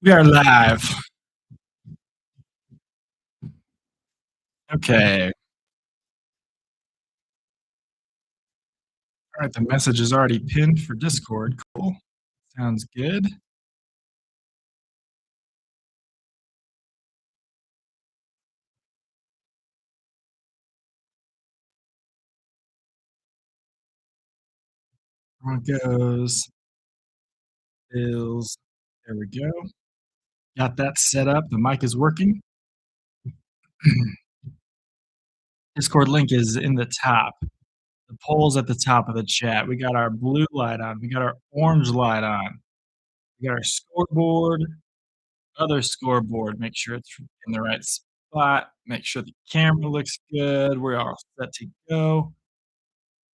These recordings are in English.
We are live. Okay. All right. The message is already pinned for Discord. Cool. Sounds good. Broncos, Bills. There we go. Got that set up. The mic is working. Discord link is in the top. The poll's at the top of the chat. We got our blue light on. We got our orange light on. We got our scoreboard, other scoreboard. Make sure it's in the right spot. Make sure the camera looks good. We're all set to go.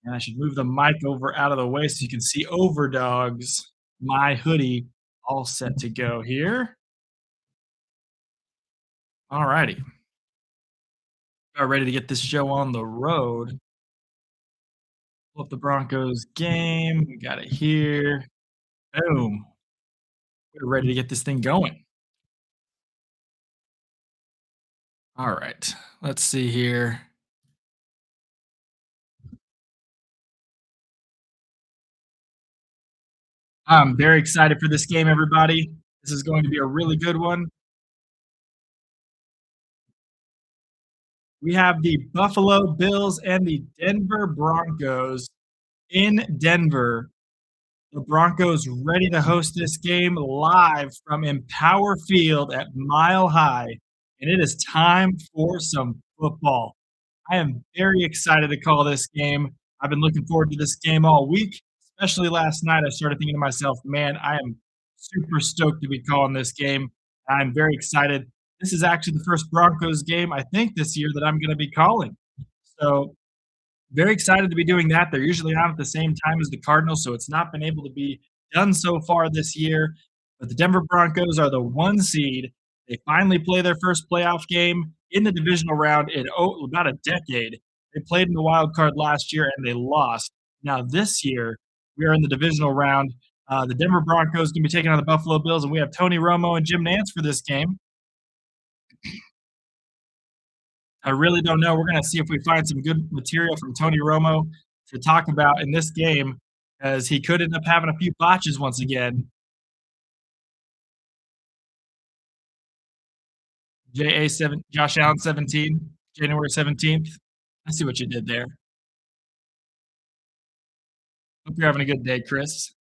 And I should move the mic over out of the way so you can see Overdog's my hoodie all set to go here. All righty. Got ready to get this show on the road. Pull up the Broncos game. We got it here. Boom. We're ready to get this thing going. All right. Let's see here. I'm very excited for this game, everybody. This is going to be a really good one. We have the Buffalo Bills and the Denver Broncos in Denver. The Broncos ready to host this game live from Empower Field at Mile High, and it is time for some football. I am very excited to call this game. I've been looking forward to this game all week, especially last night. I started thinking to myself, man, I am super stoked to be calling this game. I'm very excited. This is actually the first Broncos game, I think, this year that I'm going to be calling. So very excited to be doing that. They're usually on at the same time as the Cardinals, so it's not been able to be done so far this year. But the Denver Broncos are the 1 seed. They finally play their first playoff game in the divisional round in about a decade. They played in the wild card last year and they lost. Now this year, we are in the divisional round. The Denver Broncos going to be taking on the Buffalo Bills, and we have Tony Romo and Jim Nantz for this game. I really don't know. We're going to see if we find some good material from Tony Romo to talk about in this game, as he could end up having a few botches once again. JA7, Josh Allen 17, January 17th. I see what you did there. Hope you're having a good day, Chris.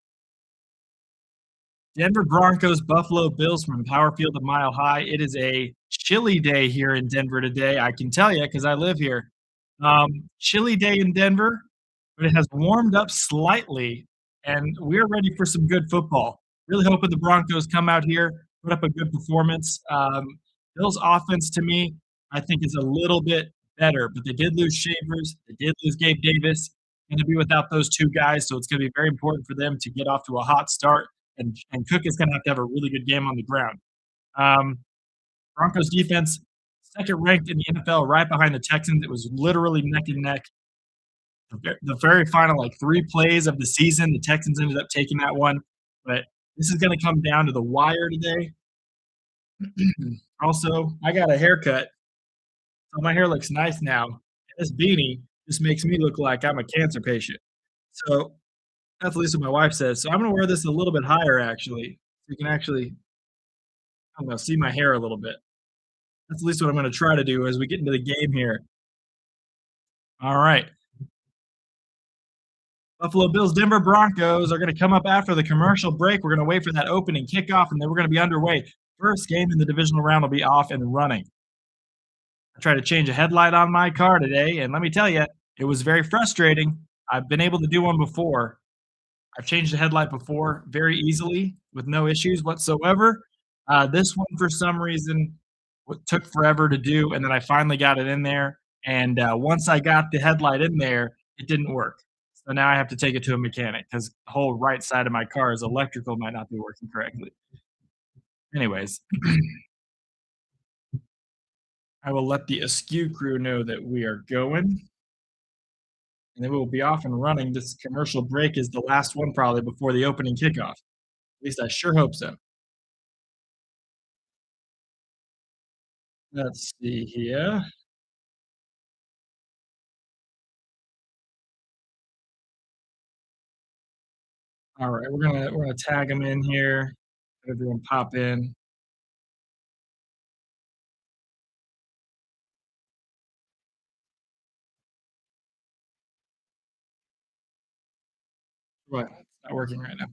Denver Broncos, Buffalo Bills from Power Field to Mile High. It is a chilly day here in Denver today. I can tell you because I live here. Chilly day in Denver, but it has warmed up slightly, and we're ready for some good football. Really hoping the Broncos come out here, put up a good performance. Bills' offense, to me, I think is a little bit better, but they did lose Shavers. They did lose Gabe Davis. Going to be without those two guys, so it's going to be very important for them to get off to a hot start. And Cook is going to have a really good game on the ground. Broncos defense, second ranked in the NFL, right behind the Texans. It was literally neck and neck. The very final, like 3 plays of the season, the Texans ended up taking that one. But this is going to come down to the wire today. Also, I got a haircut, so my hair looks nice now. This beanie just makes me look like I'm a cancer patient. So that's at least what my wife says. So I'm going to wear this a little bit higher, actually. So you can actually, I don't know, see my hair a little bit. That's at least what I'm going to try to do as we get into the game here. All right. Buffalo Bills, Denver Broncos are going to come up after the commercial break. We're going to wait for that opening kickoff, and then we're going to be underway. First game in the divisional round will be off and running. I tried to change a headlight on my car today, and let me tell you, it was very frustrating. I've been able to do one before. I've changed the headlight before very easily with no issues whatsoever. This one, for some reason, took forever to do, and then I finally got it in there. And once I got the headlight in there, it didn't work. So now I have to take it to a mechanic because the whole right side of my car's electrical might not be working correctly. Anyways, I will let the Askew crew know that we are going. And then we'll be off and running. This commercial break is the last one probably before the opening kickoff. At least I sure hope so. Let's see here. All right, we're gonna tag them in here. Let everyone pop in. What? It's not working right now.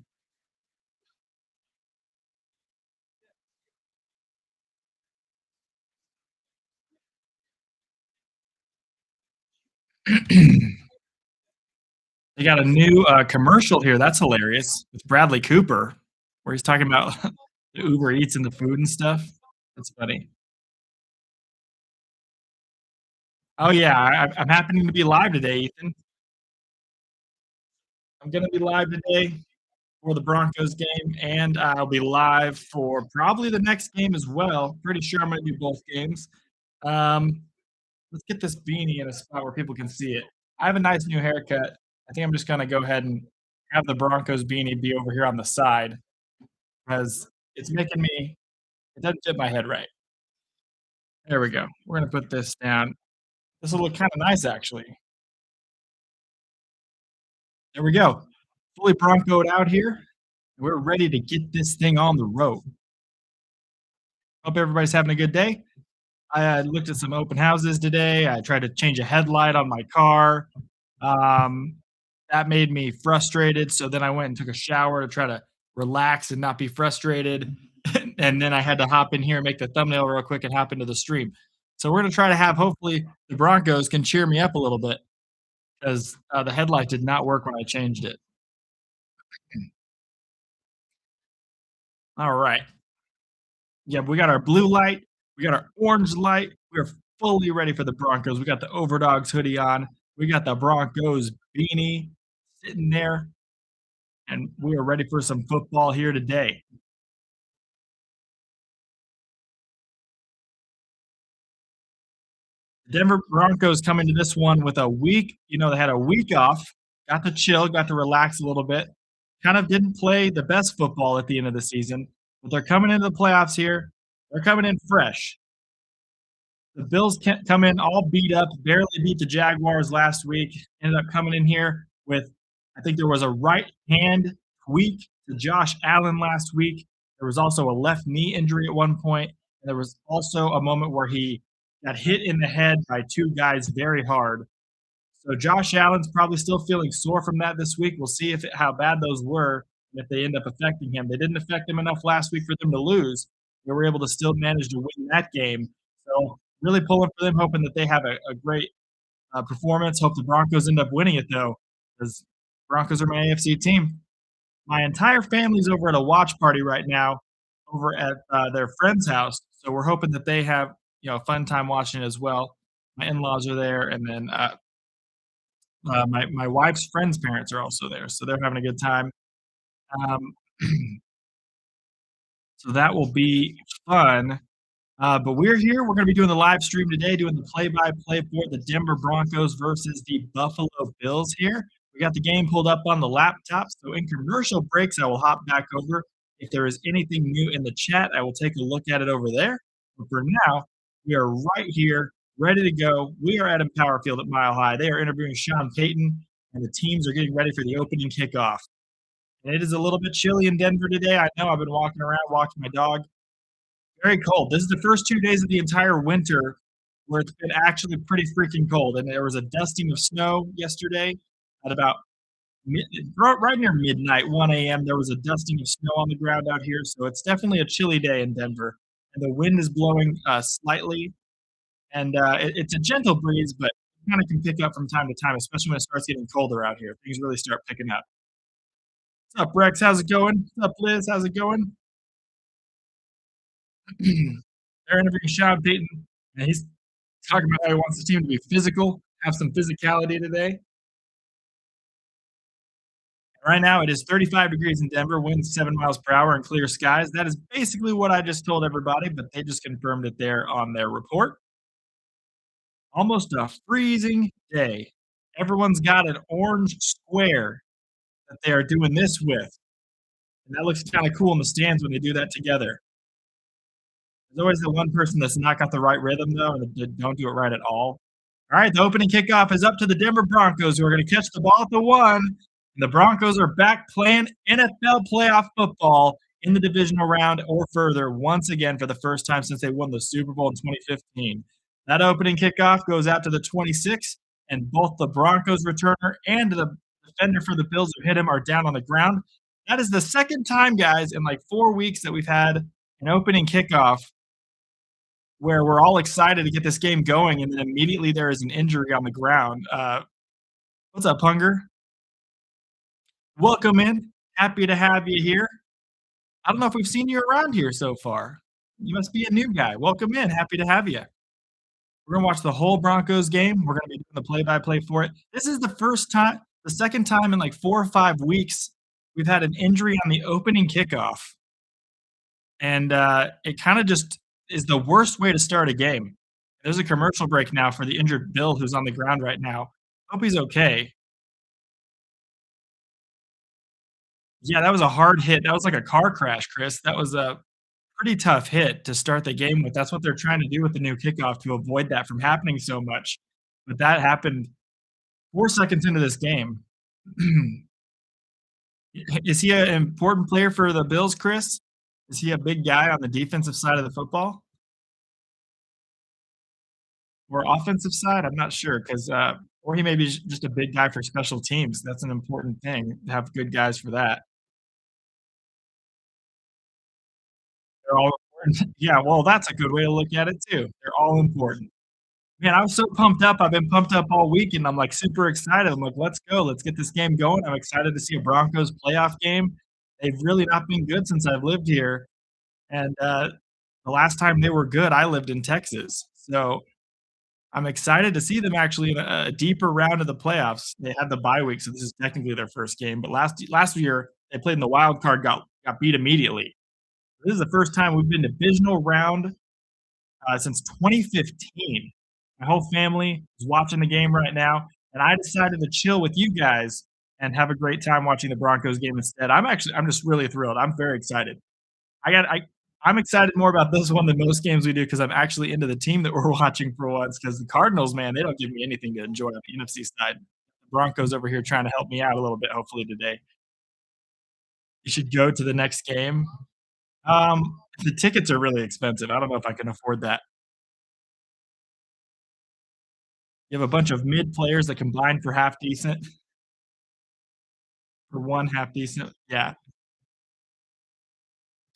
They got a new commercial here. That's hilarious. With Bradley Cooper, where he's talking about the Uber Eats and the food and stuff. That's funny. Oh yeah, I'm happening to be live today, Ethan. I'm gonna be live today for the Broncos game, and I'll be live for probably the next game as well. Pretty sure I'm gonna do both games. Um, let's get this beanie in a spot where people can see it. I have a nice new haircut. I think I'm just gonna go ahead and have the Broncos beanie be over here on the side because it's making me it doesn't fit my head right. There we go. We're gonna put this down. This will look kinda nice actually. There we go. Fully Broncoed out here. We're ready to get this thing on the road. Hope everybody's having a good day. I looked at some open houses today. I tried to change a headlight on my car. Um, that made me frustrated. So then I went and took a shower to try to relax and not be frustrated. And then I had to hop in here and make the thumbnail real quick and hop into the stream. So we're going to try to have hopefully the Broncos can cheer me up a little bit because the headlight did not work when I changed it. All right. Yeah, we got our blue light, we got our orange light. We're fully ready for the Broncos. We got the Overdogs hoodie on. We got the Broncos beanie sitting there, and we are ready for some football here today. The Denver Broncos come into this one with a week. They had a week off, got to chill, got to relax a little bit. Kind of didn't play the best football at the end of the season, but they're coming into the playoffs here. They're coming in fresh. The Bills can't come in all beat up, barely beat the Jaguars last week. Ended up coming in here with, I think there was a right hand tweak to Josh Allen last week. There was also a left knee injury at one point, and there was also a moment where he got hit in the head by two guys very hard. So Josh Allen's probably still feeling sore from that this week. We'll see how bad those were and if they end up affecting him. They didn't affect him enough last week for them to lose. They were able to still manage to win that game. So really pulling for them, hoping that they have a great performance. Hope the Broncos end up winning it though, because Broncos are my AFC team. My entire family's over at a watch party right now, over at their friend's house. So we're hoping that they have a fun time watching it as well. My in-laws are there, and then my wife's friends' parents are also there, so they're having a good time. Um, so that will be fun. But we're here. We're going to be doing the live stream today, doing the play-by-play for the Denver Broncos versus the Buffalo Bills here. We got the game pulled up on the laptop. So in commercial breaks, I will hop back over. If there is anything new in the chat, I will take a look at it over there. But for now, we are right here, ready to go. We are at Empower Field at Mile High. They are interviewing Sean Payton, and the teams are getting ready for the opening kickoff. And it is a little bit chilly in Denver today. I know I've been walking around, walking my dog. Very cold. This is the first 2 days of the entire winter where it's been actually pretty freaking cold, and there was a dusting of snow yesterday at about right near midnight, 1 a.m. There was a dusting of snow on the ground out here, so it's definitely a chilly day in Denver, and the wind is blowing slightly, and it's a gentle breeze, but it kind of can pick up from time to time, especially when it starts getting colder out here. Things really start picking up. What's up, Rex? How's it going? What's up, Liz? How's it going? They're interviewing Sean Payton, and he's talking about how he wants the team to be physical, have some physicality today. Right now, it is 35 degrees in Denver, winds 7 miles per hour, and clear skies. That is basically what I just told everybody, but they just confirmed it there on their report. Almost a freezing day. Everyone's got an orange square that they are doing this with, and that looks kind of cool in the stands when they do that together. There's always the one person that's not got the right rhythm though, and they don't do it right at all. All right, the opening kickoff is up to the Denver Broncos, who are going to catch the ball at the one. And the Broncos are back playing NFL playoff football in the divisional round or further once again for the first time since they won the Super Bowl in 2015. That opening kickoff goes out to the 26, and both the Broncos returner and the defender for the Bills who hit him are down on the ground. That is the second time, guys, in like 4 weeks that we've had an opening kickoff where we're all excited to get this game going, and then immediately there is an injury on the ground. What's up, Hunger? Welcome in. Happy to have you here. I don't know if we've seen you around here so far. You must be a new guy. Welcome in. Happy to have you. We're gonna watch the whole Broncos game. We're gonna be doing the play-by-play for it. This is the second time in like 4 or 5 weeks we've had an injury on the opening kickoff, and it kind of just is the worst way to start a game. There's a commercial break now for the injured Bill who's on the ground right now. Hope he's okay. Yeah, that was a hard hit. That was like a car crash, Chris. That was a pretty tough hit to start the game with. That's what they're trying to do with the new kickoff to avoid that from happening so much. But that happened 4 seconds into this game. Is he an important player for the Bills, Chris? Is he a big guy on the defensive side of the football or offensive side? I'm not sure because, or he may be just a big guy for special teams. That's an important thing to have good guys for that. They're all important. Yeah, well, that's a good way to look at it too. They're all important. Man, I was so pumped up. I've been pumped up all week, and I'm, like, super excited. I'm like, "Let's go. Let's get this game going." I'm excited to see a Broncos playoff game. They've really not been good since I've lived here, and, the last time they were good, I lived in Texas. So, I'm excited to see them actually in a deeper round of the playoffs. They had the bye week, so this is technically their first game, but last year, they played in the wild card, got beat immediately. This is the first time we've been divisional round since 2015. My whole family is watching the game right now, and I decided to chill with you guys and have a great time watching the Broncos game instead. I'm just really thrilled. I'm very excited. I'm excited more about this one than most games we do because I'm actually into the team that we're watching for once. Because the Cardinals, man, they don't give me anything to enjoy on the NFC side. The Broncos over here trying to help me out a little bit, hopefully today. You should go to the next game. The tickets are really expensive. I don't know if I can afford that. You have a bunch of mid players that combine for half decent, for one half decent. Yeah.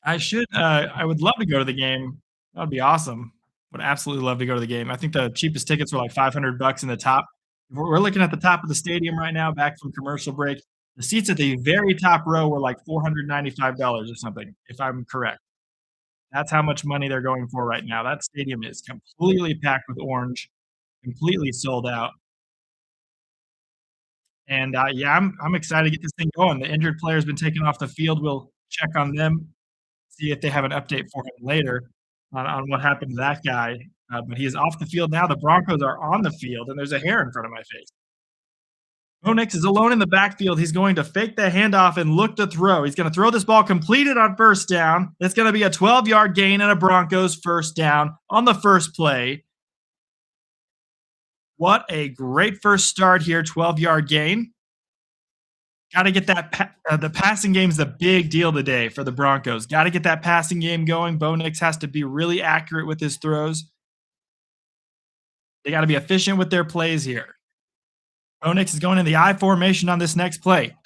I would love to go to the game. That would be awesome. Would absolutely love to go to the game. I think the cheapest tickets were like $500 in the top. We're looking at the top of the stadium right now, back from commercial break. The seats at the very top row were like $495 or something, if I'm correct. That's how much money they're going for right now. That stadium is completely packed with orange, completely sold out. And, yeah, I'm excited to get this thing going. The injured player's been taken off the field. We'll check on them, see if they have an update for him later on what happened to that guy. But he is off the field now. The Broncos are on the field, and there's a hair in front of my face. Bo Nix is alone in the backfield. He's going to fake the handoff and look to throw. He's going to throw this ball completed on first down. It's going to be a 12-yard gain and a Broncos first down on the first play. What a great first start here, 12-yard gain. Got to get that the passing game is the big deal today for the Broncos. Got to get that passing game going. Bo Nix has to be really accurate with his throws. They got to be efficient with their plays here. Bo Nix is going in the I formation on this next play.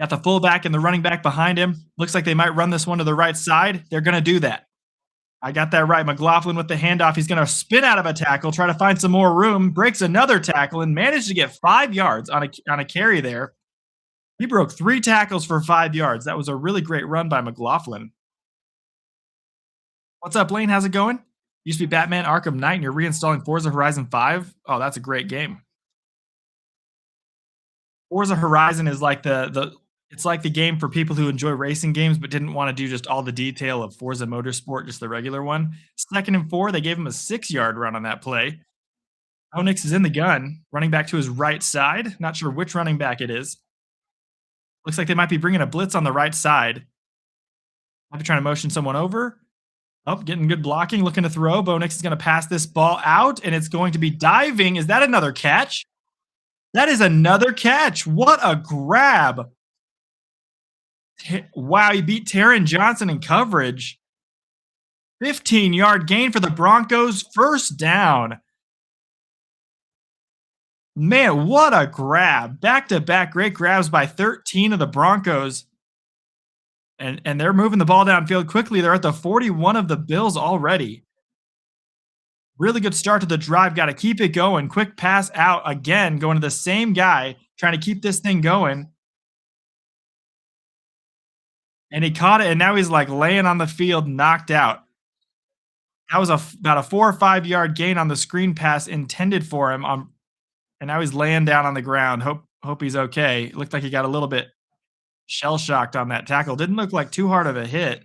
Got the fullback and the running back behind him. Looks like they might run this one to the right side. They're going to do that. I got that right. McLaughlin with the handoff. He's going to spin out of a tackle, try to find some more room, breaks another tackle, and managed to get 5 yards on a carry there. He broke 3 tackles for 5 yards. That was a really great run by McLaughlin. What's up, Lane? How's it going? Used to be Batman Arkham Knight, and you're reinstalling Forza Horizon 5? Oh, that's a great game. Forza Horizon is like it's like the game for people who enjoy racing games but didn't want to do just all the detail of Forza Motorsport, just the regular one. 2nd and 4, they gave him a 6-yard run on that play. Onyx is in the gun, running back to his right side. Not sure which running back it is. Looks like they might be bringing a blitz on the right side. Might be trying to motion someone over. Oh, getting good blocking, looking to throw. Bo Nix is going to pass this ball out, and it's going to be diving. Is that another catch? That is another catch. What a grab. Wow, he beat Taron Johnson in coverage. 15-yard gain for the Broncos. First down. Man, what a grab. Back-to-back great grabs by 13 of the Broncos. And they're moving the ball downfield quickly. They're at the 41 of the Bills already. Really good start to the drive. Got to keep it going. Quick pass out again, going to the same guy, trying to keep this thing going. And he caught it, and now he's like laying on the field, knocked out. That was about a 4 or 5 yard gain on the screen pass intended for him. And now he's laying down on the ground. Hope he's okay. Looked like he got a little bit shell shocked on that tackle. Didn't look like too hard of a hit.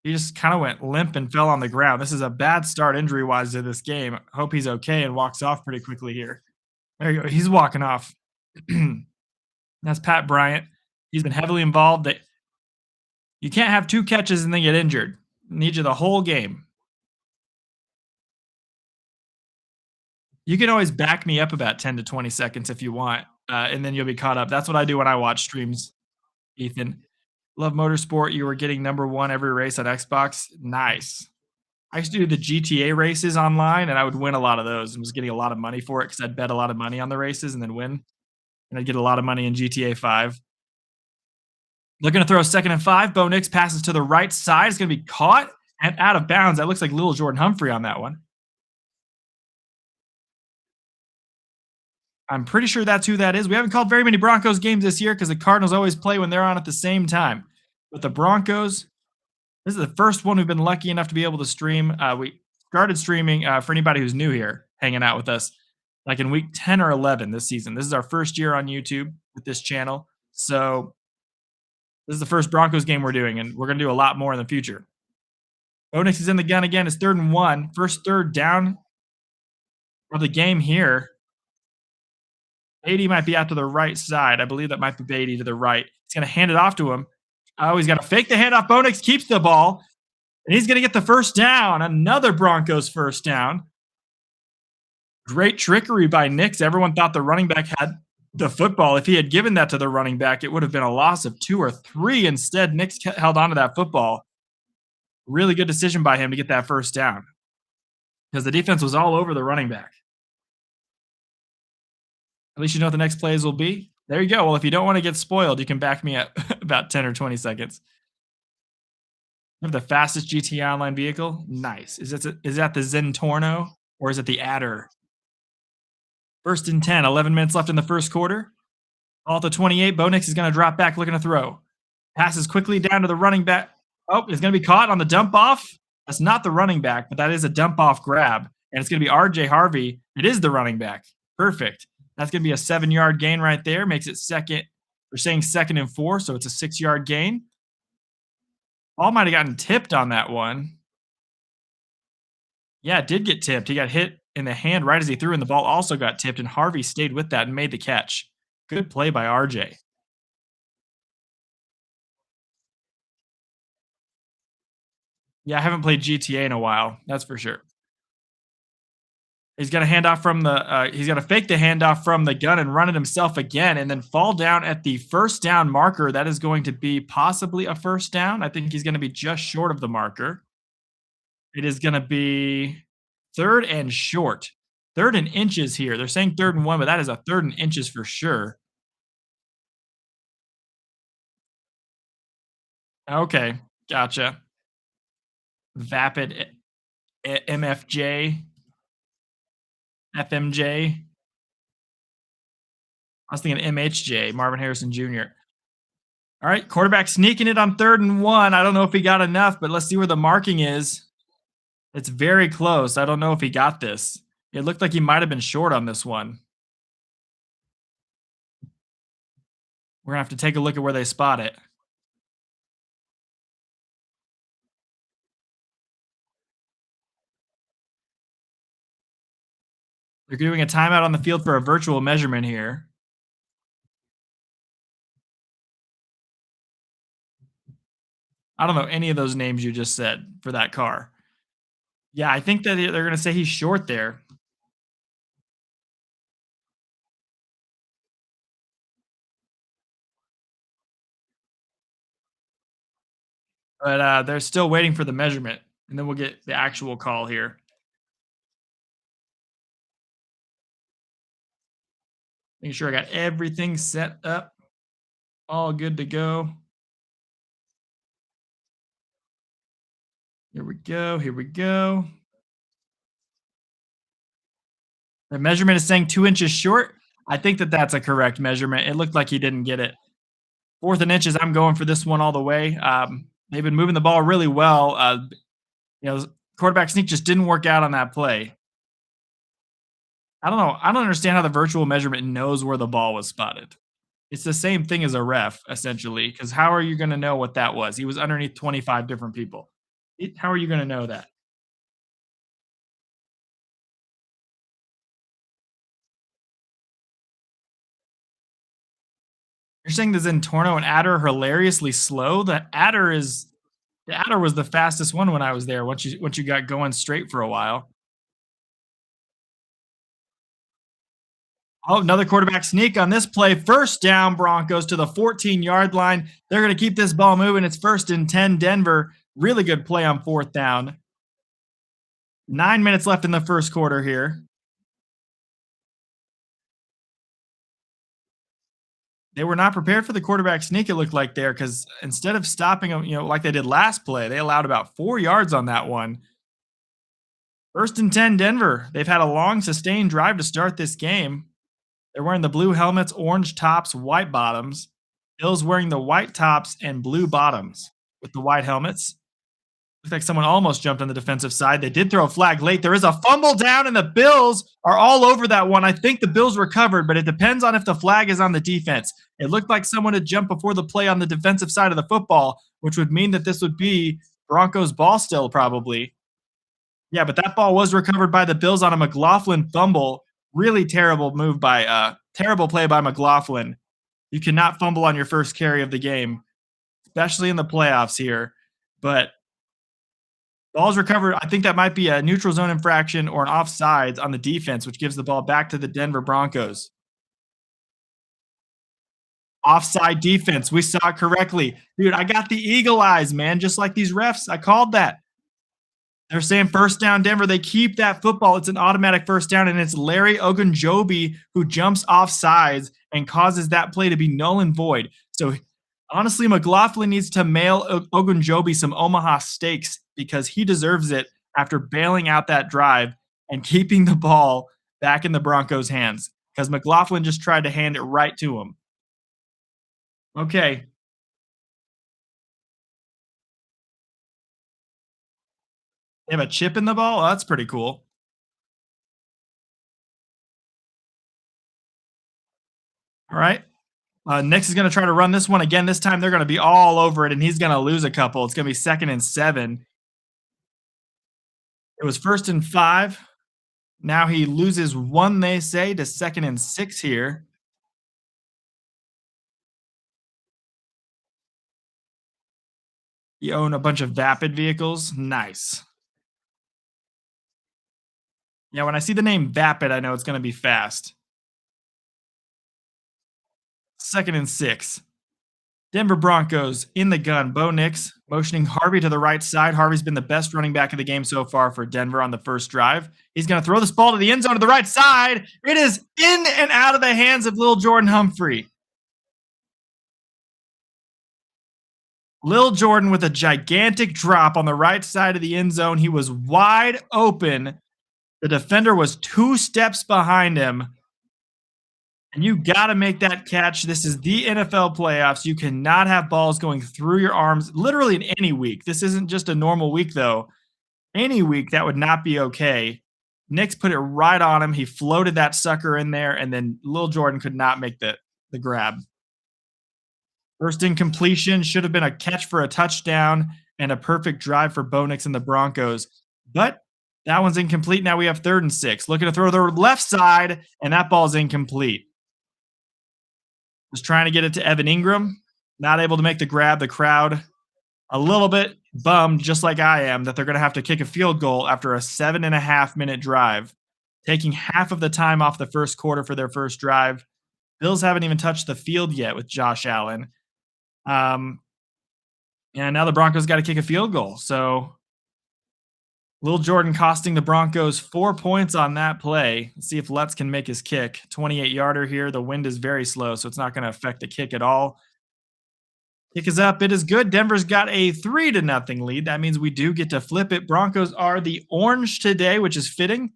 He just kind of went limp and fell on the ground. This is a bad start injury wise to this game. Hope he's okay and walks off pretty quickly here. There you go. He's walking off. That's Pat Bryant. He's been heavily involved. You can't have 2 catches and then get injured. Need you the whole game. You can always back me up about 10 to 20 seconds if you want, and then you'll be caught up. That's what I do when I watch streams, Ethan. Love Motorsport. You were getting #1 every race on Xbox. Nice. I used to do the GTA races online, and I would win a lot of those and was getting a lot of money for it because I'd bet a lot of money on the races and then win. And I'd get a lot of money in GTA 5. Looking to throw 2nd and 5. Bo Nix passes to the right side. It's going to be caught and out of bounds. That looks like little Jordan Humphrey on that one. I'm pretty sure that's who that is. We haven't called very many Broncos games this year because the Cardinals always play when they're on at the same time. But the Broncos, this is the first one we've been lucky enough to be able to stream. We started streaming for anybody who's new here, hanging out with us, like in week 10 or 11 this season. This is our first year on YouTube with this channel. So this is the first Broncos game we're doing, and we're going to do a lot more in the future. Bo Nix is in the gun again. It's 3rd and 1. First third down of the game here. Beatty might be out to the right side. I believe that might be Beatty to the right. He's going to hand it off to him. Oh, he's got to fake the handoff. Bo Nix keeps the ball, and he's going to get the first down. Another Broncos first down. Great trickery by Nix. Everyone thought the running back had the football. If he had given that to the running back, it would have been a loss of 2 or 3. Instead, Nix held on to that football. Really good decision by him to get that first down because the defense was all over the running back. At least you know what the next plays will be. There you go. Well, if you don't want to get spoiled, you can back me up about 10 or 20 seconds. You have the fastest GTA Online vehicle. Nice. Is that the Zentorno or is it the Adder? 1st and 10. 11 minutes left in the first quarter. Ball to 28. Bo Nix is going to drop back, looking to throw. Passes quickly down to the running back. Oh, it's going to be caught on the dump off. That's not the running back, but that is a dump off grab. And it's going to be RJ Harvey. It is the running back. Perfect. That's going to be a 7-yard gain right there. Makes it second. We're saying 2nd and 4, so it's a 6-yard gain. Ball might have gotten tipped on that one. Yeah, it did get tipped. He got hit in the hand right as he threw, and the ball also got tipped, and Harvey stayed with that and made the catch. Good play by RJ. Yeah, I haven't played GTA in a while. That's for sure. He's going to hand off from the he's going to fake the handoff from the gun and run it himself again and then fall down at the first down marker. That is going to be possibly a first down. I think he's going to be just short of the marker. It is going to be 3rd and short. 3rd and inches here. They're saying 3rd and 1, but that is a 3rd and inches for sure. Okay, gotcha. Vapid MFJ. FMJ. I was thinking MHJ, Marvin Harrison Jr. All right, quarterback sneaking it on 3rd and 1. I don't know if he got enough, but let's see where the marking is. It's very close. I don't know if he got this. It looked like he might have been short on this one. We're going to have to take a look at where they spot it. They're doing a timeout on the field for a virtual measurement here. I don't know any of those names you just said for that car. Yeah, I think that they're gonna say he's short there, but, they're still waiting for the measurement, and then we'll get the actual call here. Making sure I got everything set up, all good to go. Here we go, here we go. The measurement is saying 2 inches short. I think that that's a correct measurement. It looked like he didn't get it. 4th and inches, I'm going for this one all the way. They've been moving the ball really well. Quarterback sneak just didn't work out on that play. I don't know. I don't understand how the virtual measurement knows where the ball was spotted. It's the same thing as a ref, essentially, because how are you going to know what that was? He was underneath 25 different people. How are you going to know that? You're saying the Zentorno and Adder are hilariously slow? The Adder was the fastest one when I was there. Once you got going straight for a while. Oh, another quarterback sneak on this play. First down, Broncos to the 14-yard line. They're going to keep this ball moving. It's 1st and 10, Denver. Really good play on 4th down. 9 minutes left in the first quarter here. They were not prepared for the quarterback sneak, it looked like there, because instead of stopping them, like they did last play, they allowed about 4 yards on that one. 1st and 10, Denver. They've had a long, sustained drive to start this game. They're wearing the blue helmets, orange tops, white bottoms. Bill's wearing the white tops and blue bottoms with the white helmets. Looks like someone almost jumped on the defensive side. They did throw a flag late. There is a fumble down, and the Bills are all over that one. I think the Bills recovered, but it depends on if the flag is on the defense. It looked like someone had jumped before the play on the defensive side of the football, which would mean that this would be Broncos ball still probably. Yeah, but that ball was recovered by the Bills on a McLaughlin fumble. Really terrible play by McLaughlin. You cannot fumble on your first carry of the game, especially in the playoffs here. But ball's recovered. I think that might be a neutral zone infraction or an offsides on the defense, which gives the ball back to the Denver Broncos. Offside defense. We saw it correctly. Dude, I got the eagle eyes, man, just like these refs. I called that. They're saying 1st down, Denver. They keep that football. It's an automatic 1st down, and it's Larry Ogunjobi who jumps off sides and causes that play to be null and void. So, honestly, McLaughlin needs to mail Ogunjobi some Omaha steaks because he deserves it after bailing out that drive and keeping the ball back in the Broncos' hands because McLaughlin just tried to hand it right to him. Okay. They have a chip in the ball? Oh, that's pretty cool. All right. Nix is going to try to run this one again. This time they're going to be all over it, and he's going to lose a couple. It's going to be 2nd and 7. It was 1st and 5. Now he loses one, they say, to 2nd and 6 here. You own a bunch of Vapid vehicles. Nice. Yeah, when I see the name Vapid, I know it's going to be fast. 2nd and 6. Denver Broncos in the gun. Bo Nix motioning Harvey to the right side. Harvey's been the best running back of the game so far for Denver on the first drive. He's going to throw this ball to the end zone to the right side. It is in and out of the hands of Lil Jordan Humphrey. Lil Jordan with a gigantic drop on the right side of the end zone. He was wide open. The defender was 2 steps behind him. And you got to make that catch. This is the NFL playoffs. You cannot have balls going through your arms literally in any week. This isn't just a normal week, though. Any week, that would not be okay. Nix put it right on him. He floated that sucker in there, and then Lil Jordan could not make the grab. First incompletion should have been a catch for a touchdown and a perfect drive for Bo Nix and the Broncos. But that one's incomplete. Now we have 3rd and 6. Looking to throw the left side, and that ball's incomplete. Was trying to get it to Evan Ingram. Not able to make the grab. The crowd a little bit bummed, just like I am, that they're going to have to kick a field goal after a 7.5 minute drive, taking half of the time off the first quarter for their first drive. Bills haven't even touched the field yet with Josh Allen. Um, and now the Broncos got to kick a field goal. So Lil Jordan costing the Broncos 4 points on that play. Let's see if Lutz can make his kick. 28-yarder here. The wind is very slow, so it's not going to affect the kick at all. Kick is up. It is good. Denver's got a 3-0 lead. That means we do get to flip it. Broncos are the orange today, which is fitting.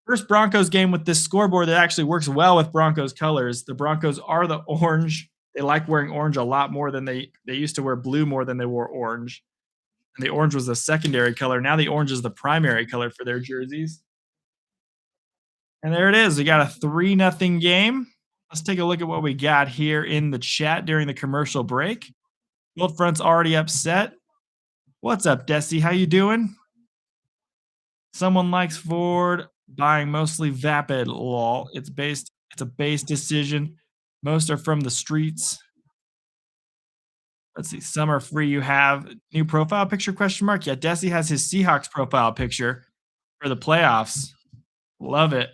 First Broncos game with this scoreboard that actually works well with Broncos colors. The Broncos are the orange. They like wearing orange a lot more than they used to wear blue more than they wore orange. And the orange was the secondary color. Now the orange is the primary color for their jerseys. And there it is. We got a 3-0 game. Let's take a look at what we got here in the chat during the commercial break. Gold Front's already upset. What's up, Desi? How you doing? Someone likes Ford, buying mostly vapid. Lol. It's a base decision. Most are from the streets. Let's see. Some are free. You have new profile picture question mark. Yeah, Desi has his Seahawks profile picture for the playoffs. Love it.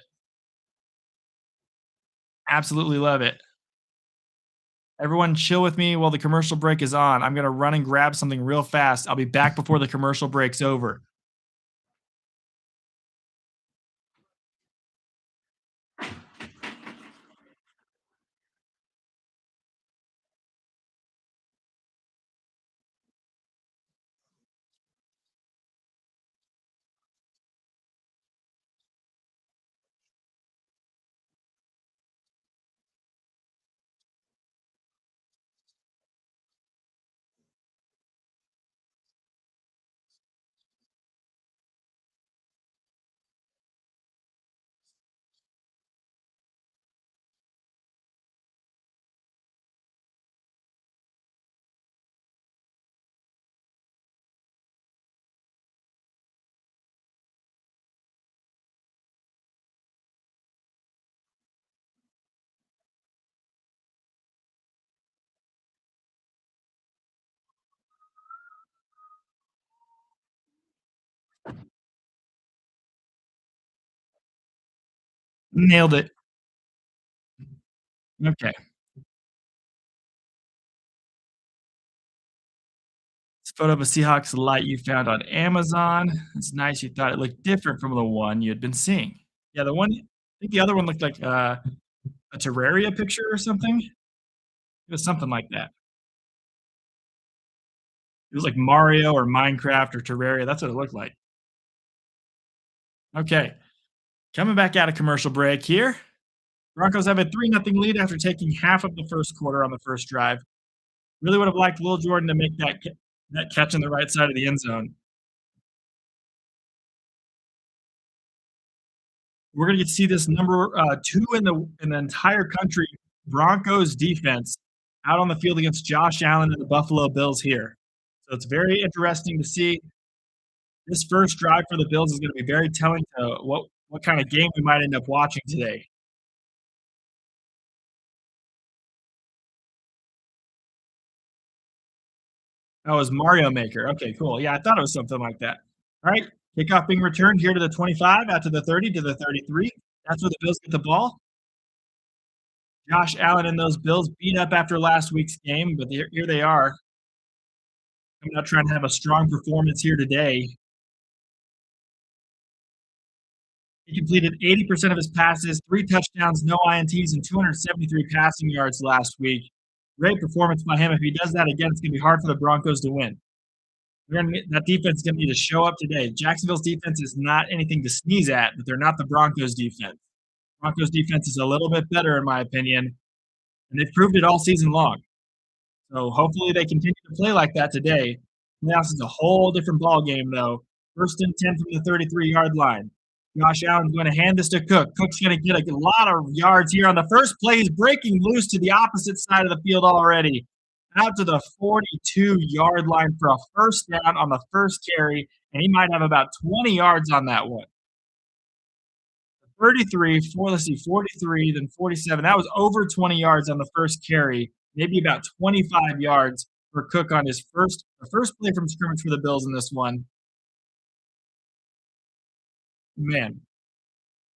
Absolutely love it. Everyone chill with me while the commercial break is on. I'm going to run and grab something real fast. I'll be back before the commercial break's over. Nailed it. Okay. This photo of a Seahawks light you found on Amazon. It's nice. You thought it looked different from the one you had been seeing. Yeah, I think the other one looked like a Terraria picture or something. It was something like that. It was like Mario or Minecraft or Terraria. That's what it looked like. Okay. Coming back out of commercial break here. Broncos have a 3-0 lead after taking half of the first quarter on the first drive. Really would have liked Lil Jordan to make that catch on the right side of the end zone. We're gonna get to see this number 2 in the entire country Broncos defense out on the field against Josh Allen and the Buffalo Bills here. So it's very interesting to see. This first drive for the Bills is gonna be very telling to what kind of game we might end up watching today. Oh, it was Mario Maker. Okay, cool. Yeah, I thought it was something like that. All right, kickoff being returned here to the 25, out to the 30, to the 33. That's where the Bills get the ball. Josh Allen and those Bills beat up after last week's game, but here they are. I'm not trying to have a strong performance here today. He completed 80% of his passes, 3 touchdowns, no INTs, and 273 passing yards last week. Great performance by him. If he does that again, it's going to be hard for the Broncos to win. That defense is going to need to show up today. Jacksonville's defense is not anything to sneeze at, but they're not the Broncos defense. Broncos defense is a little bit better, in my opinion, and they've proved it all season long. So hopefully they continue to play like that today. Playoffs is a whole different ball game, though. First and 10 from the 33-yard line. Josh Allen's going to hand this to Cook. Cook's going to get a lot of yards here on the first play. He's breaking loose to the opposite side of the field already. Out to the 42-yard line for a first down on the first carry, and he might have about 20 yards on that one. 33, let's see, 43, then 47. That was over 20 yards on the first carry, maybe about 25 yards for Cook on his first play from scrimmage for the Bills in this one. Man,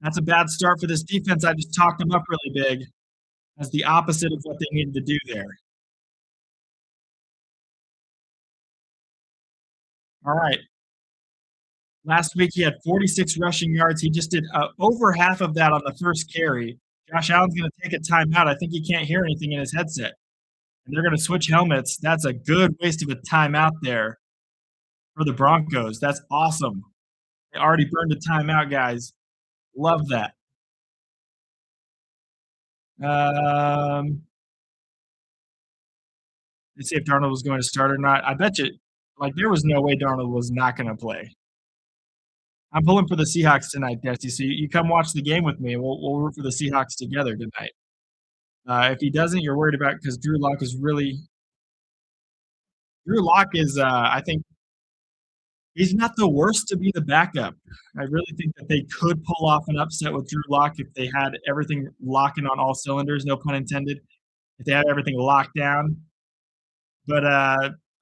that's a bad start for this defense. I just talked them up really big. That's the opposite of what they needed to do there. All right. Last week he had 46 rushing yards. He just did over half of that on the first carry. Josh Allen's going to take a timeout. I think he can't hear anything in his headset. And they're going to switch helmets. That's a good waste of a timeout there for the Broncos. That's awesome. They already burned a timeout, guys. Love that. Let's see if Darnold was going to start or not. I bet you, like, there was no way Darnold was not going to play. I'm pulling for the Seahawks tonight, Dusty. So you come watch the game with me. We'll root for the Seahawks together tonight. If he doesn't, you're worried about because Drew Lock is I think he's not the worst to be the backup. I really think that they could pull off an upset with Drew Lock if they had everything locking on all cylinders, no pun intended. If they had everything locked down. But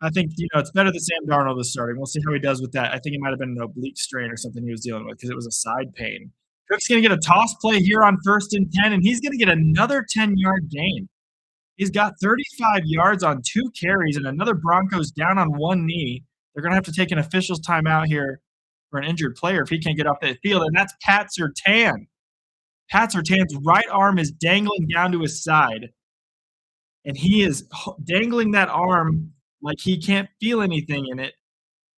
I think, it's better that Sam Darnold is starting. We'll see how he does with that. I think it might have been an oblique strain or something he was dealing with because it was a side pain. Cook's going to get a toss play here on 1st and 10, and he's going to get another 10-yard gain. He's got 35 yards on 2 carries and another Broncos down on one knee. They're going to have to take an official's timeout here for an injured player if he can't get off that field, and that's Pat Surtain. Pat Surtain's right arm is dangling down to his side, and he is dangling that arm like he can't feel anything in it,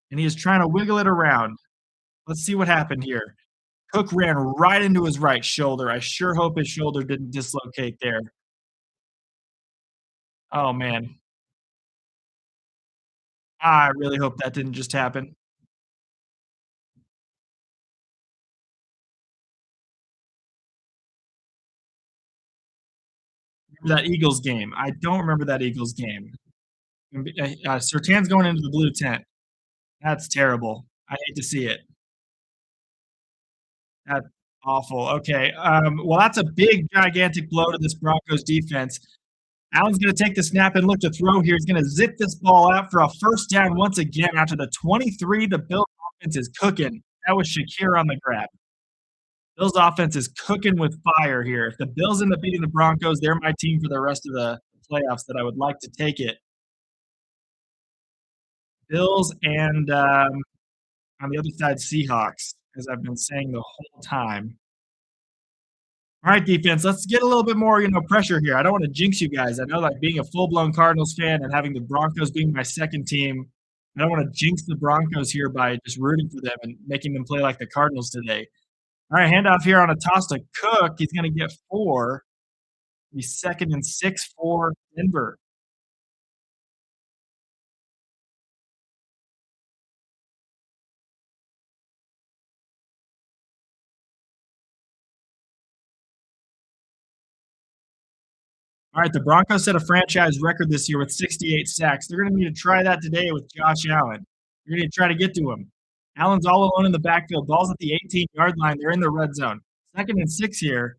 and he is trying to wiggle it around. Let's see what happened here. Cook ran right into his right shoulder. I sure hope his shoulder didn't dislocate there. Oh, man. I really hope that didn't just happen. Remember that Eagles game? I don't remember that Eagles game. Surtain's going into the blue tent. That's terrible. I hate to see it. That's awful. Okay, well, that's a big, gigantic blow to this Broncos defense. Allen's gonna take the snap and look to throw here. He's gonna zip this ball out for a first down once again after the 23. The Bills offense is cooking. That was Shakir on the grab. Bills offense is cooking with fire here. If the Bills end up beating the Broncos, they're my team for the rest of the playoffs that I would like to take it. Bills and, on the other side, Seahawks, as I've been saying the whole time. All right, defense, let's get a little bit more, pressure here. I don't want to jinx you guys. I know, like, being a full-blown Cardinals fan and having the Broncos being my second team, I don't want to jinx the Broncos here by just rooting for them and making them play like the Cardinals today. All right, handoff here on a toss to Cook. He's going to get 4. He's 2nd and 6 for Denver. All right, the Broncos set a franchise record this year with 68 sacks. They're going to need to try that today with Josh Allen. They're going to try to get to him. Allen's all alone in the backfield. Ball's at the 18-yard line. They're in the red zone. 2nd and 6 here.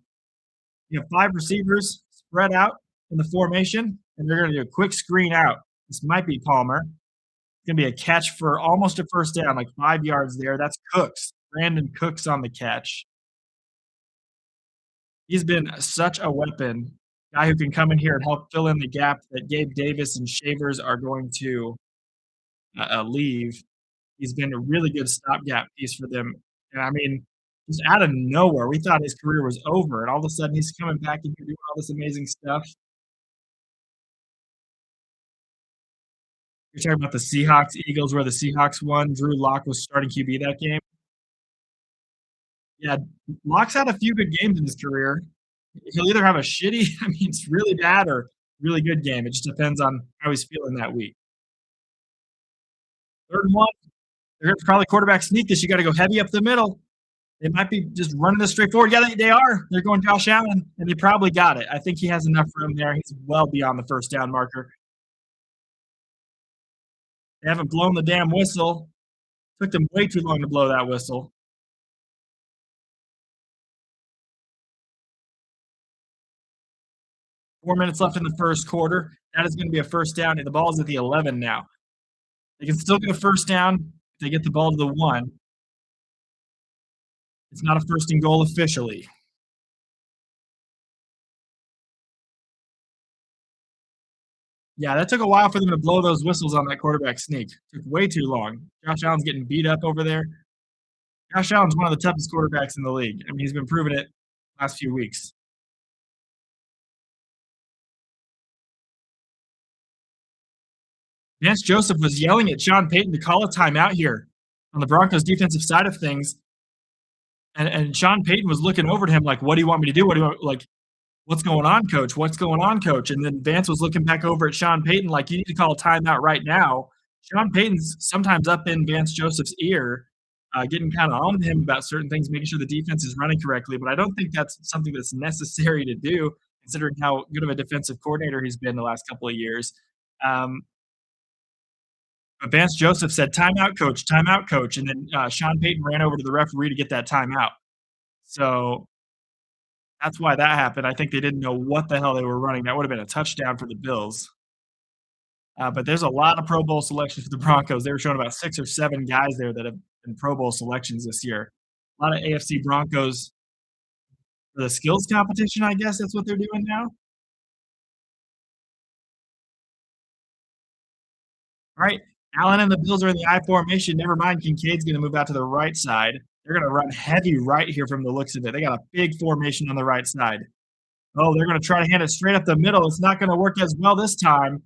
You have 5 receivers spread out in the formation, and they're going to do a quick screen out. This might be Palmer. It's going to be a catch for almost a first down, like 5 yards there. That's Cooks. Brandon Cooks on the catch. He's been such a weapon. Guy who can come in here and help fill in the gap that Gabe Davis and Shavers are going to leave. He's been a really good stopgap piece for them. And I mean, just out of nowhere, we thought his career was over, and all of a sudden he's coming back and doing all this amazing stuff. You're talking about the Seahawks Eagles, where the Seahawks won. Drew Lock was starting QB that game. Yeah, Lock's had a few good games in his career. He'll either have a shitty, it's really bad or really good game. It just depends on how he's feeling that week. 3rd and 1. They're going to probably quarterback sneak this. You got to go heavy up the middle. They might be just running this straight forward. Yeah, they are. They're going Josh Allen, and they probably got it. I think he has enough room there. He's well beyond the first down marker. They haven't blown the damn whistle. Took them way too long to blow that whistle. 4 minutes left in the first quarter. That is going to be a first down, and the ball's at the 11 now. They can still get a first down if they get the ball to the 1. It's not a first and goal officially. Yeah, that took a while for them to blow those whistles on that quarterback sneak. Took way too long. Josh Allen's getting beat up over there. Josh Allen's one of the toughest quarterbacks in the league. I mean, he's been proving it last few weeks. Vance Joseph was yelling at Sean Payton to call a timeout here on the Broncos defensive side of things. And Sean Payton was looking over to him like, what do you want me to do? What do you want? Like, what's going on, coach? What's going on, coach? And then Vance was looking back over at Sean Payton like, you need to call a timeout right now. Sean Payton's sometimes up in Vance Joseph's ear, getting kind of on to him about certain things, making sure the defense is running correctly. But I don't think that's something that's necessary to do, considering how good of a defensive coordinator he's been the last couple of years. But Vance Joseph said, timeout, coach. And then Sean Payton ran over to the referee to get that timeout. So that's why that happened. I think they didn't know what the hell they were running. That would have been a touchdown for the Bills. But there's a lot of Pro Bowl selections for the Broncos. They were showing about 6 or 7 guys there that have been Pro Bowl selections this year. A lot of AFC Broncos for the skills competition, I guess that's what they're doing now. All right. Allen and the Bills are in the I formation. Never mind, Kincaid's going to move out to the right side. They're going to run heavy right here from the looks of it. They got a big formation on the right side. Oh, they're going to try to hand it straight up the middle. It's not going to work as well this time.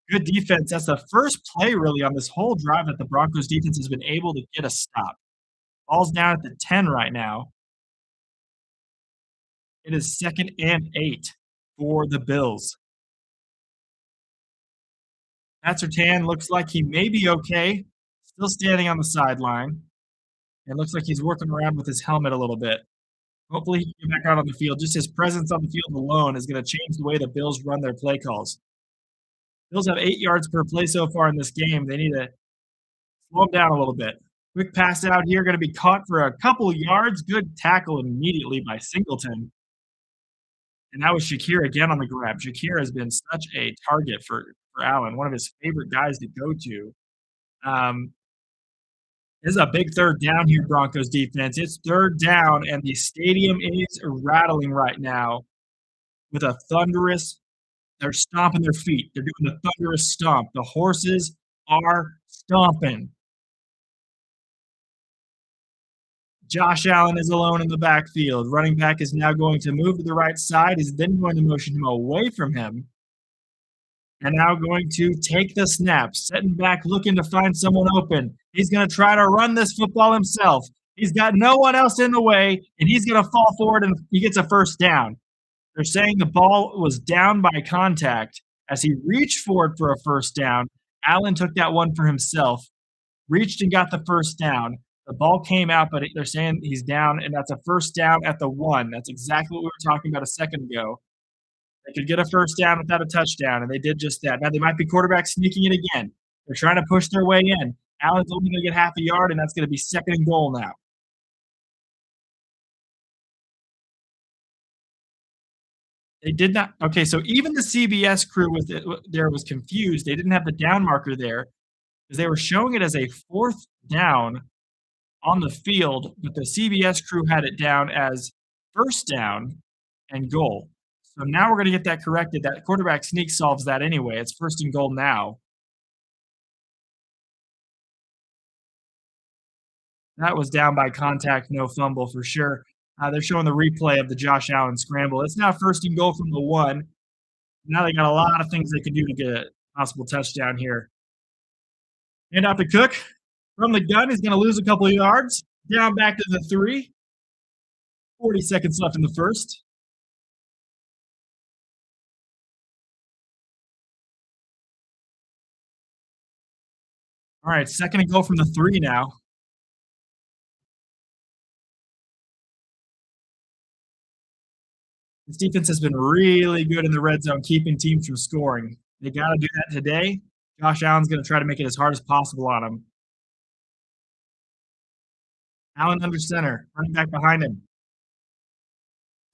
Good defense. That's the first play really on this whole drive that the Broncos defense has been able to get a stop. Ball's down at the 10 right now. It is 2nd and 8 for the Bills. Pat Surtain looks like he may be okay. Still standing on the sideline. It looks like he's working around with his helmet a little bit. Hopefully he can get back out on the field. Just his presence on the field alone is going to change the way the Bills run their play calls. Bills have 8 yards per play so far in this game. They need to slow them down a little bit. Quick pass out here, going to be caught for a couple yards. Good tackle immediately by Singleton. And that was Shakir again on the grab. Shakir has been such a target for Allen, one of his favorite guys to go to. This is a big third down here, Broncos defense. It's third down, and the stadium is rattling right now with a thunderous – they're stomping their feet. They're doing the thunderous stomp. The horses are stomping. Josh Allen is alone in the backfield. Running back is now going to move to the right side. He's then going to motion him away from him. And now going to take the snap, setting back, looking to find someone open. He's going to try to run this football himself. He's got no one else in the way, and he's going to fall forward, and he gets a first down. They're saying the ball was down by contact. As he reached for it for a first down, Allen took that one for himself, reached and got the first down. The ball came out, but they're saying he's down, and that's a first down at the 1. That's exactly what we were talking about a second ago. They could get a first down without a touchdown, and they did just that. Now, they might be quarterback sneaking it again. They're trying to push their way in. Allen's only going to get half a yard, and that's going to be 2nd and goal now. They did not – okay, so even the CBS crew was confused. They didn't have the down marker there because they were showing it as a 4th down on the field, but the CBS crew had it down as first down and goal. So now we're going to get that corrected. That quarterback sneak solves that anyway. It's 1st and goal now. That was down by contact, no fumble for sure. They're showing the replay of the Josh Allen scramble. It's now 1st and goal from the 1. Now they got a lot of things they can do to get a possible touchdown here. Hand out to Cook. From the gun, he's going to lose a couple of yards. Down back to the 3. 40 seconds left in the first. All right, 2nd and goal from the 3 now. This defense has been really good in the red zone, keeping teams from scoring. They got to do that today. Josh Allen's going to try to make it as hard as possible on him. Allen under center, running back behind him.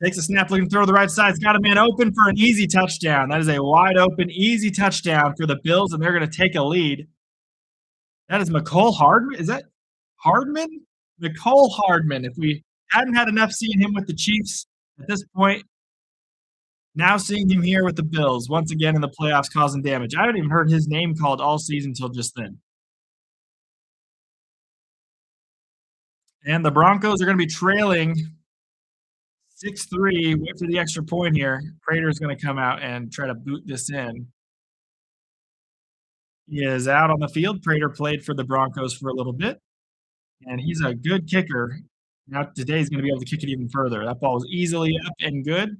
Takes a snap, looking to throw to the right side. He's got a man open for an easy touchdown. That is a wide open, easy touchdown for the Bills, and they're going to take a lead. That is McCole Hardman. Is that Hardman? McCole Hardman. If we hadn't had enough seeing him with the Chiefs at this point, now seeing him here with the Bills once again in the playoffs causing damage. I haven't even heard his name called all season until just then. And the Broncos are going to be trailing 6-3. Wait for the extra point here. Prater's going to come out and try to boot this in. He is out on the field. Prater played for the Broncos for a little bit, and he's a good kicker. Now today he's going to be able to kick it even further. That ball is easily up and good.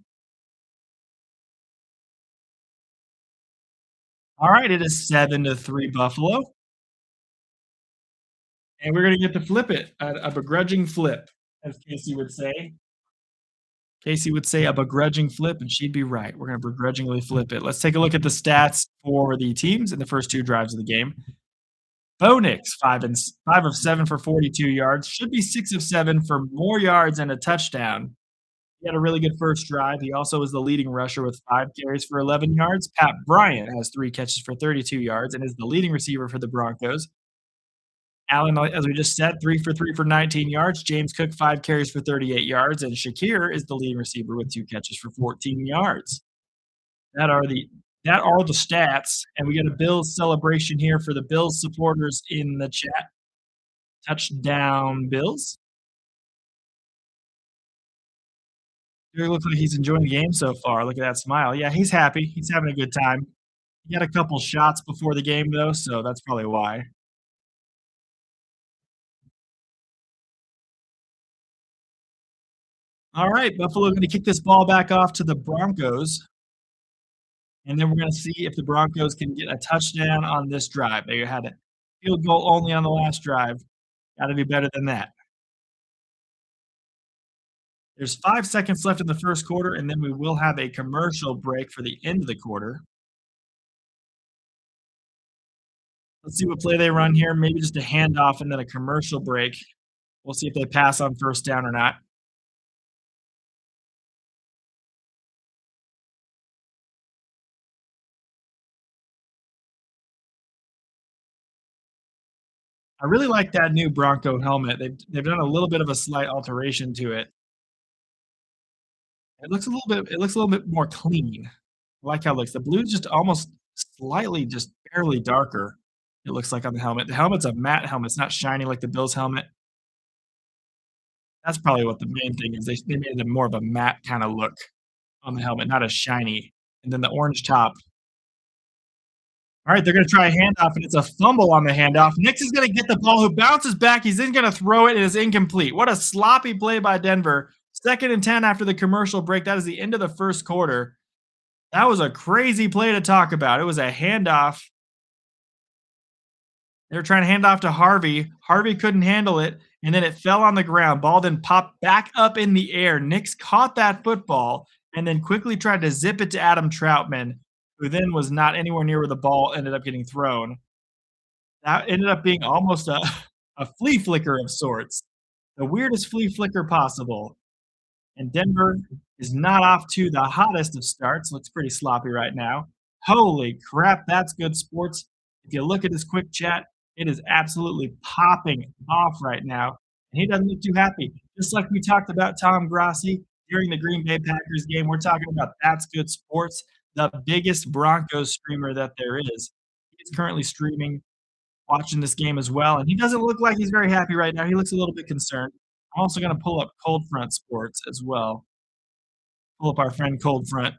All right, it is 7-3 Buffalo. And we're going to get to flip it, a begrudging flip, as Casey would say. Casey would say a begrudging flip, and she'd be right. We're going to begrudgingly flip it. Let's take a look at the stats for the teams in the first two drives of the game. Bo Nix, 5 of 7 for 42 yards. Should be 6 of 7 for more yards and a touchdown. He had a really good first drive. He also was the leading rusher with 5 carries for 11 yards. Pat Bryant has 3 catches for 32 yards and is the leading receiver for the Broncos. Allen, as we just said, 3 for 3 for 19 yards. James Cook, 5 carries for 38 yards. And Shakir is the leading receiver with 2 catches for 14 yards. That are the stats. And we get a Bills celebration here for the Bills supporters in the chat. Touchdown, Bills. He looks like he's enjoying the game so far. Look at that smile. Yeah, he's happy. He's having a good time. He had a couple shots before the game, though, so that's probably why. All right, Buffalo going to kick this ball back off to the Broncos. And then we're going to see if the Broncos can get a touchdown on this drive. They had a field goal only on the last drive. Got to be better than that. There's 5 seconds left in the first quarter, and then we will have a commercial break for the end of the quarter. Let's see what play they run here. Maybe just a handoff and then a commercial break. We'll see if they pass on first down or not. I really like that new Bronco helmet. They've done a little bit of a slight alteration to it. It looks a little bit more clean. I like how it looks. The blue's just almost slightly just barely darker, it looks like on the helmet. The helmet's a matte helmet. It's not shiny like the Bills helmet. That's probably what the main thing is. They made it more of a matte kinda look on the helmet, not as shiny. And then the orange top. All right, they're going to try a handoff, and it's a fumble on the handoff. Nix is going to get the ball, who bounces back. He's then going to throw it. It is incomplete. What a sloppy play by Denver. 2nd and 10 after the commercial break. That is the end of the first quarter. That was a crazy play to talk about. It was a handoff. They were trying to hand off to Harvey. Harvey couldn't handle it, and then it fell on the ground. Ball then popped back up in the air. Nix caught that football and then quickly tried to zip it to Adam Troutman, who then was not anywhere near where the ball ended up getting thrown. That ended up being almost a flea flicker of sorts, the weirdest flea flicker possible. And Denver is not off to the hottest of starts. Looks pretty sloppy right now. Holy crap, that's good sports. If you look at his quick chat, it is absolutely popping off right now. And he doesn't look too happy. Just like we talked about Tom Grossi during the Green Bay Packers game, we're talking about that's good sports. The biggest Broncos streamer that there is. He's currently streaming, watching this game as well, and he doesn't look like he's very happy right now. He looks a little bit concerned. I'm also going to pull up Cold Front Sports as well. Pull up our friend Cold Front.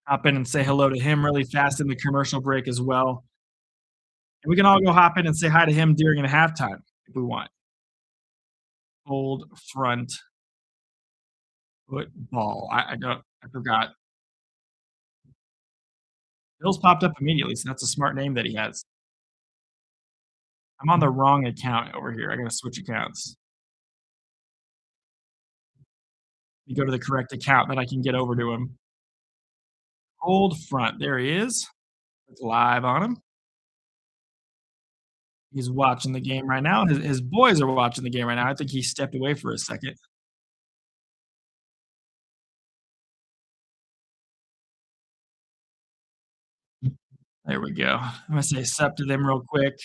Hop in and say hello to him really fast in the commercial break as well. And we can all go hop in and say hi to him during a halftime if we want. Cold Front Football. I forgot. Bills popped up immediately, so that's a smart name that he has. I'm on the wrong account over here. I gotta switch accounts. You go to the correct account, then I can get over to him. Cold Front. There he is. It's live on him. He's watching the game right now. His boys are watching the game right now. I think he stepped away for a second. There we go. I'm gonna say sup to them real quick.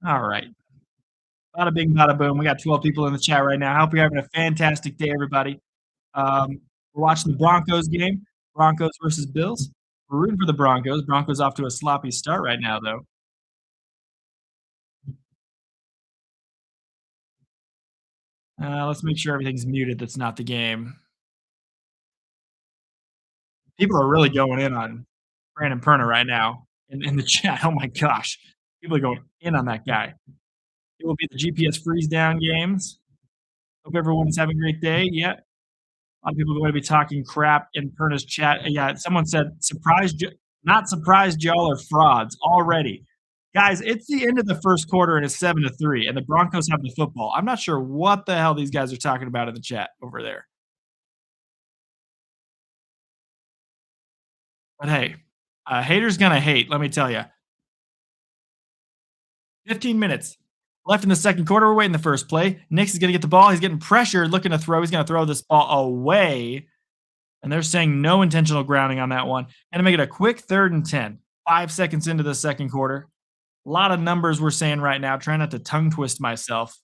All right. Bada bing, bada boom. We got 12 people in the chat right now. I hope you're having a fantastic day, everybody. We're watching the Broncos game, Broncos versus Bills. We're rooting for the Broncos. Broncos off to a sloppy start right now, though. Let's make sure everything's muted that's not the game. People are really going in on Brandon Perna right now in the chat. Oh my gosh. People are going in on that guy. It will be the GPS freeze down games. Hope everyone's having a great day. Yeah. A lot of people are going to be talking crap in Perna's chat. Yeah, someone said, surprised, not surprised y'all are frauds already. Guys, it's the end of the first quarter and it's 7-3, and the Broncos have the football. I'm not sure what the hell these guys are talking about in the chat over there. But hey, haters gonna hate, let me tell you. 15 minutes left in the second quarter. We're waiting the first play. Nix is gonna get the ball. He's getting pressured, looking to throw. He's gonna throw this ball away. And they're saying no intentional grounding on that one. And to make it a quick 3rd and 10, 5 seconds into the second quarter. A lot of numbers we're saying right now. Trying not to tongue twist myself.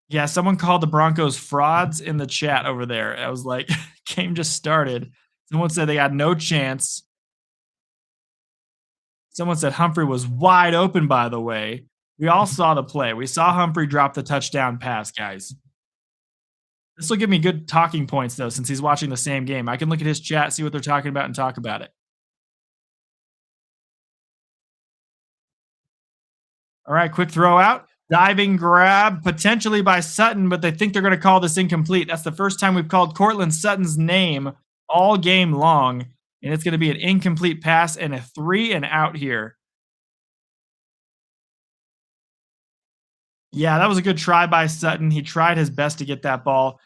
Yeah, someone called the Broncos frauds in the chat over there. I was like, game just started. Someone said they had no chance. Someone said Humphrey was wide open, by the way. We all saw the play. We saw Humphrey drop the touchdown pass, guys. This will give me good talking points, though, since he's watching the same game. I can look at his chat, see what they're talking about, and talk about it. All right, quick throw out. Diving grab, potentially by Sutton, but they think they're going to call this incomplete. That's the first time we've called Cortland Sutton's name all game long, and it's going to be an incomplete pass and a 3 and out here. Yeah, that was a good try by Sutton. He tried his best to get that ball.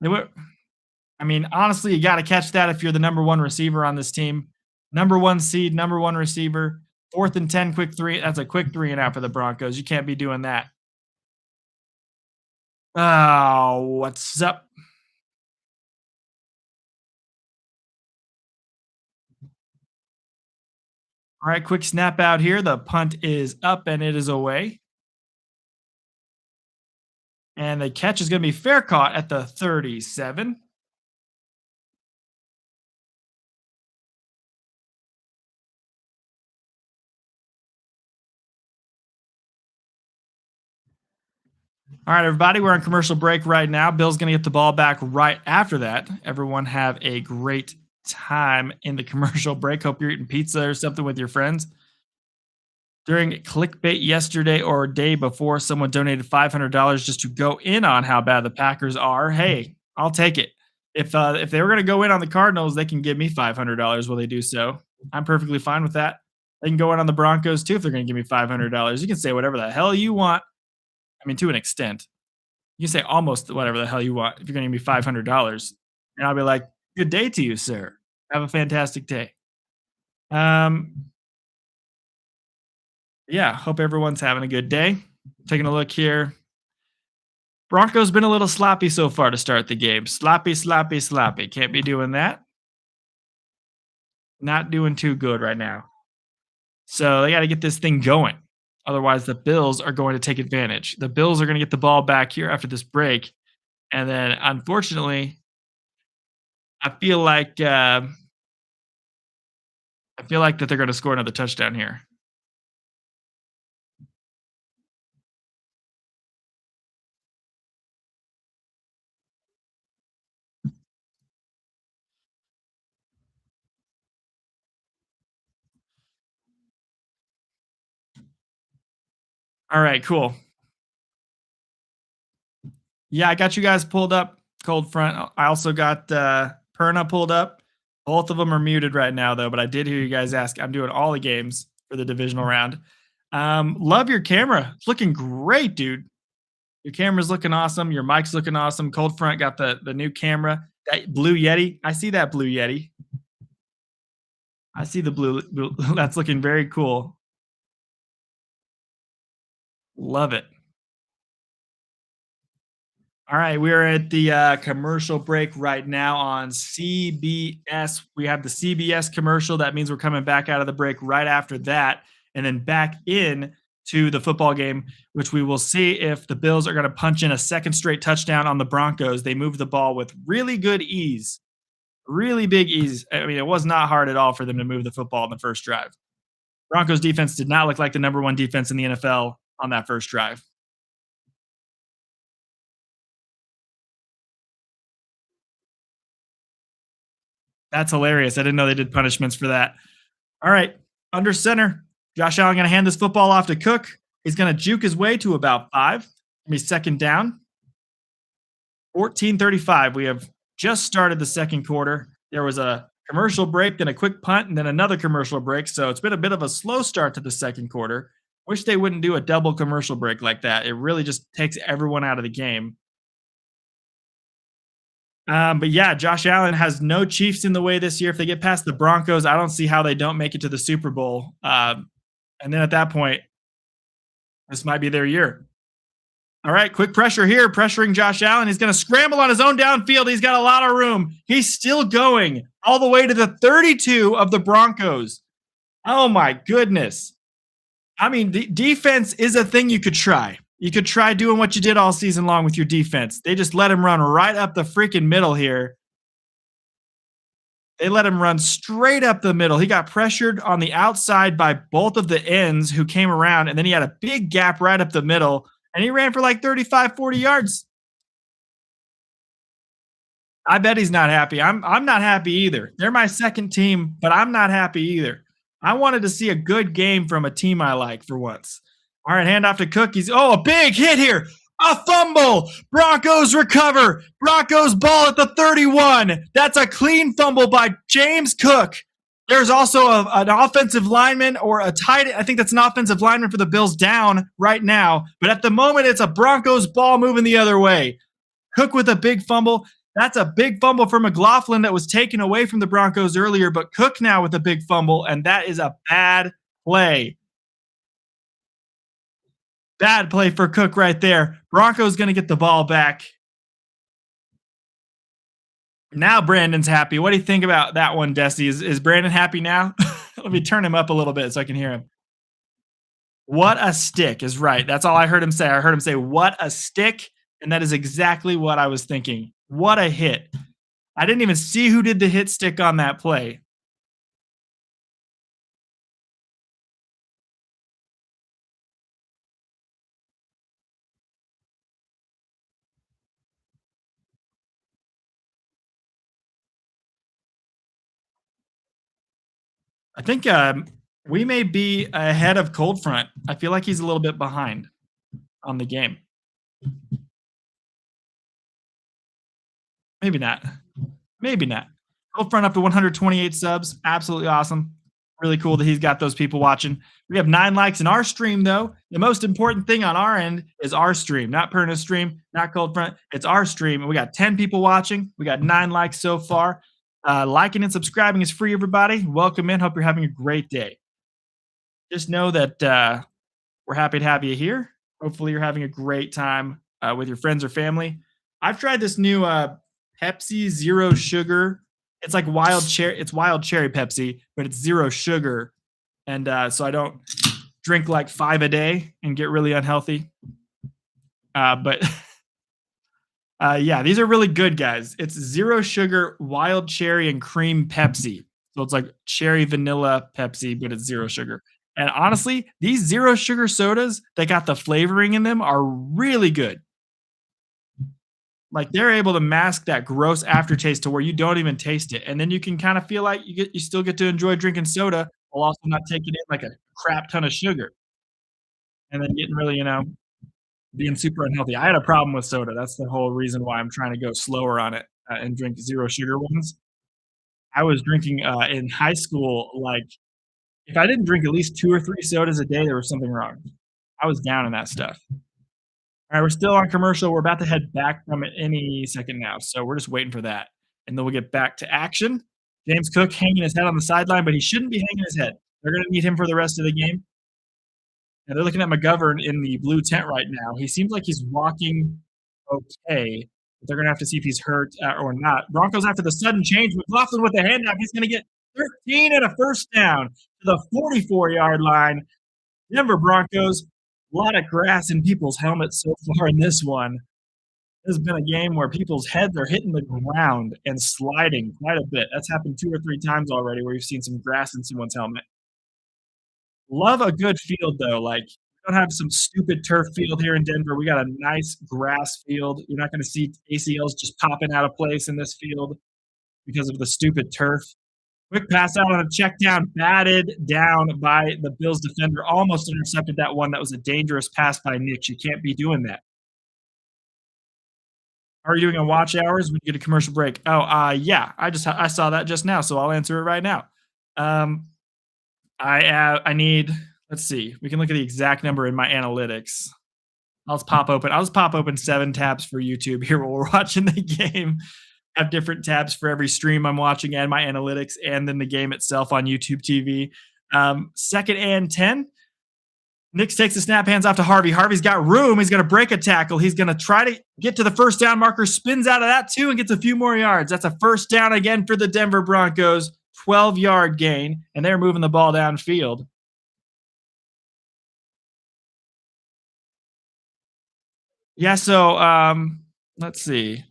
I mean, honestly, you got to catch that if you're the number one receiver on this team. Number one seed, number one receiver. 4th and 10, quick 3. That's a quick 3 and out for the Broncos. You can't be doing that. Oh, what's up? All right, quick snap out here. The punt is up and it is away. And the catch is going to be fair caught at the 37. All right, everybody, we're on commercial break right now. Bill's going to get the ball back right after that. Everyone have a great time in the commercial break. Hope you're eating pizza or something with your friends. During clickbait yesterday or day before, someone donated $500 just to go in on how bad the Packers are. Hey, I'll take it. If they were going to go in on the Cardinals, they can give me $500 while they do so. I'm perfectly fine with that. They can go in on the Broncos too if they're going to give me $500. You can say whatever the hell you want. I mean, to an extent. You can say almost whatever the hell you want if you're going to give me $500. And I'll be like, good day to you, sir. Have a fantastic day. Yeah, hope everyone's having a good day. Taking a look here. Broncos been a little sloppy so far to start the game. Sloppy, sloppy, sloppy. Can't be doing that. Not doing too good right now. So they got to get this thing going. Otherwise, the Bills are going to take advantage. The Bills are going to get the ball back here after this break. And then, unfortunately, I feel like that they're going to score another touchdown here. All right, cool. Yeah, I got you guys pulled up, Cold Front. I also got Perna pulled up. Both of them are muted right now, though, but I did hear you guys ask. I'm doing all the games for the divisional round. Love your camera. It's looking great, dude. Your camera's looking awesome. Your mic's looking awesome. Cold Front got the new camera. That blue Yeti. I see that blue Yeti. I see the blue. That's looking very cool. Love it. All right, we are at the commercial break right now on CBS. We have the CBS commercial. That means we're coming back out of the break right after that, and then back in to the football game, which we will see if the Bills are going to punch in a second straight touchdown on the Broncos. They moved the ball with really good ease, really big ease. I mean, it was not hard at all for them to move the football in the first drive. Broncos defense did not look like the number one defense in the NFL on that first drive. That's hilarious. I didn't know they did punishments for that. All right, under center. Josh Allen going to hand this football off to Cook. He's going to juke his way to about 5. Give me second down. 14:35. We have just started the second quarter. There was a commercial break, then a quick punt, and then another commercial break. So it's been a bit of a slow start to the second quarter. Wish they wouldn't do a double commercial break like that. It really just takes everyone out of the game. But yeah, Josh Allen has no Chiefs in the way this year. If they get past the Broncos, I don't see how they don't make it to the Super Bowl. And then at that point, this might be their year. All right, quick pressure here, pressuring Josh Allen. He's going to scramble on his own downfield. He's got a lot of room. He's still going all the way to the 32 of the Broncos. Oh my goodness. I mean, defense is a thing you could try. You could try doing what you did all season long with your defense. They just let him run right up the freaking middle here. They let him run straight up the middle. He got pressured on the outside by both of the ends who came around, and then he had a big gap right up the middle, and he ran for like 35, 40 yards. I bet he's not happy. I'm not happy either. They're my second team, but I'm not happy either. I wanted to see a good game from a team I like for once. All right, handoff to Cook. A big hit here. A fumble. Broncos recover. Broncos ball at the 31. That's a clean fumble by James Cook. There's also an offensive lineman or a tight end. I think that's an offensive lineman for the Bills down right now. But at the moment, it's a Broncos ball moving the other way. Cook with a big fumble. That's a big fumble for McLaughlin that was taken away from the Broncos earlier. But Cook now with a big fumble, and that is a bad play. Bad play for Cook right there. Broncos going to get the ball back. Now Brandon's happy. What do you think about that one, Desi? Is Brandon happy now? Let me turn him up a little bit so I can hear him. What a stick is right. That's all I heard him say. I heard him say, what a stick. And that is exactly what I was thinking. What a hit. I didn't even see who did the hit stick on that play. I think we may be ahead of Cold Front. I feel like he's a little bit behind on the game. Maybe not. Maybe not. Cold Front up to 128 subs. Absolutely awesome. Really cool that he's got those people watching. We have 9 likes in our stream, though. The most important thing on our end is our stream, not Perna's stream, not Cold Front. It's our stream. And we got 10 people watching. We got 9 likes so far. Liking and subscribing is free, everybody. Welcome in. Hope you're having a great day. Just know that we're happy to have you here. Hopefully, you're having a great time with your friends or family. I've tried this new Pepsi Zero Sugar. It's like wild cherry. It's wild cherry Pepsi, but it's zero sugar, and so I don't drink like 5 a day and get really unhealthy. But yeah, these are really good, guys. It's zero sugar, wild cherry, and cream Pepsi. So it's like cherry vanilla Pepsi, but it's zero sugar. And honestly, these zero sugar sodas that got the flavoring in them are really good. Like they're able to mask that gross aftertaste to where you don't even taste it, and then you can kind of feel like you still get to enjoy drinking soda while also not taking in like a crap ton of sugar, and then getting really, being super unhealthy. I had a problem with soda. That's the whole reason why I'm trying to go slower on it and drink zero sugar ones. I was drinking in high school, like if I didn't drink at least 2 or 3 sodas a day, there was something wrong. I was down in that stuff. All right, we're still on commercial. We're about to head back from it any second now, so we're just waiting for that. And then we'll get back to action. James Cook hanging his head on the sideline, but he shouldn't be hanging his head. They're going to need him for the rest of the game. And they're looking at McGovern in the blue tent right now. He seems like he's walking okay. They're going to have to see if he's hurt or not. Broncos after the sudden change. McLaughlin with the handoff. He's going to get 13 and a first down to the 44-yard line. Denver Broncos, a lot of grass in people's helmets so far in this one. This has been a game where people's heads are hitting the ground and sliding quite a bit. That's happened 2 or 3 times already where you've seen some grass in someone's helmet. Love a good field, though. Like, we don't have some stupid turf field here in Denver. We got a nice grass field. You're not going to see ACLs just popping out of place in this field because of the stupid turf. Quick pass out on a check down, batted down by the Bills defender. Almost intercepted that one. That was a dangerous pass by Nick. You can't be doing that. How are you doing on watch hours when you get a commercial break? Oh, yeah. I saw that just now, so I'll answer it right now. I need. Let's see. We can look at the exact number in my analytics. I'll just pop open 7 tabs for YouTube here while we're watching the game. I have different tabs for every stream I'm watching and my analytics, and then the game itself on YouTube TV. 2nd and 10. Nix takes the snap, hands off to Harvey. Harvey's got room. He's going to break a tackle. He's going to try to get to the first down marker, spins out of that too, and gets a few more yards. That's a first down again for the Denver Broncos. 12-yard gain, and they're moving the ball downfield. Yeah, so let's see.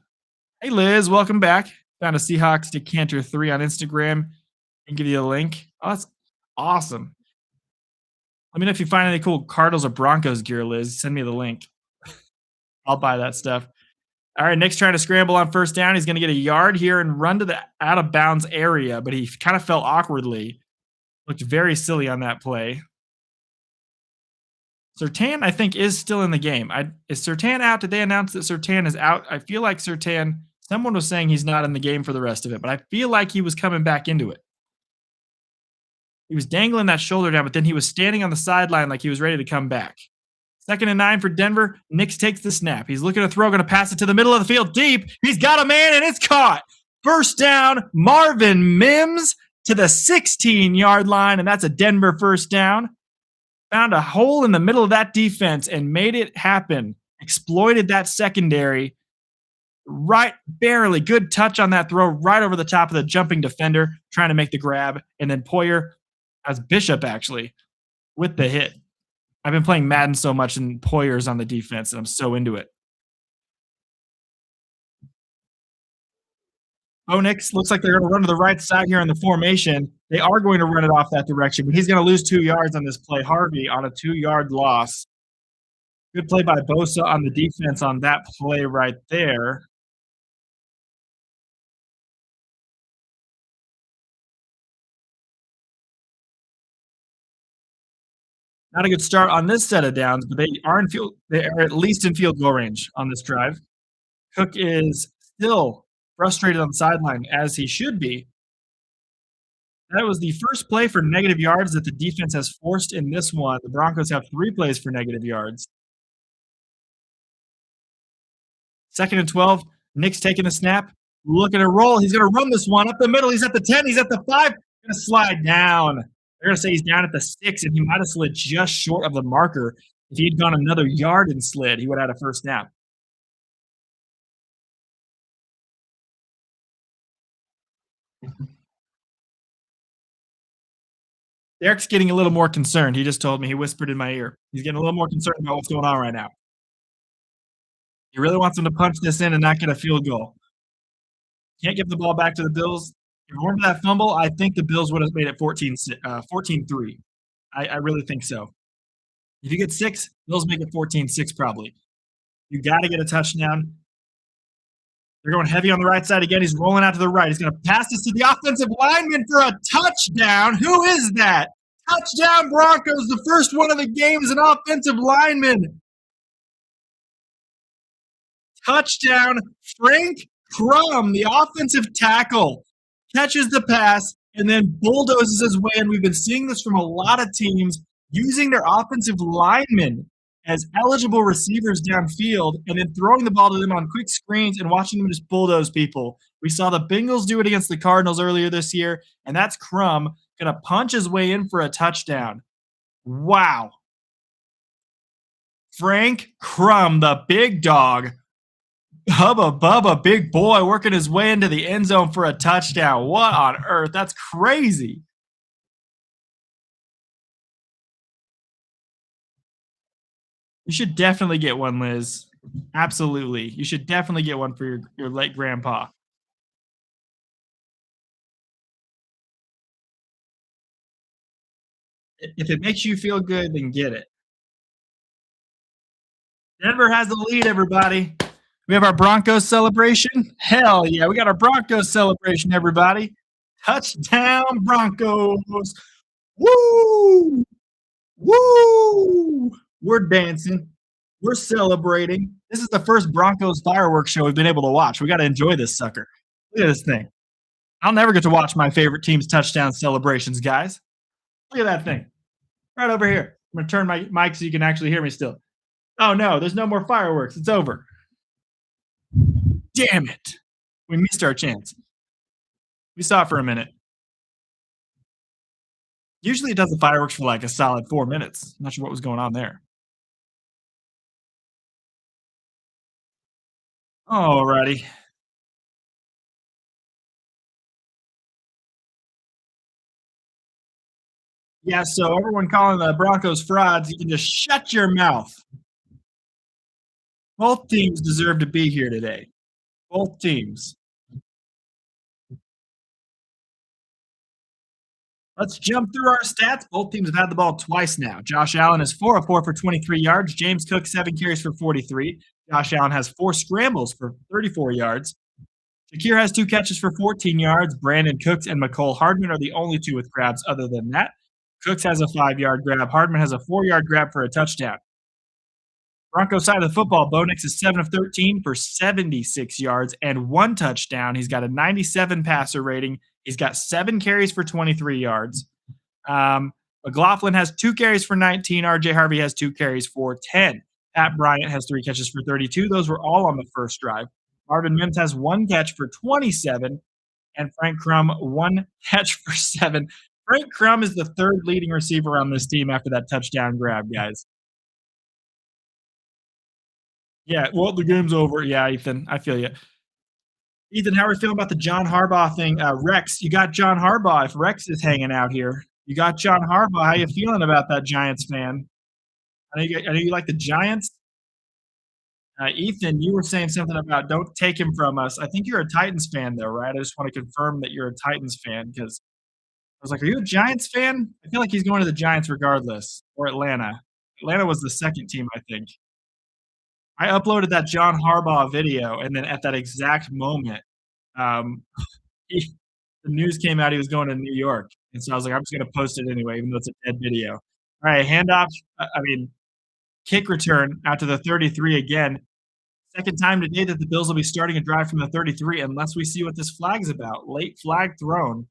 Hey, Liz, welcome back. Found a Seahawks Decanter 3 on Instagram. And give you a link. Oh, that's awesome. Let me know if you find any cool Cardinals or Broncos gear, Liz. Send me the link. I'll buy that stuff. All right, Nick's trying to scramble on first down. He's going to get a yard here and run to the out-of-bounds area, but he kind of fell awkwardly. Looked very silly on that play. Surtain, I think, is still in the game. Is Surtain out? Did they announce that Surtain is out? I feel like Surtain, someone was saying he's not in the game for the rest of it, but I feel like he was coming back into it. He was dangling that shoulder down, but then he was standing on the sideline like he was ready to come back. 2nd and 9 for Denver. Nix takes the snap. He's looking to throw, going to pass it to the middle of the field deep. He's got a man, and it's caught. First down, Marvin Mims to the 16-yard line, and that's a Denver first down. Found a hole in the middle of that defense and made it happen. Exploited that secondary. Right, barely. Good touch on that throw right over the top of the jumping defender, trying to make the grab. And then Poyer as Bishop, actually, with the hit. I've been playing Madden so much, and Poyer's on the defense, and I'm so into it. Nix looks like they're going to run to the right side here on the formation. They are going to run it off that direction, but he's going to lose 2 yards on this play. Harvey on a 2-yard loss. Good play by Bosa on the defense on that play right there. Not a good start on this set of downs, but they are at least in field goal range on this drive. Cook is still frustrated on the sideline, as he should be. That was the first play for negative yards that the defense has forced in this one. The Broncos have 3 plays for negative yards. 2nd and 12. Nick's taking the snap. Looking to roll. He's going to run this one up the middle. He's at the 10. He's at the 5. Going to slide down. They're going to say he's down at the 6, and he might have slid just short of the marker. If he had gone another yard and slid, he would have had a first down. Derek's getting a little more concerned. He just told me. He whispered in my ear. He's getting a little more concerned about what's going on right now. He really wants them to punch this in and not get a field goal. Can't give the ball back to the Bills. If it weren't for that fumble, I think the Bills would have made it 14-3. I really think so. If you get 6, Bills make it 14-6 probably. You got to get a touchdown. They're going heavy on the right side again. He's rolling out to the right. He's going to pass this to the offensive lineman for a touchdown. Who is that? Touchdown Broncos. The first one of the game is an offensive lineman. Touchdown Frank Crum, the offensive tackle, catches the pass and then bulldozes his way in. We've been seeing this from a lot of teams using their offensive linemen as eligible receivers downfield and then throwing the ball to them on quick screens and watching them just bulldoze people. We saw the Bengals do it against the Cardinals earlier this year, and that's Crum going to punch his way in for a touchdown. Wow. Frank Crum, the big dog, Hubba Bubba, big boy, working his way into the end zone for a touchdown. What on earth? That's crazy. You should definitely get one, Liz. Absolutely. You should definitely get one for your late grandpa. If it makes you feel good, then get it. Denver has the lead, everybody. We have our Broncos celebration. Hell yeah, we got our Broncos celebration, everybody. Touchdown, Broncos. Woo! Woo! We're dancing. We're celebrating. This is the first Broncos fireworks show we've been able to watch. We got to enjoy this sucker. Look at this thing. I'll never get to watch my favorite team's touchdown celebrations, guys. Look at that thing. Right over here. I'm going to turn my mic so you can actually hear me still. Oh, no, there's no more fireworks. It's over. Damn it. We missed our chance. We saw it for a minute. Usually it does the fireworks for like a solid 4 minutes. I'm not sure what was going on there. Alrighty. Yeah, so everyone calling the Broncos frauds, you can just shut your mouth. Both teams deserve to be here today. Both teams. Let's jump through our stats. Both teams have had the ball twice now. Josh Allen is 4 of 4 for 23 yards. James Cook, 7 carries for 43. Josh Allen has 4 scrambles for 34 yards. Shakir has 2 catches for 14 yards. Brandon Cooks and McCole Hardman are the only 2 with grabs other than that. Cooks has a 5-yard grab. Hardman has a 4-yard grab for a touchdown. Broncos side of the football, Bo Nix is 7 of 13 for 76 yards and 1 touchdown. He's got a 97 passer rating. He's got 7 carries for 23 yards. McLaughlin has 2 carries for 19. RJ Harvey has 2 carries for 10. Pat Bryant has 3 catches for 32. Those were all on the first drive. Marvin Mims has 1 catch for 27. And Frank Crum, 1 catch for 7. Frank Crum is the 3rd leading receiver on this team after that touchdown grab, guys. Yeah, well, the game's over. Yeah, Ethan, I feel you. Ethan, how are you feeling about the John Harbaugh thing? Rex, you got John Harbaugh if Rex is hanging out here. You got John Harbaugh. How you feeling about that Giants fan? I know you like the Giants. Ethan, you were saying something about don't take him from us. I think you're a Titans fan, though, right? I just want to confirm that you're a Titans fan because I was like, are you a Giants fan? I feel like he's going to the Giants regardless, or Atlanta. Atlanta was the second team, I think. I uploaded that John Harbaugh video, and then at that exact moment, um, he, the news came out he was going to New York, and so I was like, I'm just going to post it anyway, even though it's a dead video. All right, handoff. Kick return out to the 33 again. Second time today that the Bills will be starting a drive from the 33, unless we see what this flag's about. Late flag thrown.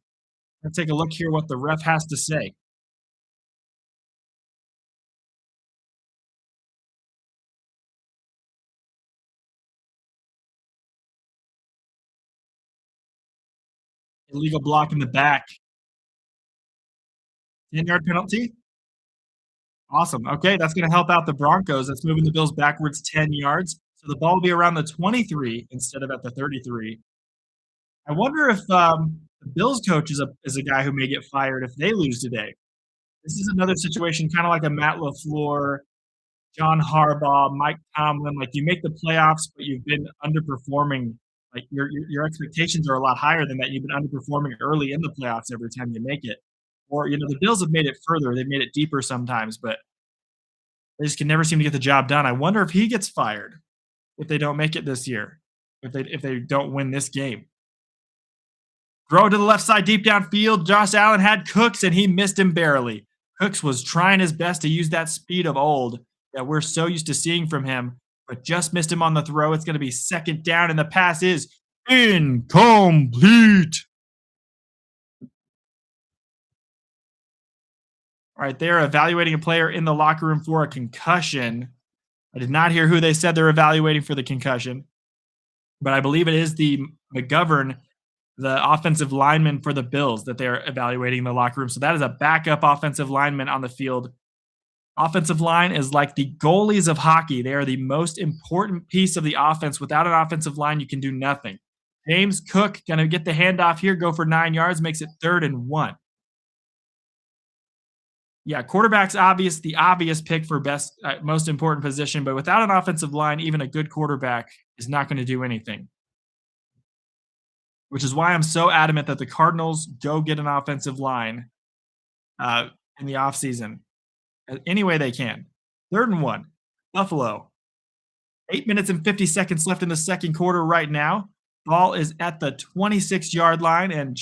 Let's take a look here what the ref has to say. Illegal block in the back. 10-yard penalty. Awesome. Okay, that's going to help out the Broncos. That's moving the Bills backwards 10 yards. So the ball will be around the 23 instead of at the 33. I wonder if the Bills coach is a guy who may get fired if they lose today. This is another situation, kind of like a Matt LaFleur, John Harbaugh, Mike Tomlin. Like you make the playoffs, but you've been underperforming. Like your expectations are a lot higher than that. You've been underperforming early in the playoffs every time you make it. Or the Bills have made it further. They've made it deeper sometimes, but they just can never seem to get the job done. I wonder if he gets fired if they don't make it this year. If they don't win this game. Throw to the left side, deep downfield. Josh Allen had Cooks, and he missed him barely. Cooks was trying his best to use that speed of old that we're so used to seeing from him, but just missed him on the throw. It's going to be second down, and the pass is incomplete. All right, they're evaluating a player in the locker room for a concussion. I did not hear who they said they're evaluating for the concussion, but I believe it is the McGovern, the offensive lineman for the Bills, that they're evaluating in the locker room. So that is a backup offensive lineman on the field. Offensive line is like the goalies of hockey. They are the most important piece of the offense. Without an offensive line, you can do nothing. James Cook going to get the handoff here, go for 9 yards, makes it 3rd and 1. Yeah, quarterback's obvious, the obvious pick for best, most important position, but without an offensive line, even a good quarterback is not going to do anything. Which is why I'm so adamant that the Cardinals go get an offensive line uh, in the offseason any way they can. 3rd and 1, Buffalo. 8 minutes and 50 seconds left in the second quarter right now. Ball is at the 26-yard line, and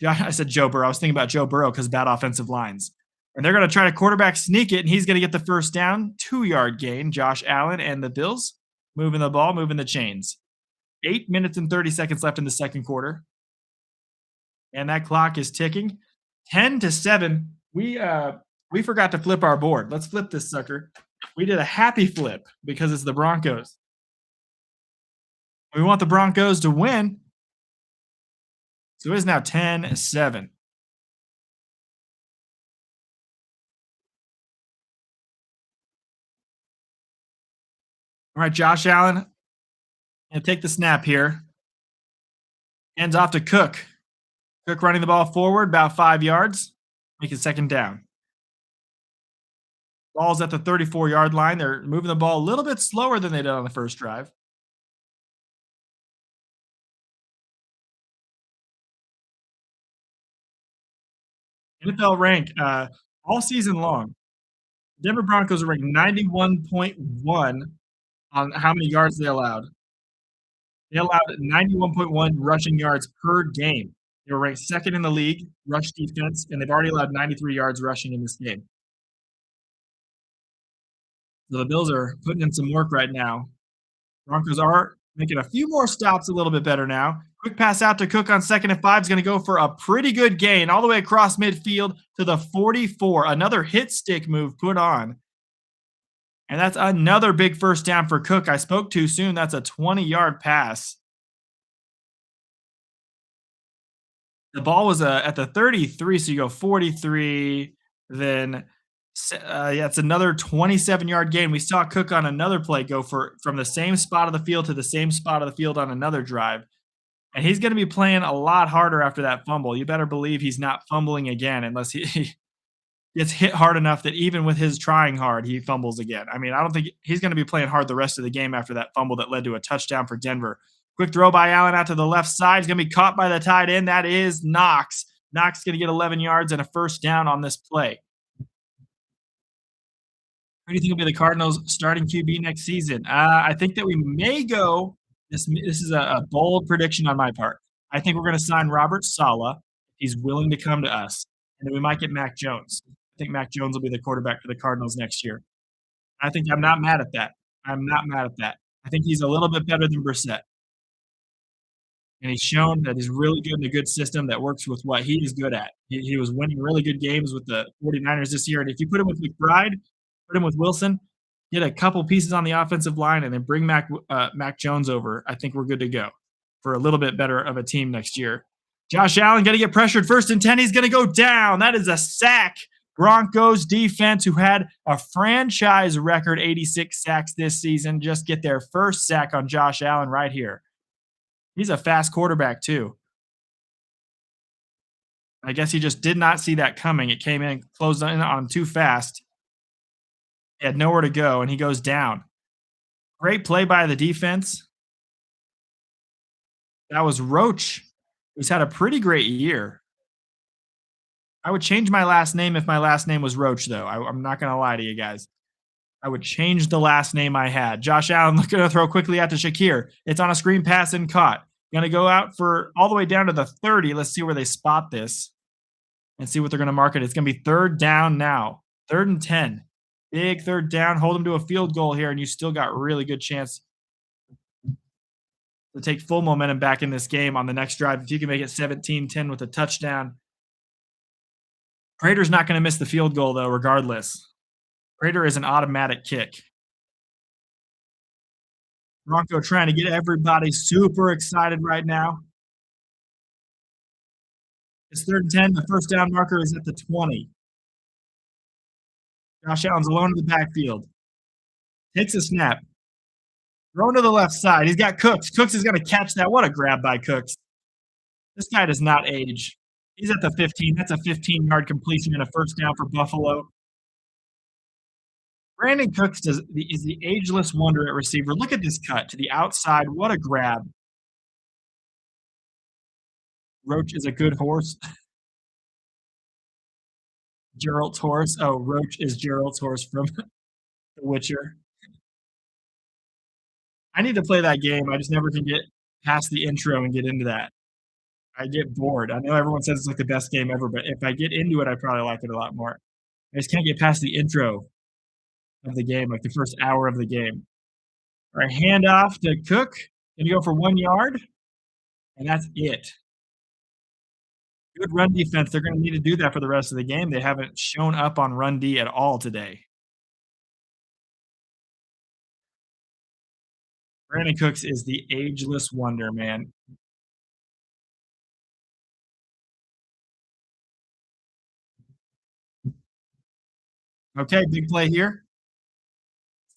I said Joe Burrow. I was thinking about Joe Burrow because bad offensive lines. And they're going to try to quarterback sneak it, and he's going to get the first down, 2-yard gain. Josh Allen and the Bills moving the ball, moving the chains. 8 minutes and 30 seconds left in the second quarter. And that clock is ticking. 10-7. We forgot to flip our board. Let's flip this sucker. We did a happy flip because it's the Broncos. We want the Broncos to win. So it is now 10-7. All right, Josh Allen, and take the snap here. Hands off to Cook. Cook running the ball forward about 5 yards. Make it 2nd down. Ball's at the 34-yard line. They're moving the ball a little bit slower than they did on the first drive. NFL rank all season long. Denver Broncos are ranked 91.1 on how many yards they allowed. They allowed 91.1 rushing yards per game. They were ranked 2nd in the league, rush defense, and they've already allowed 93 yards rushing in this game. So the Bills are putting in some work right now. Broncos are making a few more stops a little bit better now. Quick pass out to Cook on 2nd and 5 is going to go for a pretty good gain all the way across midfield to the 44. Another hit stick move put on. And that's another big first down for Cook. I spoke too soon. That's a 20-yard pass. The ball was at the 33, so you go 43, then it's another 27-yard gain. We saw Cook on another play go from the same spot of the field to the same spot of the field on another drive. And he's going to be playing a lot harder after that fumble. You better believe he's not fumbling again unless he gets hit hard enough that even with his trying hard, he fumbles again. I mean, I don't think he's going to be playing hard the rest of the game after that fumble that led to a touchdown for Denver. Quick throw by Allen out to the left side. He's going to be caught by the tight end. That is Knox. Knox is going to get 11 yards and a first down on this play. Who do you think will be the Cardinals' starting QB next season? I think that we may go. This is a bold prediction on my part. I think we're going to sign Robert Saleh. He's willing to come to us, and then we might get Mac Jones. I think Mac Jones will be the quarterback for the Cardinals next year. I'm not mad at that. I'm not mad at that. I think he's a little bit better than Brissett. And he's shown that he's really good in a good system that works with what he is good at. He was winning really good games with the 49ers this year. And if you put him with McBride, put him with Wilson, get a couple pieces on the offensive line, and then bring Mac Jones over, I think we're good to go for a little bit better of a team next year. Josh Allen going to get pressured 1st and 10. He's going to go down. That is a sack. Broncos defense, who had a franchise record 86 sacks this season, just get their first sack on Josh Allen right here. He's a fast quarterback too. I guess he just did not see that coming. It came in, closed in on him too fast. He had nowhere to go, and he goes down. Great play by the defense. That was Roach, who's had a pretty great year. I would change my last name if my last name was Roach, though. I'm not going to lie to you guys. I would change the last name I had. Josh Allen looking to throw quickly out to Shakir. It's on a screen pass and caught. Going to go out for all the way down to the 30. Let's see where they spot this and see what they're going to mark it. It's going to be 3rd down now. 3rd and 10. Big 3rd down. Hold them to a field goal here, and you still got really good chance to take full momentum back in this game on the next drive. If you can make it 17-10 with a touchdown. Prater's not going to miss the field goal, though, regardless. Prater is an automatic kick. Bronco trying to get everybody super excited right now. It's 3rd and 10. The first down marker is at the 20. Josh Allen's alone in the backfield. Takes a snap. Thrown to the left side. He's got Cooks. Cooks is going to catch that. What a grab by Cooks. This guy does not age. He's at the 15. That's a 15-yard completion and a first down for Buffalo. Brandon Cooks is the ageless wonder at receiver. Look at this cut to the outside. What a grab. Roach is a good horse. Gerald's horse. Oh, Roach is Gerald's horse from The Witcher. I need to play that game. I just never can get past the intro and get into that. I get bored. I know everyone says it's like the best game ever, but if I get into it, I probably like it a lot more. I just can't get past the intro of the game, like the first hour of the game. All right, hand off to Cook. Gonna go for 1 yard, and that's it. Good run defense. They're gonna need to do that for the rest of the game. They haven't shown up on run D at all today. Brandon Cooks is the ageless wonder, man. Okay, big play here.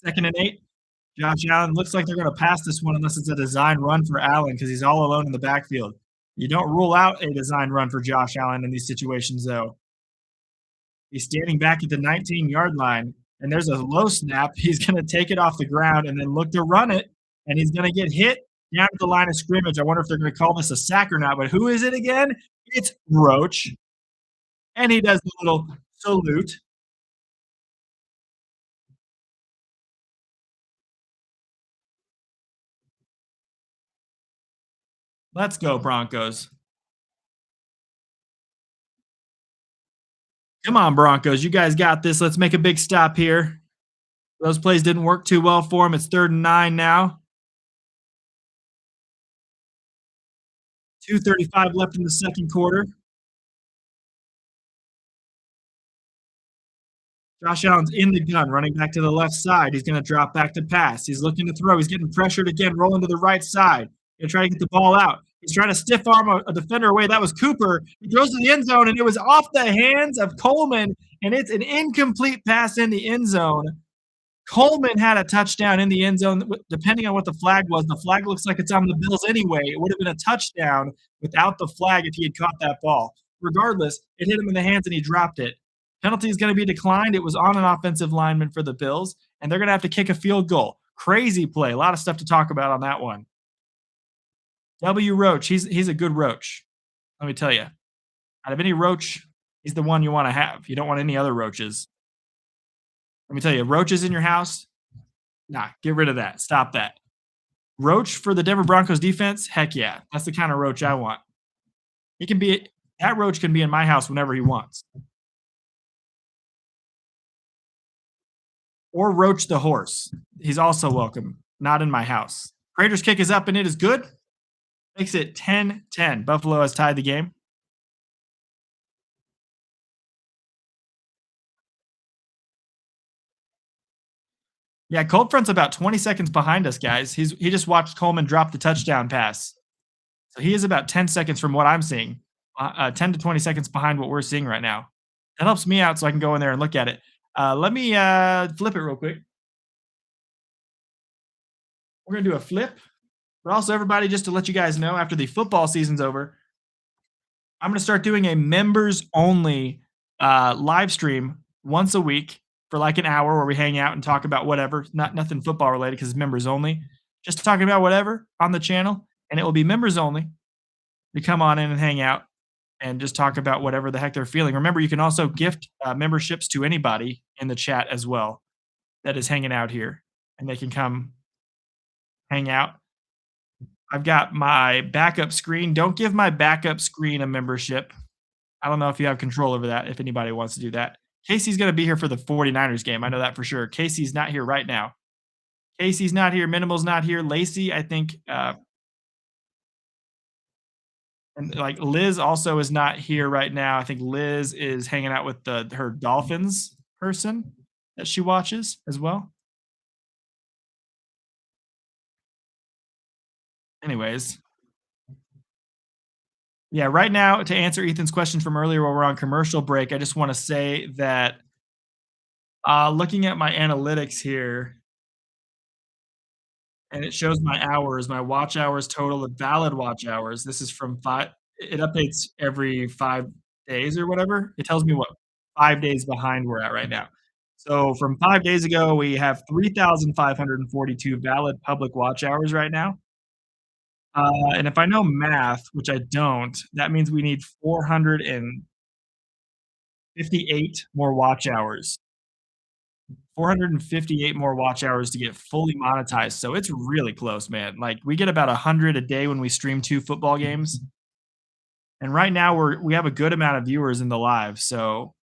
2nd and 8. Josh Allen looks like they're going to pass this one unless it's a design run for Allen because he's all alone in the backfield. You don't rule out a design run for Josh Allen in these situations, though. He's standing back at the 19-yard line, and there's a low snap. He's going to take it off the ground and then look to run it, and he's going to get hit down at the line of scrimmage. I wonder if they're going to call this a sack or not, but who is it again? It's Roach, and he does the little salute. Let's go, Broncos. Come on, Broncos. You guys got this. Let's make a big stop here. Those plays didn't work too well for him. It's 3rd and 9 now. 2:35 left in the second quarter. Josh Allen's in the gun, running back to the left side. He's going to drop back to pass. He's looking to throw. He's getting pressured again, rolling to the right side. Going to try to get the ball out. He's trying to stiff arm a defender away. That was Cooper. He throws to the end zone, and it was off the hands of Coleman, and it's an incomplete pass in the end zone. Coleman had a touchdown in the end zone. Depending on what the flag was, the flag looks like it's on the Bills anyway. It would have been a touchdown without the flag if he had caught that ball. Regardless, it hit him in the hands and he dropped it. Penalty is going to be declined. It was on an offensive lineman for the Bills, and they're going to have to kick a field goal. Crazy play. A lot of stuff to talk about on that one. W. Roach. He's a good Roach. Let me tell you. Out of any Roach, he's the one you want to have. You don't want any other Roaches. Let me tell you, roaches in your house? Nah, get rid of that. Stop that. Roach for the Denver Broncos defense? Heck yeah. That's the kind of Roach I want. That Roach can be in my house whenever he wants. Or Roach the horse. He's also welcome. Not in my house. Raiders kick is up and it is good. Makes it 10-10. Buffalo has tied the game. Yeah, Cold Front's about 20 seconds behind us, guys. He just watched Coleman drop the touchdown pass. So he is about 10 seconds from what I'm seeing. 10 to 20 seconds behind what we're seeing right now. That helps me out so I can go in there and look at it. Let me flip it real quick. We're going to do a flip. But also, everybody, just to let you guys know, after the football season's over, I'm going to start doing a members-only live stream once a week for like an hour where we hang out and talk about whatever. Nothing football related because it's members only. Just talking about whatever on the channel. And it will be members only to come on in and hang out and just talk about whatever the heck they're feeling. Remember, you can also gift memberships to anybody in the chat as well that is hanging out here. And they can come hang out. I've got my backup screen. Don't give my backup screen a membership. I don't know if you have control over that, if anybody wants to do that. Casey's going to be here for the 49ers game. I know that for sure. Casey's not here right now. Casey's not here. Minimal's not here. Lacey, I think, and like Liz also is not here right now. I think Liz is hanging out with her Dolphins person that she watches as well. Anyways. Yeah, right now, to answer Ethan's question from earlier while we're on commercial break, I just want to say that Looking at my analytics here, and it shows my hours, my watch hours total of valid watch hours. This is from 5 it updates every 5 days or whatever. It tells me what 5 days behind we're at right now. So from 5 days ago, we have 3,542 valid public watch hours right now. And if I know math, which I don't, that means we need 458 more watch hours. 458 more watch hours to get fully monetized, so it's really close, man. Like, we get about 100 a day when we stream 2 football games, and right now we have a good amount of viewers in the live, so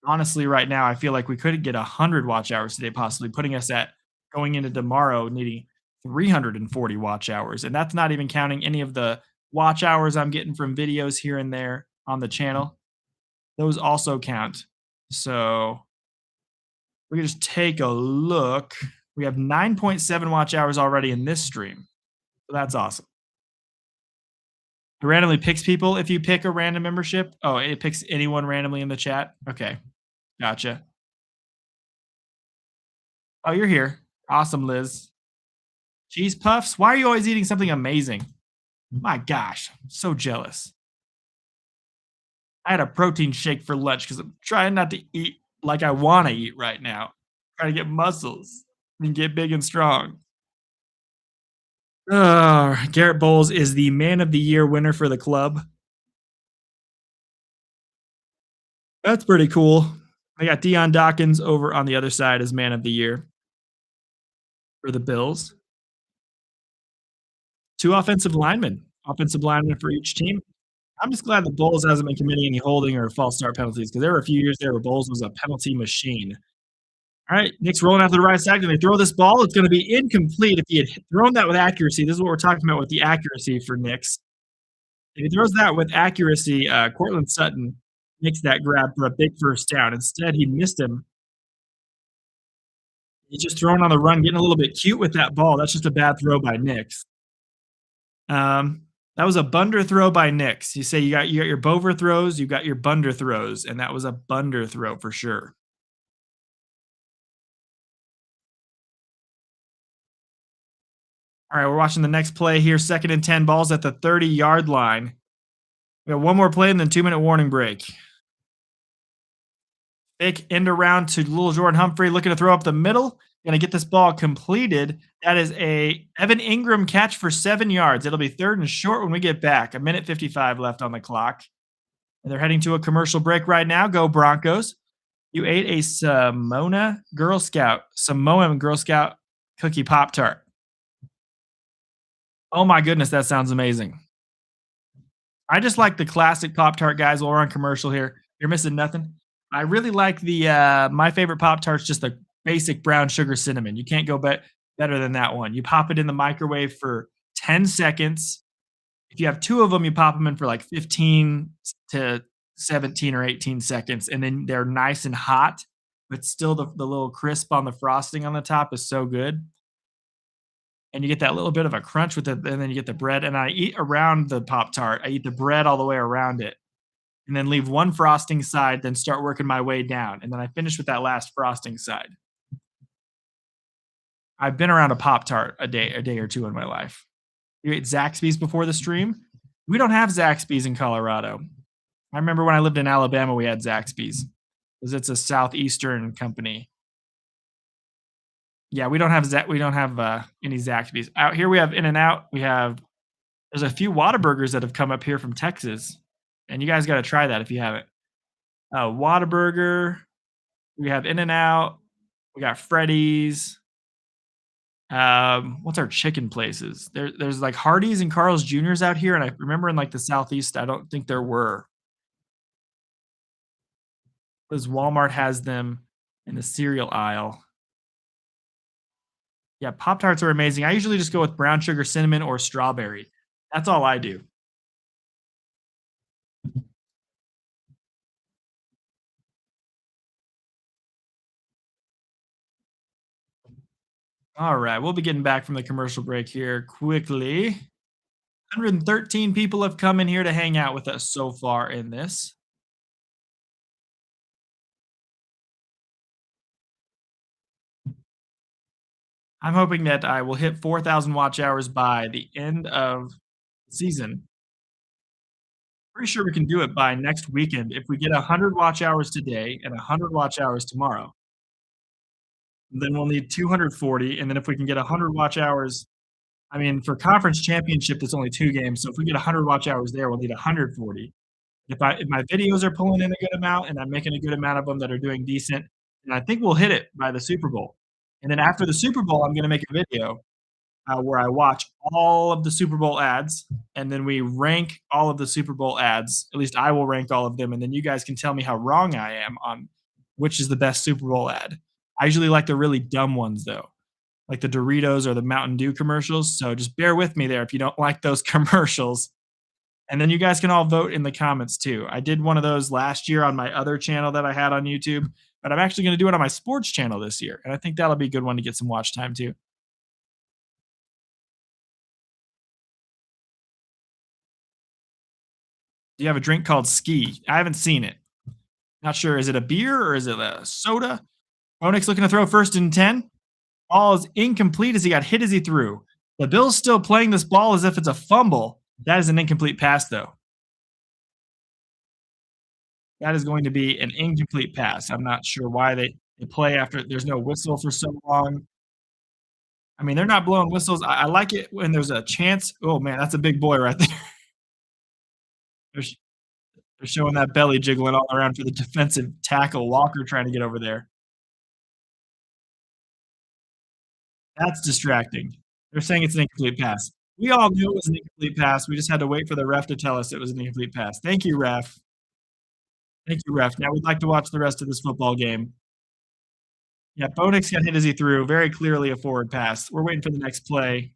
honestly, right now, I feel like we could get 100 watch hours today, possibly putting us at going into tomorrow needing 340 watch hours, and that's not even counting any of the watch hours I'm getting from videos here and there on the channel. Those also count. So we can just take a look. We have 9.7 watch hours already in this stream. So that's awesome. It randomly picks people if you pick a random membership. Oh, it picks anyone randomly in the chat. Okay. Gotcha. Oh, you're here. Awesome, Liz. Cheese puffs? Why are you always eating something amazing? My gosh, I'm so jealous. I had a protein shake for lunch because I'm trying not to eat like I want to eat right now. Trying to get muscles and get big and strong. Garrett Bowles is the man of the year winner for the club. That's pretty cool. I got Deion Dawkins over on the other side as man of the year for the Bills. 2 offensive linemen for each team. I'm just glad the Bulls hasn't been committing any holding or false start penalties because there were a few years there where Bulls was a penalty machine. All right, Nick's rolling out to the right side. Can they throw this ball? It's going to be incomplete. If he had thrown that with accuracy, this is what we're talking about with the accuracy for Nick's. If he throws that with accuracy, Cortland Sutton makes that grab for a big first down. Instead, he missed him. He's just throwing on the run, getting a little bit cute with that ball. That's just a bad throw by Nick's. That was a bunder throw by Nick's. You say you got your Bover throws, you got your bunder throws, and that was a bunder throw for sure. All right, we're watching the next play here. 2nd and 10, balls at the 30-yard line. We got one more play and then 2-minute warning break. Fake end around to little Jordan Humphrey, looking to throw up the middle. Going to get this ball completed. That is a Evan Ingram catch for 7 yards. It'll be 3rd and short when we get back. 1:55 left on the clock. And they're heading to a commercial break right now. Go Broncos. You ate a Samoan Girl Scout cookie Pop-Tart. Oh my goodness, that sounds amazing. I just like the classic Pop-Tart, guys, while we're on commercial here. You're missing nothing. I really like the my favorite Pop-Tart's just the basic brown sugar cinnamon. You can't go better than that one. You pop it in the microwave for 10 seconds. If you have 2 of them, you pop them in for like 15 to 17 or 18 seconds, and then they're nice and hot, but still the little crisp on the frosting on the top is so good. And you get that little bit of a crunch with it, and then you get the bread, and I eat around the Pop-Tart. I eat the bread all the way around it, and then leave one frosting side, then start working my way down, and then I finish with that last frosting side. I've been around a Pop-Tart a day or 2 in my life. You ate Zaxby's before the stream? We don't have Zaxby's in Colorado. I remember when I lived in Alabama, we had Zaxby's because it's a southeastern company. Yeah, we don't have any Zaxby's. Out here we have In-N-Out. There's a few Whataburgers that have come up here from Texas, and you guys gotta try that if you haven't. Whataburger, we have In-N-Out, we got Freddy's. What's our chicken places? There's like Hardee's and Carl's Jr.'s out here, and I remember in like the Southeast, I don't think there were. Because Walmart has them in the cereal aisle. Yeah, Pop-Tarts are amazing. I usually just go with brown sugar, cinnamon, or strawberry. That's all I do. All right, we'll be getting back from the commercial break here quickly. 113 people have come in here to hang out with us so far in this. I'm hoping that I will hit 4,000 watch hours by the end of the season. Pretty sure we can do it by next weekend if we get 100 watch hours today and 100 watch hours tomorrow. Then we'll need 240, and then if we can get 100 watch hours, I mean, for conference championship, there's only 2 games, so if we get 100 watch hours there, we'll need 140. If my videos are pulling in a good amount and I'm making a good amount of them that are doing decent, then I think we'll hit it by the Super Bowl. And then after the Super Bowl, I'm gonna make a video, where I watch all of the Super Bowl ads, and then we rank all of the Super Bowl ads. At least I will rank all of them, and then you guys can tell me how wrong I am on which is the best Super Bowl ad. I usually like the really dumb ones, though, like the Doritos or the Mountain Dew commercials, so just bear with me there if you don't like those commercials. And then you guys can all vote in the comments too. I did one of those last year on my other channel that I had on YouTube, but I'm actually gonna do it on my sports channel this year, and I think that'll be a good one to get some watch time too. Do you have a drink called Ski? I haven't seen it. Not sure. Is it a beer or is it a soda? Onyx looking to throw first and 10. Ball is incomplete as he got hit as he threw. The Bills still playing this ball as if it's a fumble. That is an incomplete pass, though. That is going to be an incomplete pass. I'm not sure why they play after there's no whistle for so long. I mean, they're not blowing whistles. I like it when there's a chance. Oh, man, that's a big boy right there. They're, sh- they're showing that belly jiggling all around for the defensive tackle Walker trying to get over there. That's distracting. They're saying it's an incomplete pass. We all knew it was an incomplete pass. We just had to wait for the ref to tell us it was an incomplete pass. Thank you, ref. Thank you, ref. Now we'd like to watch the rest of this football game. Yeah, Bonix got hit as he threw. Very clearly a forward pass. We're waiting for the next play.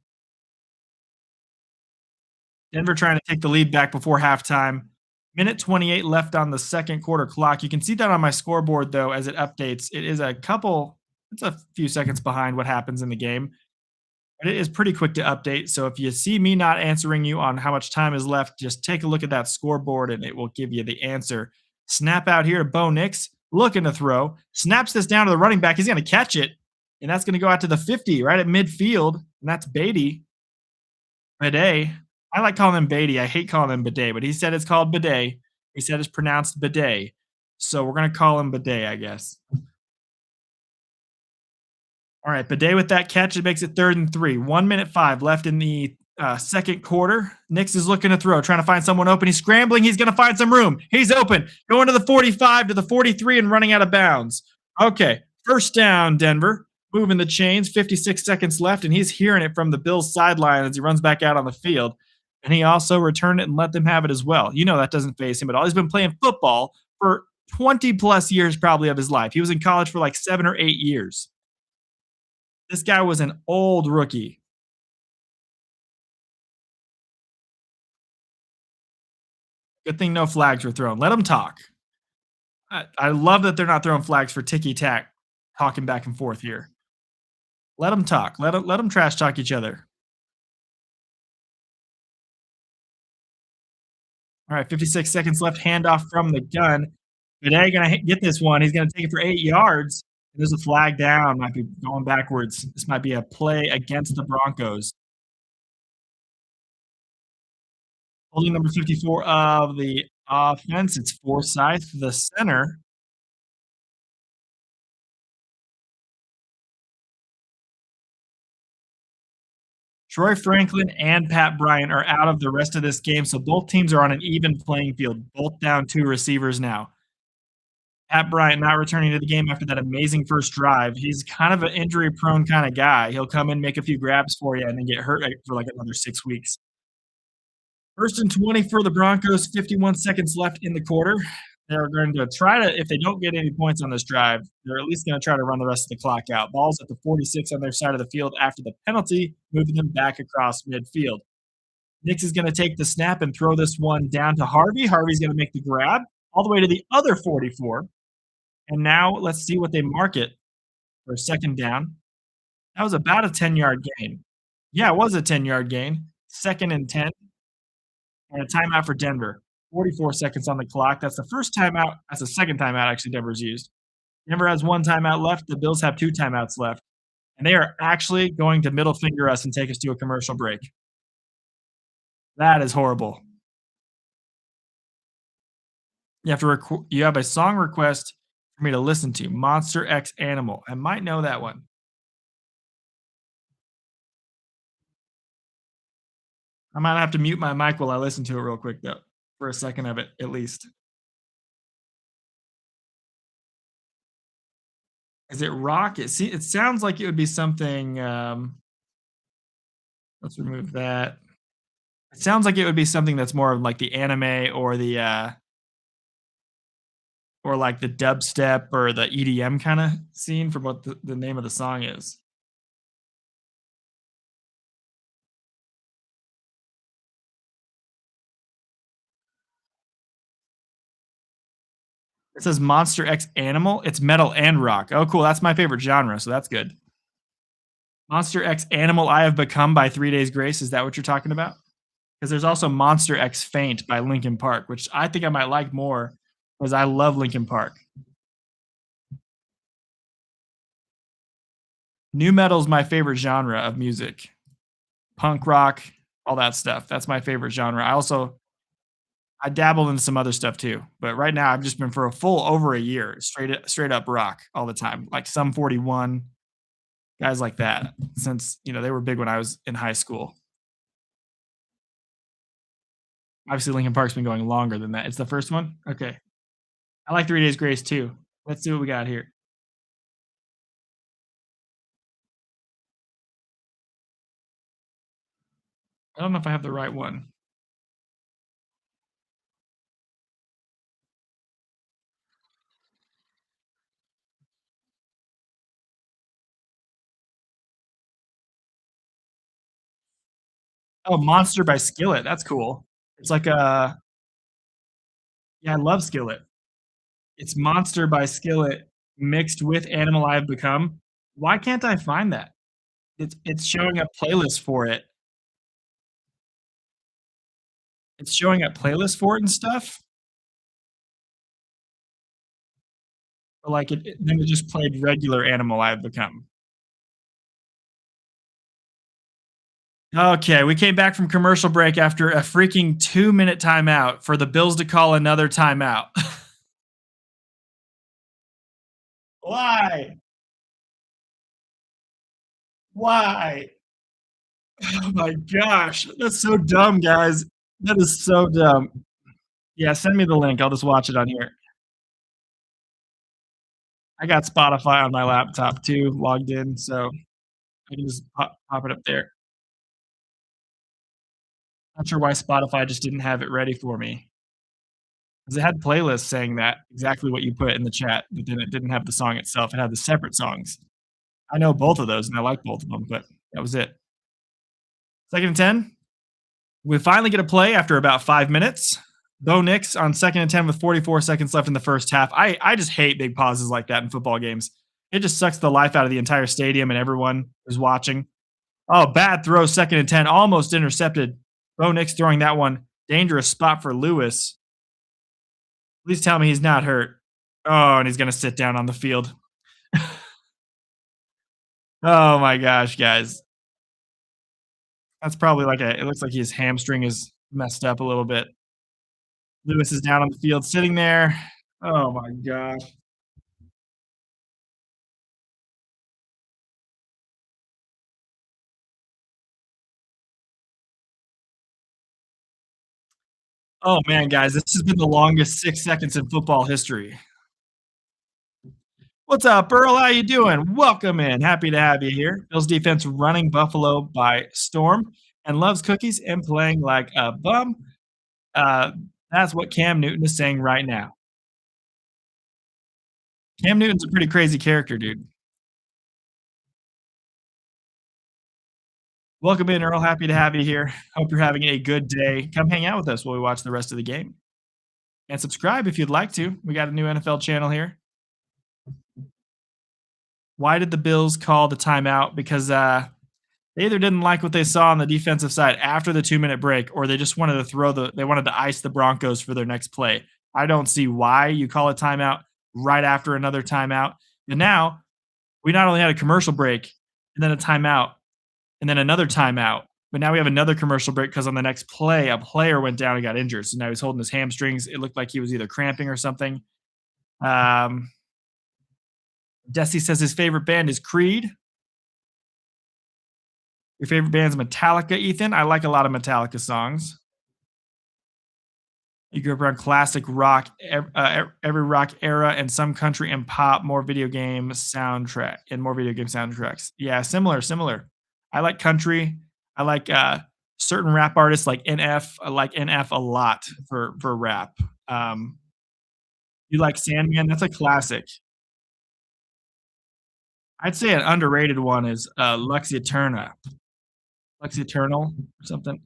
Denver trying to take the lead back before halftime. Minute 28 left on the second quarter clock. You can see that on my scoreboard, though, as it updates. It's a few seconds behind what happens in the game. But it is pretty quick to update. So if you see me not answering you on how much time is left, just take a look at that scoreboard and it will give you the answer. Snap out here to Bo Nix, looking to throw. Snaps this down to the running back. He's going to catch it. And that's going to go out to the 50, right at midfield. And that's Beatty. Bidet. I like calling him Beatty. I hate calling him Bidet, but he said it's called Bidet. He said it's pronounced Bidet. So we're going to call him Bidet, I guess. All right, Bidet with that catch. It makes it 3rd and 3. 1 minute 5 left in the second quarter. Nix is looking to throw, trying to find someone open. He's scrambling. He's going to find some room. He's open. Going to the 45, to the 43, and running out of bounds. Okay, first down, Denver. Moving the chains. 56 seconds left, and he's hearing it from the Bills sideline as he runs back out on the field. And he also returned it and let them have it as well. You know that doesn't faze him at all. He's been playing football for 20-plus years probably of his life. He was in college for like 7 or 8 years. This guy was an old rookie. Good thing no flags were thrown. Let them talk. I love that they're not throwing flags for ticky-tack, talking back and forth here. Let them talk. Let them trash talk each other. All right, 56 seconds left. Handoff from the gun. Bidet gonna get this one. He's gonna take it for 8 yards. There's a flag down. Might be going backwards. This might be a play against the Broncos. Holding number 54 of the offense. It's Forsyth, the center. Troy Franklin and Pat Bryant are out of the rest of this game, so both teams are on an even playing field. Both down 2 receivers now. Pat Bryant not returning to the game after that amazing first drive. He's kind of an injury-prone kind of guy. He'll come in, make a few grabs for you, and then get hurt for like another 6 weeks. 1st and 20 for the Broncos, 51 seconds left in the quarter. They're going to try to, if they don't get any points on this drive, they're at least going to try to run the rest of the clock out. Ball's at the 46 on their side of the field after the penalty, moving them back across midfield. Nix is going to take the snap and throw this one down to Harvey. Harvey's going to make the grab all the way to the other 44. And now let's see what they mark it for a second down. That was about a 10-yard gain. Yeah, it was a 10-yard gain. 2nd and 10. And a timeout for Denver. 44 seconds on the clock. That's the first timeout. That's the second timeout, actually, Denver's used. Denver has 1 timeout left. The Bills have 2 timeouts left. And they are actually going to middle finger us and take us to a commercial break. That is horrible. You have a song request for me to listen to, Monster X Animal. I might know that one. I might have to mute my mic while I listen to it real quick though, for a second of it at least. Is it rock? It sounds like it would be something, let's remove that. It sounds like it would be something that's more of like the anime or like the dubstep or the EDM kinda scene from what the name of the song is. It says Monster X Animal. It's metal and rock. Oh, cool. That's my favorite genre, so that's good. Monster X Animal I Have Become by 3 Days Grace. Is that what you're talking about? Because there's also Monster X Faint by Linkin Park, which I think I might like more because I love Linkin Park. New metal is my favorite genre of music. Punk rock, all that stuff. That's my favorite genre. I dabble in some other stuff too, but right now I've just been for a full over a year straight up rock all the time, like Sum 41, guys like that. Since they were big when I was in high school. Obviously, Linkin Park's been going longer than that. It's the first one. Okay, I like 3 Days Grace too. Let's see what we got here. I don't know if I have the right one. Oh, Monster by Skillet. That's cool. It's like a yeah, I love Skillet. It's Monster by Skillet mixed with Animal I've Become. Why can't I find that? It's showing up playlists for it. It's showing up playlists for it and stuff, but, like, then it just played regular Animal I've Become. Okay, we came back from commercial break after a freaking 2-minute timeout for the Bills to call another timeout. Why? Why? Oh my gosh, that's so dumb, guys. That is so dumb. Yeah, send me the link. I'll just watch it on here. I got Spotify on my laptop too, logged in, so I can just pop it up there. Not sure why Spotify just didn't have it ready for me, 'cause it had playlists saying that exactly what you put in the chat, but then it didn't have the song itself. It had the separate songs. I know both of those, and I like both of them, but that was it. 2nd and 10. We finally get a play after about 5 minutes. Bo Nix on 2nd and 10 with 44 seconds left in the first half. I just hate big pauses like that in football games. It just sucks the life out of the entire stadium and everyone who's watching. Oh, bad throw, 2nd and 10, almost intercepted. Bo Nix throwing that one. Dangerous spot for Lewis. Please tell me he's not hurt. Oh, and he's going to sit down on the field. Oh my gosh, guys. That's probably it looks like his hamstring is messed up a little bit. Lewis is down on the field sitting there. Oh my gosh. Oh man, guys, this has been the longest 6 seconds in football history. What's up, Earl? How you doing? Welcome in. Happy to have you here. Bills defense running Buffalo by storm and loves cookies and playing like a bum. Uh, that's what Cam Newton is saying right now. Cam Newton's a pretty crazy character, dude. Welcome in, Earl. Happy to have you here. Hope you're having a good day. Come hang out with us while we watch the rest of the game. And subscribe if you'd like to. We got a new NFL channel here. Why did the Bills call the timeout? Because they either didn't like what they saw on the defensive side after the 2-minute break, or they just wanted they wanted to ice the Broncos for their next play. I don't see why you call a timeout right after another timeout. And now we not only had a commercial break, and then a timeout, and then another timeout. But now we have another commercial break because on the next play, a player went down and got injured. So now he's holding his hamstrings. It looked like he was either cramping or something. Um, Desi says his favorite band is Creed. Your favorite band's Metallica, Ethan? I like a lot of Metallica songs. You grew up around classic rock, every rock era, and some country and pop, more video game soundtrack, and more video game soundtracks. Yeah, similar, similar. I like country. I like certain rap artists like NF. I like NF a lot for rap. Um, you like Sandman? That's a classic. I'd say an underrated one is Lux Eterna. Lux Eternal or something.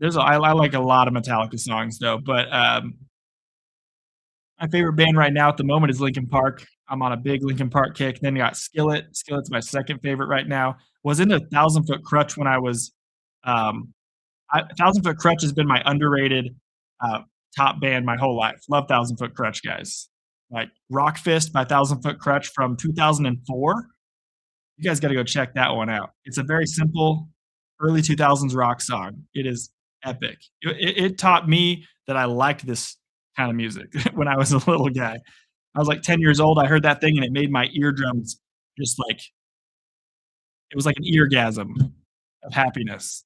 I like a lot of Metallica songs though, but my favorite band right now at the moment is Linkin Park. I'm on a big Linkin Park kick. Then you got Skillet. Skillet's my second favorite right now. Was into Thousand Foot Crutch when I was um, Thousand Foot Crutch has been my underrated uh, top band my whole life. Love Thousand Foot Crutch, guys. Like Rock Fist by Thousand Foot Crutch from 2004. You guys got to go check that one out. It's a very simple early 2000s rock song. It is epic. It taught me that I liked this kind of music when I was a little guy. I was like 10 years old. I heard that thing and it made my eardrums just like it was like an eargasm of happiness.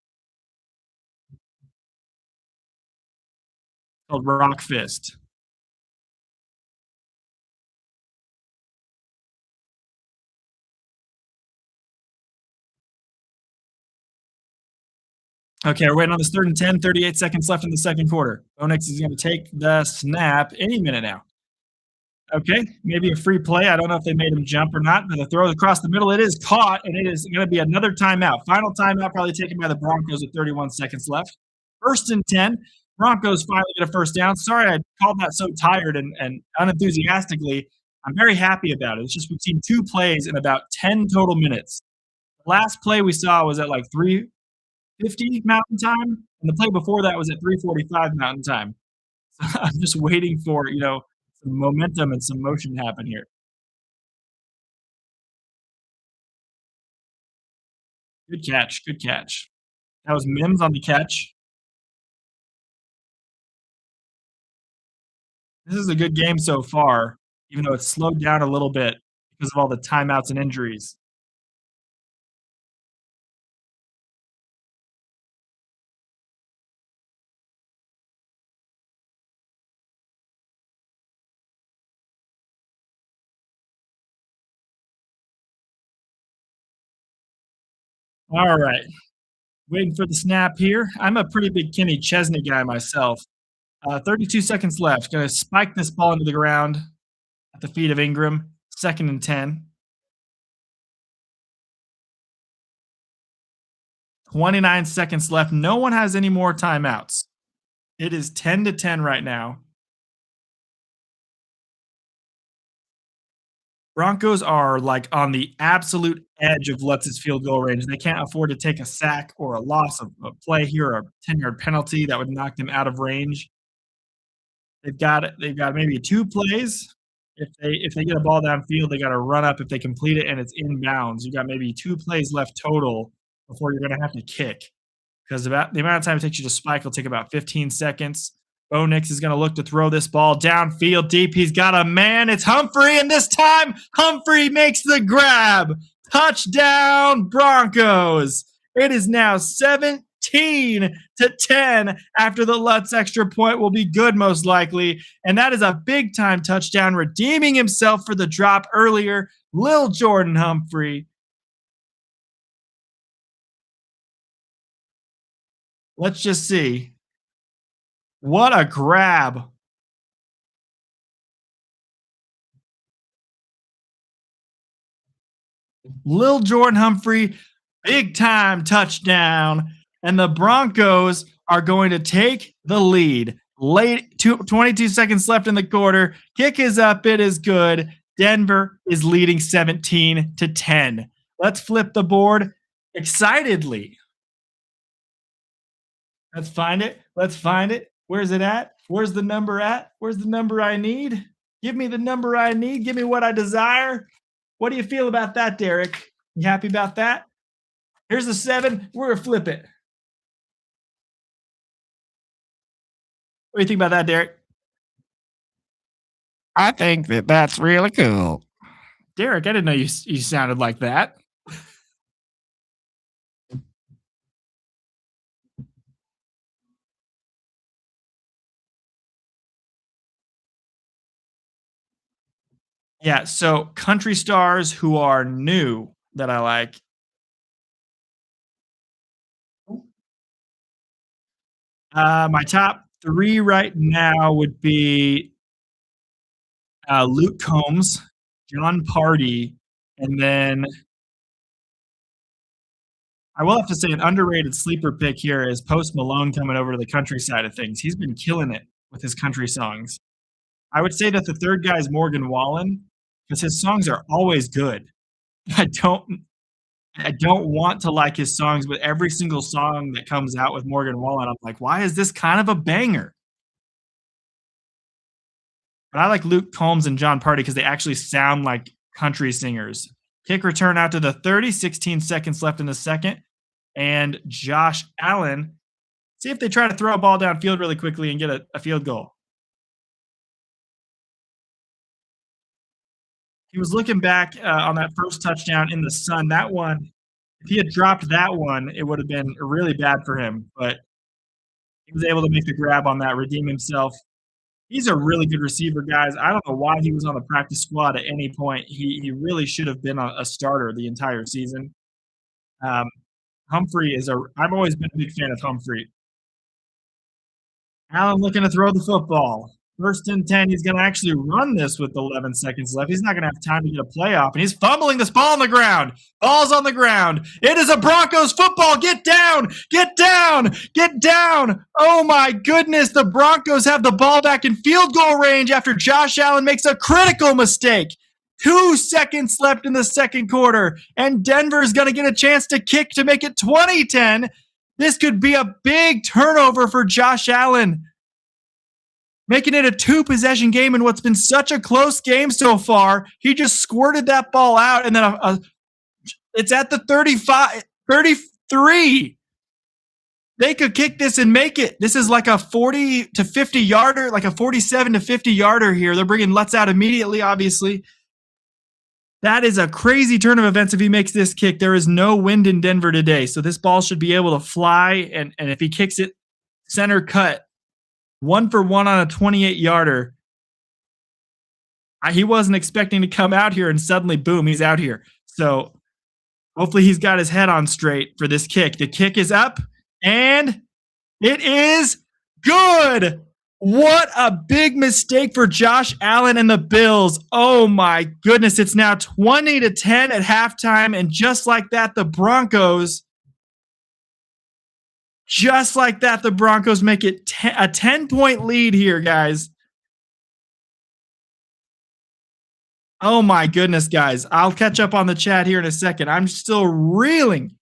Called Rock Fist. Okay, we're waiting on this third and 10, 38 seconds left in the second quarter. Bonix is going to take the snap any minute now. Okay, maybe a free play. I don't know if they made him jump or not, but the throw across the middle, it is caught, and it is going to be another timeout. Final timeout, probably taken by the Broncos with 31 seconds left. First and 10. Broncos finally get a first down. Sorry I called that so tired and unenthusiastically. I'm very happy about it. It's just we've seen two plays in about 10 total minutes. The last play we saw was at like 3:50 Mountain Time, and the play before that was at 3:45 Mountain Time. So I'm just waiting for, some momentum and some motion to happen here. Good catch, good catch. That was Mims on the catch. This is a good game so far, even though it's slowed down a little bit because of all the timeouts and injuries. All right, waiting for the snap here. I'm a pretty big Kenny Chesney guy myself. 32 seconds left. Gonna spike this ball into the ground at the feet of Ingram. Second and 10. 29 seconds left. No one has any more timeouts. It is 10 to 10 right now. Broncos are like on the absolute edge of Lutz's field goal range. They can't afford to take a sack or a loss of a play here or a 10-yard penalty that would knock them out of range. They've got maybe two plays. If they get a ball downfield, they got to run up if they complete it and it's inbounds. You got maybe two plays left total before you're going to have to kick because about the amount of time it takes you to spike will take about 15 seconds. Bo Nix is going to look to throw this ball downfield deep. He's got a man. It's Humphrey, and this time Humphrey makes the grab. Touchdown, Broncos. It is now 17 to 10 after the Lutz extra point will be good, most likely. And that is a big time touchdown, redeeming himself for the drop earlier. Lil Jordan Humphrey. Let's just see. What a grab. Lil Jordan Humphrey, big time touchdown. And the Broncos are going to take the lead. 22 seconds left in the quarter. Kick is up. It is good. Denver is leading 17 to 10. Let's flip the board excitedly. Let's find it. Let's find it. Where's it at? Where's the number at? Where's the number I need? Give me the number I need. Give me what I desire. What do you feel about that, Derek? You happy about that? Here's the 7. We're going to flip it. What do you think about that, Derek? I think that that's really cool. Derek, I didn't know you sounded like that. Yeah, so country stars who are new that I like. My top 3 right now would be Luke Combs, John Party, and then I will have to say an underrated sleeper pick here is Post Malone coming over to the country side of things. He's been killing it with his country songs. I would say that the third guy is Morgan Wallen because his songs are always good. I don't I don't want to like his songs, but every single song that comes out with Morgan Wallen, I'm like, why is this kind of a banger? But I like Luke Combs and John Party because they actually sound like country singers. Kick return out to the 30, 16 seconds left in the second. And Josh Allen, see if they try to throw a ball downfield really quickly and get a field goal. He was looking back on that first touchdown in the sun. That one, if he had dropped that one, it would have been really bad for him. But he was able to make the grab on that, redeem himself. He's a really good receiver, guys. I don't know why he was on the practice squad at any point. He really should have been a starter the entire season. Humphrey is I've always been a big fan of Humphrey. Allen looking to throw the football. First and 10. He's going to actually run this with 11 seconds left. He's not going to have time to get a playoff, and he's fumbling this ball on the ground. Ball's on the ground. It is a Broncos football. Get down. Get down. Get down. Oh, my goodness. The Broncos have the ball back in field goal range after Josh Allen makes a critical mistake. 2 seconds left in the second quarter, and Denver's going to get a chance to kick to make it 20-10. This could be a big turnover for Josh Allen, making it a 2-possession game in what's been such a close game so far. He just squirted that ball out, and then it's at the 33. They could kick this and make it. This is like a 40 to 50 yarder, like a 47 to 50 yarder here. They're bringing Lutz out immediately, obviously. That is a crazy turn of events if he makes this kick. There is no wind in Denver today, so this ball should be able to fly, and if he kicks it center cut, 1 for 1 on a 28-yarder. He wasn't expecting to come out here, and suddenly, boom, he's out here. So hopefully he's got his head on straight for this kick. The kick is up, and it is good. What a big mistake for Josh Allen and the Bills. Oh, my goodness. It's now 20-10 at halftime, and just like that, the Broncos make it a 10-point lead here, guys. Oh, my goodness, guys. I'll catch up on the chat here in a second. I'm still reeling.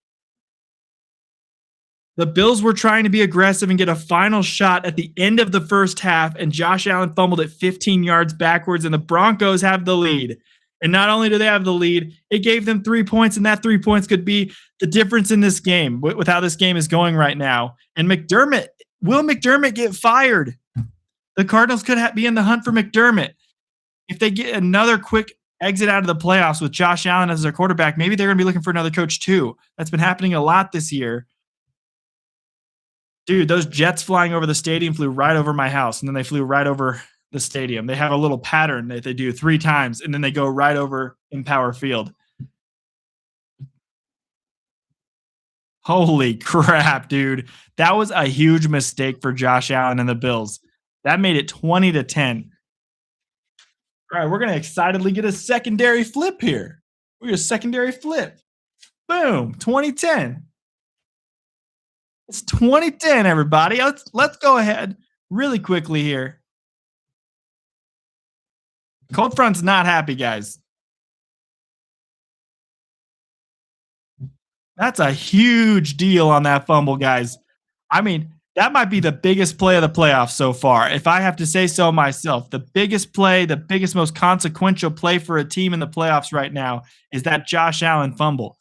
The Bills were trying to be aggressive and get a final shot at the end of the first half, and Josh Allen fumbled it 15 yards backwards, and the Broncos have the lead. And not only do they have the lead, it gave them 3 points, and that 3 points could be the difference in this game with how this game is going right now. And will McDermott get fired? The Cardinals could be in the hunt for McDermott. If they get another quick exit out of the playoffs with Josh Allen as their quarterback, maybe they're going to be looking for another coach too. That's been happening a lot this year. Dude, those jets flying over the stadium flew right over my house, and then they flew right over the stadium. They have a little pattern that they do 3 times, and then they go right over Empower Field. Holy crap, dude. That was a huge mistake for Josh Allen and the Bills. That made it 20-10. All right, we're going to excitedly get a secondary flip here. We're a secondary flip. Boom, 20-10. It's 20-10, everybody. Let's go ahead really quickly here. Cold Front's not happy, guys. That's a huge deal on that fumble, guys. I mean, That might be the biggest play of the playoffs so far. If I have to say so myself, the biggest play, the biggest, most consequential play for a team in the playoffs right now is that Josh Allen fumble.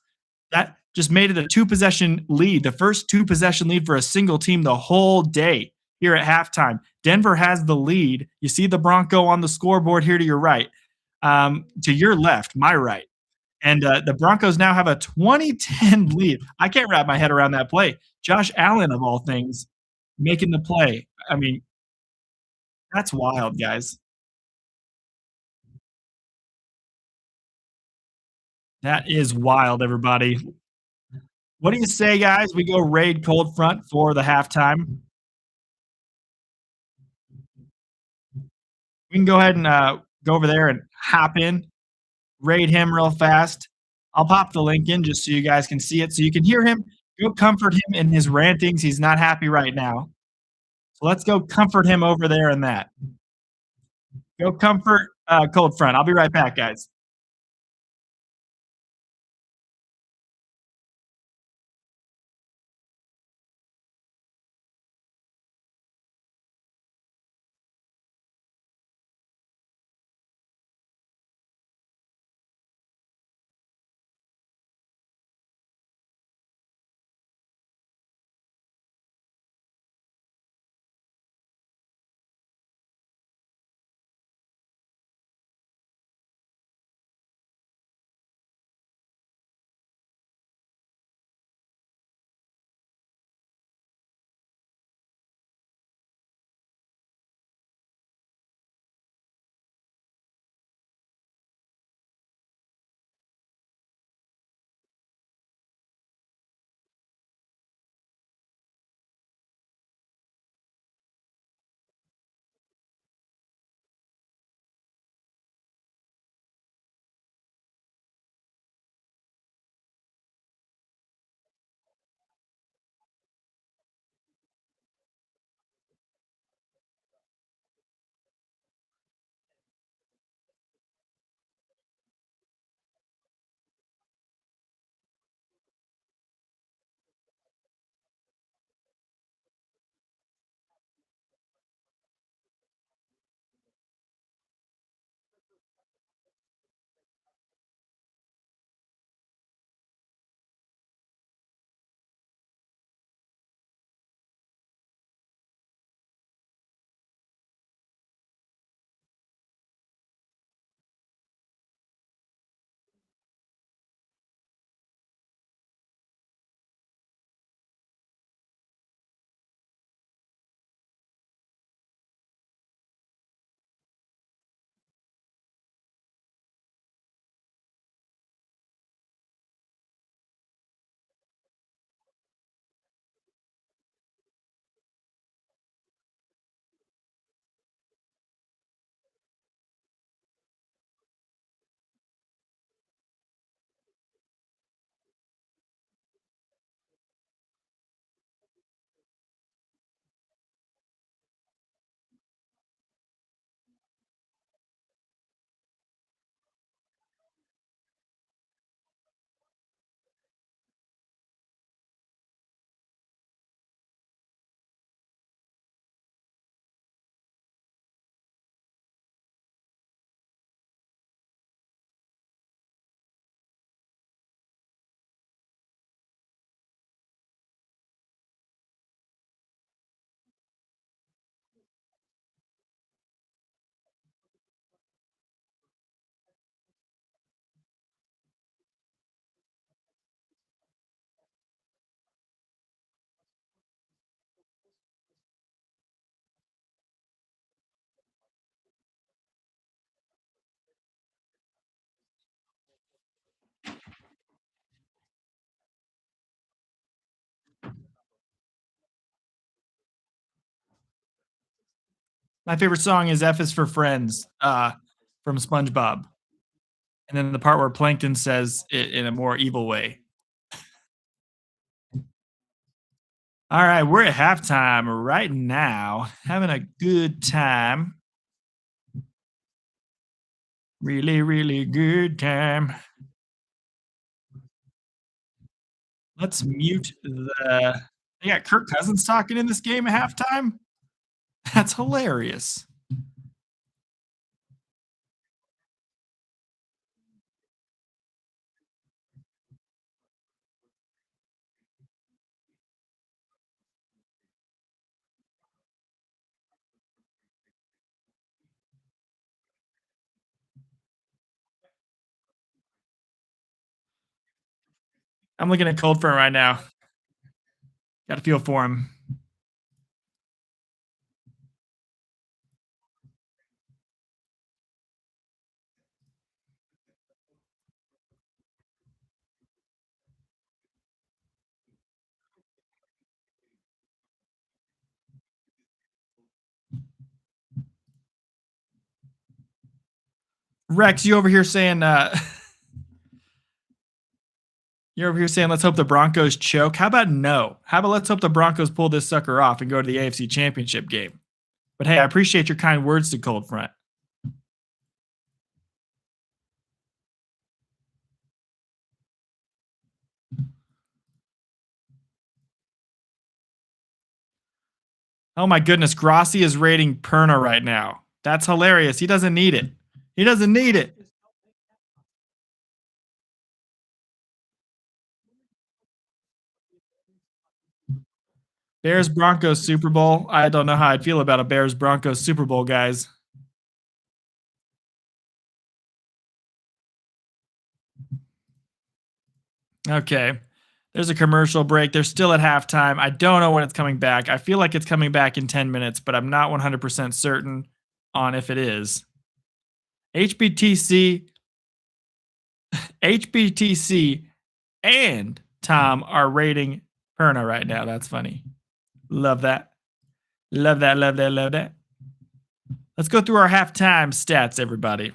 That just made it a two possession lead, the first two possession lead for a single team the whole day here at halftime. Denver has the lead. You see the Bronco on the scoreboard here to your right, to your left, my right. And the Broncos now have a 20-10 lead. I can't wrap my head around that play. Josh Allen, of all things, making the play. I mean, that's wild, guys. That is wild, everybody. What do you say, guys? We go raid cold front for the halftime. We can go ahead and go over there and hop in, raid him real fast. I'll pop the link in just so you guys can see it, so you can hear him. Go comfort him in his rantings. He's not happy right now. So let's go comfort him over there in that. Go comfort cold front. I'll be right back, guys. My favorite song is F is for Friends from SpongeBob. And then the part where Plankton says it in a more evil way. All right, we're at halftime right now, having a good time. Really, really good time. Let's mute the They got Kirk Cousins talking in this game at halftime? That's hilarious. I'm looking at Cold Front right now. Got a feel for him. Rex, you over here saying you're over here saying let's hope the Broncos choke. How about no? How about let's hope the Broncos pull this sucker off and go to the AFC Championship game? But hey, I appreciate your kind words to Cold Front. Oh my goodness, Grossi is rating Perna right now. That's hilarious. He doesn't need it. He doesn't need it. Bears Broncos Super Bowl. I don't know how I'd feel about a Bears Broncos Super Bowl, guys. Okay. There's a commercial break. They're still at halftime. I don't know when it's coming back. I feel like it's coming back in 10 minutes, but I'm not 100% certain on if it is. HBTC, HBTC, and Tom are rating Perna right now. That's funny. Love that. Love that. Love that. Love that. Let's go through our halftime stats, everybody.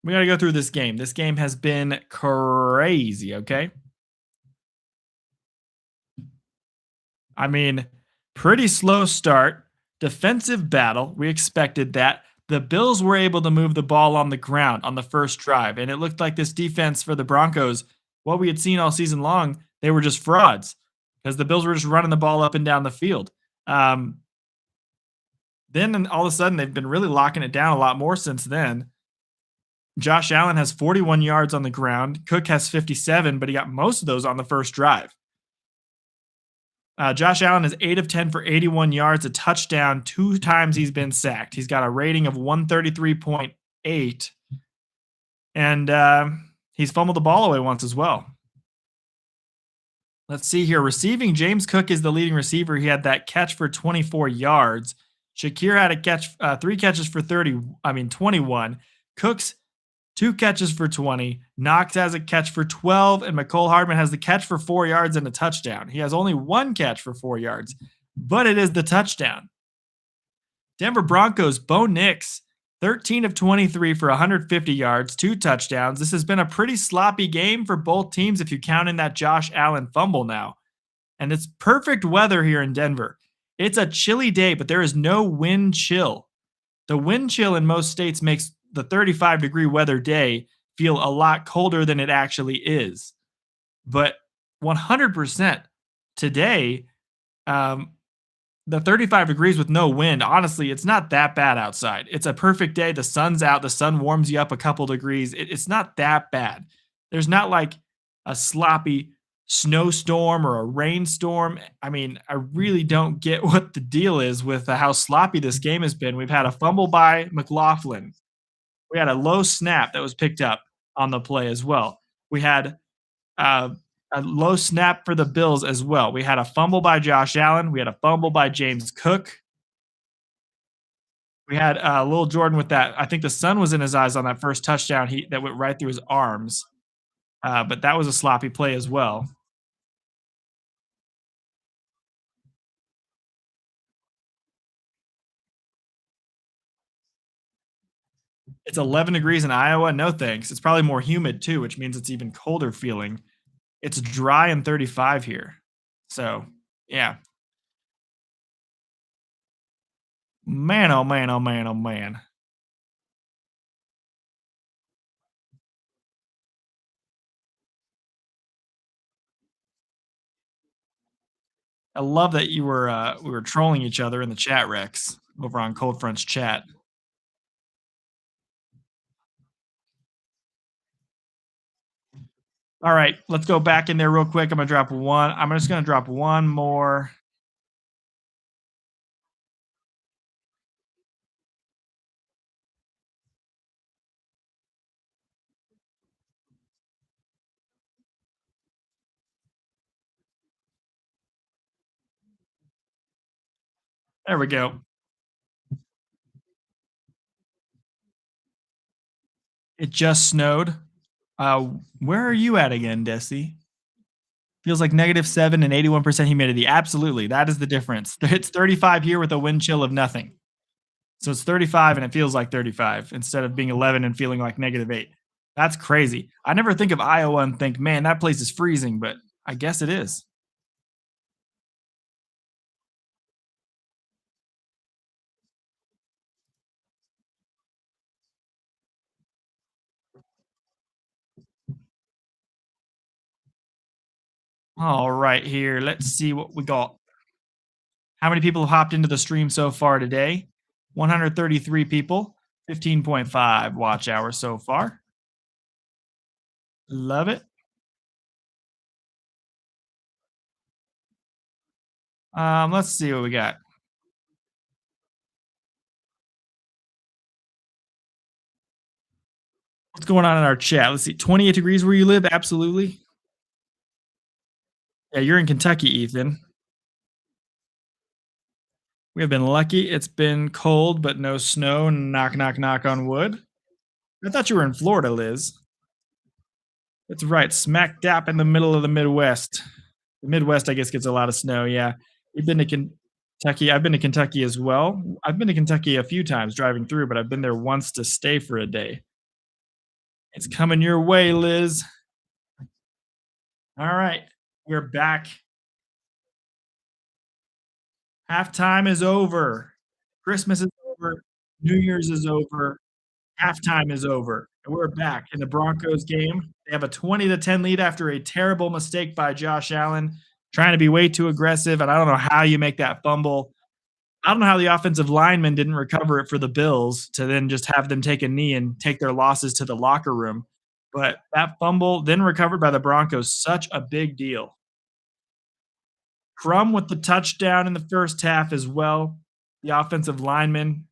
We got to go through this game. This game has been crazy, okay? I mean, pretty slow start, defensive battle. We expected that. The Bills were able to move the ball on the ground on the first drive, and it looked like this defense for the Broncos, what we had seen all season long, they were just frauds because the Bills were just running the ball up and down the field. Um, then all of a sudden, they've been really locking it down a lot more since then. Josh Allen has 41 yards on the ground. Cook has 57, but he got most of those on the first drive. Josh Allen is 8 of 10 for 81 yards, a touchdown. 2 times he's been sacked. He's got a rating of 133.8. And he's fumbled the ball away once as well. Let's see here. Receiving, James Cook is the leading receiver. He had that catch for 24 yards. Shakir had a catch, 3 catches for 21. Cook's 2 catches for 20. Knox has a catch for 12, and McCole Hardman has the catch for 4 yards and a touchdown. He has only 1 catch for 4 yards, but it is the touchdown. Denver Broncos, Bo Nix, 13 of 23 for 150 yards, 2 touchdowns. This has been a pretty sloppy game for both teams if you count in that Josh Allen fumble now. And it's perfect weather here in Denver. It's a chilly day, but there is no wind chill. The wind chill in most states makes the 35-degree weather day feel a lot colder than it actually is. But 100% today, the 35 degrees with no wind, honestly, it's not that bad outside. It's a perfect day. The sun's out. The sun warms you up a couple degrees. It's not that bad. There's not like a sloppy snowstorm or a rainstorm. I mean, I really don't get what the deal is with how sloppy this game has been. We've had a fumble by McLaughlin. We had a low snap that was picked up on the play as well. We had uh, a low snap for the Bills as well. We had a fumble by Josh Allen. We had a fumble by James Cook. We had Lil Jordan with that. I think the sun was in his eyes on that first touchdown that went right through his arms. But that was a sloppy play as well. It's 11 degrees in Iowa. No thanks. It's probably more humid too, which means it's even colder feeling. It's dry and 35 here. So, yeah. Man, oh man, oh man, oh man. I love that we were trolling each other in the chat, Rex, over on Cold Front's chat. All right, let's go back in there real quick. I'm just gonna drop one more. There we go. It just snowed. Where are you at again, Desi? Feels like -7 and 81% humidity. Absolutely. That is the difference. It's 35 here with a wind chill of nothing. So it's 35 and it feels like 35 instead of being 11 and feeling like -8. That's crazy. I never think of Iowa and think, man, that place is freezing, but I guess it is. All right, here. Let's see what we got. How many people have hopped into the stream so far today? 133 people, 15.5 watch hours so far. Love it. Let's see what we got. What's going on in our chat? Let's see. 28 degrees where you live? Absolutely. Yeah, you're in Kentucky, Ethan. We have been lucky. It's been cold, but no snow. Knock, knock, knock on wood. I thought you were in Florida, Liz. That's right. Smack dap in the middle of the Midwest. The Midwest, I guess, gets a lot of snow. Yeah. You've been to Kentucky. I've been to Kentucky as well. I've been to Kentucky a few times driving through, but I've been there once to stay for a day. It's coming your way, Liz. All right. We're back. Halftime is over. Christmas is over. New Year's is over. Halftime is over. And we're back in the Broncos game. They have a 20-10 lead after a terrible mistake by Josh Allen, trying to be way too aggressive. And I don't know how you make that fumble. I don't know how the offensive lineman didn't recover it for the Bills to then just have them take a knee and take their losses to the locker room. But that fumble, then recovered by the Broncos, such a big deal. Crum with the touchdown in the first half as well. The offensive lineman.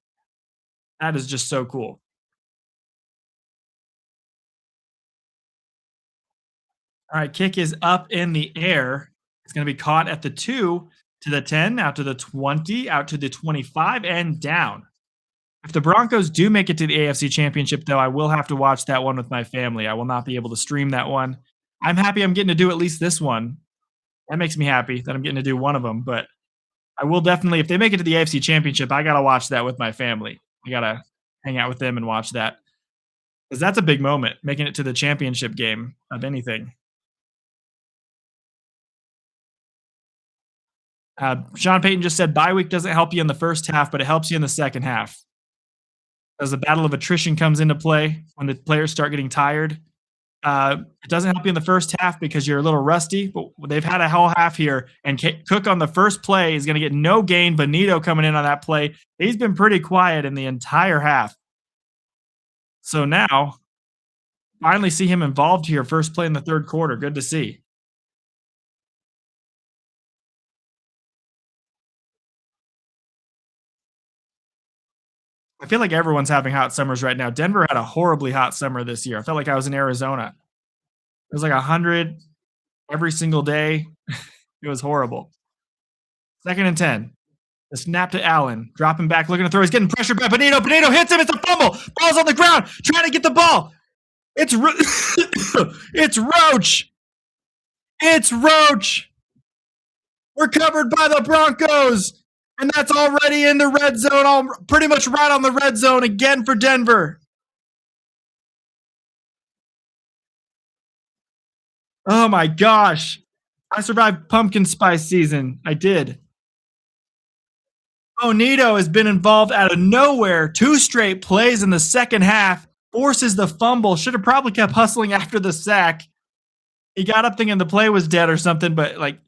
That is just so cool. All right, kick is up in the air. It's going to be caught at the 2 to the 10, out to the 20, out to the 25, and down. If the Broncos do make it to the AFC Championship, though, I will have to watch that one with my family. I will not be able to stream that one. I'm happy I'm getting to do at least this one. That makes me happy that I'm getting to do one of them. But I will definitely, if they make it to the AFC Championship, I got to watch that with my family. I got to hang out with them and watch that. Because that's a big moment, making it to the championship game of anything. Sean Payton just said bye week doesn't help you in the first half, but it helps you in the second half. As the battle of attrition comes into play when the players start getting tired. It doesn't help you in the first half because you're a little rusty, but they've had a whole half here, and Cook on the first play is going to get no gain. Benito coming in on that play. He's been pretty quiet in the entire half. So now, finally see him involved here, first play in the third quarter. Good to see. I feel like everyone's having hot summers right now. Denver had a horribly hot summer this year. I felt like I was in Arizona. It was like 100 every single day. It was horrible. 2nd and 10. The snap to Allen. Dropping back, looking to throw. He's getting pressured by Benito. Benito hits him. It's a fumble. Ball's on the ground. Trying to get the ball. It's it's Roach. It's Roach. We're covered by the Broncos. And that's already in the red zone, pretty much right on the red zone again for Denver. Oh my gosh. I survived pumpkin spice season. I did. Bonito has been involved out of nowhere. 2 straight plays in the second half. Forces the fumble. Should have probably kept hustling after the sack. He got up thinking the play was dead or something, but like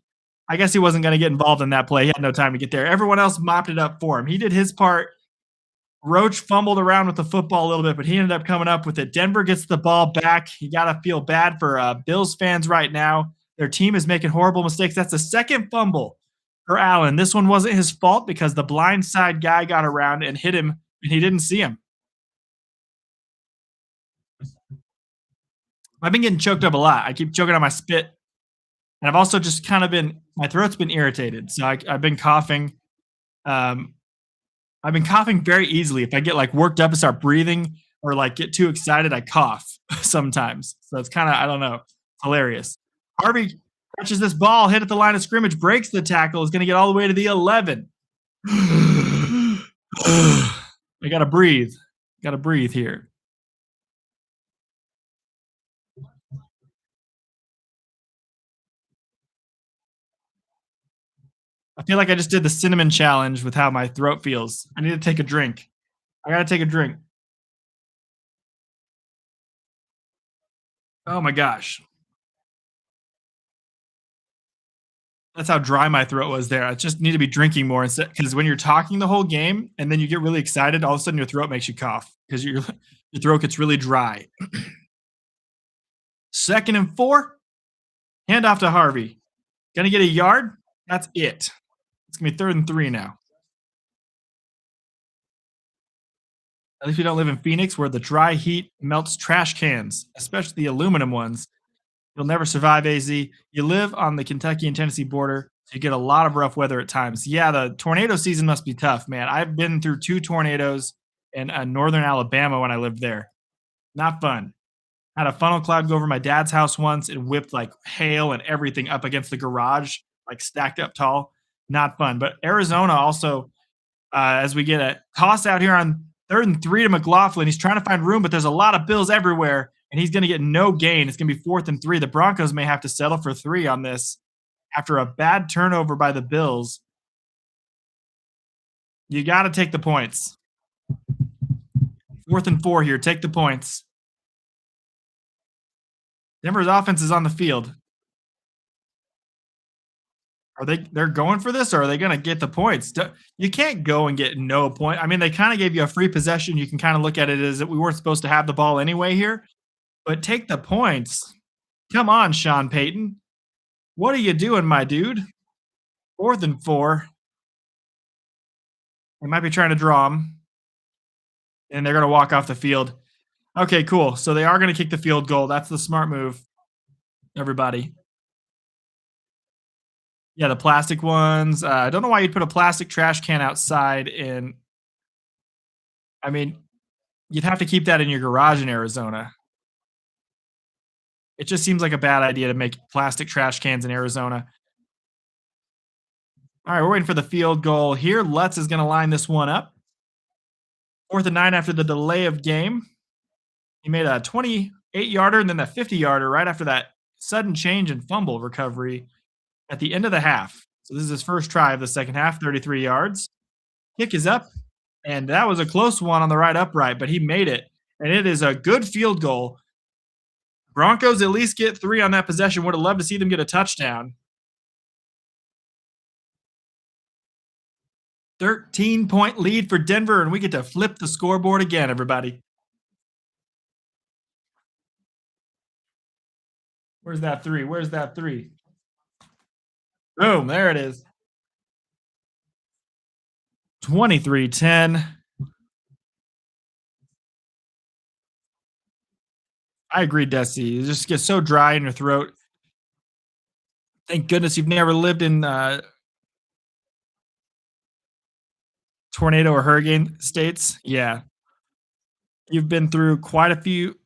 I guess he wasn't going to get involved in that play. He had no time to get there. Everyone else mopped it up for him. He did his part. Roach fumbled around with the football a little bit, but he ended up coming up with it. Denver gets the ball back. You got to feel bad for Bills fans right now. Their team is making horrible mistakes. That's the second fumble for Allen. This one wasn't his fault because the blindside guy got around and hit him, and he didn't see him. I've been getting choked up a lot. I keep choking on my spit, and I've also just kind of been my throat's been irritated, so I've been coughing. Um, I've been coughing very easily. If I get like worked up and start breathing or like get too excited, I cough sometimes. So it's kind of, I don't know, hilarious. Harvey catches this ball, hit at the line of scrimmage, breaks the tackle, is going to get all the way to the 11. I got to breathe. Got to breathe here. I feel like I just did the cinnamon challenge with how my throat feels. I need to take a drink. I got to take a drink. Oh my gosh. That's how dry my throat was there. I just need to be drinking more instead because when you're talking the whole game and then you get really excited, all of a sudden your throat makes you cough because your throat gets really dry. Second and 4, hand off to Harvey. Gonna get a yard. That's it. It's gonna be 3rd and 3 now. At least we don't live in Phoenix where the dry heat melts trash cans, especially the aluminum ones. You'll never survive, AZ. You live on the Kentucky and Tennessee border, so you get a lot of rough weather at times. Yeah, the tornado season must be tough, man. I've been through 2 tornadoes in northern Alabama when I lived there. Not fun. Had a funnel cloud go over my dad's house once. It whipped like hail and everything up against the garage, like stacked up tall. Not fun. But Arizona also, as we get a toss out here on 3rd and 3 to McLaughlin, he's trying to find room, but there's a lot of Bills everywhere, and he's going to get no gain. It's going to be 4th and 3. The Broncos may have to settle for 3 on this after a bad turnover by the Bills. You got to take the points. 4th and 4 here. Take the points. Denver's offense is on the field. They're going for this, or are they going to get the points? You can't go and get no point. I mean, they kind of gave you a free possession. You can kind of look at it as that we weren't supposed to have the ball anyway here, but take the points. Come on, Sean Payton. What are you doing, my dude? 4th and 4. They might be trying to draw him, and they're going to walk off the field. Okay, cool. So they are going to kick the field goal. That's the smart move, everybody. Yeah, the plastic ones. I don't know why you'd put a plastic trash can outside I mean, you'd have to keep that in your garage in Arizona. It just seems like a bad idea to make plastic trash cans in Arizona. All right, we're waiting for the field goal here. Lutz is going to line this one up. 4th and 9 after the delay of game. He made a 28-yarder and then a 50-yarder right after that sudden change and fumble recovery at the end of the half. So this is his first try of the second half, 33 yards. Kick is up, and that was a close one on the right upright, but he made it, and it is a good field goal. Broncos at least get 3 on that possession. Would have loved to see them get a touchdown. 13-point lead for Denver, and we get to flip the scoreboard again, everybody. Where's that 3? Where's that 3? Boom, there it is. 23-10. I agree, Desi. It just gets so dry in your throat. Thank goodness you've never lived in tornado or hurricane states. Yeah. You've been through quite a few.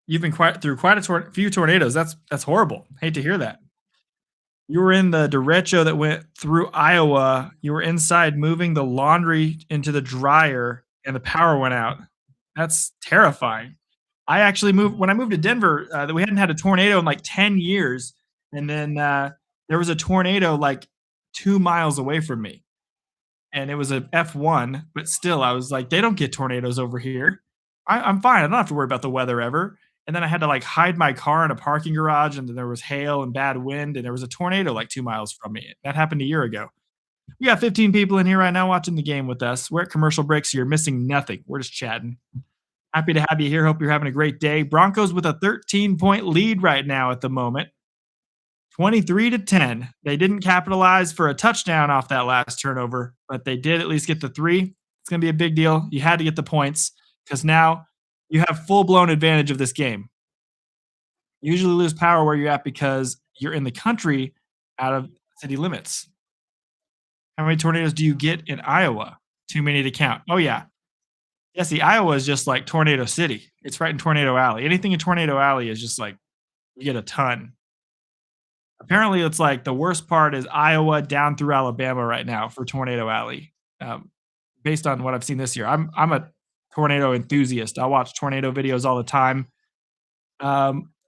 You've been through quite a few tornadoes. That's horrible. Hate to hear that. You were in the derecho that went through Iowa. You were inside moving the laundry into the dryer, and the power went out. That's terrifying. I actually moved when I moved to Denver. That we hadn't had a tornado in like 10 years, and then there was a tornado like 2 miles away from me, and it was a F1. But still, I was like, they don't get tornadoes over here. I'm fine. I don't have to worry about the weather ever. and then I had to like hide my car in a parking garage, and then there was hail and bad wind, and there was a tornado like 2 miles from me. That happened a year ago. We got 15 people in here right now watching the game with us. We're at commercial break, so you're missing nothing. We're just chatting. Happy to have you here. Hope you're having a great day. Broncos with a 13-point lead right now at the moment, 23-10. They didn't capitalize for a touchdown off that last turnover, but they did at least get the three. It's going to be a big deal. You had to get the points because now you have full blown advantage of this game. You usually lose power where you're at because you're in the country out of city limits. How many tornadoes do you get in Iowa? Too many to count. Oh, yeah. Yeah, see, Iowa is just like Tornado City. It's right in Tornado Alley. Anything in Tornado Alley is just like you get a ton. Apparently, it's like the worst part is Iowa down through Alabama right now for Tornado Alley. Based on what I've seen this year, I'm a tornado enthusiast. I watch tornado videos all the time.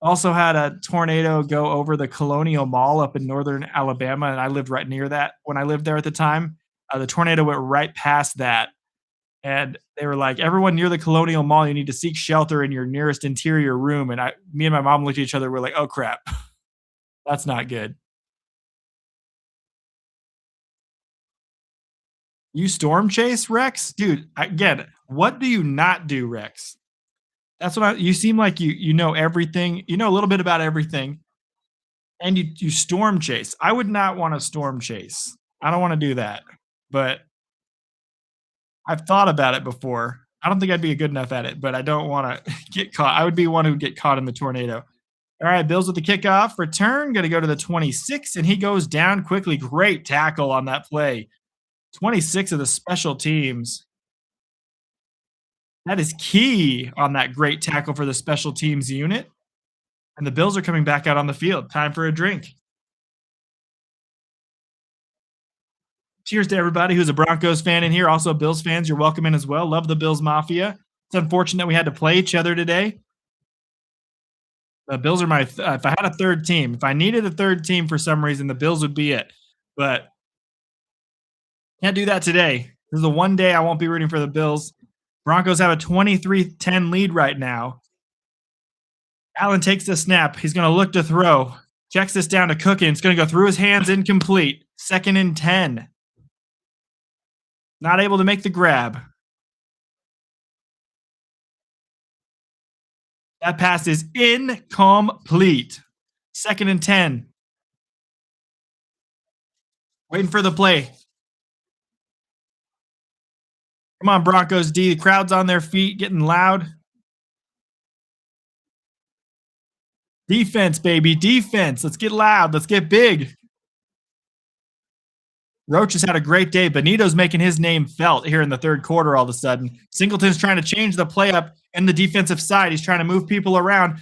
Also had a tornado go over the Colonial Mall up in northern Alabama, and I lived right near that when I lived there at the time. The tornado went right past that, and they were like, "Everyone near the Colonial Mall, you need to seek shelter in your nearest interior room." And me and my mom looked at each other. We're like, "Oh crap, that's not good." You storm chase, Rex? Dude, again, what do you not do, Rex? That's what you seem like you know everything. You know a little bit about everything, and you storm chase. I would not want to storm chase. I don't want to do that. But I've thought about it before. I don't think I'd be good enough at it, but I don't want to get caught. I would be one who would get caught in the tornado. All right, Bills with the kickoff return. Going to go to the 26, and he goes down quickly. Great tackle on that play. 26 of the special teams. That is key on that great tackle for the special teams unit. And the Bills are coming back out on the field. Time for a drink. Cheers to everybody who's a Broncos fan in here. Also, Bills fans, you're welcome in as well. Love the Bills Mafia. It's unfortunate we had to play each other today. The Bills are my. If I had a third team, if I needed a third team for some reason, the Bills would be it. But can't do that today. This is the one day I won't be rooting for the Bills. Broncos have a 23-10 lead right now. Allen takes the snap. He's going to look to throw. Checks this down to Cookin. It's going to go through his hands, incomplete. 2nd and 10. Not able to make the grab. That pass is incomplete. 2nd and 10. Waiting for the play. Come on, Broncos D. The crowd's on their feet, getting loud. Defense, baby. Defense. Let's get loud. Let's get big. Roach has had a great day. Benito's making his name felt here in the third quarter all of a sudden. Singleton's trying to change the play up in the defensive side. He's trying to move people around.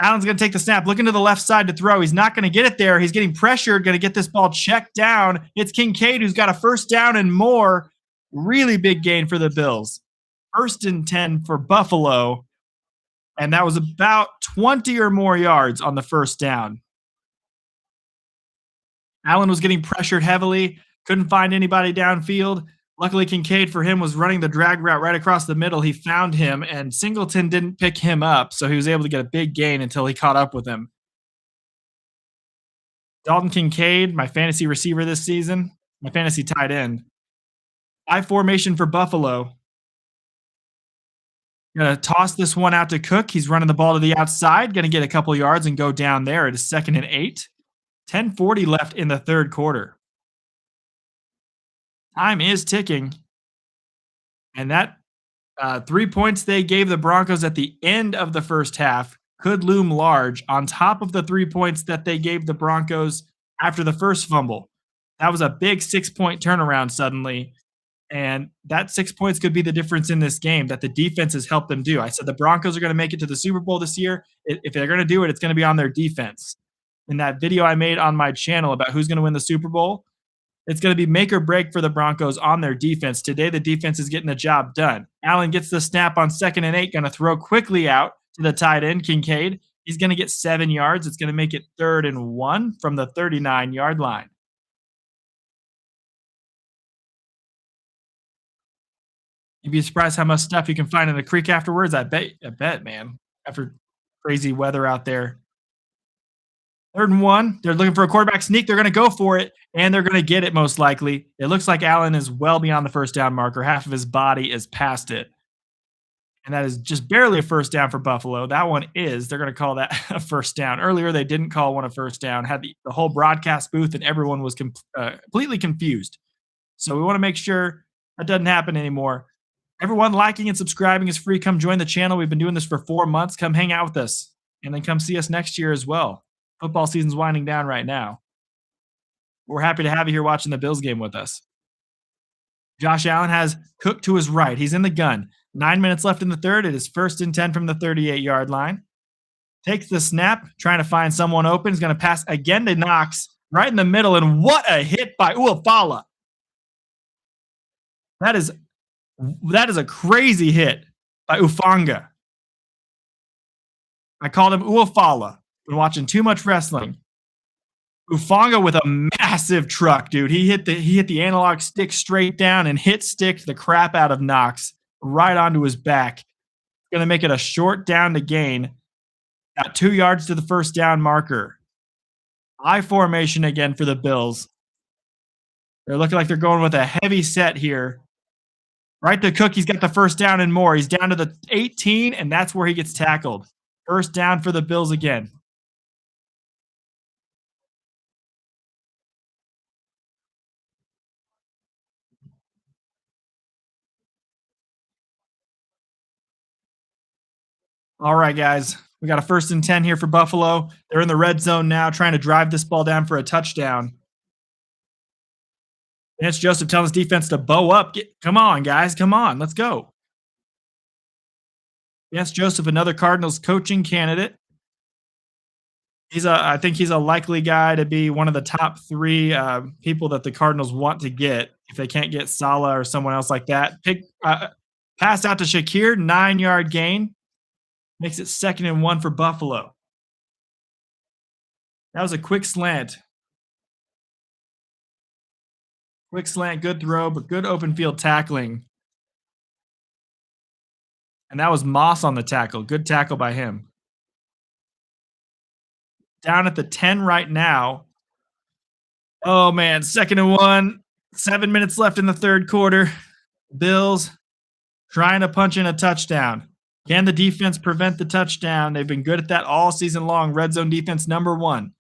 Allen's going to take the snap, looking to the left side to throw. He's not going to get it there. He's getting pressured, going to get this ball checked down. It's Kincaid who's got a first down and more. Really big gain for the Bills. 1st and 10 for Buffalo. And that was about 20 or more yards on the first down. Allen was getting pressured heavily. Couldn't find anybody downfield. Luckily, Kincaid for him was running the drag route right across the middle. He found him, and Singleton didn't pick him up, so he was able to get a big gain until he caught up with him. Dalton Kincaid, my fantasy receiver this season, my fantasy tight end. I formation for Buffalo. Going to toss this one out to Cook. He's running the ball to the outside, going to get a couple yards and go down there. It is 2nd and 8. 10:40 left in the third quarter. Time is ticking. And that 3 points they gave the Broncos at the end of the first half could loom large on top of the 3 points that they gave the Broncos after the first fumble. That was a big 6-point turnaround suddenly. And that 6 points could be the difference in this game that the defense has helped them do. I said the Broncos are going to make it to the Super Bowl this year. If they're going to do it, it's going to be on their defense. In that video I made on my channel about who's going to win the Super Bowl, it's going to be make or break for the Broncos on their defense. Today, the defense is getting the job done. Allen gets the snap on 2nd and 8, going to throw quickly out to the tight end, Kincaid. He's going to get 7 yards. It's going to make it 3rd and 1 from the 39-yard line. You'd be surprised how much stuff you can find in the creek afterwards. I bet, man. After crazy weather out there. 3rd and 1. They're looking for a quarterback sneak. They're going to go for it, and they're going to get it most likely. It looks like Allen is well beyond the first down marker. Half of his body is past it. And that is just barely a first down for Buffalo. That one is. They're going to call that a first down. Earlier, they didn't call one a first down. Had the whole broadcast booth, and everyone was completely confused. So we want to make sure that doesn't happen anymore. Everyone, liking and subscribing is free. Come join the channel. We've been doing this for 4 months. Come hang out with us, and then come see us next year as well. Football season's winding down right now. We're happy to have you here watching the Bills game with us. Josh Allen has Cook to his right. He's in the gun. 9 minutes left in the third. It is 1st and 10 from the 38-yard line. Takes the snap, trying to find someone open. He's going to pass again to Knox, right in the middle, and what a hit by Uafala. That is a crazy hit by Ufanga. I called him Uafala. Been watching too much wrestling. Ufanga with a massive truck, dude. He hit the analog stick straight down and hit sticked the crap out of Knox right onto his back. Going to make it a short down to gain. Got 2 yards to the first down marker. I formation again for the Bills. They're looking like they're going with a heavy set here. Right to Cook. He's got the first down and more. He's down to the 18, and that's where he gets tackled. First down for the Bills again. All right, guys. We got a 1st and 10 here for Buffalo. They're in the red zone now, trying to drive this ball down for a touchdown. Vance Joseph telling his defense to bow up. Come on, guys. Come on. Let's go. Vance Joseph, another Cardinals coaching candidate. I think he's a likely guy to be one of the top 3 people that the Cardinals want to get if they can't get Saleh or someone else like that. Pass out to Shakir, 9-yard gain. Makes it 2nd and 1 for Buffalo. That was a quick slant. Quick slant, good throw, but good open field tackling. And that was Moss on the tackle. Good tackle by him. Down at the 10 right now. Oh, man. 2nd and 1. 7 minutes left in the third quarter. Bills trying to punch in a touchdown. Can the defense prevent the touchdown? They've been good at that all season long. Red zone defense number 1.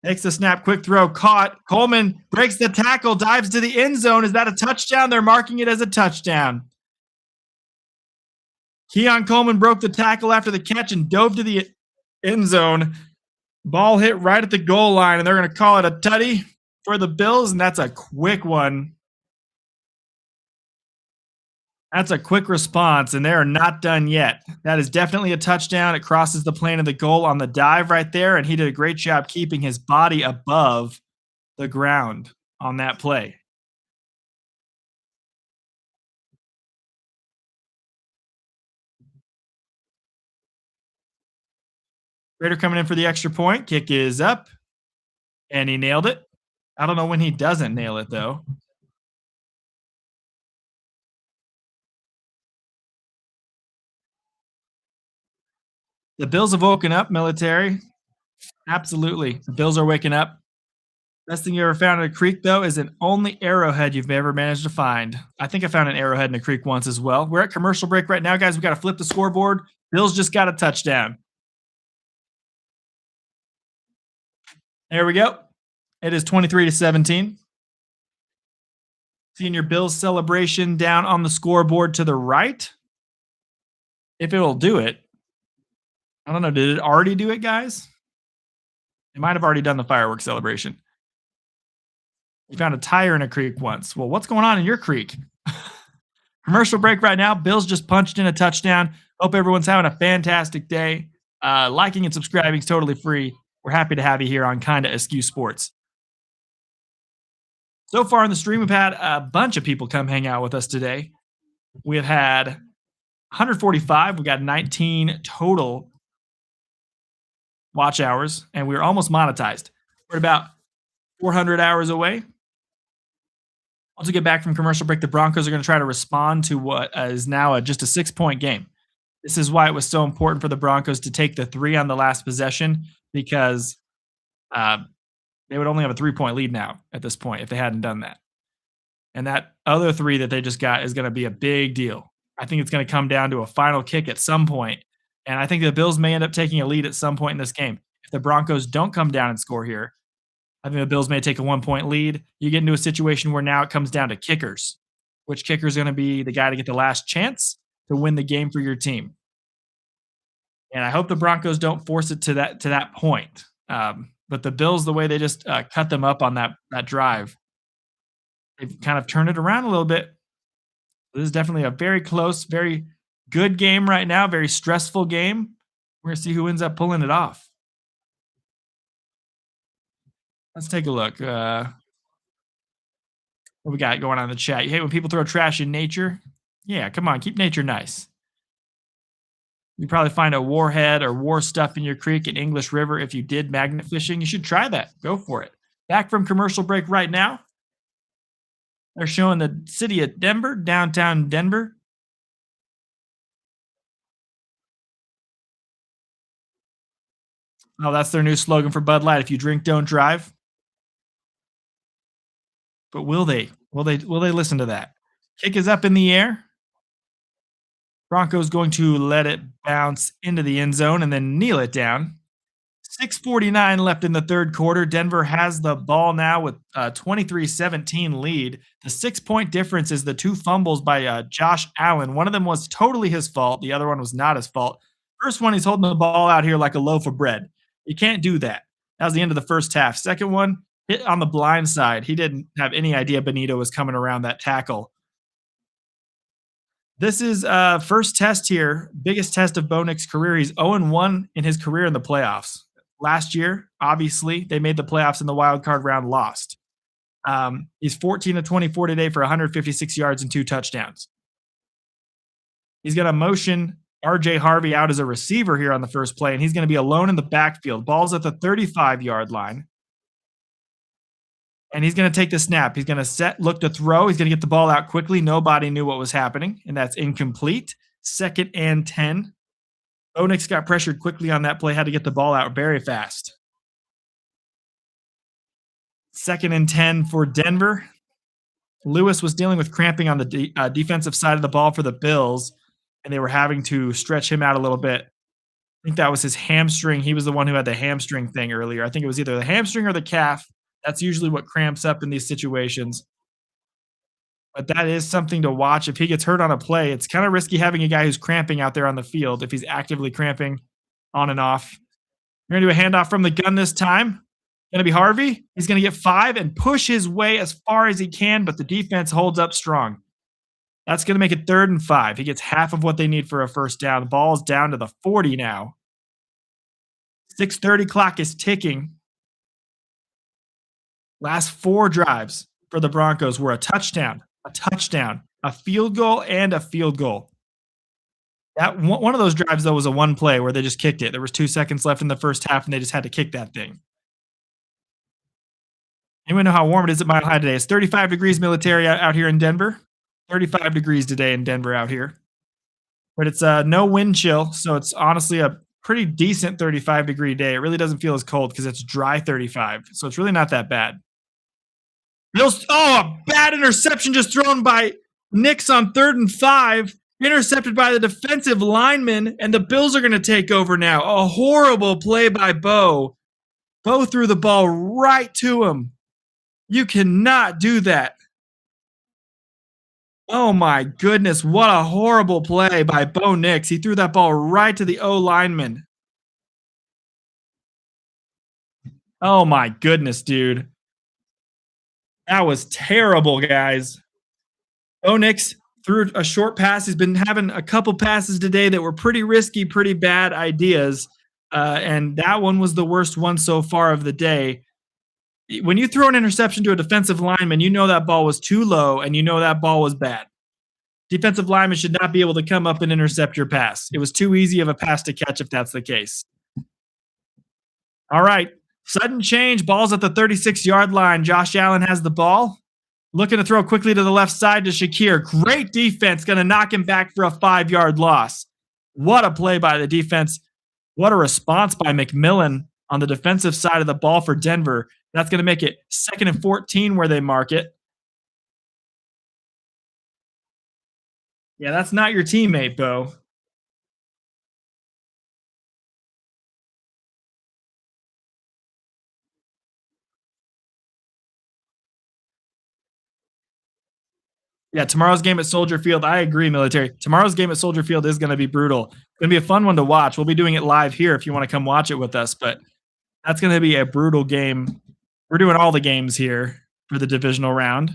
Takes the snap, quick throw, caught. Coleman breaks the tackle, dives to the end zone. Is that a touchdown? They're marking it as a touchdown. Keon Coleman broke the tackle after the catch and dove to the end zone. Ball hit right at the goal line, and they're going to call it a tutty for the Bills, and that's a quick one. That's a quick response, and they are not done yet. That is definitely a touchdown. It crosses the plane of the goal on the dive right there, and he did a great job keeping his body above the ground on that play. Raider coming in for the extra point. Kick is up, and he nailed it. I don't know when he doesn't nail it, though. The Bills have woken up, military. Absolutely. The Bills are waking up. Best thing you ever found in a creek, though, is an only arrowhead you've ever managed to find. I think I found an arrowhead in a creek once as well. We're at commercial break right now, guys. We got to flip the scoreboard. Bills just got a touchdown. There we go. It is 23-17. Seeing your Bills celebration down on the scoreboard to the right. If it will do it. I don't know. Did it already do it, guys? It might have already done the fireworks celebration. We found a tire in a creek once. Well, what's going on in your creek? Commercial break right now. Bills just punched in a touchdown. Hope everyone's having a fantastic day. Liking and subscribing is totally free. We're happy to have you here on Kinda Askew Sports. So far in the stream, we've had a bunch of people come hang out with us today. We've had 145. We got 19 total watch hours, and we're almost monetized. We're about 400 hours away. Once we get back from commercial break, the Broncos are going to try to respond to what is now just a 6-point game. This is why it was so important for the Broncos to take the 3 on the last possession because uh, they would only have a 3-point lead now at this point if they hadn't done that. And that other 3 that they just got is going to be a big deal. I think it's going to come down to a final kick at some point, and I think the Bills may end up taking a lead at some point in this game. If the Broncos don't come down and score here, I think the Bills may take a 1-point lead. You get into a situation where now it comes down to kickers. Which kicker is going to be the guy to get the last chance to win the game for your team? And I hope the Broncos don't force it to that point. But the Bills, the way they just cut them up on that drive, they've kind of turned it around a little bit. This is definitely a very close, very good game right now. Very stressful game. We're gonna see who ends up pulling it off. Let's take a look. What we got going on in the chat? You hate when people throw trash in nature? Yeah, come on, keep nature nice. You probably find a warhead or war stuff in your creek in English River if you did magnet fishing. You should try that. Go for it. Back from commercial break right now. They're showing the city of Denver, downtown Denver. Oh, that's their new slogan for Bud Light. If you drink, don't drive. But will they? Will they listen to that? Kick is up in the air. Broncos going to let it bounce into the end zone and then kneel it down. 6:49 left in the third quarter. Denver has the ball now with a 23-17 lead. The 6-point difference is the 2 fumbles by Josh Allen. One of them was totally his fault. The other one was not his fault. First one, he's holding the ball out here like a loaf of bread. You can't do that. That was the end of the first half. Second one, hit on the blind side. He didn't have any idea Benito was coming around that tackle. This is first test here, biggest test of Bo Nix's career. He's 0-1 in his career in the playoffs. Last year, obviously, they made the playoffs in the wild card round, lost. He's 14-24 today for 156 yards and 2 touchdowns. He's going to motion RJ Harvey out as a receiver here on the first play, and he's going to be alone in the backfield. Ball's at the 35-yard line. And he's going to take the snap. He's going to look to throw. He's going to get the ball out quickly. Nobody knew what was happening, and that's incomplete. 2nd and 10. Bo Nix got pressured quickly on that play, had to get the ball out very fast. 2nd and 10 for Denver. Lewis was dealing with cramping on the defensive side of the ball for the Bills, and they were having to stretch him out a little bit. I think that was his hamstring. He was the one who had the hamstring thing earlier. I think it was either the hamstring or the calf. That's usually what cramps up in these situations. But that is something to watch. If he gets hurt on a play, it's kind of risky having a guy who's cramping out there on the field if he's actively cramping on and off. We're going to do a handoff from the gun this time. Going to be Harvey. He's going to get 5 and push his way as far as he can, but the defense holds up strong. That's going to make it 3rd and 5. He gets half of what they need for a first down. The ball is down to the 40 now. 6:30 clock is ticking. Last 4 drives for the Broncos were a touchdown, a field goal, and a field goal. That one of those drives, though, was a 1 play where they just kicked it. There was 2 seconds left in the first half, and they just had to kick that thing. Anyone know how warm it is at Mile High today? It's 35 degrees military out here in Denver. 35 degrees today in Denver out here. But it's no wind chill, so it's honestly a pretty decent 35-degree day. It really doesn't feel as cold because it's dry 35, so it's really not that bad. Bills, a bad interception just thrown by Nix on 3rd and 5. Intercepted by the defensive lineman, and the Bills are going to take over now. A horrible play by Bo. Bo threw the ball right to him. You cannot do that. Oh my goodness, what a horrible play by Bo Nix. He threw that ball right to the O lineman. Oh my goodness, dude. That was terrible, guys. Bo Nix threw a short pass. He's been having a couple passes today that were pretty risky, pretty bad ideas. And that one was the worst one so far of the day. When you throw an interception to a defensive lineman, you know that ball was too low and you know that ball was bad. Defensive lineman should not be able to come up and intercept your pass. It was too easy of a pass to catch if that's the case. All right. Sudden change. Ball's at the 36-yard line. Josh Allen has the ball. Looking to throw quickly to the left side to Shakir. Great defense. Going to knock him back for a 5-yard loss. What a play by the defense. What a response by McMillan on the defensive side of the ball for Denver. That's going to make it 2nd and 14 where they mark it. Yeah, that's not your teammate, Bo. Yeah, tomorrow's game at Soldier Field. I agree, military. Tomorrow's game at Soldier Field is going to be brutal. It's going to be a fun one to watch. We'll be doing it live here if you want to come watch it with us, but that's going to be a brutal game. We're doing all the games here for the divisional round.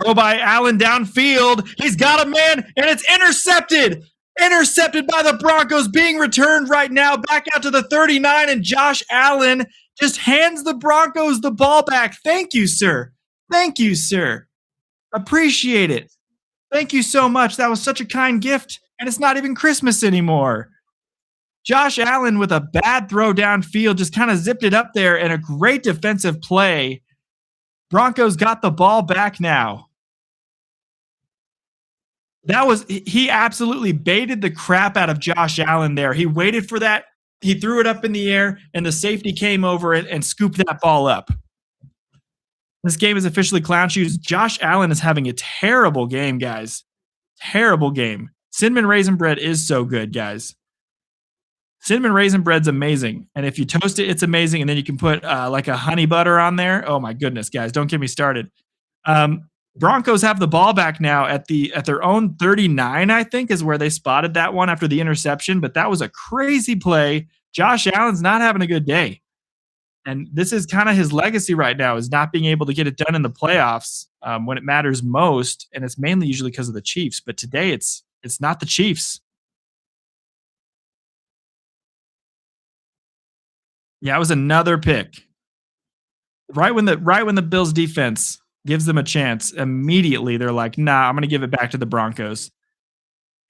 Throw by Allen downfield. He's got a man, and it's intercepted. Intercepted by the Broncos, being returned right now back out to the 39, and Josh Allen just hands the Broncos the ball back. Thank you, sir. Thank you, sir. Appreciate it. Thank you so much. That was such a kind gift, and it's not even Christmas anymore. Josh Allen with a bad throw downfield just kind of zipped it up there, and a great defensive play. Broncos got the ball back now. He absolutely baited the crap out of Josh Allen there. He waited for that. He threw it up in the air, and the safety came over it and scooped that ball up. This game is officially clown shoes. Josh Allen is having a terrible game, guys. Terrible game. Cinnamon Raisin Bread is so good, guys. Cinnamon Raisin Bread's amazing. And if you toast it, it's amazing. And then you can put like a honey butter on there. Oh, my goodness, guys. Don't get me started. Broncos have the ball back now at their own 39, I think, is where they spotted that one after the interception. But that was a crazy play. Josh Allen's not having a good day. And this is kind of his legacy right now, is not being able to get it done in the playoffs when it matters most. And it's mainly usually because of the Chiefs. But today it's not the Chiefs. Yeah, it was another pick. Right when the Bills defense gives them a chance, immediately they're like, nah, I'm going to give it back to the Broncos.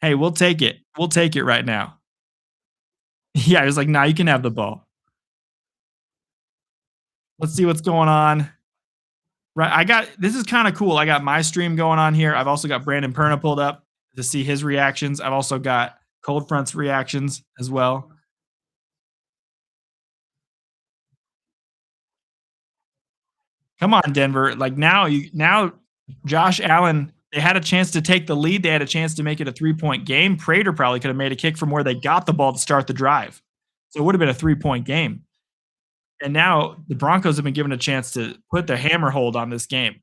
Hey, we'll take it. We'll take it right now. Yeah, he was like, nah, you can have the ball. Let's see what's going on. Right, this is kind of cool. I got my stream going on here. I've also got Brandon Perna pulled up to see his reactions. I've also got Cold Front's reactions as well. Come on, Denver. Like now Josh Allen, they had a chance to take the lead. They had a chance to make it a 3-point game. Prater probably could have made a kick from where they got the ball to start the drive. So it would have been a 3-point game. And now the Broncos have been given a chance to put their hammer hold on this game.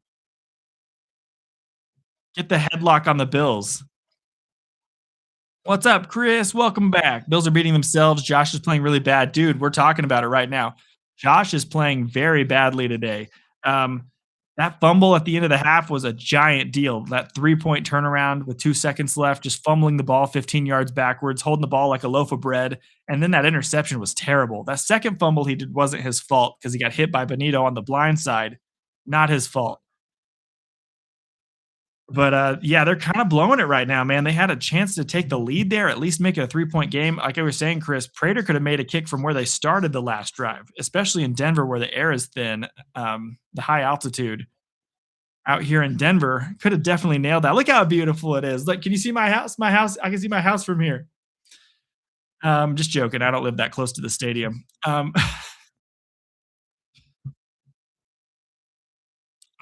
Get the headlock on the Bills. What's up, Chris? Welcome back. Bills are beating themselves. Josh is playing really bad. Dude, we're talking about it right now. Josh is playing very badly today. That fumble at the end of the half was a giant deal. That 3-point turnaround with 2 seconds left, just fumbling the ball 15 yards backwards, holding the ball like a loaf of bread. And then that interception was terrible. That second fumble he did wasn't his fault because he got hit by Benito on the blind side. Not his fault. But yeah, they're kind of blowing it right now, man. They had a chance to take the lead there, at least make it a 3-point game. Like I was saying, Chris, Prater could have made a kick from where they started the last drive, especially in Denver where the air is thin, the high altitude. Out here in Denver, could have definitely nailed that. Look how beautiful it is. Like, can you see my house? My house, I can see my house from here. Just joking. I don't live that close to the stadium. I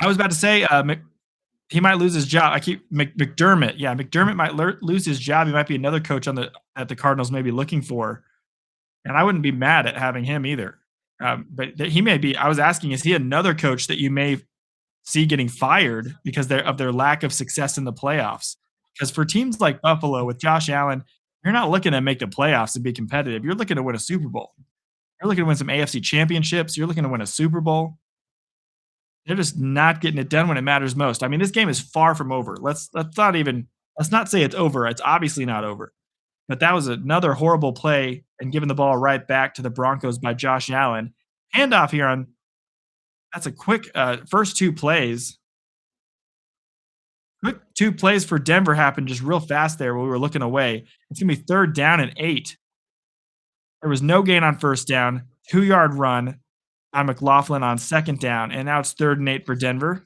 was about to say, he might lose his job. McDermott. Yeah, McDermott might lose his job. He might be another coach at the Cardinals maybe looking for. And I wouldn't be mad at having him either. But he may be. I was asking, is he another coach that you may see getting fired because of their lack of success in the playoffs? Because for teams like Buffalo with Josh Allen, you're not looking to make the playoffs and be competitive. You're looking to win a Super Bowl. You're looking to win some AFC championships. You're looking to win a Super Bowl. They're just not getting it done when it matters most. I mean, this game is far from over. Let's not say it's over. It's obviously not over. But that was another horrible play and giving the ball right back to the Broncos by Josh Allen. Handoff here on that's a quick first 2 plays. Quick 2 plays for Denver happened just real fast there while we were looking away. It's going to be 3rd down and 8. There was no gain on 1st down. 2-yard run on McLaughlin on 2nd down, and now it's 3rd and 8 for Denver.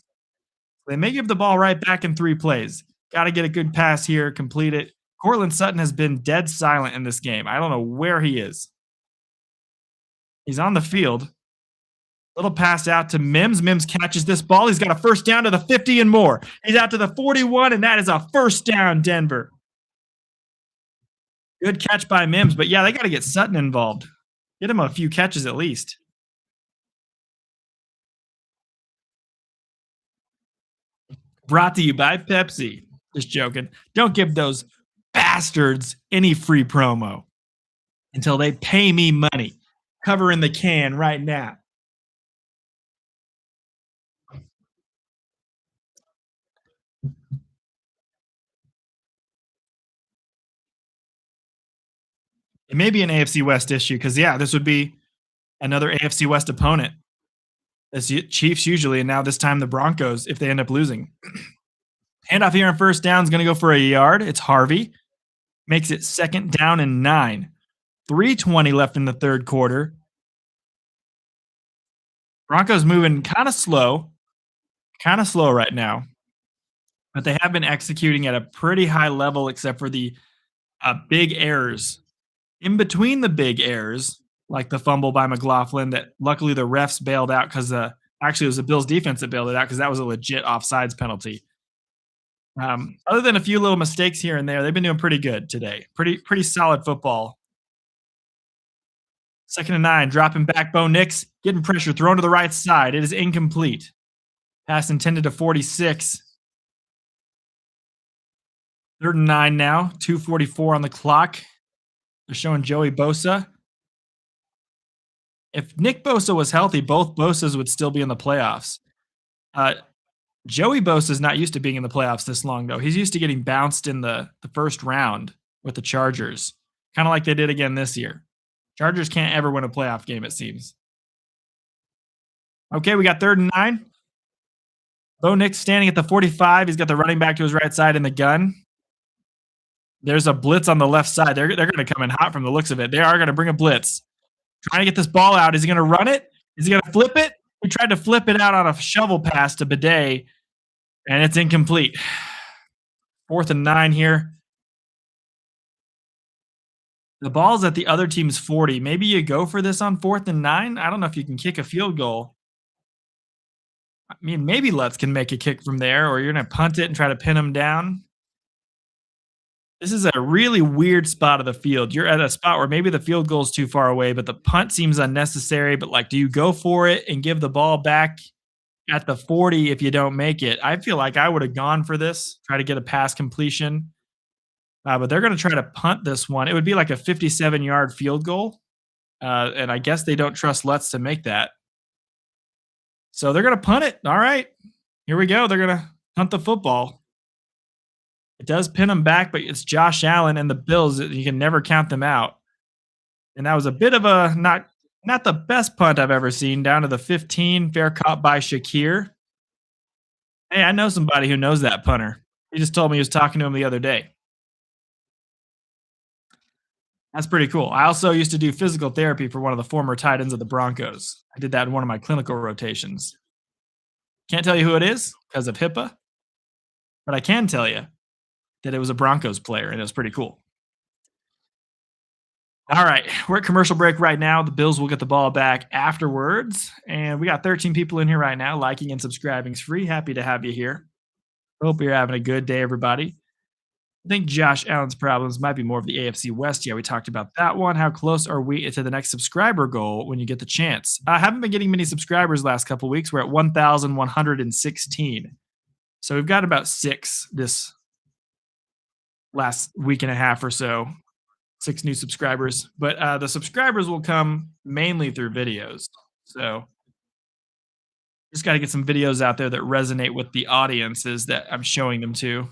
They may give the ball right back in 3 plays. Got to get a good pass here, complete it. Cortland Sutton has been dead silent in this game. I don't know where he is. He's on the field. Little pass out to Mims. Mims catches this ball. He's got a first down to the 50 and more. He's out to the 41, and that is a first down, Denver. Good catch by Mims, but yeah, they got to get Sutton involved. Get him a few catches at least. Brought to you by Pepsi. Just joking. Don't give those bastards any free promo until they pay me money. Covering the can right now. It may be an AFC West issue because, yeah, this would be another AFC West opponent. It's Chiefs usually, and now this time the Broncos if they end up losing. Handoff here on first down is going to go for a yard. It's Harvey. Makes it second down and 9. 3:20 left in the third quarter. Broncos moving kind of slow right now. But they have been executing at a pretty high level except for the big errors. In between the big errors, like the fumble by McLaughlin that luckily the refs bailed out because actually it was the Bills defense that bailed it out because that was a legit offsides penalty. Other than a few little mistakes here and there, they've been doing pretty good today. Pretty solid football. Second and 9, dropping back. Bo Nix getting pressure, thrown to the right side. It is incomplete. Pass intended to 46. Third and 9 now. 2:44 on the clock. They're showing Joey Bosa. If Nick Bosa was healthy, both Bosas would still be in the playoffs. Joey Bosa is not used to being in the playoffs this long, though. He's used to getting bounced in the first round with the Chargers, kind of like they did again this year. Chargers can't ever win a playoff game, it seems. Okay, we got third and 9. Bo Nix standing at the 45. He's got the running back to his right side in the gun. There's a blitz on the left side. They're going to come in hot from the looks of it. They are going to bring a blitz. Trying to get this ball out. Is he going to run it? Is he going to flip it? He tried to flip it out on a shovel pass to Bidet, and it's incomplete. 4th and 9 here. The ball's at the other team's 40. Maybe you go for this on 4th and 9. I don't know if you can kick a field goal. I mean, maybe Lutz can make a kick from there, or you're going to punt it and try to pin him down. This is a really weird spot of the field. You're at a spot where maybe the field goal is too far away, but the punt seems unnecessary. But, like, do you go for it and give the ball back at the 40 if you don't make it? I feel like I would have gone for this, try to get a pass completion. But they're going to try to punt this one. It would be like a 57-yard field goal. And I guess they don't trust Lutz to make that. So they're going to punt it. All right. Here we go. They're going to punt the football. It does pin them back, but it's Josh Allen and the Bills. You can never count them out. And that was a bit of a not the best punt I've ever seen. Down to the 15. Fair caught by Shakir. Hey, I know somebody who knows that punter. He just told me he was talking to him the other day. That's pretty cool. I also used to do physical therapy for one of the former tight ends of the Broncos. I did that in one of my clinical rotations. Can't tell you who it is because of HIPAA, but I can tell you that it was a Broncos player, and it was pretty cool. All right, we're at commercial break right now. The Bills will get the ball back afterwards, and we got 13 people in here right now. Liking and subscribing is free. Happy to have you here. Hope you're having a good day, everybody. I think Josh Allen's problems might be more of the AFC West. Yeah, we talked about that one. How close are we to the next subscriber goal when you get the chance? I haven't been getting many subscribers last couple of weeks. We're at 1,116. So we've got about 6 this last week and a half or so. 6 new subscribers. But the subscribers will come mainly through videos. So just got to get some videos out there that resonate with the audiences that I'm showing them to.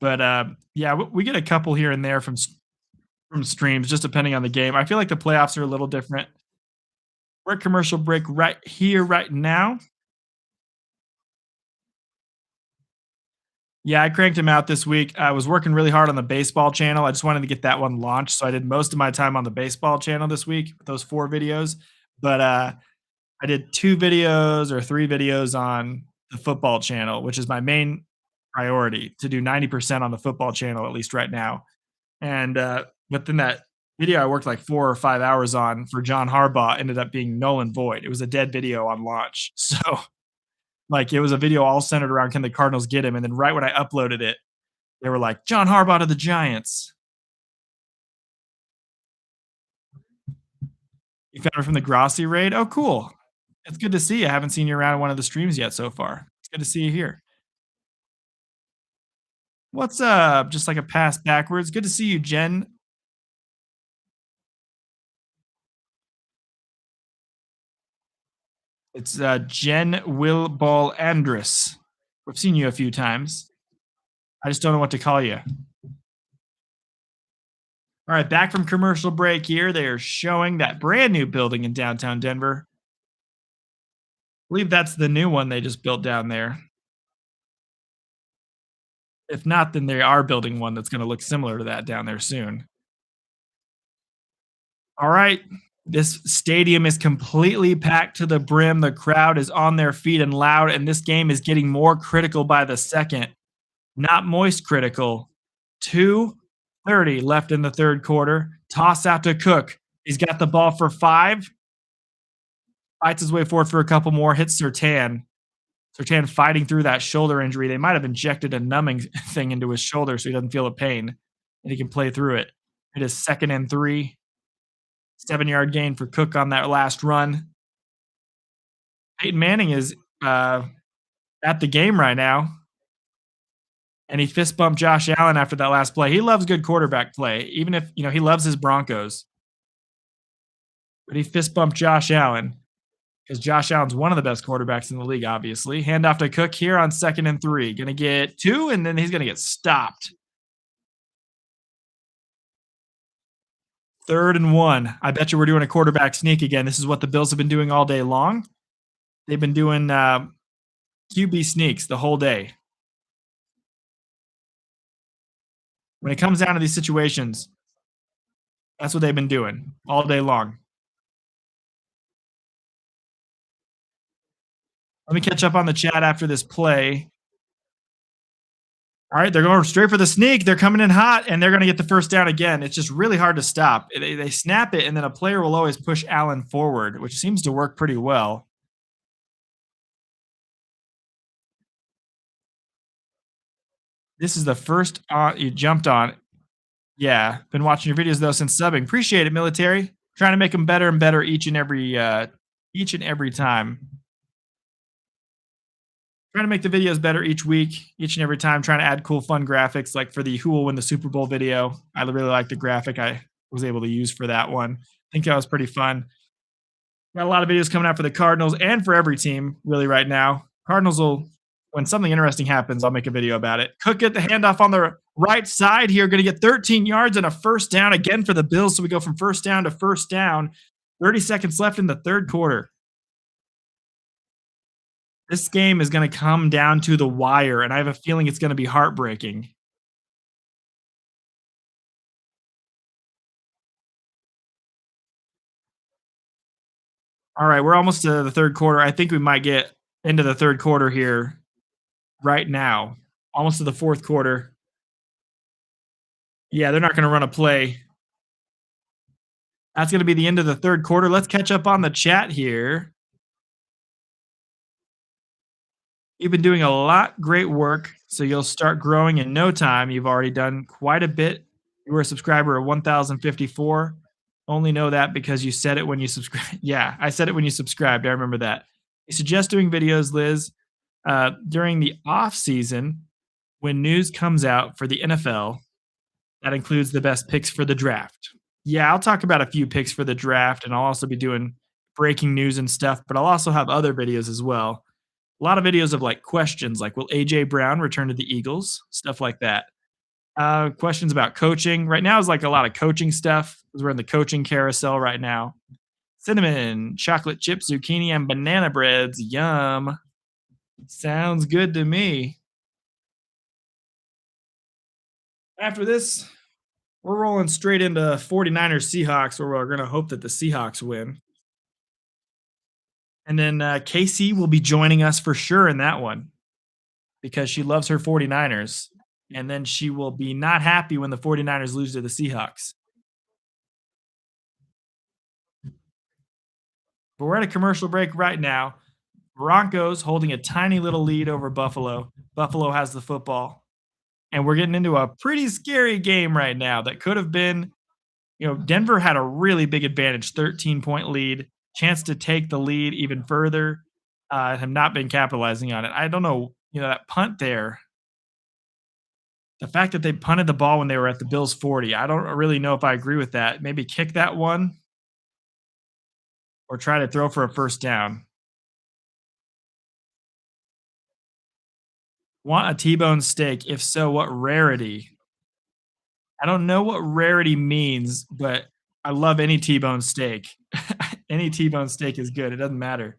But yeah, we get a couple here and there from streams, just depending on the game. I feel like the playoffs are a little different. We're at commercial break right here, right now. Yeah, I cranked him out this week. I was working really hard on the baseball channel. I just wanted to get that one launched, so I did most of my time on the baseball channel this week with those 4 videos. But I did 2 videos or 3 videos on the football channel, which is my main priority to do 90% on the football channel, at least right now. And but then that video I worked like 4 or 5 hours on for John Harbaugh ended up being null and void. It was a dead video on launch. So like it was a video all centered around can the Cardinals get him? And then right when I uploaded it, they were like, John Harbaugh to the Giants. You found her from the Grossi raid? Oh, cool. It's good to see you. I haven't seen you around one of the streams yet so far. It's good to see you here. What's up? Just like a pass backwards. Good to see you, Jen. It's Jen Wilball Andrus. We've seen you a few times. I just don't know what to call you. All right, back from commercial break here. They are showing that brand new building in downtown Denver. I believe that's the new one they just built down there. If not, then they are building one that's going to look similar to that down there soon. All right. This stadium is completely packed to the brim. The crowd is on their feet and loud, and this game is getting more critical by the second. Not moist critical. 2:30 left in the third quarter. Toss out to Cook. He's got the ball for 5. Fights his way forward for a couple more. Hits Surtain. Surtain fighting through that shoulder injury. They might have injected a numbing thing into his shoulder so he doesn't feel the pain and he can play through it. It is 2nd and 3. 7-yard gain for Cook on that last run. Peyton Manning is at the game right now. And he fist bumped Josh Allen after that last play. He loves good quarterback play, even if, he loves his Broncos. But he fist bumped Josh Allen because Josh Allen's one of the best quarterbacks in the league, obviously. Handoff to Cook here on 2nd and 3. Going to get 2, and then he's going to get stopped. 3rd and 1. I bet you we're doing a quarterback sneak again. This is what the Bills have been doing all day long. They've been doing QB sneaks the whole day. When it comes down to these situations, that's what they've been doing all day long. Let me catch up on the chat after this play. All right, they're going straight for the sneak. They're coming in hot, and they're going to get the first down again. It's just really hard to stop. They snap it, and then a player will always push Allen forward, which seems to work pretty well. This is the first you jumped on. Yeah, been watching your videos, though, since subbing. Appreciate it, military. Trying to make them better and better each and every time. Trying to make the videos better each week, each and every time, trying to add cool, fun graphics, like for the Who Will Win the Super Bowl video. I really like the graphic I was able to use for that one. I think that was pretty fun. Got a lot of videos coming out for the Cardinals and for every team, really, right now. Cardinals will, when something interesting happens, I'll make a video about it. Cook get the handoff on the right side here. Going to get 13 yards and a first down again for the Bills. So we go from first down to first down. 30 seconds left in the third quarter. This game is going to come down to the wire, and I have a feeling it's going to be heartbreaking. All right, we're almost to the third quarter. I think we might get into the third quarter here right now. Almost to the fourth quarter. Yeah, they're not going to run a play. That's going to be the end of the third quarter. Let's catch up on the chat here. You've been doing a lot great work, so you'll start growing in no time. You've already done quite a bit. You were a subscriber of 1,054. Only know that because you said it when you subscribed. Yeah, I said it when you subscribed. I remember that. You suggest doing videos, Liz, during the off season when news comes out for the NFL. That includes the best picks for the draft. Yeah, I'll talk about a few picks for the draft, and I'll also be doing breaking news and stuff, but I'll also have other videos as well. A lot of videos of like questions like, will A.J. Brown return to the Eagles? Stuff like that. Questions about coaching. Right now is like a lot of coaching stuff because we're in the coaching carousel right now. Cinnamon, chocolate chip, zucchini, and banana breads. Yum. Sounds good to me. After this, we're rolling straight into 49ers Seahawks, where we're going to hope that the Seahawks win. And then KC will be joining us for sure in that one. because she loves her 49ers. And then she will be not happy when the 49ers lose to the Seahawks. But we're at a commercial break right now. Broncos holding a tiny little lead over Buffalo. Buffalo has the football. And we're getting into a pretty scary game right now that could have been, Denver had a really big advantage, 13-point lead, chance to take the lead even further, have not been capitalizing on it. I don't know, that punt there, the fact that they punted the ball when they were at the Bills' 40, I don't really know if I agree with that. Maybe kick that one or try to throw for a first down. Want a T-bone steak? If so, what rarity? I don't know what rarity means, but I love any T-bone steak. Any T-bone steak is good. It doesn't matter.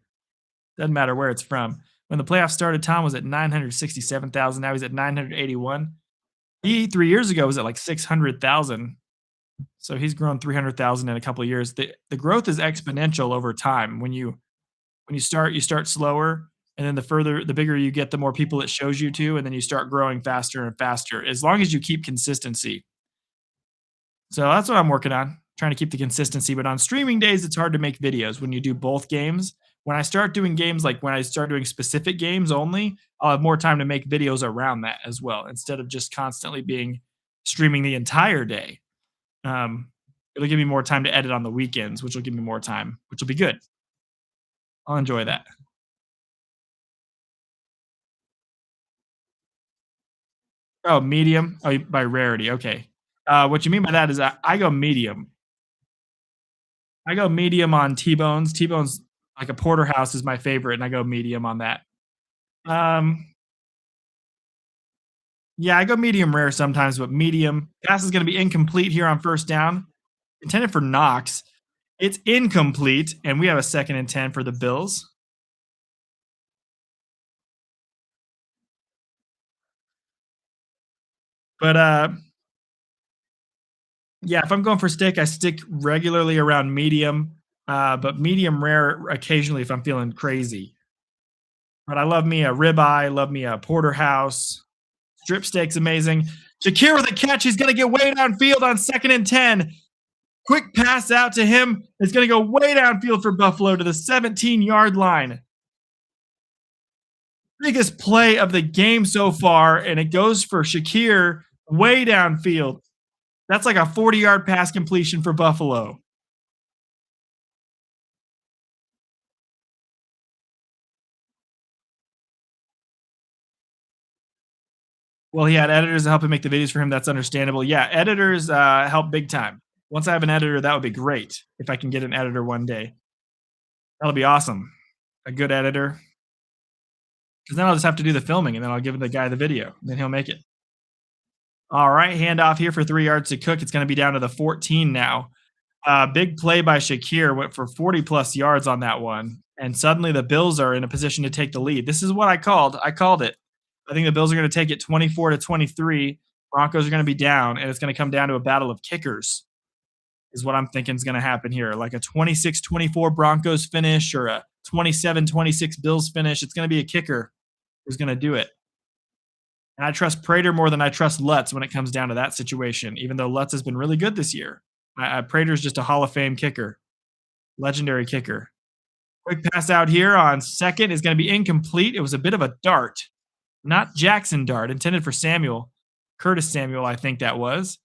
Doesn't matter where it's from. When the playoffs started, Tom was at 967,000. Now he's at 981. He 3 years ago was at like 600,000. So he's grown 300,000 in a couple of years. The growth is exponential over time. When you start, you start slower, and then the bigger you get, the more people it shows you to, and then you start growing faster and faster. As long as you keep consistency. So that's what I'm working on, trying to keep the consistency. But on streaming days, it's hard to make videos when you do both games. When I start doing games, like when I start doing specific games only, I'll have more time to make videos around that as well, instead of just constantly streaming the entire day. It'll give me more time to edit on the weekends, which will give me more time, which will be good. I'll enjoy that. Oh, medium? Oh, by rarity. Okay. What you mean by that is I go medium. I go medium on T-bones. T-bones, like a porterhouse, is my favorite, and I go medium on that. Um, yeah, I go medium rare sometimes, but medium. Pass is going to be incomplete here on first down. Intended for Knox. It's incomplete, and we have a 2nd and 10 for the Bills. But yeah, if I'm going for steak, I stick regularly around medium, but medium rare occasionally if I'm feeling crazy. But I love me a ribeye, love me a porterhouse. Strip steak's amazing. Shakir with a catch. He's going to get way downfield on 2nd and 10. Quick pass out to him. It's going to go way downfield for Buffalo to the 17-yard line. Biggest play of the game so far, and it goes for Shakir way downfield. That's like a 40-yard pass completion for Buffalo. Well, he had editors to help him make the videos for him. That's understandable. Yeah, editors help big time. Once I have an editor, that would be great if I can get an editor one day. That'll be awesome. A good editor. Because then I'll just have to do the filming, and then I'll give the guy the video, and then he'll make it. All right, handoff here for 3 yards to Cook. It's going to be down to the 14 now. Big play by Shakir, went for 40-plus yards on that one, and suddenly the Bills are in a position to take the lead. This is what I called. I called it. I think the Bills are going to take it 24-23. Broncos are going to be down, and it's going to come down to a battle of kickers is what I'm thinking is going to happen here. Like a 26-24 Broncos finish or a 27-26 Bills finish. It's going to be a kicker who's going to do it. And I trust Prater more than I trust Lutz when it comes down to that situation, even though Lutz has been really good this year. Prater's just a Hall of Fame kicker, legendary kicker. Quick pass out here on 2nd is going to be incomplete. It was a bit of a dart, not Jackson dart, intended for Samuel. Curtis Samuel, I think that was.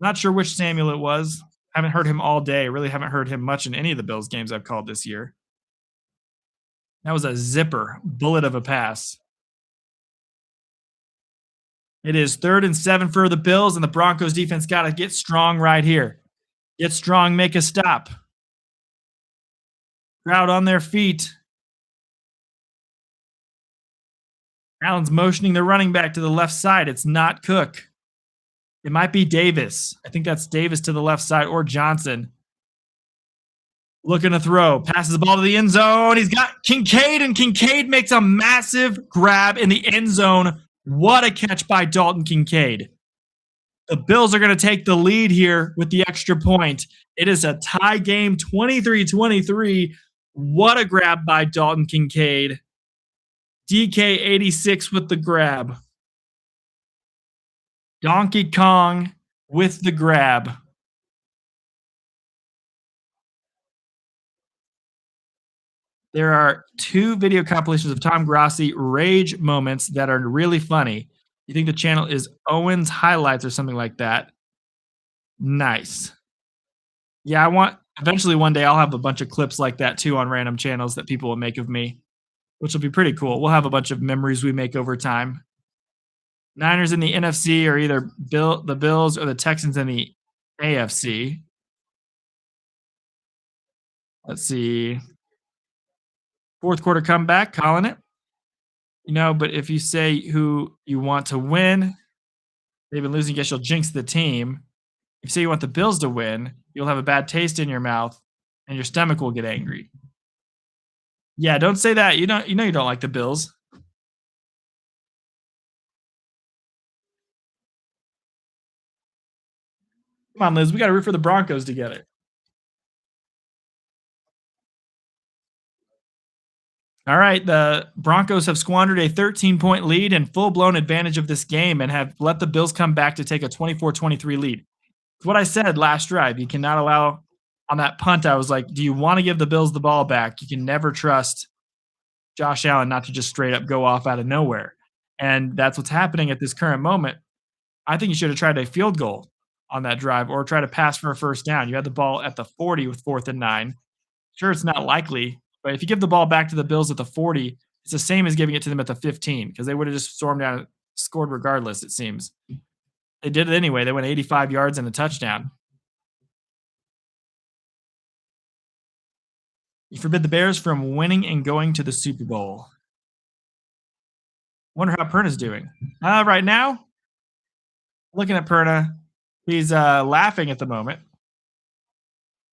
Not sure which Samuel it was. Haven't heard him all day. Really haven't heard him much in any of the Bills games I've called this year. That was a zipper, bullet of a pass. It is 3rd and 7 for the Bills, and the Broncos defense got to get strong right here. Get strong, make a stop. Crowd on their feet. Allen's motioning the running back to the left side. It's not Cook. It might be Davis. I think that's Davis to the left side or Johnson. Looking to throw. Passes the ball to the end zone. He's got Kincaid, and Kincaid makes a massive grab in the end zone. What a catch by Dalton Kincaid. The Bills are going to take the lead here with the extra point. It is a tie game, 23-23. What a grab by Dalton Kincaid. DK86 with the grab. Donkey Kong with the grab. There are two video compilations of Tom Grossi rage moments that are really funny. You think the channel is Owen's Highlights or something like that? Nice. Yeah, I want eventually one day I'll have a bunch of clips like that too on random channels that people will make of me, which will be pretty cool. We'll have a bunch of memories we make over time. Niners in the NFC are either the Bills or the Texans in the AFC. Let's see. Fourth quarter comeback, calling it. But if you say who you want to win, they've been losing, guess you'll jinx the team. If you say you want the Bills to win, you'll have a bad taste in your mouth and your stomach will get angry. Yeah, don't say that. You don't like the Bills. Come on, Liz, we got to root for the Broncos together. All right, the Broncos have squandered a 13-point lead and full-blown advantage of this game and have let the Bills come back to take a 24-23 lead. It's what I said last drive. You cannot allow on that punt. I was like, do you want to give the Bills the ball back? You can never trust Josh Allen not to just straight up go off out of nowhere. And that's what's happening at this current moment. I think you should have tried a field goal on that drive or try to pass for a first down. You had the ball at the 40 with 4th and 9. Sure, it's not likely, but if you give the ball back to the Bills at the 40, it's the same as giving it to them at the 15 because they would have just stormed down and scored regardless, it seems. They did it anyway. They went 85 yards and a touchdown. You forbid the Bears from winning and going to the Super Bowl. Wonder how Perna's doing. Right now, looking at Perna, he's laughing at the moment.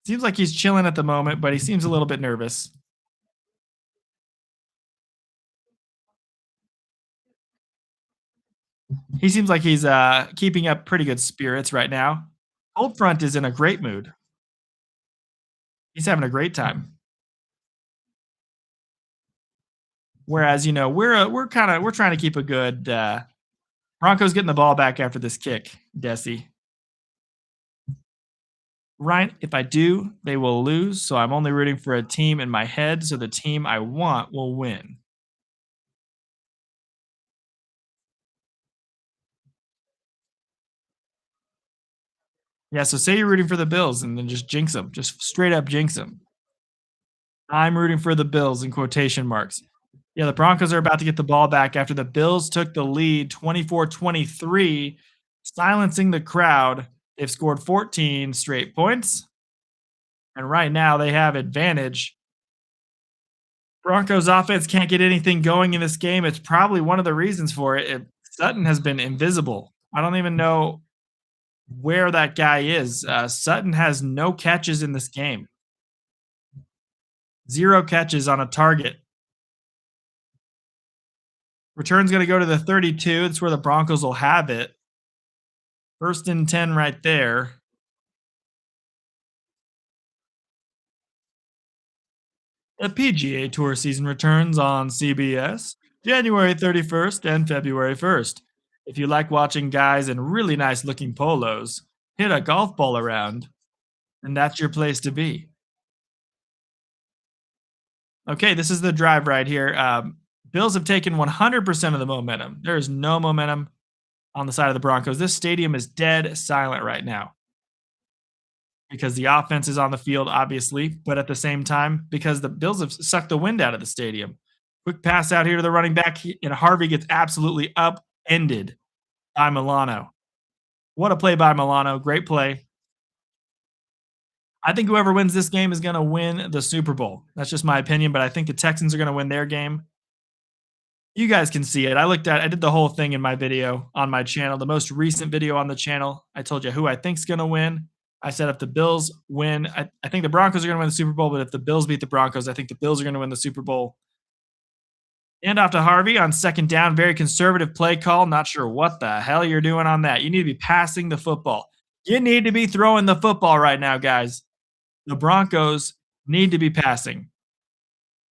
Seems like he's chilling at the moment, but he seems a little bit nervous. He seems like he's keeping up pretty good spirits right now. Old Front is in a great mood. He's having a great time. Whereas, we're trying to keep a good Broncos getting the ball back after this kick, Desi. Right, if I do, they will lose, so I'm only rooting for a team in my head, so the team I want will win. Yeah, so say you're rooting for the Bills and then just jinx them. Just straight up jinx them. I'm rooting for the Bills in quotation marks. Yeah, the Broncos are about to get the ball back after the Bills took the lead 24-23, silencing the crowd. They've scored 14 straight points, and right now they have advantage. Broncos offense can't get anything going in this game. It's probably one of the reasons for it. Sutton has been invisible. I don't even know where that guy is. Sutton has no catches in this game. 0 catches on a target. Return's going to go to the 32. That's where the Broncos will have it. 1st and 10 right there. The PGA Tour season returns on CBS January 31st and February 1st. If you like watching guys in really nice looking polos hit a golf ball around, then that's your place to be. Okay, this is the drive right here. Bills have taken 100% of the momentum. There is no momentum on the side of the Broncos. This stadium is dead silent right now because the offense is on the field, obviously, but at the same time, because the Bills have sucked the wind out of the stadium. Quick pass out here to the running back, and Harvey gets absolutely upended by Milano. What a play by Milano. Great play. I think whoever wins this game is going to win the Super Bowl. That's just my opinion, but I think the Texans are going to win their game. You guys can see it. I did the whole thing in my video on my channel, the most recent video on the channel. I told you who I think's going to win. I said if the Bills win, I think the Broncos are going to win the Super Bowl, but if the Bills beat the Broncos, I think the Bills are going to win the Super Bowl. And off to Harvey on 2nd down. Very conservative play call. Not sure what the hell you're doing on that. You need to be passing the football. You need to be throwing the football right now, guys. The Broncos need to be passing.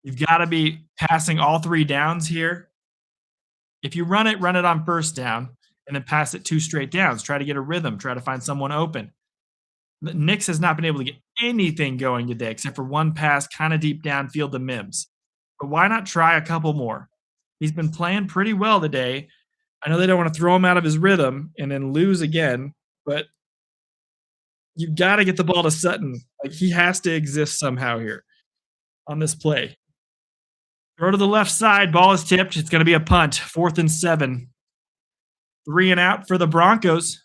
You've got to be passing all 3 downs here. If you run it on first down and then pass it 2 straight downs. Try to get a rhythm, try to find someone open. The Knicks has not been able to get anything going today except for one pass kind of deep downfield to Mims. But why not try a couple more? He's been playing pretty well today. I know they don't want to throw him out of his rhythm and then lose again, but you got to get the ball to Sutton. Like he has to exist somehow here on this play. Throw to the left side. Ball is tipped. It's going to be a punt. 4th and 7. 3 and out for the Broncos.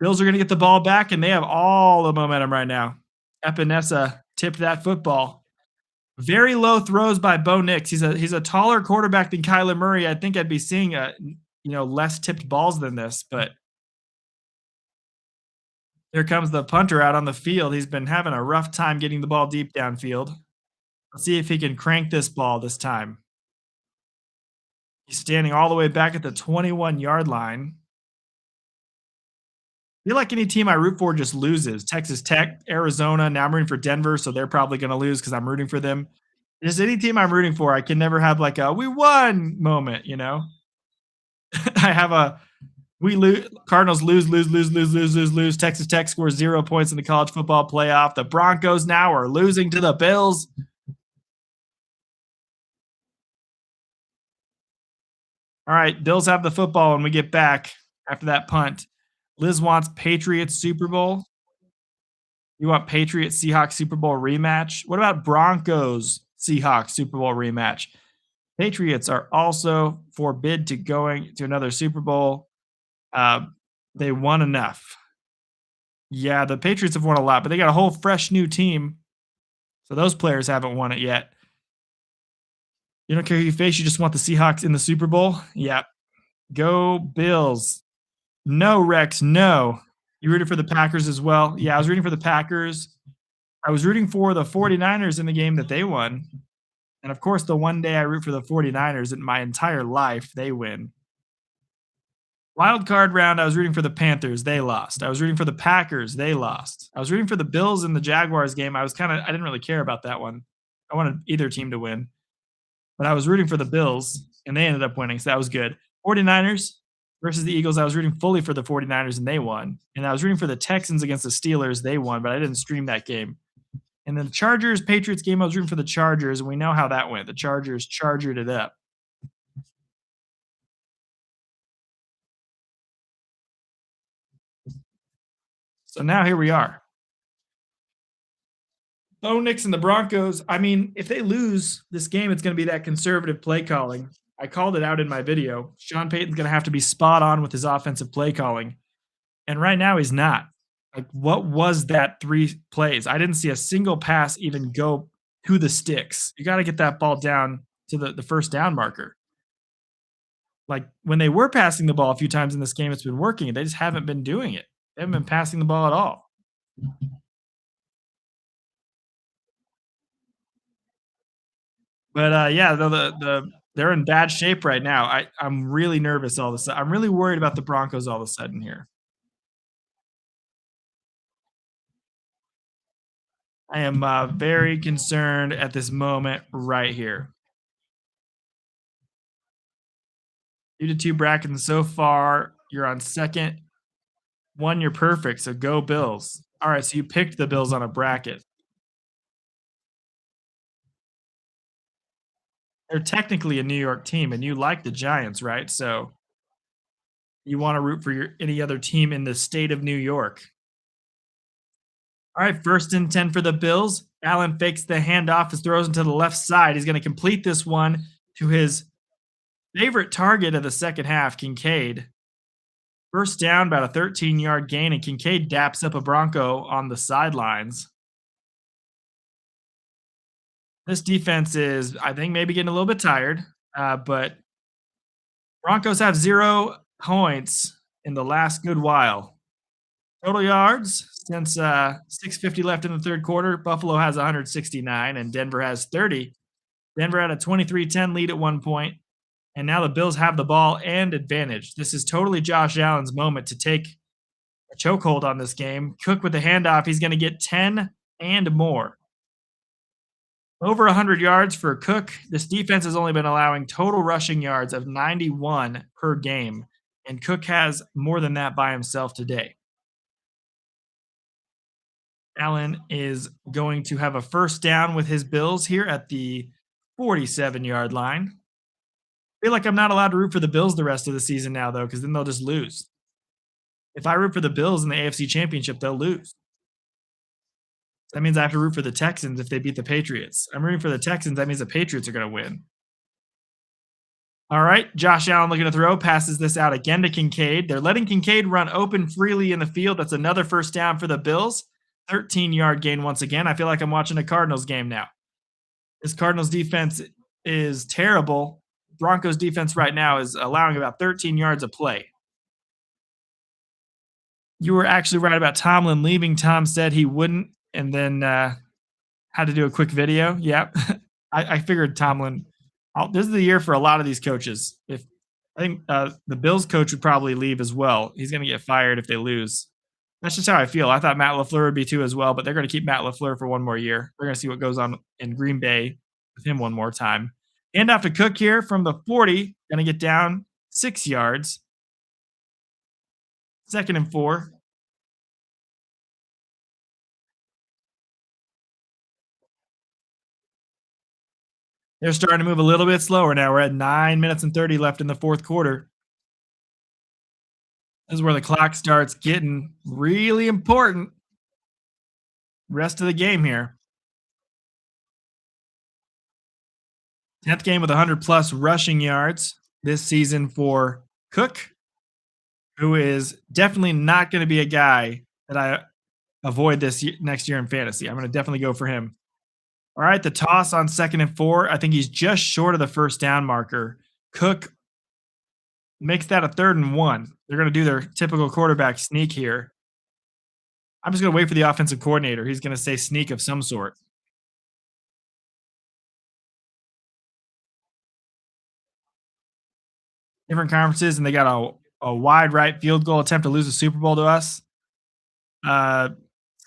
Bills are going to get the ball back, and they have all the momentum right now. Epinesa tipped that football. Very low throws by Bo Nix. He's a taller quarterback than Kyler Murray. I think I'd be seeing less tipped balls than this, but here comes the punter out on the field. He's been having a rough time getting the ball deep downfield. Let's see if he can crank this ball this time. He's standing all the way back at the 21-yard line. I feel like any team I root for just loses. Texas Tech, Arizona. Now I'm rooting for Denver, so they're probably going to lose because I'm rooting for them. Just any team I'm rooting for, I can never have like a "we won" moment. I have a we lose. Cardinals lose. Texas Tech scores 0 points in the college football playoff. The Broncos now are losing to the Bills. All right, Bills have the football when we get back after that punt. Liz wants Patriots Super Bowl. You want Patriots Seahawks Super Bowl rematch? What about Broncos Seahawks Super Bowl rematch? Patriots are also forbid to going to another Super Bowl. They won enough. Yeah, the Patriots have won a lot, but they got a whole fresh new team. So those players haven't won it yet. You don't care who you face, you just want the Seahawks in the Super Bowl? Yeah. Go Bills. No, Rex, no. You rooted for the Packers as well? Yeah, I was rooting for the Packers. I was rooting for the 49ers in the game that they won. And of course, the one day I root for the 49ers in my entire life, they win. Wild card round, I was rooting for the Panthers. They lost. I was rooting for the Packers. They lost. I was rooting for the Bills in the Jaguars game. I didn't really care about that one. I wanted either team to win. But I was rooting for the Bills, and they ended up winning, so that was good. 49ers versus the Eagles, I was rooting fully for the 49ers, and they won. And I was rooting for the Texans against the Steelers. They won, but I didn't stream that game. And then the Chargers-Patriots game, I was rooting for the Chargers, and we know how that went. The Chargers chargered it up. So now here we are. Bo Nix and the Broncos. I mean, if they lose this game, it's going to be that conservative play calling. I called it out in my video. Sean Payton's going to have to be spot on with his offensive play calling. And right now he's not. Like, what was that 3 plays? I didn't see a single pass even go to the sticks. You got to get that ball down to the first down marker. Like, when they were passing the ball a few times in this game, it's been working. They just haven't been doing it. They haven't been passing the ball at all. But yeah, they're in bad shape right now. I'm really nervous all of a sudden. I'm really worried about the Broncos all of a sudden here. I am very concerned at this moment right here. 2-2 bracket, and so far you're on second. 1, you're perfect, so go Bills. All right, so you picked the Bills on a bracket. They're technically a New York team, and you like the Giants, right? So you want to root for any other team in the state of New York. All right, 1st and 10 for the Bills. Allen fakes the handoff, throws into the left side. He's going to complete this one to his favorite target of the second half, Kincaid. 1st down, about a 13-yard gain, and Kincaid daps up a Bronco on the sidelines. This defense is, I think, maybe getting a little bit tired, but Broncos have 0 points in the last good while. Total yards since 6:50 left in the third quarter. Buffalo has 169, and Denver has 30. Denver had a 23-10 lead at one point, and now the Bills have the ball and advantage. This is totally Josh Allen's moment to take a chokehold on this game. Cook with the handoff. He's going to get 10 and more. Over 100 yards for Cook. This defense has only been allowing total rushing yards of 91 per game, and Cook has more than that by himself today. Allen is going to have a first down with his Bills here at the 47-yard line. I feel like I'm not allowed to root for the Bills the rest of the season now, though, because then they'll just lose. If I root for the Bills in the AFC Championship, they'll lose. That means I have to root for the Texans if they beat the Patriots. I'm rooting for the Texans. That means the Patriots are going to win. All right. Josh Allen looking to throw. Passes this out again to Kincaid. They're letting Kincaid run open freely in the field. That's another first down for the Bills. 13-yard gain once again. I feel like I'm watching a Cardinals game now. This Cardinals defense is terrible. Broncos defense right now is allowing about 13 yards of play. You were actually right about Tomlin leaving. Tom said he wouldn't, and then had to do a quick video. Yep. I figured Tomlin. This is the year for a lot of these coaches. If I think the Bills coach would probably leave as well. He's going to get fired if they lose. That's just how I feel. I thought Matt LaFleur would be too as well, but they're going to keep Matt LaFleur for one more year. We're going to see what goes on in Green Bay with him one more time. And after Cook here from the 40, going to get down 6 yards. 2nd and 4. They're starting to move a little bit slower now. We're at 9 minutes and 30 left in the fourth quarter. This is where the clock starts getting really important. Rest of the game here. 10th game with 100-plus rushing yards this season for Cook, who is definitely not going to be a guy that I avoid next year in fantasy. I'm going to definitely go for him. All right, the toss on 2nd and 4. I think he's just short of the first down marker. Cook makes that a 3rd and 1. They're going to do their typical quarterback sneak here. I'm just going to wait for the offensive coordinator. He's going to say sneak of some sort. Different conferences, and they got a wide right field goal attempt to lose the Super Bowl to us. So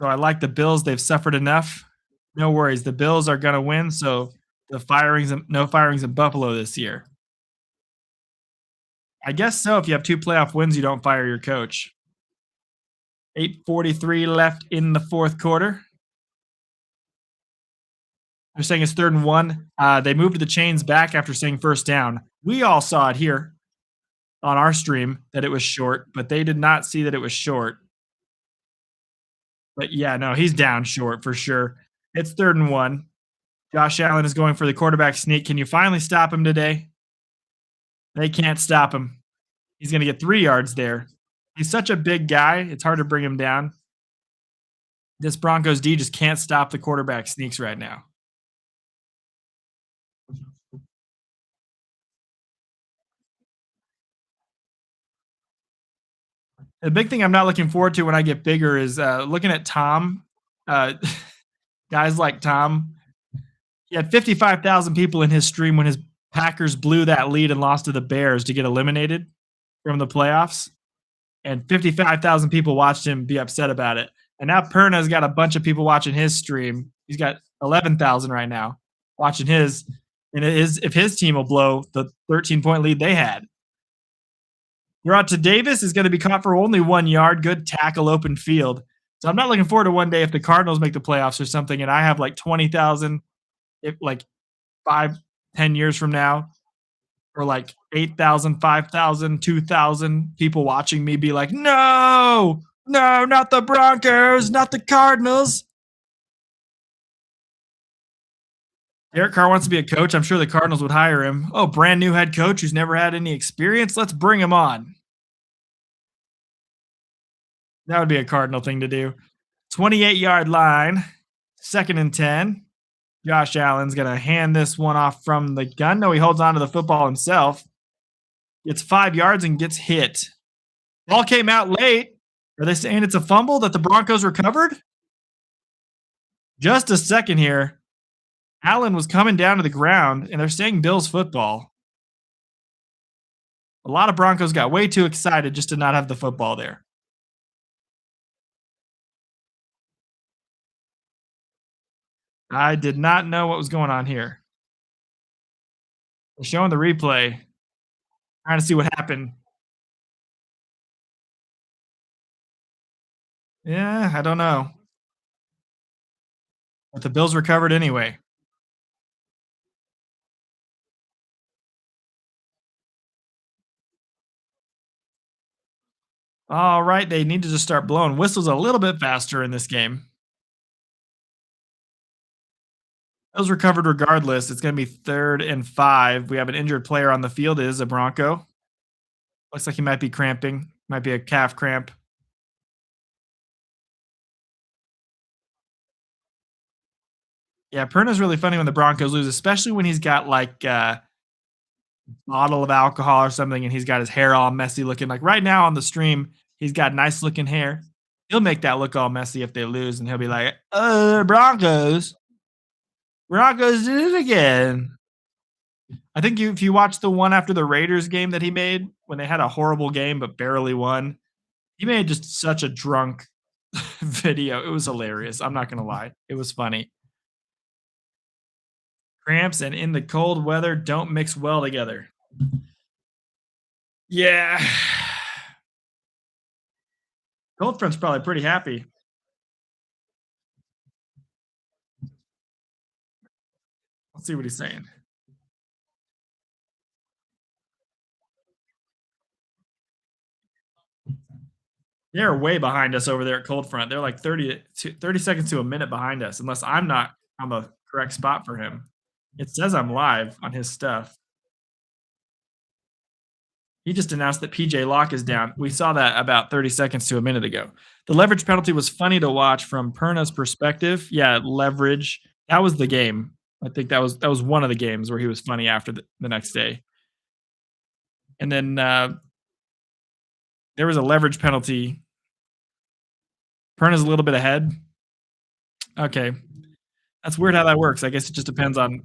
I like the Bills. They've suffered enough. No worries. The Bills are going to win, so no firings in Buffalo this year. I guess so. If you have 2 playoff wins, you don't fire your coach. 8:43 left in the fourth quarter. They're saying it's 3rd and 1. They moved the chains back after saying first down. We all saw it here on our stream that it was short, but they did not see that it was short. But yeah, no, he's down short for sure. It's 3rd and 1. Josh Allen is going for the quarterback sneak. Can you finally stop him today? They can't stop him. He's going to get 3 yards there. He's such a big guy. It's hard to bring him down. This Broncos D just can't stop the quarterback sneaks right now. The big thing I'm not looking forward to when I get bigger is looking at Tom. Guys like Tom. He had 55,000 people in his stream when his Packers blew that lead and lost to the Bears to get eliminated from the playoffs. And 55,000 people watched him be upset about it. And now Perna's got a bunch of people watching his stream. He's got 11,000 right now watching his. And if his team will blow the 13-point lead they had. Throw to Davis is going to be caught for only 1 yard. Good tackle, open field. So I'm not looking forward to one day if the Cardinals make the playoffs or something and I have like 20,000, if like 5-10 years from now, or like 8,000, 5,000, 2,000 people watching me be like, no, not the Broncos, not the Cardinals. Derek Carr wants to be a coach. I'm sure the Cardinals would hire him. Oh, brand new head coach who's never had any experience. Let's bring him on. That would be a Cardinal thing to do. 28-yard line, 2nd and 10. Josh Allen's going to hand this one off from the gun. No, he holds on to the football himself. Gets 5 yards and gets hit. Ball came out late. Are they saying it's a fumble that the Broncos recovered? Just a second here. Allen was coming down to the ground, and they're saying Bills football. A lot of Broncos got way too excited just to not have the football there. I did not know what was going on here. They're showing the replay, trying to see what happened. Yeah, I don't know. But the Bills recovered anyway. All right, they need to just start blowing whistles a little bit faster in this game. Bills recovered regardless. It's going to be 3rd and 5. We have an injured player on the field. It is a Bronco. Looks like he might be cramping. Might be a calf cramp. Yeah, Perna's really funny when the Broncos lose, especially when he's got like a bottle of alcohol or something and he's got his hair all messy looking. Like right now on the stream, he's got nice looking hair. He'll make that look all messy if they lose, and he'll be like, Broncos. Broncos did it again. I think if you watch the one after the Raiders game that he made when they had a horrible game but barely won, he made just such a drunk video. It was hilarious. I'm not going to lie. It was funny. Cramps and in the cold weather don't mix well together. Yeah. Cold front's probably pretty happy. Let's see what he's saying. They're way behind us over there at cold front. They're like 30 seconds to a minute behind us, unless I'm not on the correct spot for him. It says I'm live on his stuff. He just announced that PJ Locke is down. We saw that about 30 seconds to a minute ago. The leverage penalty was funny to watch from Perna's perspective. Yeah, leverage. That was the game. I think that was one of the games where he was funny after the next day. And then there was a leverage penalty. Perna's a little bit ahead. Okay. That's weird how that works. I guess it just depends on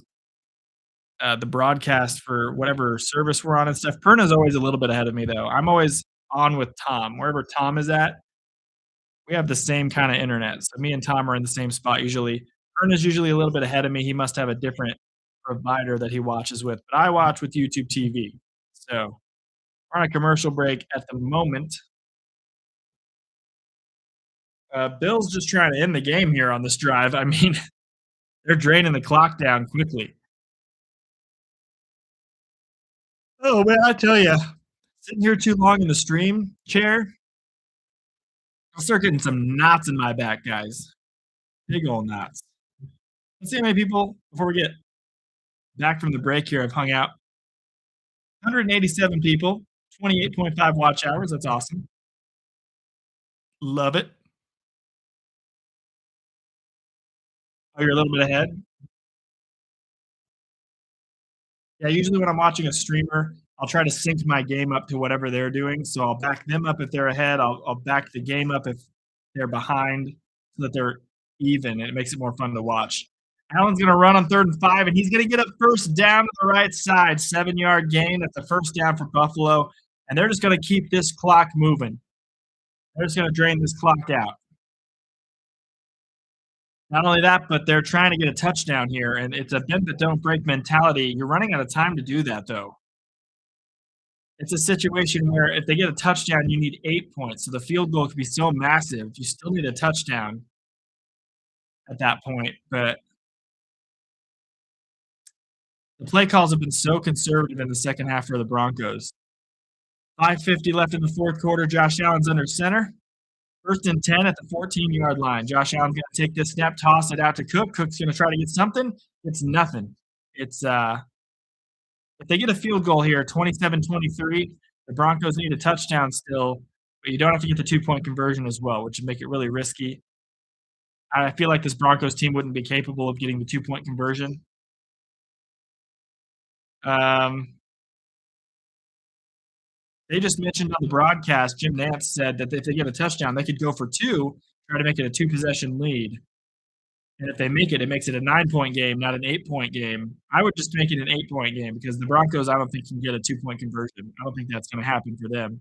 the broadcast for whatever service we're on and stuff. Perna's always a little bit ahead of me, though. I'm always on with Tom. Wherever Tom is at, we have the same kind of internet. So me and Tom are in the same spot usually. Perna's usually a little bit ahead of me. He must have a different provider that he watches with, but I watch with YouTube TV. So we're on a commercial break at the moment. Bill's just trying to end the game here on this drive. I mean, they're draining the clock down quickly. Oh, man, I tell you, sitting here too long in the stream chair, I'll start getting some knots in my back, guys. Big old knots. Let's see how many people, before we get back from the break here, have hung out. 187 people, 28.5 watch hours. That's awesome. Love it. Oh, you're a little bit ahead? Yeah, usually when I'm watching a streamer, I'll try to sync my game up to whatever they're doing. So I'll back them up if they're ahead. I'll back the game up if they're behind so that they're even, and it makes it more fun to watch. Allen's going to run on 3rd and 5, and he's going to get a first down to the right side. 7-yard gain. That's a first down for Buffalo, and they're just going to keep this clock moving. They're just going to drain this clock out. Not only that, but they're trying to get a touchdown here, and it's a bend but don't break mentality. You're running out of time to do that, though. It's a situation where if they get a touchdown, you need 8 points. So the field goal could be so massive. You still need a touchdown at that point. But the play calls have been so conservative in the second half for the Broncos. 5:50 left in the fourth quarter. Josh Allen's under center. 1st and 10 at the 14-yard line. Josh Allen's going to take this snap, toss it out to Cook. Cook's going to try to get something. It's nothing. It's if they get a field goal here, 27-23, the Broncos need a touchdown still, but you don't have to get the 2-point conversion as well, which would make it really risky. I feel like this Broncos team wouldn't be capable of getting the 2-point conversion. They just mentioned on the broadcast, Jim Nance said that if they get a touchdown, they could go for 2, try to make it a 2-possession lead. And if they make it, it makes it a 9-point game, not an 8-point game. I would just make it an 8-point game because the Broncos, I don't think, can get a 2-point conversion. I don't think that's going to happen for them.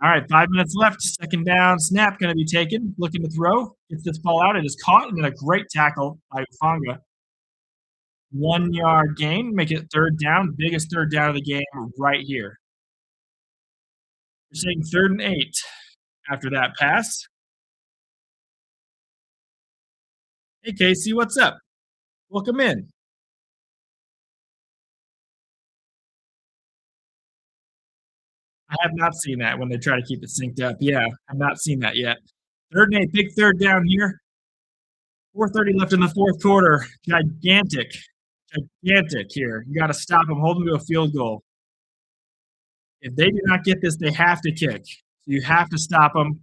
All right, 5 minutes left. Second down, snap going to be taken. Looking to throw. Gets this ball out. It is caught, and then a great tackle by Ufanga. 1 yard gain. Make it third down. Biggest third down of the game right here. You're saying 3rd and 8 after that pass. Hey, Casey, what's up? Welcome in. I have not seen that when they try to keep it synced up. Yeah, I've not seen that yet. 3rd and 8, big third down here. 4:30 left in the fourth quarter. Gigantic here. You got to stop them. Hold them to a field goal. If they do not get this, they have to kick. So you have to stop them.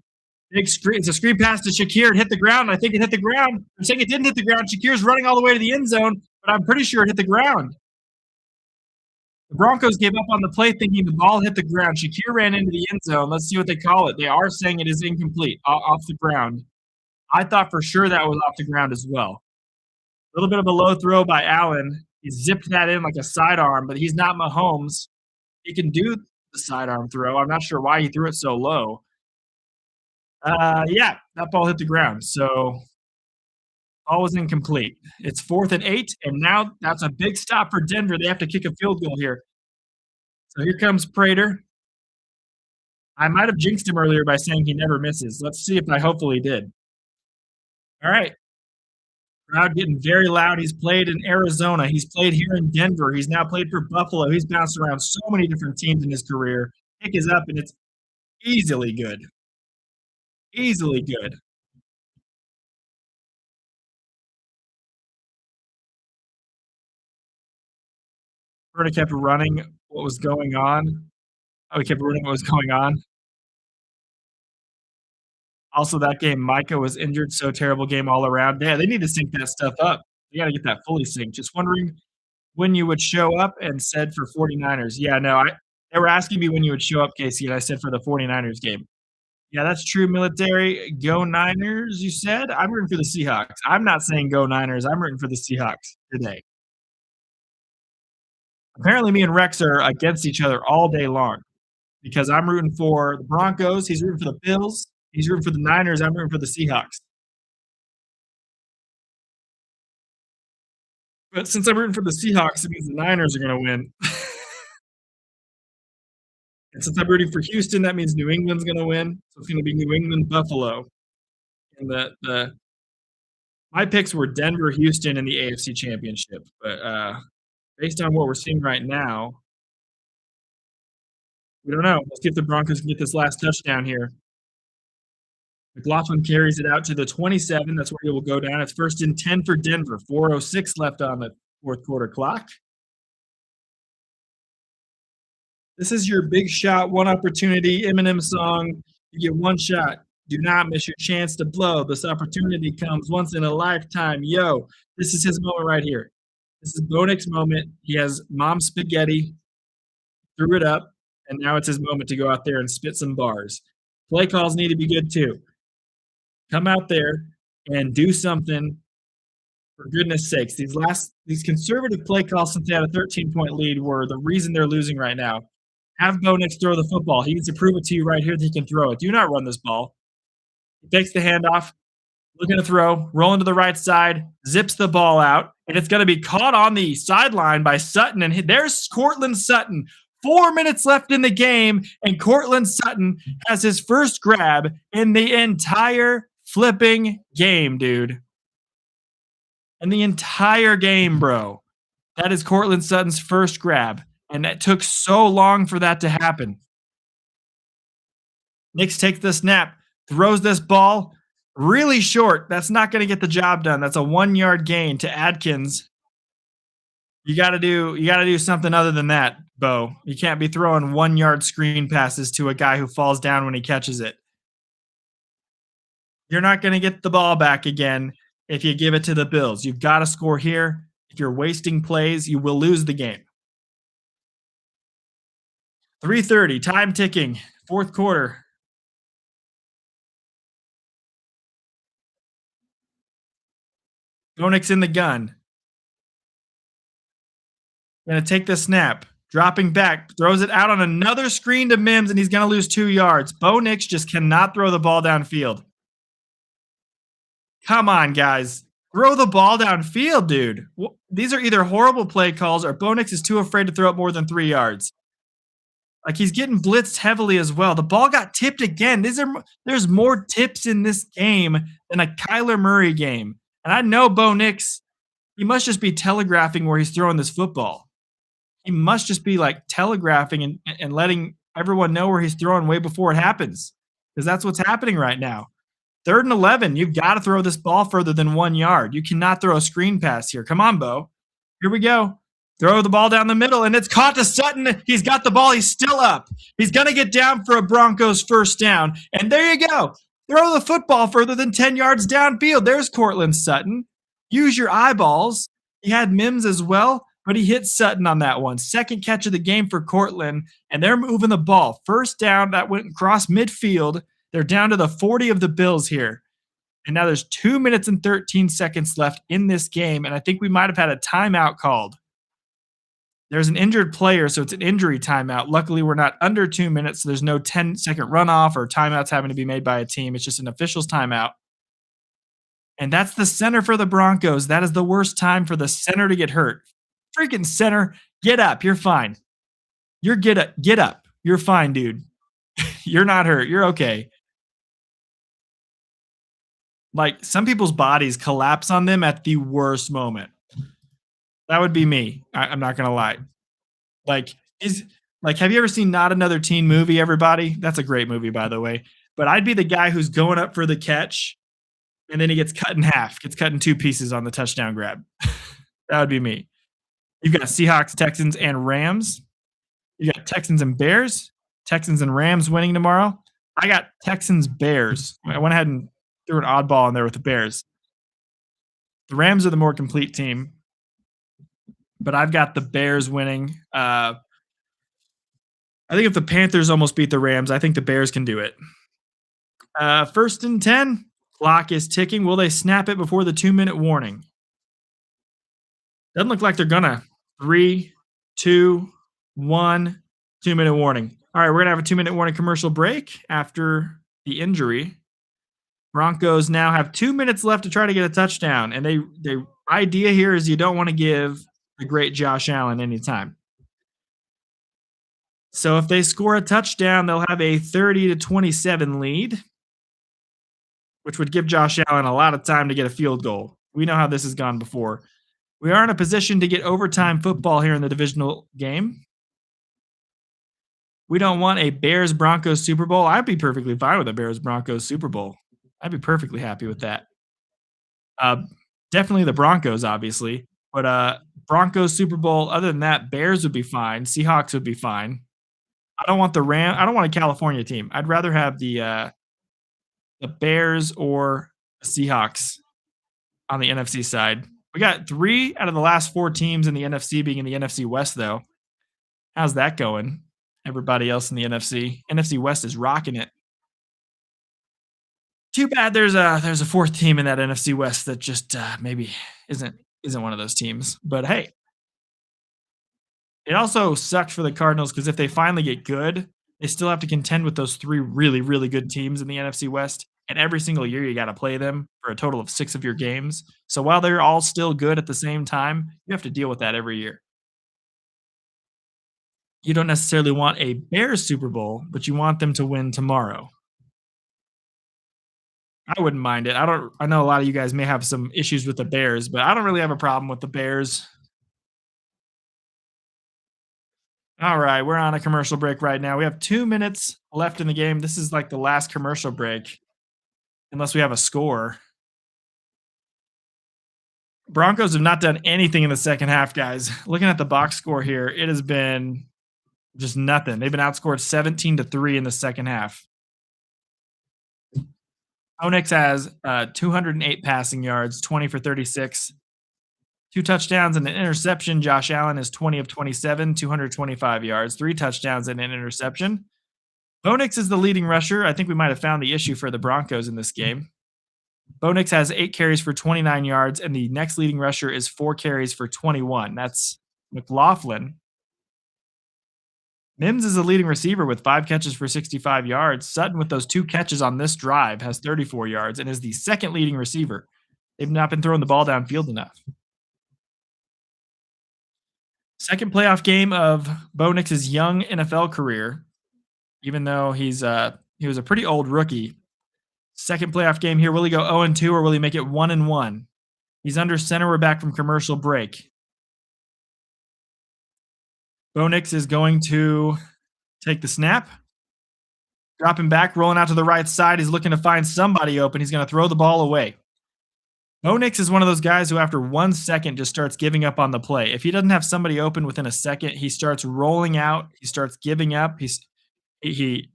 Big screen. It's a screen pass to Shakir. It hit the ground. I think it hit the ground. I'm saying it didn't hit the ground. Shakir's running all the way to the end zone, but I'm pretty sure it hit the ground. The Broncos gave up on the play thinking the ball hit the ground. Shakir ran into the end zone. Let's see what they call it. They are saying it is incomplete, off the ground. I thought for sure that was off the ground as well. A little bit of a low throw by Allen. He zipped that in like a sidearm, but he's not Mahomes. He can do the sidearm throw. I'm not sure why he threw it so low. Yeah, that ball hit the ground. So ball was incomplete. It's 4th and 8, and now that's a big stop for Denver. They have to kick a field goal here. So here comes Prater. I might have jinxed him earlier by saying he never misses. Let's see if I hopefully did. All right. Crowd getting very loud. He's played in Arizona. He's played here in Denver. He's now played for Buffalo. He's bounced around so many different teams in his career. Kick is up, and it's easily good. Easily good. Berta kept running what was going on. Oh, he kept running what was going on. Also, that game, Micah was injured, so terrible game all around. Yeah, they need to sync that stuff up. They gotta get that fully synced. Just wondering when you would show up and said for 49ers. Yeah, no, they were asking me when you would show up, Casey, and I said for the 49ers game. Yeah, that's true, military. Go Niners, you said? I'm rooting for the Seahawks. I'm not saying go Niners. I'm rooting for the Seahawks today. Apparently, me and Rex are against each other all day long because I'm rooting for the Broncos. He's rooting for the Bills. He's rooting for the Niners. I'm rooting for the Seahawks. But since I'm rooting for the Seahawks, it means the Niners are going to win. And since I'm rooting for Houston, that means New England's going to win. So it's going to be New England, Buffalo. And my picks were Denver, Houston, and the AFC Championship. But based on what we're seeing right now, we don't know. Let's see if the Broncos can get this last touchdown here. McLaughlin carries it out to the 27. That's where he will go down. It's 1st and 10 for Denver. 4:06 left on the fourth quarter clock. This is your big shot, one opportunity, Eminem song. You get one shot. Do not miss your chance to blow. This opportunity comes once in a lifetime. Yo, this is his moment right here. This is Bo Nix's moment. He has mom spaghetti, threw it up, and now it's his moment to go out there and spit some bars. Play calls need to be good too. Come out there and do something for goodness sakes. These conservative play calls since they had a 13-point lead were the reason they're losing right now. Have Bo Nix throw the football. He needs to prove it to you right here that he can throw it. Do not run this ball. He takes the handoff, looking to throw, rolling to the right side, zips the ball out, and it's going to be caught on the sideline by Sutton. And there's Courtland Sutton. 4 minutes left in the game, and Courtland Sutton has his first grab in the entire flipping game, dude. In the entire game, bro. That is Courtland Sutton's first grab, and it took so long for that to happen. Nix takes the snap, throws this ball really short. That's not going to get the job done. That's a 1-yard gain to Adkins. You got to do something other than that, Bo. You can't be throwing 1-yard screen passes to a guy who falls down when he catches it. You're not going to get the ball back again if you give it to the Bills. You've got to score here. If you're wasting plays, you will lose the game. 3:30, time ticking, fourth quarter. Bo Nix in the gun. Going to take the snap. Dropping back, throws it out on another screen to Mims, and he's going to lose 2 yards. Bo Nix just cannot throw the ball downfield. Come on, guys. Throw the ball downfield, dude. These are either horrible play calls or Bo Nix is too afraid to throw it more than 3 yards. Like, he's getting blitzed heavily as well. The ball got tipped again. There's more tips in this game than a Kyler Murray game. And I know Bo Nix, he must just be telegraphing where he's throwing this football. He must just be like telegraphing and letting everyone know where he's throwing way before it happens. Because that's what's happening right now. 3rd and 11, you've got to throw this ball further than 1 yard. You cannot throw a screen pass here. Come on, Bo. Here we go. Throw the ball down the middle, and it's caught to Sutton. He's got the ball. He's still up. He's going to get down for a Broncos first down. And there you go. Throw the football further than 10 yards downfield. There's Cortland Sutton. Use your eyeballs. He had Mims as well, but he hit Sutton on that one. Second catch of the game for Cortland, and they're moving the ball. First down, that went across midfield. They're down to the 40 of the Bills here. And now there's 2 minutes and 13 seconds left in this game, and I think we might have had a timeout called. There's an injured player, so it's an injury timeout. Luckily, we're not under 2 minutes, so there's no 10-second runoff or timeouts having to be made by a team. It's just an official's timeout. And that's the center for the Broncos. That is the worst time for the center to get hurt. Freaking center, get up. You're fine. Get up. You're fine, dude. You're not hurt. You're okay. Like, some people's bodies collapse on them at the worst moment. That would be me. I'm not gonna lie. Like, have you ever seen Not Another Teen Movie, everybody? That's a great movie, by the way. But I'd be the guy who's going up for the catch, and then he gets cut in half, gets cut in 2 pieces on the touchdown grab. That would be me. You've got Seahawks, Texans, and Rams. You got Texans and Bears. Texans and Rams winning tomorrow. I got Texans, Bears. I went ahead and threw an oddball in there with the Bears. The Rams are the more complete team, but I've got the Bears winning. I think if the Panthers almost beat the Rams, I think the Bears can do it. 1st and 10. Clock is ticking. Will they snap it before the 2-minute warning? Doesn't look like they're gonna. 3, 2, 1, 2-minute warning. All right, we're gonna have a 2-minute warning commercial break after the injury. Broncos now have 2 minutes left to try to get a touchdown, and the idea here is you don't want to give the great Josh Allen any time. So if they score a touchdown, they'll have a 30-27 lead, which would give Josh Allen a lot of time to get a field goal. We know how this has gone before. We are in a position to get overtime football here in the divisional game. We don't want a Bears-Broncos Super Bowl. I'd be perfectly fine with a Bears-Broncos Super Bowl. I'd be perfectly happy with that. Definitely the Broncos, obviously. But Broncos Super Bowl, other than that, Bears would be fine. Seahawks would be fine. I don't want I don't want a California team. I'd rather have the Bears or Seahawks on the NFC side. We got 3 out of the last 4 teams in the NFC being in the NFC West, though. How's that going? Everybody else in the NFC. NFC West is rocking it. Too bad there's a 4th team in that NFC West that just maybe isn't one of those teams. But hey, it also sucked for the Cardinals because if they finally get good, they still have to contend with those 3 really, really good teams in the NFC West. And every single year you got to play them for a total of 6 of your games. So while they're all still good at the same time, you have to deal with that every year. You don't necessarily want a Bears Super Bowl, but you want them to win tomorrow. I wouldn't mind it. I know a lot of you guys may have some issues with the Bears, but I don't really have a problem with the Bears. All right, we're on a commercial break right now. We have 2 minutes left in the game. This is like the last commercial break, unless we have a score. Broncos have not done anything in the second half, guys. Looking at the box score here, it has been just nothing. They've been outscored 17-3 in the second half. Onyx has 208 passing yards, 20 for 36, 2 touchdowns and an interception. Josh Allen is 20 of 27, 225 yards, 3 touchdowns and an interception. Onyx is the leading rusher. I think we might have found the issue for the Broncos in this game. Bo Nix has 8 carries for 29 yards, and the next leading rusher is 4 carries for 21. That's McLaughlin. Mims is the leading receiver with 5 catches for 65 yards. Sutton, with those 2 catches on this drive, has 34 yards and is the second leading receiver. They've not been throwing the ball downfield enough. Second playoff game of Bo Nix's young NFL career, even though he was a pretty old rookie. Second playoff game here. Will he go 0-2 or will he make it 1-1? He's under center. We're back from commercial break. Bo Nix is going to take the snap, dropping back, rolling out to the right side. He's looking to find somebody open. He's going to throw the ball away. Bo Nix is one of those guys who, after 1 second, just starts giving up on the play. If he doesn't have somebody open within a second, he starts rolling out. He starts giving up. He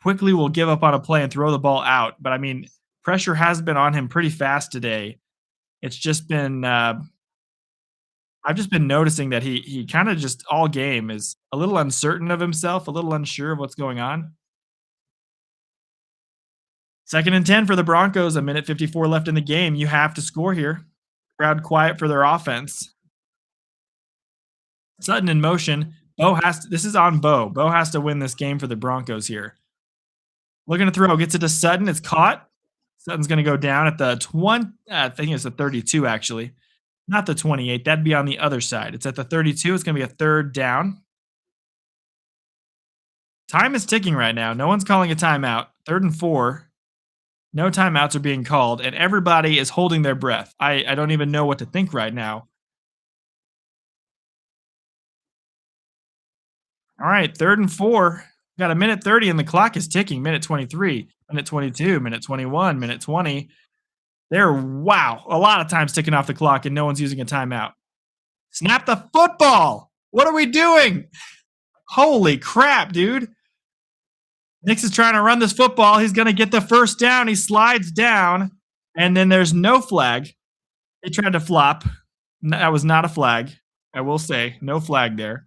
quickly will give up on a play and throw the ball out. But I mean, pressure has been on him pretty fast today. It's just been I've just been noticing that he kind of just all game is a little uncertain of himself, a little unsure of what's going on. 2nd and 10 for the Broncos, 1:54 left in the game. You have to score here. Crowd quiet for their offense. Sutton in motion. This is on Bo. Bo has to win this game for the Broncos here. Looking to throw, gets it to Sutton. It's caught. Sutton's going to go down at the 20. I think it's the 32, actually. Not the 28. That'd be on the other side. It's at the 32. It's going to be a 3rd down. Time is ticking right now. No one's calling a timeout. 3rd and 4. No timeouts are being called, and everybody is holding their breath. I don't even know what to think right now. All right, 3rd and 4. Got a minute 30, and the clock is ticking. Minute 23, minute 22, minute 21, minute 20. Wow, a lot of time's ticking off the clock, and no one's using a timeout. Snap the football. What are we doing? Holy crap, dude. Nix is trying to run this football. He's going to get the 1st down. He slides down, and then there's no flag. He tried to flop. That was not a flag, I will say. No flag there.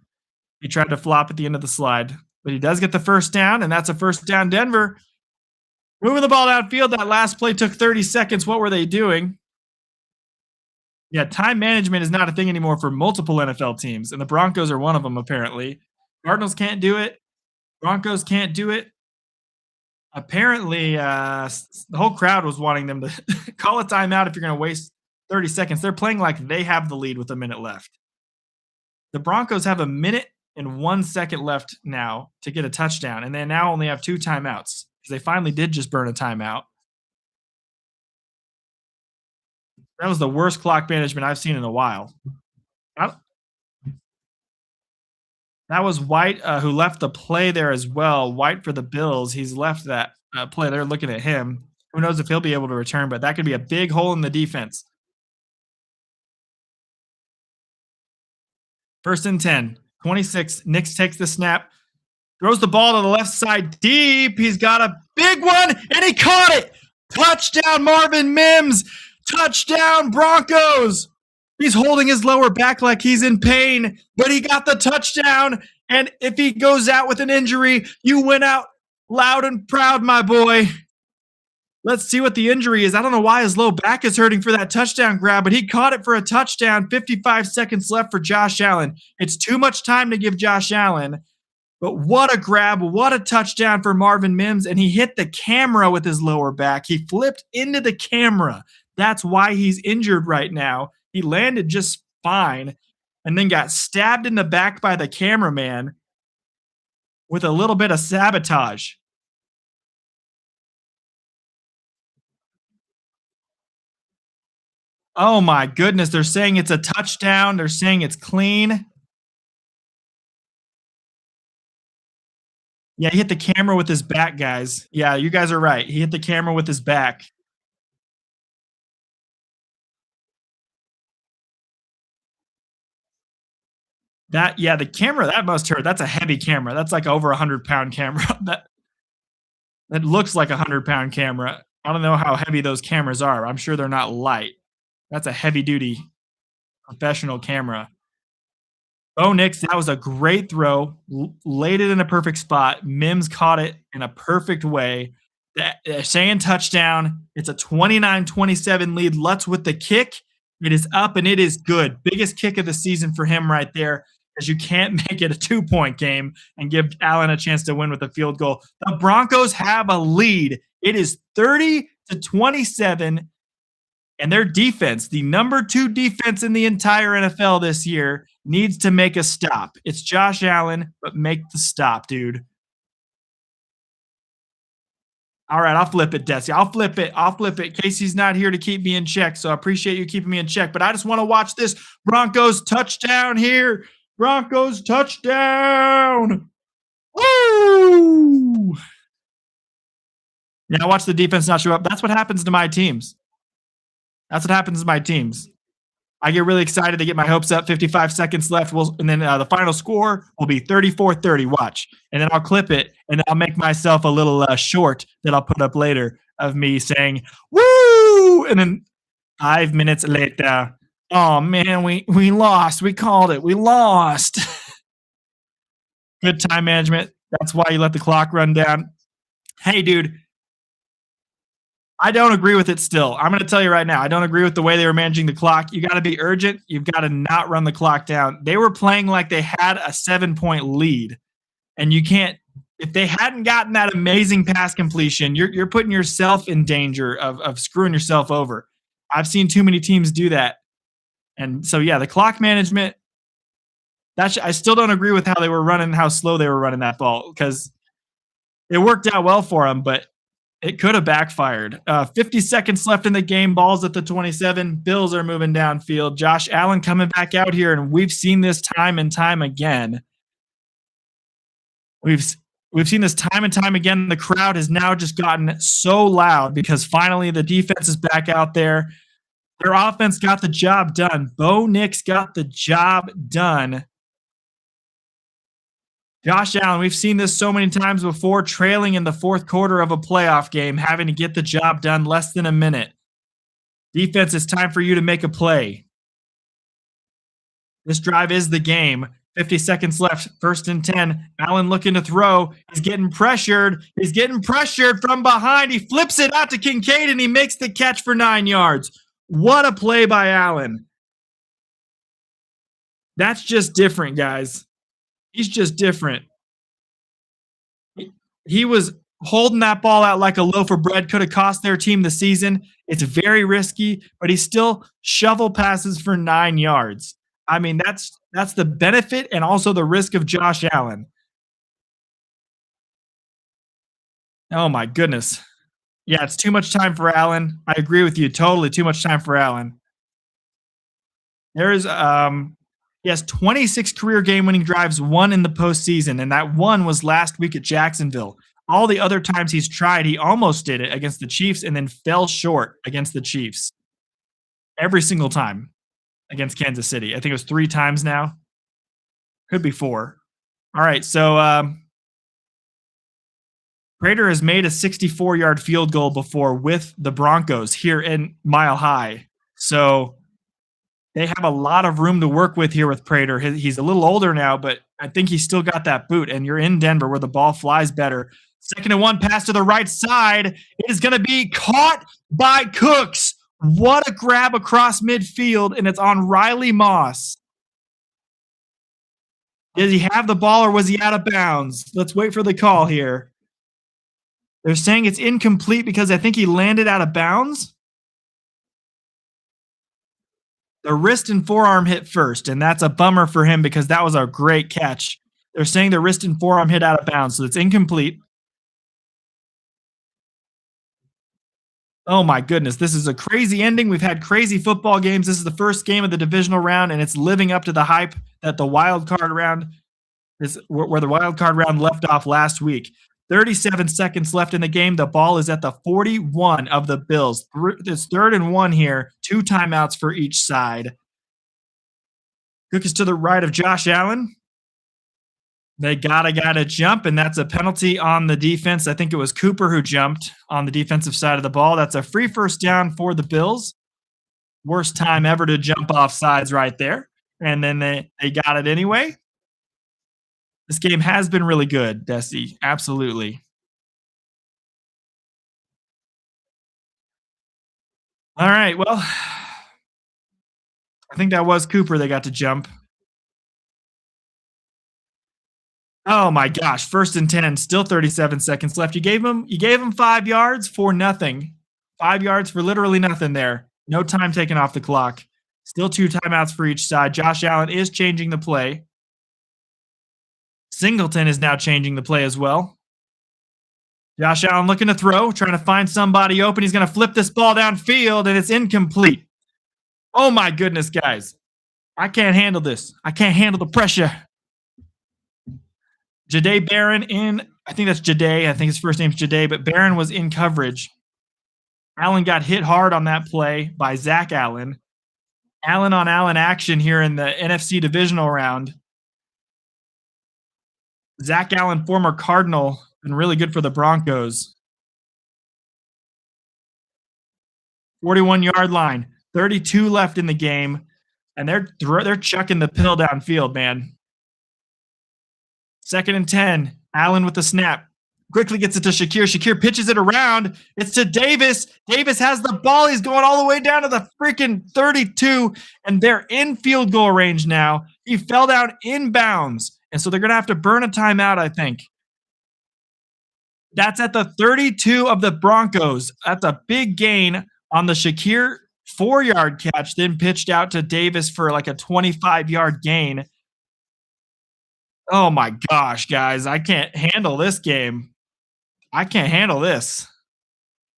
He tried to flop at the end of the slide, but he does get the 1st down, and that's a 1st down Denver. Moving the ball downfield. That last play took 30 seconds. What were they doing? Yeah, time management is not a thing anymore for multiple NFL teams, and the Broncos are one of them, apparently. Cardinals can't do it. Broncos can't do it. Apparently, the whole crowd was wanting them to call a timeout if you're going to waste 30 seconds. They're playing like they have the lead with a minute left. The Broncos have 1 minute and 1 second left now to get a touchdown, and they now only have 2 timeouts because they finally did just burn a timeout. That was the worst clock management I've seen in a while. That was White, who left the play there as well. White for the Bills. He's left that play. They're looking at him. Who knows if he'll be able to return, but that could be a big hole in the defense. 1st and 10. 26. Nix takes the snap. Throws the ball to the left side deep. He's got a big one, and he caught it. Touchdown, Marvin Mims. Touchdown, Broncos. He's holding his lower back like he's in pain, but he got the touchdown. And if he goes out with an injury, you went out loud and proud, my boy. Let's see what the injury is. I don't know why his low back is hurting for that touchdown grab, but he caught it for a touchdown. 55 seconds left for Josh Allen. It's too much time to give Josh Allen, but what a grab, what a touchdown for Marvin Mims. And he hit the camera with his lower back. He flipped into the camera. That's why he's injured right now. He landed just fine and then got stabbed in the back by the cameraman with a little bit of sabotage. Oh my goodness. They're saying it's a touchdown. They're saying it's clean. Yeah, he hit the camera with his back, guys. Yeah, you guys are right. He hit the camera with his back. The camera, that must hurt. That's a heavy camera. That's like over 100-pound camera. That looks like a 100-pound camera. I don't know how heavy those cameras are. I'm sure they're not light. That's a heavy-duty professional camera. Bo Nix, that was a great throw. Laid it in a perfect spot. Mims caught it in a perfect way. They're saying touchdown. It's a 29-27 lead. Lutz with the kick. It is up, and it is good. Biggest kick of the season for him right there. because you can't make it a 2-point game and give Allen a chance to win with a field goal. The Broncos have a lead. It is 30-27, and their defense, the number 2 defense in the entire NFL this year, needs to make a stop. It's Josh Allen, but make the stop, dude. All right, I'll flip it, Desi. I'll flip it. I'll flip it. Casey's not here to keep me in check, so I appreciate you keeping me in check. But I just want to watch this Broncos touchdown here. Broncos touchdown. Woo! Yeah, watch the defense not show up. That's what happens to my teams. That's what happens to my teams. I get really excited. They get my hopes up. 55 seconds left. And then the final score will be 34-30. Watch. And then I'll clip it, and I'll make myself a little short that I'll put up later of me saying, woo! And then 5 minutes later, oh, man, we lost. We called it. We lost. Good time management. That's why you let the clock run down. Hey, dude. I don't agree with it still. I'm going to tell you right now. I don't agree with the way they were managing the clock. You got to be urgent. You've got to not run the clock down. They were playing like they had a 7-point lead. And you can't – if they hadn't gotten that amazing pass completion, you're putting yourself in danger of screwing yourself over. I've seen too many teams do that. And so, yeah, the clock management, I still don't agree with how they were running, how slow they were running that ball, because it worked out well for them, but – it could have backfired. 50 seconds left in the game. Ball's at the 27. Bills are moving downfield. Josh Allen coming back out here, and we've seen this time and time again. We've seen this time and time again. The crowd has now just gotten so loud because finally the defense is back out there. Their offense got the job done. Bo Nix got the job done. Josh Allen, we've seen this so many times before, trailing in the fourth quarter of a playoff game, having to get the job done less than a minute. Defense, it's time for you to make a play. This drive is the game. 50 seconds left, 1st and 10. Allen looking to throw. He's getting pressured. He's getting pressured from behind. He flips it out to Kincaid, and he makes the catch for 9 yards. What a play by Allen. That's just different, guys. He's just different. He was holding that ball out like a loaf of bread. Could have cost their team the season. It's very risky, but he still shovel passes for 9 yards. I mean, that's the benefit and also the risk of Josh Allen. Oh, my goodness. Yeah, it's too much time for Allen. I agree with you. Totally too much time for Allen. There's he has 26 career game-winning drives, 1 in the postseason, and that 1 was last week at Jacksonville. All the other times he's tried, he almost did it against the Chiefs and then fell short against the Chiefs. Every single time against Kansas City. I think it was 3 times now. Could be 4. All right, so Prater has made a 64-yard field goal before with the Broncos here in Mile High. So they have a lot of room to work with here with Prater. He's a little older now, but I think he's still got that boot, and you're in Denver where the ball flies better. 2nd and 1, pass to the right side. It is going to be caught by Cooks. What a grab across midfield, and it's on Riley Moss. Did he have the ball, or was he out of bounds? Let's wait for the call here. They're saying it's incomplete because I think he landed out of bounds. The wrist and forearm hit first, and that's a bummer for him because that was a great catch. They're saying the wrist and forearm hit out of bounds, so it's incomplete. Oh, my goodness. This is a crazy ending. We've had crazy football games. This is the first game of the divisional round, and it's living up to the hype that the wild card round is where the wild card round left off last week. 37 seconds left in the game. The ball is at the 41 of the Bills. It's 3rd and 1 here. 2 timeouts for each side. Cook is to the right of Josh Allen. They got a guy to jump, and that's a penalty on the defense. I think it was Cooper who jumped on the defensive side of the ball. That's a free 1st down for the Bills. Worst time ever to jump off sides right there. And then they got it anyway. This game has been really good, Desi. Absolutely. All right, well, I think that was Cooper that got to jump. Oh my gosh, 1st and 10, still 37 seconds left. You gave him 5 yards for nothing. 5 yards for literally nothing there. No time taken off the clock. Still 2 timeouts for each side. Josh Allen is changing the play. Singleton is now changing the play as well. Josh Allen looking to throw, trying to find somebody open. He's going to flip this ball downfield, and it's incomplete. Oh my goodness, guys. I can't handle this. I can't handle the pressure. Jahdae Barron I think that's Jahdae. I think his first name's Jahdae, but Barron was in coverage. Allen got hit hard on that play by Zach Allen. Allen on Allen action here in the NFC Divisional round. Zach Allen, former Cardinal, been really good for the Broncos. 41-yard line, 32 left in the game, and they're chucking the pill downfield, man. 2nd and 10. Allen with the snap. Quickly gets it to Shakir. Shakir pitches it around. It's to Davis. Davis has the ball. He's going all the way down to the freaking 32, and they're in field goal range now. He fell down inbounds, and so they're going to have to burn a timeout, I think. That's at the 32 of the Broncos. That's a big gain on the Shakir 4-yard catch, then pitched out to Davis for like a 25-yard gain. Oh my gosh, guys. I can't handle this game. I can't handle this.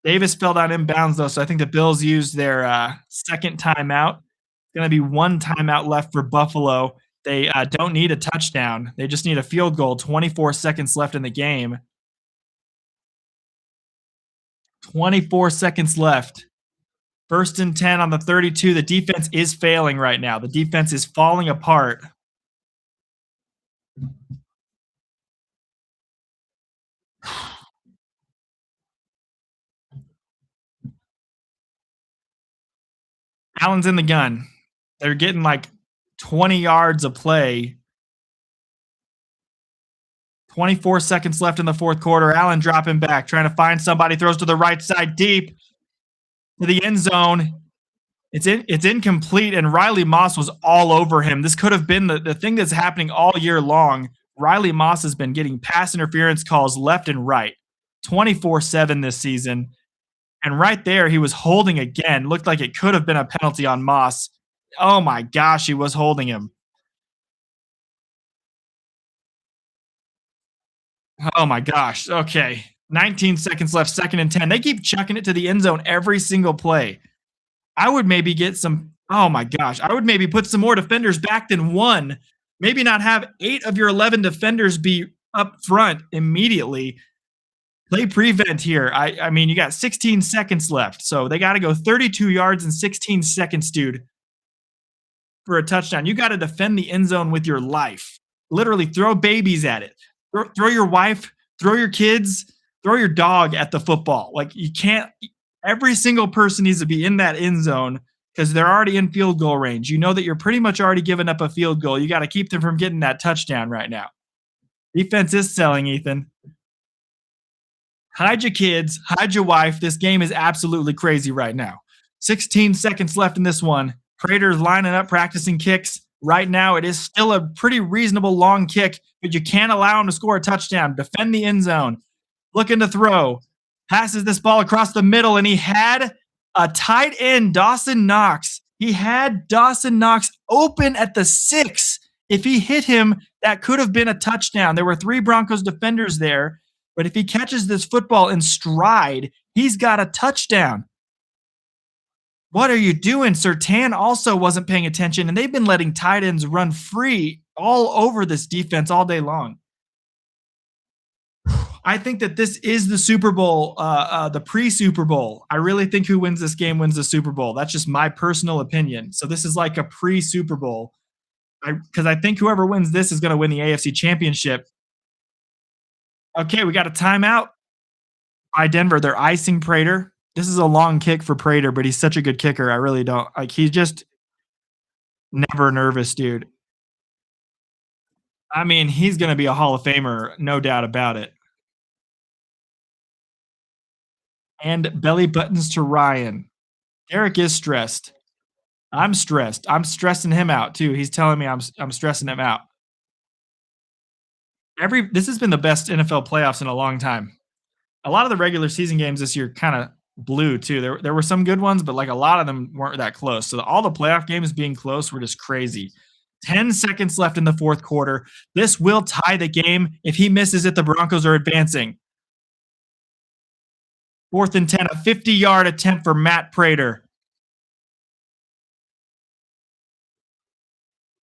Davis fell down inbounds, though, so I think the Bills used their second timeout. It's going to be 1 timeout left for Buffalo. They don't need a touchdown. They just need a field goal. 24 seconds left in the game. 24 seconds left. 1st and 10 on the 32. The defense is failing right now. The defense is falling apart. Allen's in the gun. They're getting like 20 yards of play. 24 seconds left in the fourth quarter. Allen dropping back, trying to find somebody. Throws to the right side deep to the end zone. It's incomplete, and Riley Moss was all over him. This could have been the thing that's happening all year long. Riley Moss has been getting pass interference calls left and right, 24/7 this season. And right there, he was holding again. Looked like it could have been a penalty on Moss. Oh my gosh, he was holding him. Oh my gosh. Okay. 19 seconds left, 2nd and 10. They keep chucking it to the end zone every single play. I would maybe get some, oh my gosh, I would maybe put some more defenders back than one. Maybe not have 8 of your 11 defenders be up front immediately. Play prevent here. I mean, you got 16 seconds left, so they got to go 32 yards in 16 seconds, dude, for a touchdown. You got to defend the end zone with your life. Literally throw babies at it. Throw your wife, throw your kids, throw your dog at the football. Like, you can't – every single person needs to be in that end zone because they're already in field goal range. You know that you're pretty much already giving up a field goal. You got to keep them from getting that touchdown right now. Defense is selling, Ethan. Hide your kids, hide your wife. This game is absolutely crazy right now. 16 seconds left in this one. Prater's lining up, practicing kicks. Right now, it is still a pretty reasonable long kick, but you can't allow him to score a touchdown. Defend the end zone. Looking to throw. Passes this ball across the middle, and he had a tight end, Dawson Knox. He had Dawson Knox open at the 6. If he hit him, that could have been a touchdown. There were 3 Broncos defenders there. But if he catches this football in stride, he's got a touchdown. What are you doing? Surtain also wasn't paying attention, and they've been letting tight ends run free all over this defense all day long. I think that this is the Super Bowl, the pre-Super Bowl. I really think who wins this game wins the Super Bowl. That's just my personal opinion. So this is like a pre-Super Bowl. Because I think whoever wins this is going to win the AFC Championship. Okay, we got a timeout by Denver. They're icing Prater. This is a long kick for Prater, but he's such a good kicker. I really don't like. He's just never nervous, dude. I mean, he's going to be a Hall of Famer, no doubt about it. And belly buttons to Ryan. Derek is stressed. I'm stressed. I'm stressing him out too. He's telling me I'm stressing him out. This has been the best NFL playoffs in a long time. A lot of the regular season games this year kind of blew too. There were some good ones, but like a lot of them weren't that close. So all the playoff games being close were just crazy. 10 seconds left in the fourth quarter. This will tie the game. If he misses it, the Broncos are advancing. Fourth and 10, a 50-yard attempt for Matt Prater.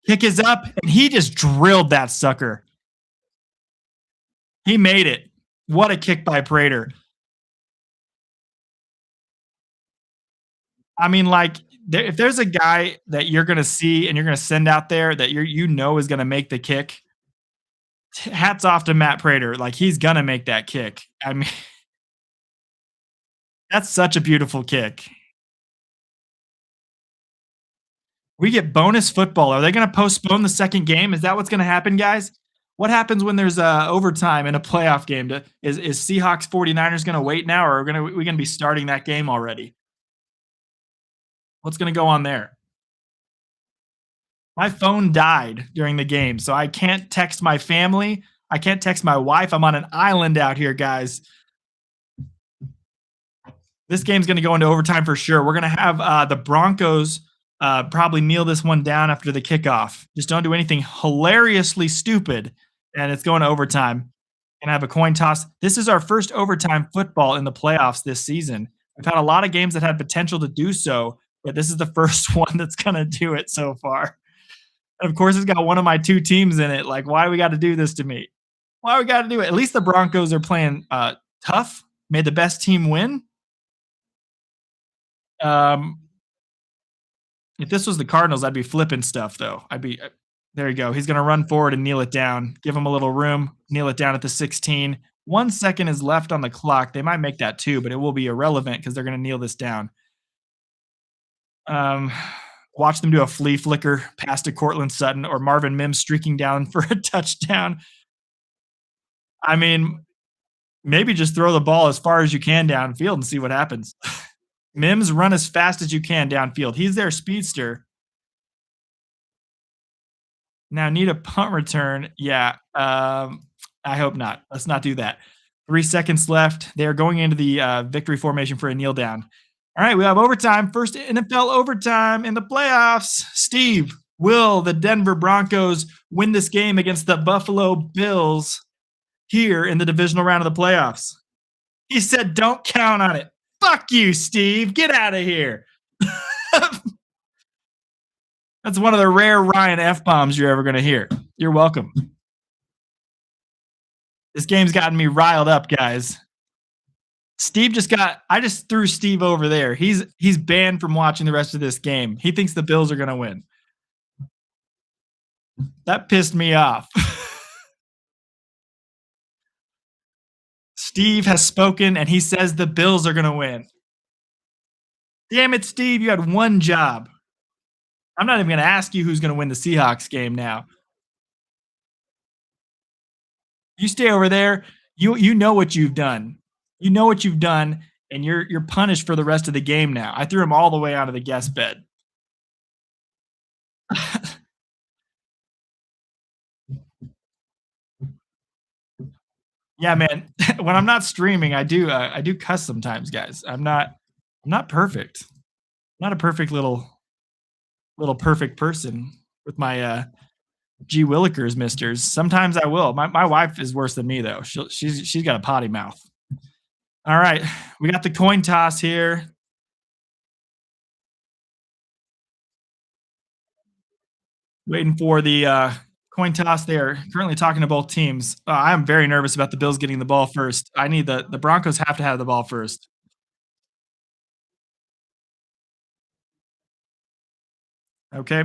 Kick is up, and he just drilled that sucker. He made it. What a kick by Prater. I mean, like, if there's a guy that you're going to see and you're going to send out there that you know is going to make the kick, hats off to Matt Prater. Like, he's going to make that kick. I mean, that's such a beautiful kick. We get bonus football. Are they going to postpone the second game? Is that what's going to happen, guys? What happens when there's overtime in a playoff game? Is Seahawks 49ers going to wait now, or are we going to be starting that game already? What's going to go on there? My phone died during the game, so I can't text my family. I can't text my wife. I'm on an island out here, guys. This game's going to go into overtime for sure. We're going to have the Broncos probably kneel this one down after the kickoff. Just don't do anything hilariously stupid, and it's going to overtime. Going to have a coin toss. This is our first overtime football in the playoffs this season. We've had a lot of games that had potential to do so, but this is the first one that's going to do it so far. And of course, it's got one of my two teams in it. Like, why we got to do this to me? Why we got to do it? At least the Broncos are playing tough. Made the best team win. If this was the Cardinals, I'd be flipping stuff, though. There you go. He's going to run forward and kneel it down. Give him a little room. Kneel it down at the 16. 1 second is left on the clock. They might make that 2, but it will be irrelevant because they're going to kneel this down. Watch them do a flea flicker pass to Cortland Sutton or Marvin Mims streaking down for a touchdown. I mean, maybe just throw the ball as far as you can downfield and see what happens. Mims, run as fast as you can downfield. He's their speedster. Now, need a punt return. Yeah, I hope not. Let's not do that. 3 seconds left. They are going into the victory formation for a kneel down. All right, we have overtime. First NFL overtime in the playoffs. Steve, will the Denver Broncos win this game against the Buffalo Bills here in the divisional round of the playoffs? He said, don't count on it. Fuck you, Steve. Get out of here. That's one of the rare Ryan F-bombs you're ever going to hear. You're welcome. This game's gotten me riled up, guys. I just threw Steve over there. He's banned from watching the rest of this game. He thinks the Bills are going to win. That pissed me off. Steve has spoken, and he says the Bills are going to win. Damn it, Steve. You had one job. I'm not even going to ask you who's going to win the Seahawks game now. You stay over there. You know what you've done. You know what you've done, and you're punished for the rest of the game now. I threw him all the way onto the guest bed. Yeah, man. When I'm not streaming, I do cuss sometimes, guys. I'm not perfect. I'm not a perfect little perfect person with my G Willikers misters. Sometimes I will. My wife is worse than me though. She's got a potty mouth. All right, we got the coin toss here. Waiting for the coin toss. They are currently talking to both teams. I'm very nervous about the Bills getting the ball first. I need the Broncos have to have the ball first. Okay,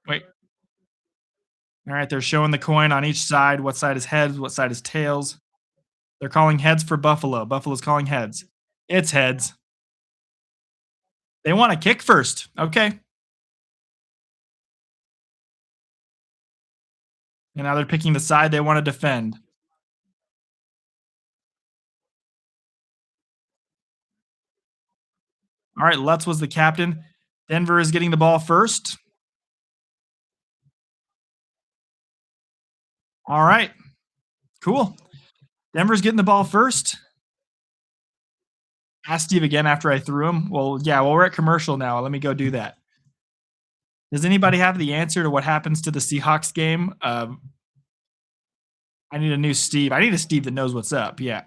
wait. All right, they're showing the coin on each side. What side is heads? What side is tails? They're calling heads for Buffalo. Buffalo's calling heads. It's heads. They want to kick first. Okay. And now they're picking the side they want to defend. All right, Lutz was the captain. Denver is getting the ball first. All right. Cool. Denver's getting the ball first. Ask Steve again after I threw him. Well, yeah, well, we're at commercial now. Let me go do that. Does anybody have the answer to what happens to the Seahawks game? I need a new Steve. I need a Steve that knows what's up. Yeah.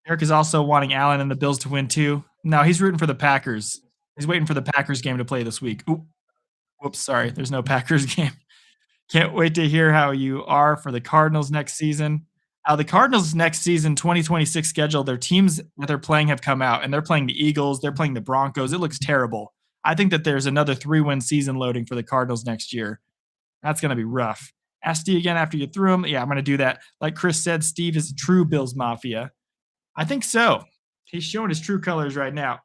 Eric is also wanting Allen and the Bills to win too. No, he's rooting for the Packers. He's waiting for the Packers game to play this week. Ooh, whoops, sorry. There's no Packers game. Can't wait to hear how you are for the Cardinals next season. The Cardinals next season, 2026 schedule, their teams that they're playing have come out, and they're playing the Eagles. They're playing the Broncos. It looks terrible. I think that there's another 3-win season loading for the Cardinals next year. That's going to be rough. Ask Steve again after you threw him. Yeah, I'm going to do that. Like Chris said, Steve is a true Bills Mafia. I think so. He's showing his true colors right now.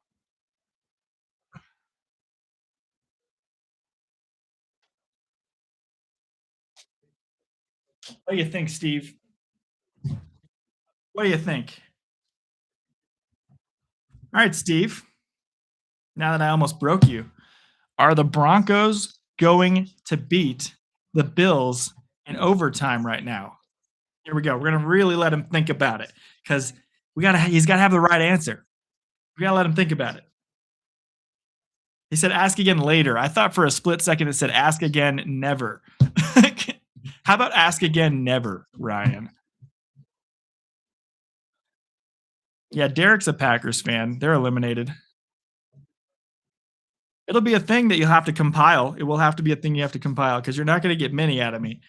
What do you think, Steve? What do you think? All right, Steve. Now that I almost broke you, are the Broncos going to beat the Bills in overtime right now? Here we go. We're gonna really let him think about it because he's gotta have the right answer. We gotta let him think about it. He said ask again later. I thought for a split second it said ask again never. How about ask again never, Ryan? Yeah, Derek's a Packers fan. They're eliminated. It'll be a thing that you'll have to compile. It will have to be a thing you have to compile because you're not going to get many out of me.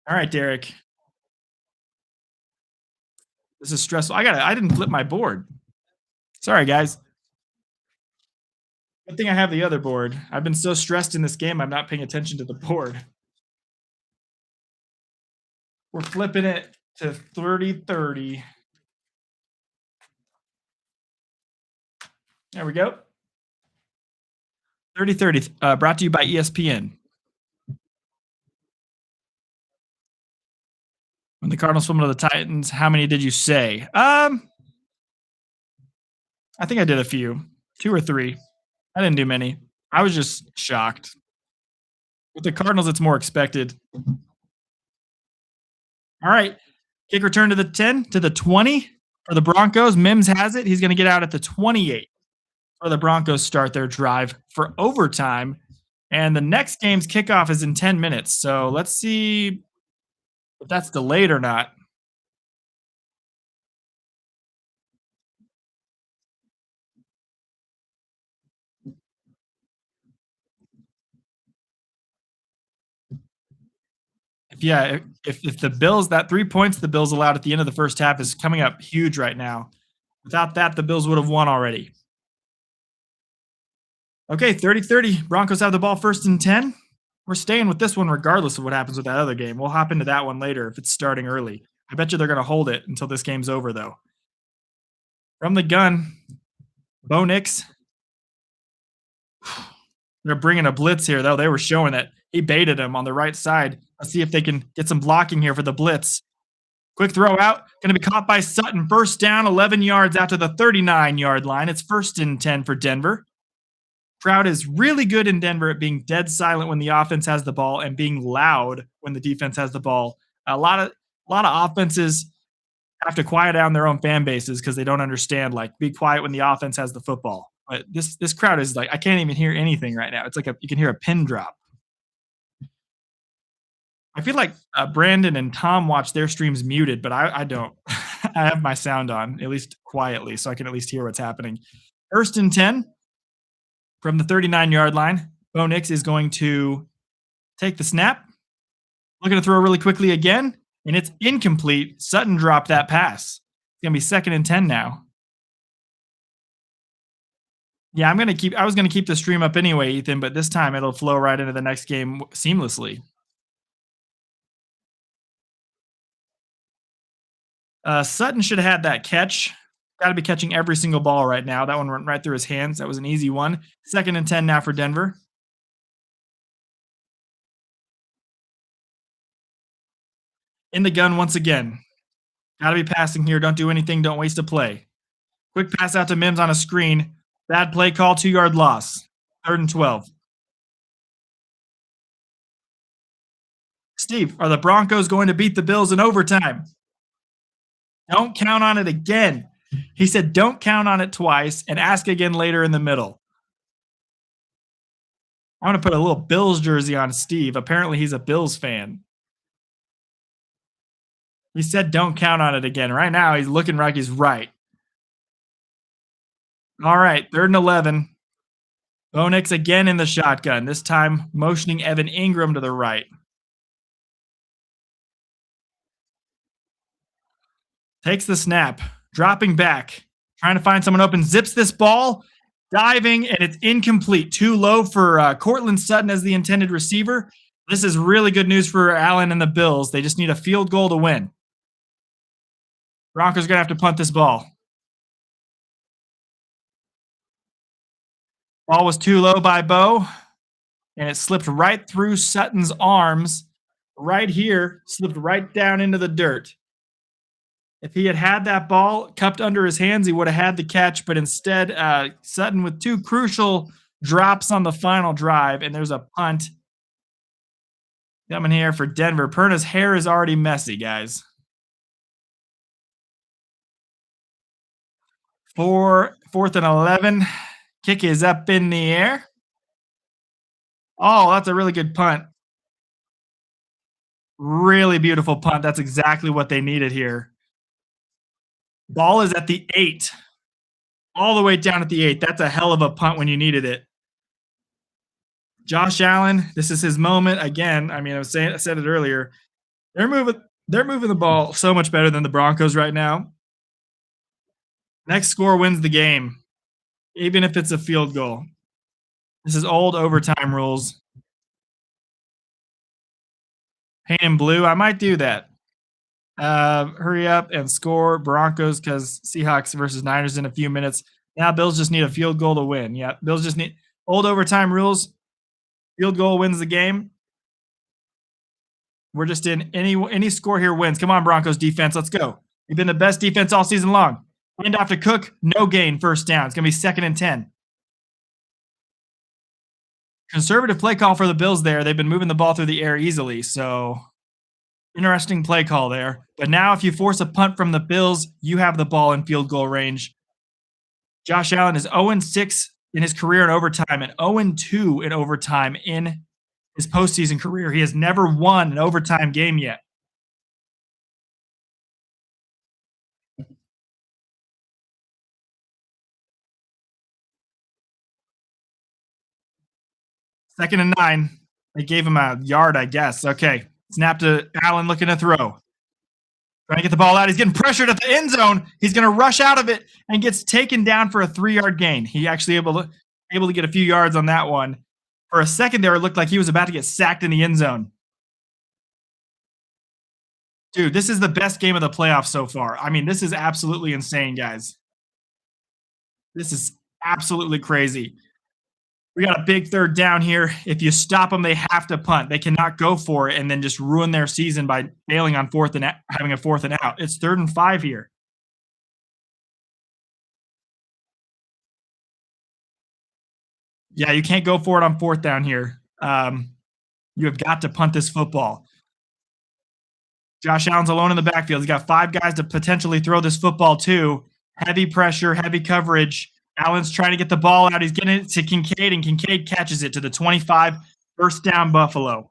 All right, Derek. This is stressful. I didn't flip my board. Sorry, guys. Good thing I have the other board. I've been so stressed in this game, I'm not paying attention to the board. We're flipping it to 30-30. There we go. 30-30, brought to you by ESPN. When the Cardinals fumbled to the Titans, how many did you say? I think I did a few. 2 or 3. I didn't do many. I was just shocked. With the Cardinals, it's more expected. All right. Kick return to the 10, to the 20 for the Broncos. Mims has it. He's going to get out at the 28 for the Broncos start their drive for overtime. And the next game's kickoff is in 10 minutes. So let's see if that's delayed or not. If the Bills, that 3 points the Bills allowed at the end of the first half is coming up huge right now. Without that, the Bills would have won already. Okay, 30-30. Broncos have the ball first and 10. We're staying with this one regardless of what happens with that other game. We'll hop into that one later if it's starting early. I bet you they're going to hold it until this game's over, though. From the gun, Bo Nix. They're bringing a blitz here, though. They were showing that he baited him on the right side. Let's see if they can get some blocking here for the blitz. Quick throw out. Going to be caught by Sutton. First down, 11 yards out to the 39-yard line. It's first and 10 for Denver. Crowd is really good in Denver at being dead silent when the offense has the ball and being loud when the defense has the ball. A lot of offenses have to quiet down their own fan bases because they don't understand, like, be quiet when the offense has the football. But this crowd is like, I can't even hear anything right now. It's like you can hear a pin drop. I feel like Brandon and Tom watch their streams muted, but I don't. I have my sound on, at least quietly, so I can at least hear what's happening. First and 10 from the 39-yard line. Bo Nix is going to take the snap. Looking to throw really quickly again, and it's incomplete. Sutton dropped that pass. It's going to be second and 10 now. Yeah, I was going to keep the stream up anyway, Ethan, but this time it'll flow right into the next game seamlessly. Sutton should have had that catch. Got to be catching every single ball right now. That one went right through his hands. That was an easy one. Second and 10 now for Denver. In the gun once again. Got to be passing here. Don't do anything. Don't waste a play. Quick pass out to Mims on a screen. Bad play call, 2-yard loss. Third and 12. Steve, are the Broncos going to beat the Bills in overtime? Don't count on it again. He said, don't count on it twice and ask again later in the middle. I'm going to put a little Bills jersey on Steve. Apparently, he's a Bills fan. He said, don't count on it again. Right now, he's looking like he's right. All right, 3rd and 11. Bo Nix again in the shotgun, this time motioning Evan Ingram to the right. Takes the snap, dropping back, trying to find someone open, zips this ball, diving, and it's incomplete. Too low for Cortland Sutton as the intended receiver. This is really good news for Allen and the Bills. They just need a field goal to win. Broncos are going to have to punt this ball. Ball was too low by Bo, and it slipped right through Sutton's arms. Right here, slipped right down into the dirt. If he had had that ball cupped under his hands, he would have had the catch. But instead, Sutton with 2 crucial drops on the final drive, and there's a punt coming here for Denver. Perna's hair is already messy, guys. 4th and 11. Kick is up in the air. Oh, that's a really good punt. Really beautiful punt. That's exactly what they needed here. Ball is at the 8. All the way down at the 8. That's a hell of a punt when you needed it. Josh Allen, this is his moment. Again, I mean, I said it earlier. They're moving the ball so much better than the Broncos right now. Next score wins the game, even if it's a field goal. This is old overtime rules. Paint in blue. I might do that. Hurry up and score Broncos because Seahawks versus Niners in a few minutes. Now Bills just need a field goal to win. Yeah, Bills just need old overtime rules. Field goal wins the game. We're just in any score here wins. Come on, Broncos defense. Let's go. You've been the best defense all season long. Hand off to Cook. No gain. First down. It's going to be 2nd and 10. Conservative play call for the Bills there. They've been moving the ball through the air easily. So interesting play call there. But now if you force a punt from the Bills, you have the ball in field goal range. Josh Allen is 0-6 in his career in overtime and 0-2 in overtime in his postseason career. He has never won an overtime game yet. Second and 9. They gave him a yard, I guess. Okay. Snap to Allen looking to throw. Trying to get the ball out. He's getting pressured at the end zone. He's going to rush out of it and gets taken down for a 3-yard gain. He actually able to get a few yards on that one. For a second there, it looked like he was about to get sacked in the end zone. Dude, this is the best game of the playoffs so far. I mean, this is absolutely insane, guys. This is absolutely crazy. We got a big 3rd down here. If you stop them, they have to punt. They cannot go for it and then just ruin their season by failing on having a 4th and out. It's 3rd and 5 here. Yeah, you can't go for it on 4th down here. You have got to punt this football. Josh Allen's alone in the backfield. He's got 5 guys to potentially throw this football to. Heavy pressure, heavy coverage. Allen's trying to get the ball out. He's getting it to Kincaid, and Kincaid catches it to the 25. 1st down, Buffalo.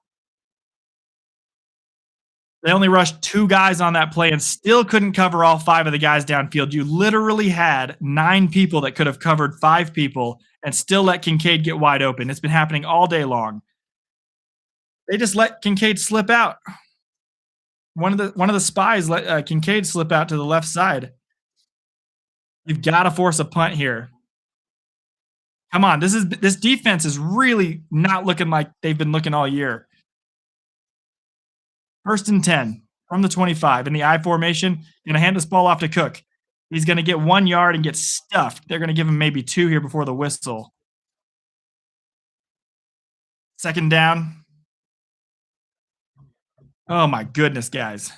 They only rushed 2 guys on that play and still couldn't cover all 5 of the guys downfield. You literally had 9 people that could have covered 5 people and still let Kincaid get wide open. It's been happening all day long. They just let Kincaid slip out. One of the spies let Kincaid slip out to the left side. You've got to force a punt here. Come on, this defense is really not looking like they've been looking all year. 1st and 10 from the 25 in the I formation. Going to hand this ball off to Cook. He's going to get 1 yard and get stuffed. They're going to give him maybe 2 here before the whistle. 2nd down. Oh my goodness, guys.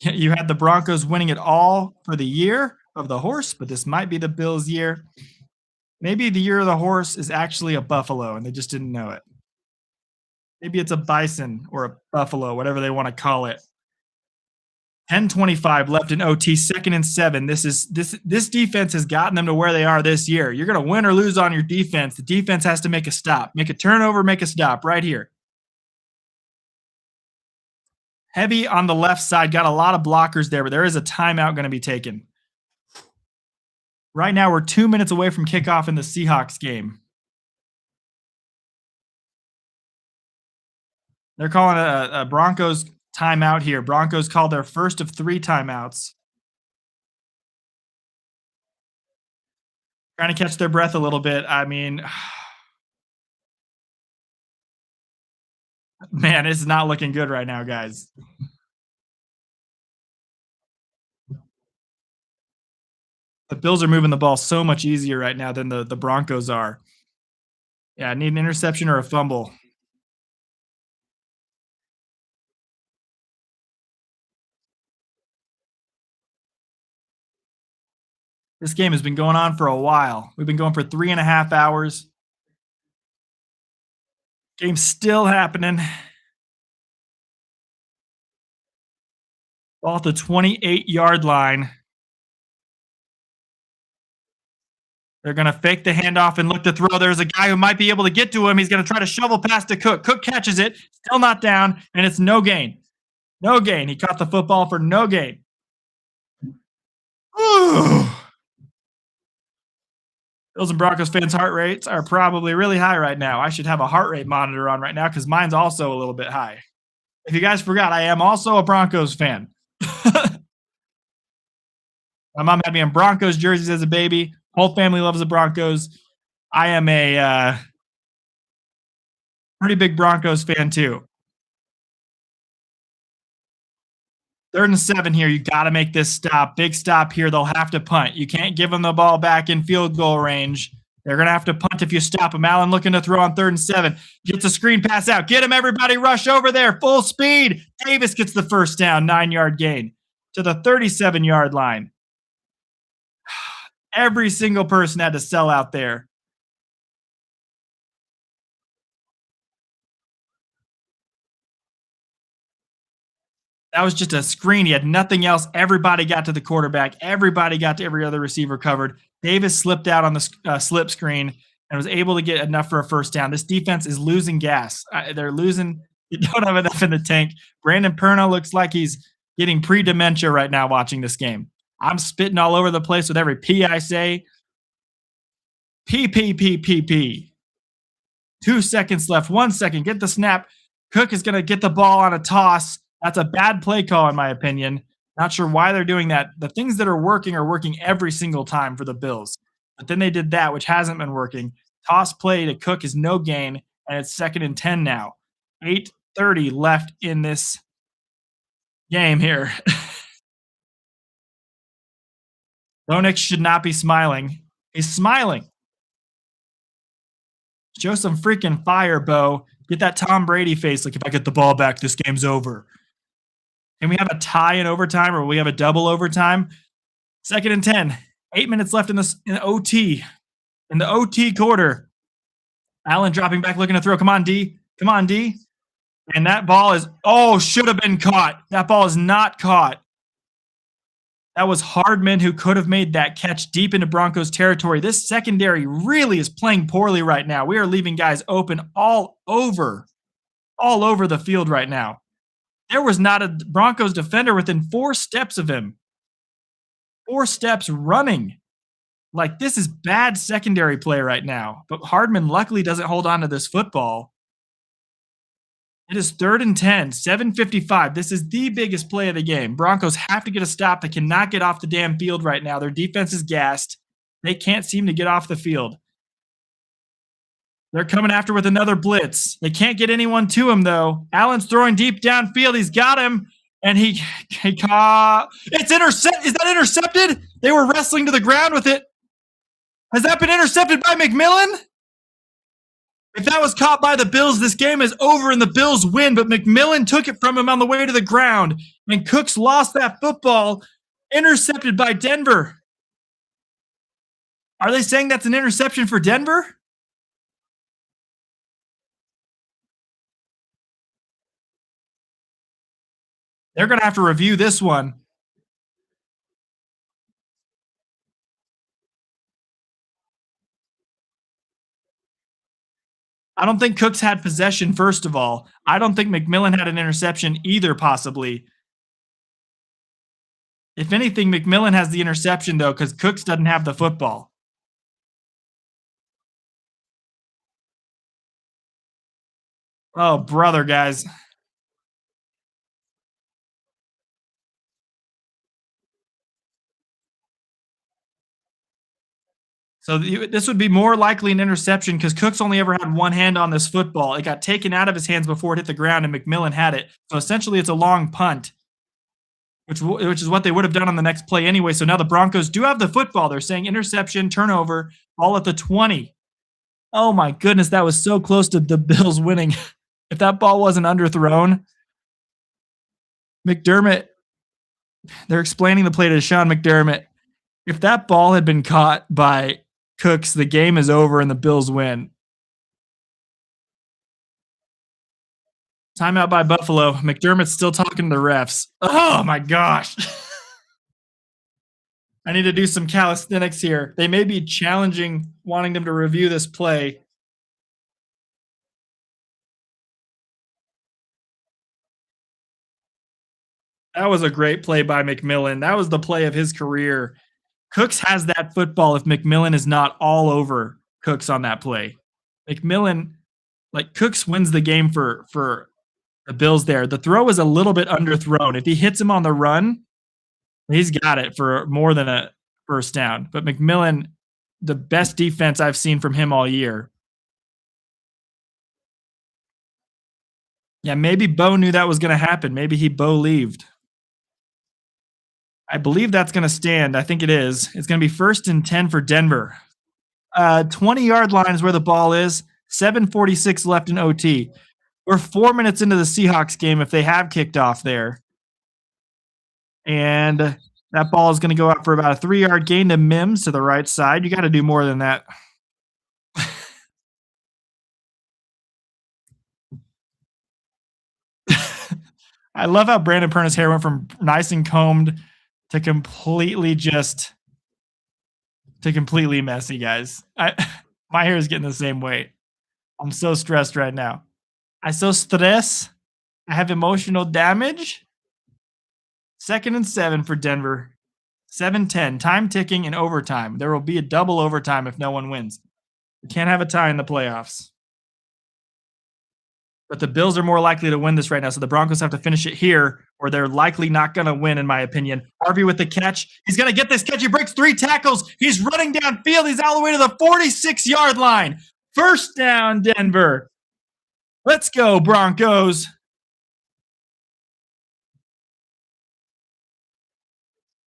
You had the Broncos winning it all for the year of the horse, but this might be the Bills' year. Maybe the year of the horse is actually a buffalo, and they just didn't know it. Maybe it's a bison or a buffalo, whatever they want to call it. 10:25 left in OT, 2nd and 7. This defense has gotten them to where they are this year. You're going to win or lose on your defense. The defense has to make a stop, make a turnover, make a stop right here. Heavy on the left side, got a lot of blockers there, but there is a timeout going to be taken. Right now, we're 2 minutes away from kickoff in the Seahawks game. They're calling a Broncos timeout here. Broncos called their first of 3 timeouts. Trying to catch their breath a little bit. I mean, man, it's not looking good right now, guys. The Bills are moving the ball so much easier right now than the Broncos are. Yeah, I need an interception or a fumble. This game has been going on for a while. We've been going for 3.5 hours. Game's still happening. Ball at the 28-yard line. They're going to fake the handoff and look to throw. There's a guy who might be able to get to him. He's going to try to shovel past to Cook. Cook catches it, still not down, and it's no gain. No gain. He caught the football for no gain. Bills and Broncos fans' heart rates are probably really high right now. I should have a heart rate monitor on right now because mine's also a little bit high. If you guys forgot, I am also a Broncos fan. My mom had me in Broncos jerseys as a baby. Whole family loves the Broncos. I am a pretty big Broncos fan too. 3rd and 7 here. You got to make this stop. Big stop here. They'll have to punt. You can't give them the ball back in field goal range. They're going to have to punt if you stop them. Allen looking to throw on 3rd and 7. Gets a screen pass out. Get him, everybody. Rush over there. Full speed. Davis gets the first down. 9-yard gain to the 37-yard line. Every single person had to sell out there. That was just a screen. He had nothing else. Everybody got to the quarterback. Everybody got to every other receiver covered. Davis slipped out on the slip screen and was able to get enough for a first down. This defense is losing gas. They're losing. You don't have enough in the tank. Brandon Perna looks like he's getting pre-dementia right now watching this game. I'm spitting all over the place with every P I say. P. 2 seconds left. 1 second. Get the snap. Cook is going to get the ball on a toss. That's a bad play call, in my opinion. Not sure why they're doing that. The things that are working every single time for the Bills. But then they did that, which hasn't been working. Toss play to Cook is no gain, and it's 2nd and 10 now. 8:30 left in this game here. Lonix should not be smiling. He's smiling. Show some freaking fire, Bo. Get that Tom Brady face. Like, if I get the ball back, this game's over. Can we have a tie in overtime, or will we have a double overtime? 2nd and 10. 8 minutes left in OT. In the OT quarter. Allen dropping back, looking to throw. Come on, D. Come on, D. And that ball is, should have been caught. That ball is not caught. That was Hardman who could have made that catch deep into Broncos territory. This secondary really is playing poorly right now. We are leaving guys open all over the field right now. There was not a Broncos defender within 4 steps of him. 4 steps running. Like, this is bad secondary play right now. But Hardman luckily doesn't hold on to this football. It is 3rd and 10, 7:55. This is the biggest play of the game. Broncos have to get a stop. They cannot get off the damn field right now. Their defense is gassed. They can't seem to get off the field. They're coming after with another blitz. They can't get anyone to him, though. Allen's throwing deep downfield. He's got him, and he caught. It's intercept. Is that intercepted? They were wrestling to the ground with it. Has that been intercepted by McMillan? If that was caught by the Bills, this game is over and the Bills win, but McMillan took it from him on the way to the ground, and Cooks lost that football, intercepted by Denver. Are they saying that's an interception for Denver? They're going to have to review this one. I don't think Cooks had possession, first of all. I don't think McMillan had an interception either, possibly. If anything, McMillan has the interception, though, because Cooks doesn't have the football. Oh, brother, guys. So this would be more likely an interception because Cooks only ever had one hand on this football. It got taken out of his hands before it hit the ground, and McMillan had it. So essentially, it's a long punt, which is what they would have done on the next play anyway. So now the Broncos do have the football. They're saying interception, turnover, ball at the 20. Oh my goodness, that was so close to the Bills winning. If that ball wasn't underthrown, McDermott, they're explaining the play to Sean McDermott. If that ball had been caught by Cooks, the game is over and the Bills win. Timeout by Buffalo. McDermott's still talking to the refs. Oh my gosh. I need to do some calisthenics here. They may be challenging, wanting them to review this play. That was a great play by McMillan. That was the play of his career. Cooks has that football if McMillan is not all over Cooks on that play. McMillan, like Cooks wins the game for the Bills there. The throw is a little bit underthrown. If he hits him on the run, he's got it for more than a first down. But McMillan, the best defense I've seen from him all year. Yeah, maybe Bo knew that was going to happen. Maybe he Bo-leaved. I believe that's going to stand. I think it is. It's going to be 1st and 10 for Denver. 20-yard line is where the ball is. 7:46 left in OT. We're 4 minutes into the Seahawks game if they have kicked off there. And that ball is going to go out for about a 3-yard gain to Mims to the right side. You got to do more than that. I love how Brandon Perna's hair went from nice and combed to completely messy, guys. My hair is getting the same way. I'm so stressed right now. I so stress. I have emotional damage. 2nd and 7 for Denver. 7:10. Time ticking in overtime. There will be a double overtime if no one wins. We can't have a tie in the playoffs. But the Bills are more likely to win this right now, so the Broncos have to finish it here, or they're likely not going to win, in my opinion. Harvey with the catch. He's going to get this catch. He breaks 3 tackles. He's running downfield. He's all the way to the 46-yard line. First down, Denver. Let's go, Broncos.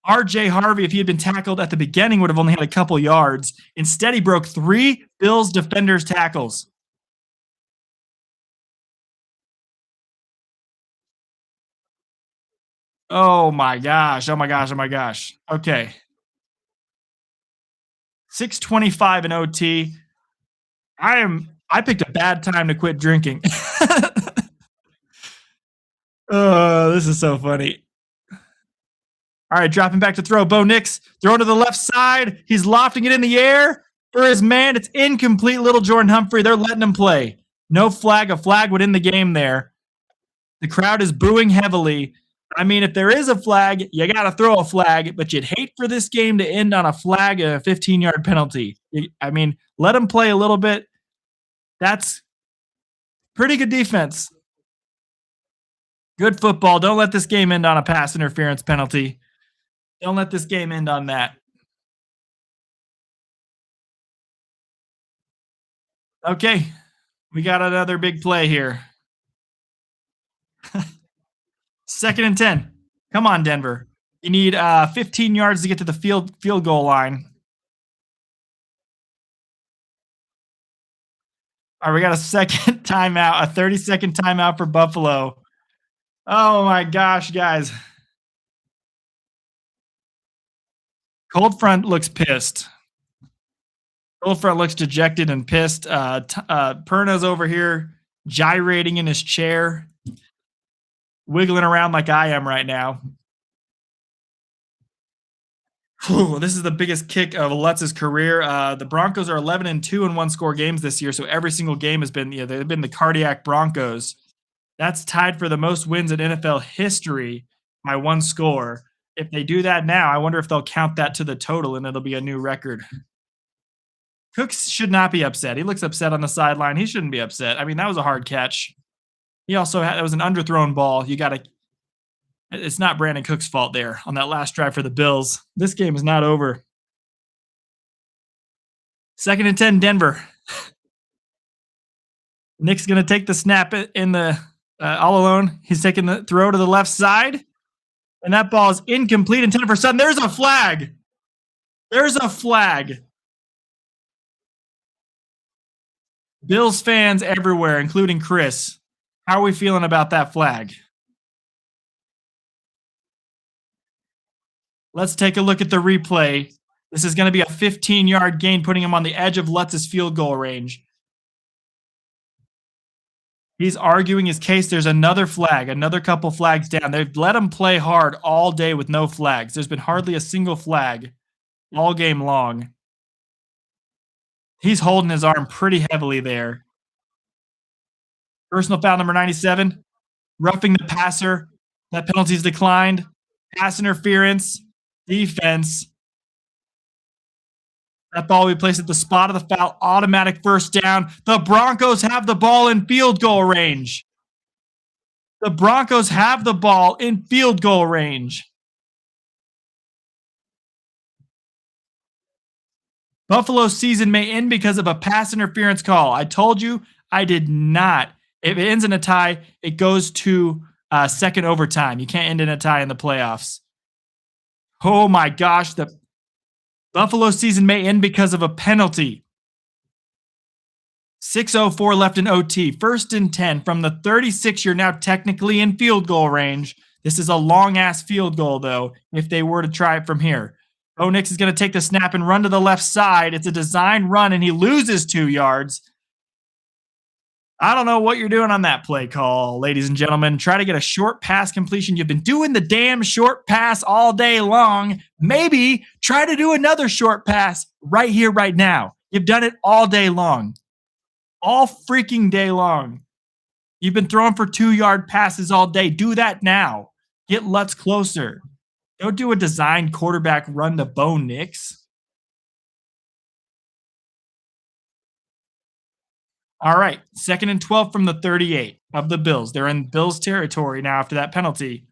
RJ Harvey, if he had been tackled at the beginning, would have only had a couple yards. Instead, he broke 3 Bills defenders' tackles. Oh my gosh. Oh my gosh. Oh my gosh. Okay. 6:25 in OT. I picked a bad time to quit drinking. Oh, this is so funny. All right, dropping back to throw. Bo Nix throwing to the left side. He's lofting it in the air for his man. It's incomplete. Little Jordan Humphrey. They're letting him play. No flag. A flag would end the game there. The crowd is booing heavily. I mean, if there is a flag, you got to throw a flag, but you'd hate for this game to end on a flag and a 15-yard penalty. I mean, let them play a little bit. That's pretty good defense. Good football. Don't let this game end on a pass interference penalty. Don't let this game end on that. Okay, we got another big play here. 2nd and 10. Come on, Denver. You need 15 yards to get to the field goal line. All right, we got a second timeout, a 30-second timeout for Buffalo. Oh my gosh, guys. Cold Front looks pissed. Cold Front looks dejected and pissed. Perna's over here gyrating in his chair. wiggling around like I am right now. Whew, this is the biggest kick of Lutz's career. The Broncos are 11-2 in one-score games this year, so every single game has been, they've been the cardiac Broncos. That's tied for the most wins in NFL history by one score. If they do that now, I wonder if they'll count that to the total and it'll be a new record. Cooks should not be upset. He looks upset on the sideline. He shouldn't be upset. I mean, that was a hard catch. He also had, it was an underthrown ball. It's not Brandon Cook's fault there on that last drive for the Bills. This game is not over. 2nd and 10, Denver. Nick's going to take the snap in the all alone. He's taking the throw to the left side, and that ball is incomplete, intended for Sutton. There's a flag. There's a flag. Bills fans everywhere, including Chris. How are we feeling about that flag? Let's take a look at the replay. This is going to be a 15-yard gain, putting him on the edge of Lutz's field goal range. He's arguing his case. There's another flag, another couple flags down. They've let him play hard all day with no flags. There's been hardly a single flag all game long. He's holding his arm pretty heavily there. Personal foul number 97. Roughing the passer. That penalty's declined. Pass interference. Defense. That ball will be placed at the spot of the foul. Automatic first down. The Broncos have the ball in field goal range. The Broncos have the ball in field goal range. Buffalo's season may end because of a pass interference call. I told you I did not. If it ends in a tie, it goes to second overtime. You can't end in a tie in the playoffs. Oh my gosh, the Buffalo season may end because of a penalty. 6:04 left in OT. 1st and 10 from the 36. You're now technically in field goal range. This is a long-ass field goal, though, if they were to try it from here. Bo Nix is going to take the snap and run to the left side. It's a design run, and he loses 2 yards. I don't know what you're doing on that play call, ladies and gentlemen. Try to get a short pass completion. You've been doing the damn short pass all day long. Maybe try to do another short pass right here, right now. You've done it all day long. All freaking day long. You've been throwing for 2-yard passes all day. Do that now. Get Lutz closer. Don't do a designed quarterback run to Bo Nix. All right, 2nd and 12 from the 38 of the Bills. They're in Bills territory now after that penalty.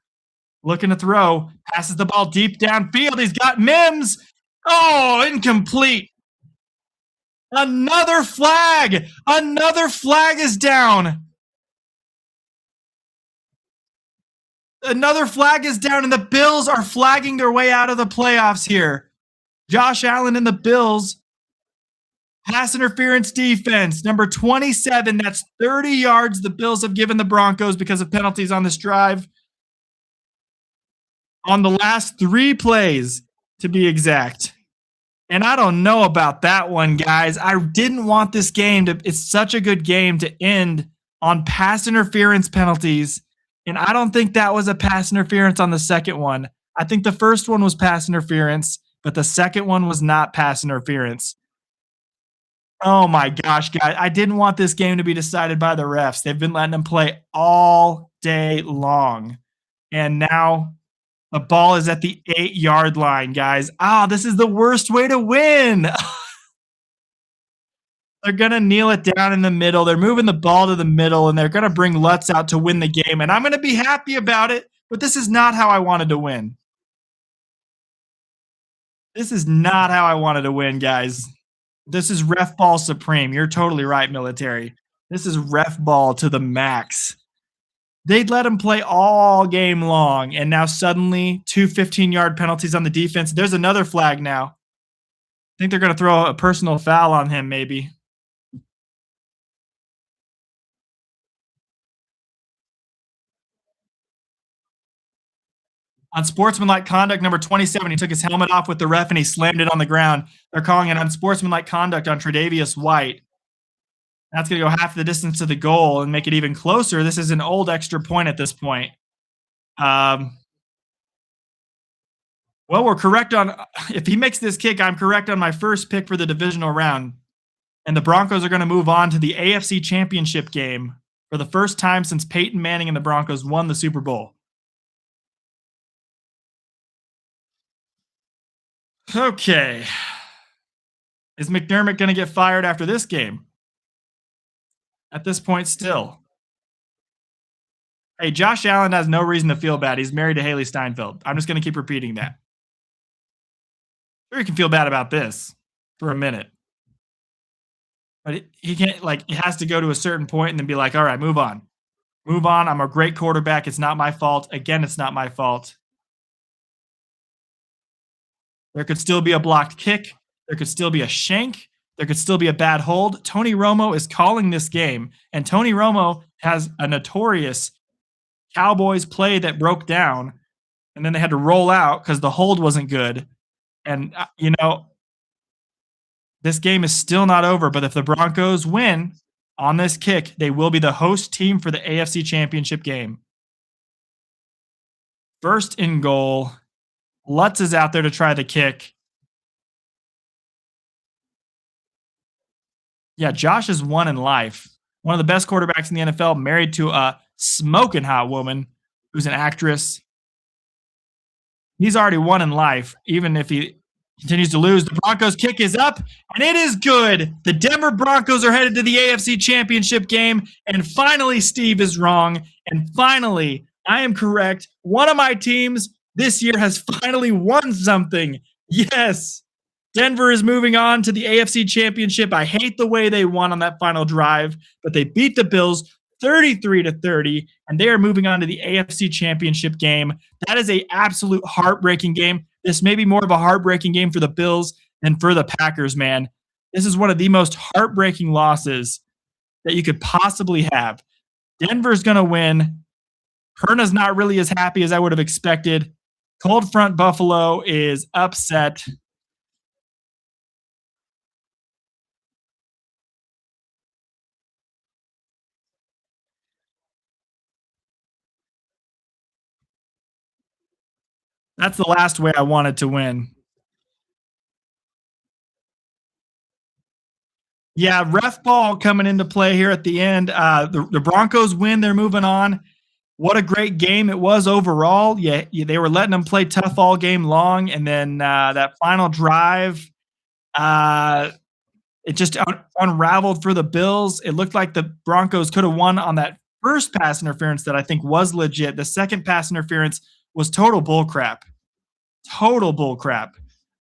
Looking to throw, passes the ball deep downfield. He's got Mims. Oh, incomplete. Another flag. Another flag is down. Another flag is down, and the Bills are flagging their way out of the playoffs here. Josh Allen and the Bills. Pass interference defense, number 27. That's 30 yards the Bills have given the Broncos because of penalties on this drive. On the last 3 plays, to be exact. And I don't know about that one, guys. I didn't want this game to, it's such a good game to end on pass interference penalties. And I don't think that was a pass interference on the second one. I think the first one was pass interference, but the second one was not pass interference. Oh my gosh, guys. I didn't want this game to be decided by the refs. They've been letting them play all day long. And now the ball is at the 8-yard line, guys. This is the worst way to win. They're going to kneel it down in the middle. They're moving the ball to the middle, and they're going to bring Lutz out to win the game. And I'm going to be happy about it, but this is not how I wanted to win. This is not how I wanted to win, guys. This is ref ball supreme. You're totally right, military. This is ref ball to the max. They'd let him play all game long, and now suddenly 2 15-yard penalties on the defense. There's another flag now. I think they're going to throw a personal foul on him, maybe. On sportsmanlike conduct, number 27, he took his helmet off with the ref and he slammed it on the ground. They're calling it unsportsmanlike conduct on Tre'Davious White. That's going to go half the distance to the goal and make it even closer. This is an old extra point at this point. Um, well, we're correct on if he makes this kick, I'm correct on my first pick for the divisional round. And the Broncos are going to move on to the AFC Championship game for the first time since Peyton Manning and the Broncos won the Super Bowl. Okay. Is McDermott going to get fired after this game? At this point, still. Hey, Josh Allen has no reason to feel bad. He's married to Haley Steinfeld. I'm just going to keep repeating that. Sure, you can feel bad about this for a minute. But he can't, like, he has to go to a certain point and then be like, all right, move on. Move on. I'm a great quarterback. It's not my fault. Again, it's not my fault. There could still be a blocked kick. There could still be a shank. There could still be a bad hold. Tony Romo is calling this game, and Tony Romo has a notorious Cowboys play that broke down, and then they had to roll out because the hold wasn't good. And, this game is still not over, but if the Broncos win on this kick, they will be the host team for the AFC Championship game. First and goal. Lutz is out there to try the kick. Yeah, Josh is one in life. One of the best quarterbacks in the NFL, married to a smoking hot woman who's an actress. He's already won in life, even if he continues to lose. The Broncos kick is up, and it is good. The Denver Broncos are headed to the AFC Championship game, and finally Steve is wrong, and finally I am correct. One of my teams this year has finally won something. Yes. Denver is moving on to the AFC Championship. I hate the way they won on that final drive, but they beat the Bills 33-30, and they are moving on to the AFC Championship game. That is an absolute heartbreaking game. This may be more of a heartbreaking game for the Bills than for the Packers, man. This is one of the most heartbreaking losses that you could possibly have. Denver's going to win. Herna's not really as happy as I would have expected. Cold Front Buffalo is upset. That's the last way I wanted to win. Yeah, ref ball coming into play here at the end. The Broncos win. They're moving on. What a great game it was overall. Yeah, they were letting them play tough all game long. And then that final drive, it just unraveled for the Bills. It looked like the Broncos could have won on that first pass interference that I think was legit. The second pass interference was total bullcrap. Total bullcrap.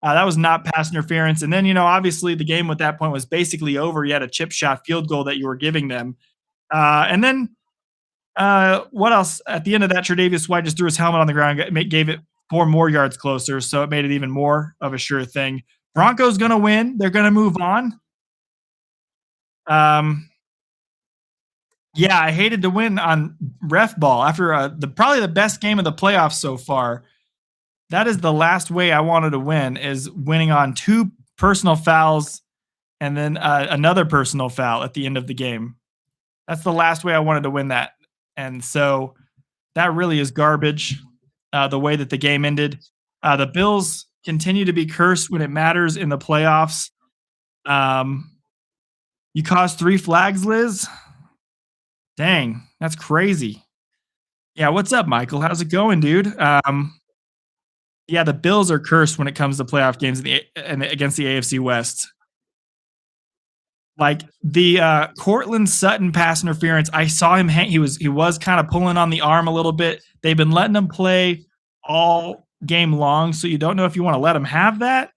That was not pass interference. And then, obviously the game at that point was basically over. You had a chip shot field goal that you were giving them. And then what else? At the end of that, Tre'Davious White just threw his helmet on the ground, gave it 4 more yards closer. So it made it even more of a sure thing. Broncos going to win. They're going to move on. Yeah, I hated to win on ref ball after probably the best game of the playoffs so far. That is the last way I wanted to win, is winning on 2 personal fouls and then another personal foul at the end of the game. That's the last way I wanted to win that. And so that really is garbage, the way that the game ended. The Bills continue to be cursed when it matters in the playoffs. You caused 3 flags, Liz? Dang, that's crazy. Yeah, what's up, Michael? How's it going, dude? Yeah, the Bills are cursed when it comes to playoff games against the AFC West. Like the Cortland Sutton pass interference, I saw him. He was kind of pulling on the arm a little bit. They've been letting him play all game long, so you don't know if you want to let him have that.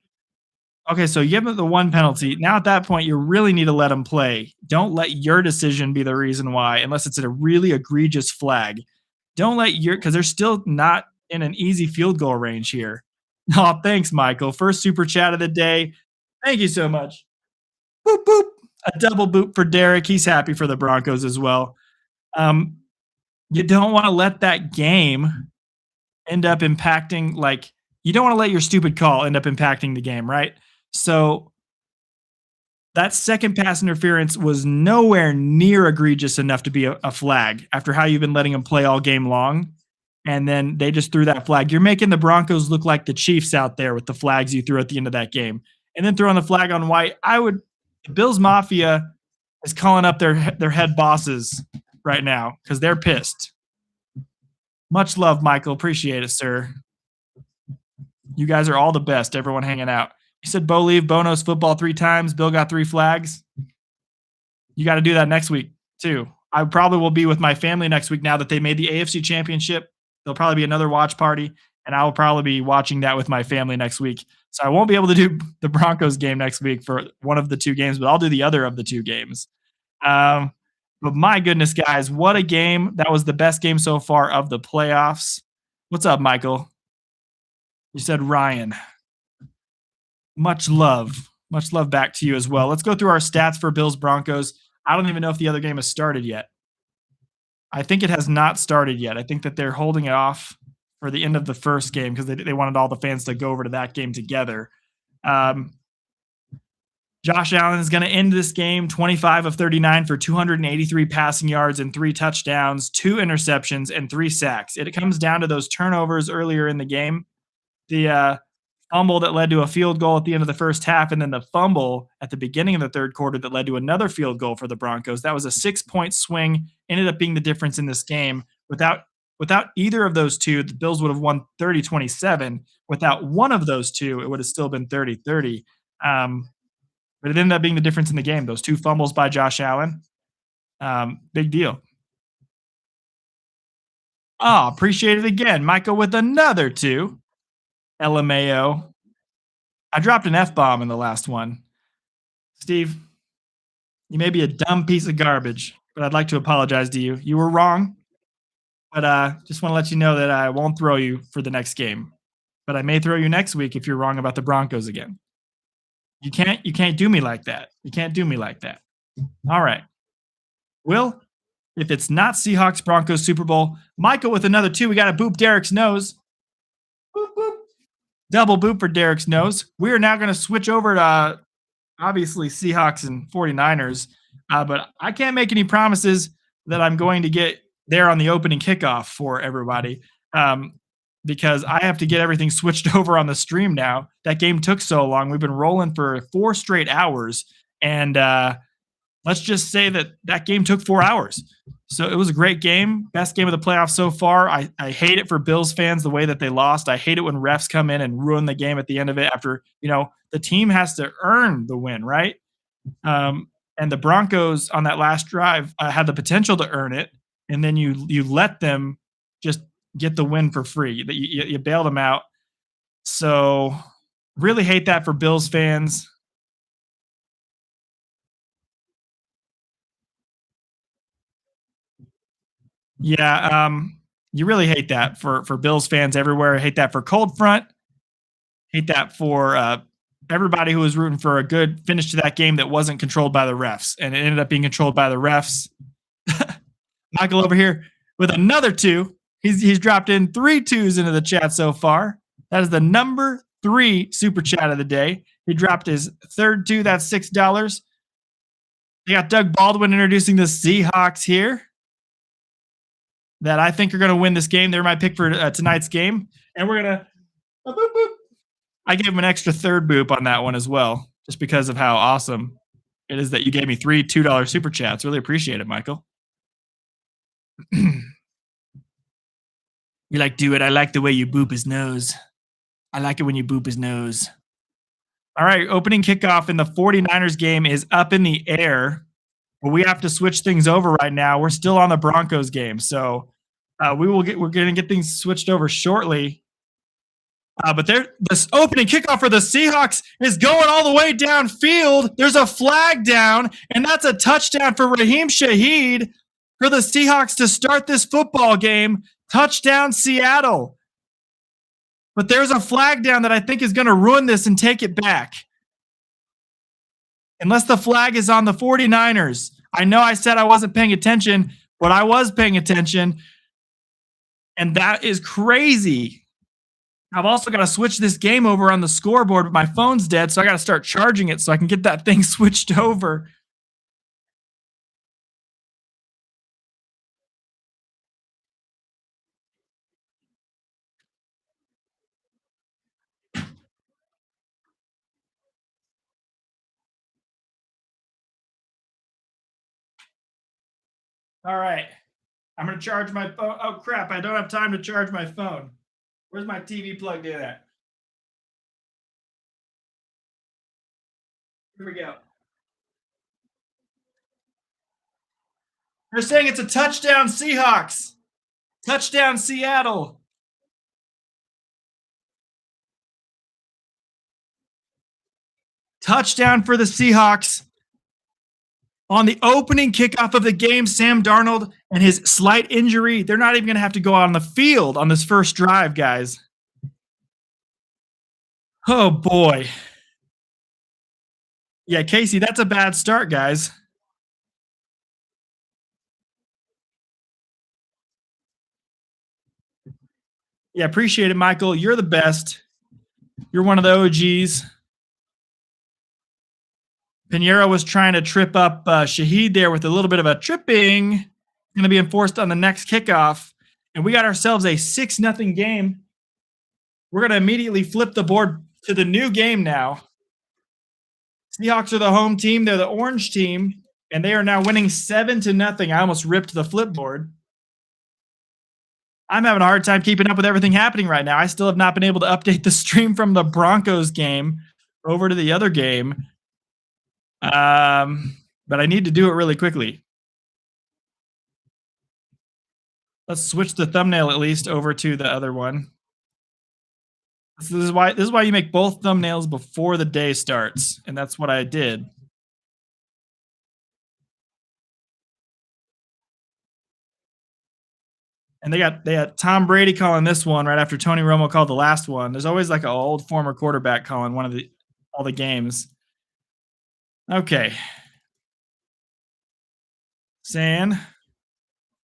Okay, so you give him the 1 penalty. Now at that point, you really need to let him play. Don't let your decision be the reason why, unless it's a really egregious flag. Don't let because they're still not in an easy field goal range here. Oh, thanks, Michael. First super chat of the day. Thank you so much. Boop, boop. A double boop for Derek. He's happy for the Broncos as well. You don't want to let that game end up impacting, you don't want to let your stupid call end up impacting the game, right? So that second pass interference was nowhere near egregious enough to be a flag after how you've been letting them play all game long. and then they just threw that flag. You're making the Broncos look like the Chiefs out there with the flags you threw at the end of that game. And then throwing the flag on white. The Bills Mafia is calling up their head bosses right now because they're pissed. Much love, Michael. Appreciate it, sir. You guys are all the best. Everyone hanging out. You said Bo leave Bono's football 3 times. Bill got 3 flags. You got to do that next week too. I probably will be with my family next week now that they made the AFC Championship. There'll probably be another watch party, and I will probably be watching that with my family next week. So I won't be able to do the Broncos game next week for one of the 2 games, but I'll do the other of the 2 games. But my goodness, guys, what a game. That was the best game so far of the playoffs. What's up, Michael? You said Ryan. Much love. Much love back to you as well. Let's go through our stats for Bills Broncos. I don't even know if the other game has started yet. I think it has not started yet. I think that they're holding it off for the end of the first game because they wanted all the fans to go over to that game together. Josh Allen is going to end this game 25 of 39 for 283 passing yards and 3 touchdowns, 2 interceptions, and 3 sacks. It comes down to those turnovers earlier in the game. The fumble that led to a field goal at the end of the first half, and then the fumble at the beginning of the third quarter that led to another field goal for the Broncos. That was a 6-point swing, ended up being the difference in this game. Without either of those 2, the Bills would have won 30-27. Without one of those 2, it would have still been 30-30. But it ended up being the difference in the game. Those 2 fumbles by Josh Allen. Big deal. Oh, appreciate it again. Michael with another 2. LMAO. I dropped an F-bomb in the last one. Steve, you may be a dumb piece of garbage, but I'd like to apologize to you. You were wrong, but just want to let you know that I won't throw you for the next game. But I may throw you next week if you're wrong about the Broncos again. You can't do me like that. You can't do me like that. All right. Will, if it's not Seahawks Broncos Super Bowl, Michael with another 2. We got to boop Derek's nose. Boop, boop. Double boop for Derek's nose. We are now going to switch over to obviously Seahawks and 49ers. But I can't make any promises that I'm going to get there on the opening kickoff for everybody. Because I have to get everything switched over on the stream now. That game took so long. We've been rolling for 4 straight hours. And let's just say that game took 4 hours. So it was a great game. Best game of the playoffs so far. I hate it for Bills fans the way that they lost. I hate it when refs come in and ruin the game at the end of it after, the team has to earn the win, right? And the Broncos on that last drive had the potential to earn it. And then you let them just get the win for free. You bailed them out. So really hate that for Bills fans. Yeah, you really hate that for Bills fans everywhere. Hate that for Cold Front. Hate that for everybody who was rooting for a good finish to that game that wasn't controlled by the refs, and it ended up being controlled by the refs. Michael over here with another 2. He's dropped in 3 2s into the chat so far. That is the number 3 super chat of the day. He dropped his third 2. That's $6. They got Doug Baldwin introducing the Seahawks here that I think are going to win this game. They're my pick for tonight's game. And we're going to boop, boop. I gave him an extra third boop on that one as well, just because of how awesome it is that you gave me 3 $2 super chats. Really appreciate it, Michael. You like, do it. I like the way you boop his nose. I like it when you boop his nose. All right, opening kickoff in the 49ers game is up in the air. But we have to switch things over right now. We're still on the Broncos game. So we're going to get things switched over shortly. But this opening kickoff for the Seahawks is going all the way downfield. There's a flag down, and that's a touchdown for Raheem Shaheed for the Seahawks to start this football game. Touchdown, Seattle. But there's a flag down that I think is going to ruin this and take it back. Unless the flag is on the 49ers. I know I said I wasn't paying attention, but I was paying attention. And that is crazy. I've also got to switch this game over on the scoreboard, but my phone's dead, so I got to start charging it so I can get that thing switched over. All right. I'm going to charge my phone. Oh, crap. I don't have time to charge my phone. Where's my TV plugged in at? Here we go. They're saying it's a touchdown, Seahawks. Touchdown, Seattle. Touchdown for the Seahawks. On the opening kickoff of the game, Sam Darnold and his slight injury, they're not even going to have to go out on the field on this first drive, guys. Oh, boy. Yeah, Casey, that's a bad start, guys. Yeah, appreciate it, Michael. You're the best. You're one of the OGs. Pinheiro was trying to trip up Shaheed there with a little bit of a tripping. Going to be enforced on the next kickoff. And we got ourselves a 6-0 game. We're going to immediately flip the board to the new game now. Seahawks are the home team. They're the orange team. And they are now winning 7-0. I almost ripped the flip board. I'm having a hard time keeping up with everything happening right now. I still have not been able to update the stream from the Broncos game over to the other game. But I need to do it really quickly. Let's switch the thumbnail at least over to the other one. This is why you make both thumbnails before the day starts, and that's what I did. And they had Tom Brady calling this one right after Tony Romo called the last one. There's always like an old former quarterback calling all the games. Okay. San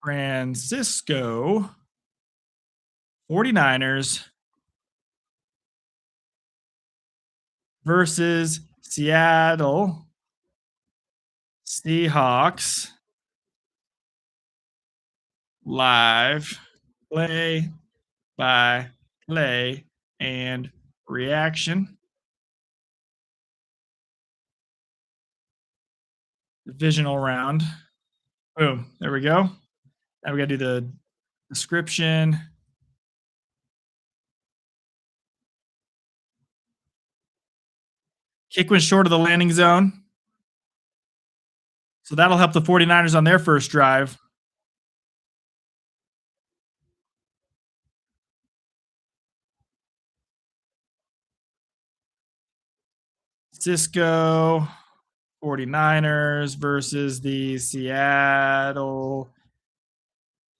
Francisco 49ers versus Seattle Seahawks live play by play and reaction. Divisional round. Boom. There we go. Now we got to do the description. Kick went short of the landing zone. So that'll help the 49ers on their first drive. Cisco 49ers versus the Seattle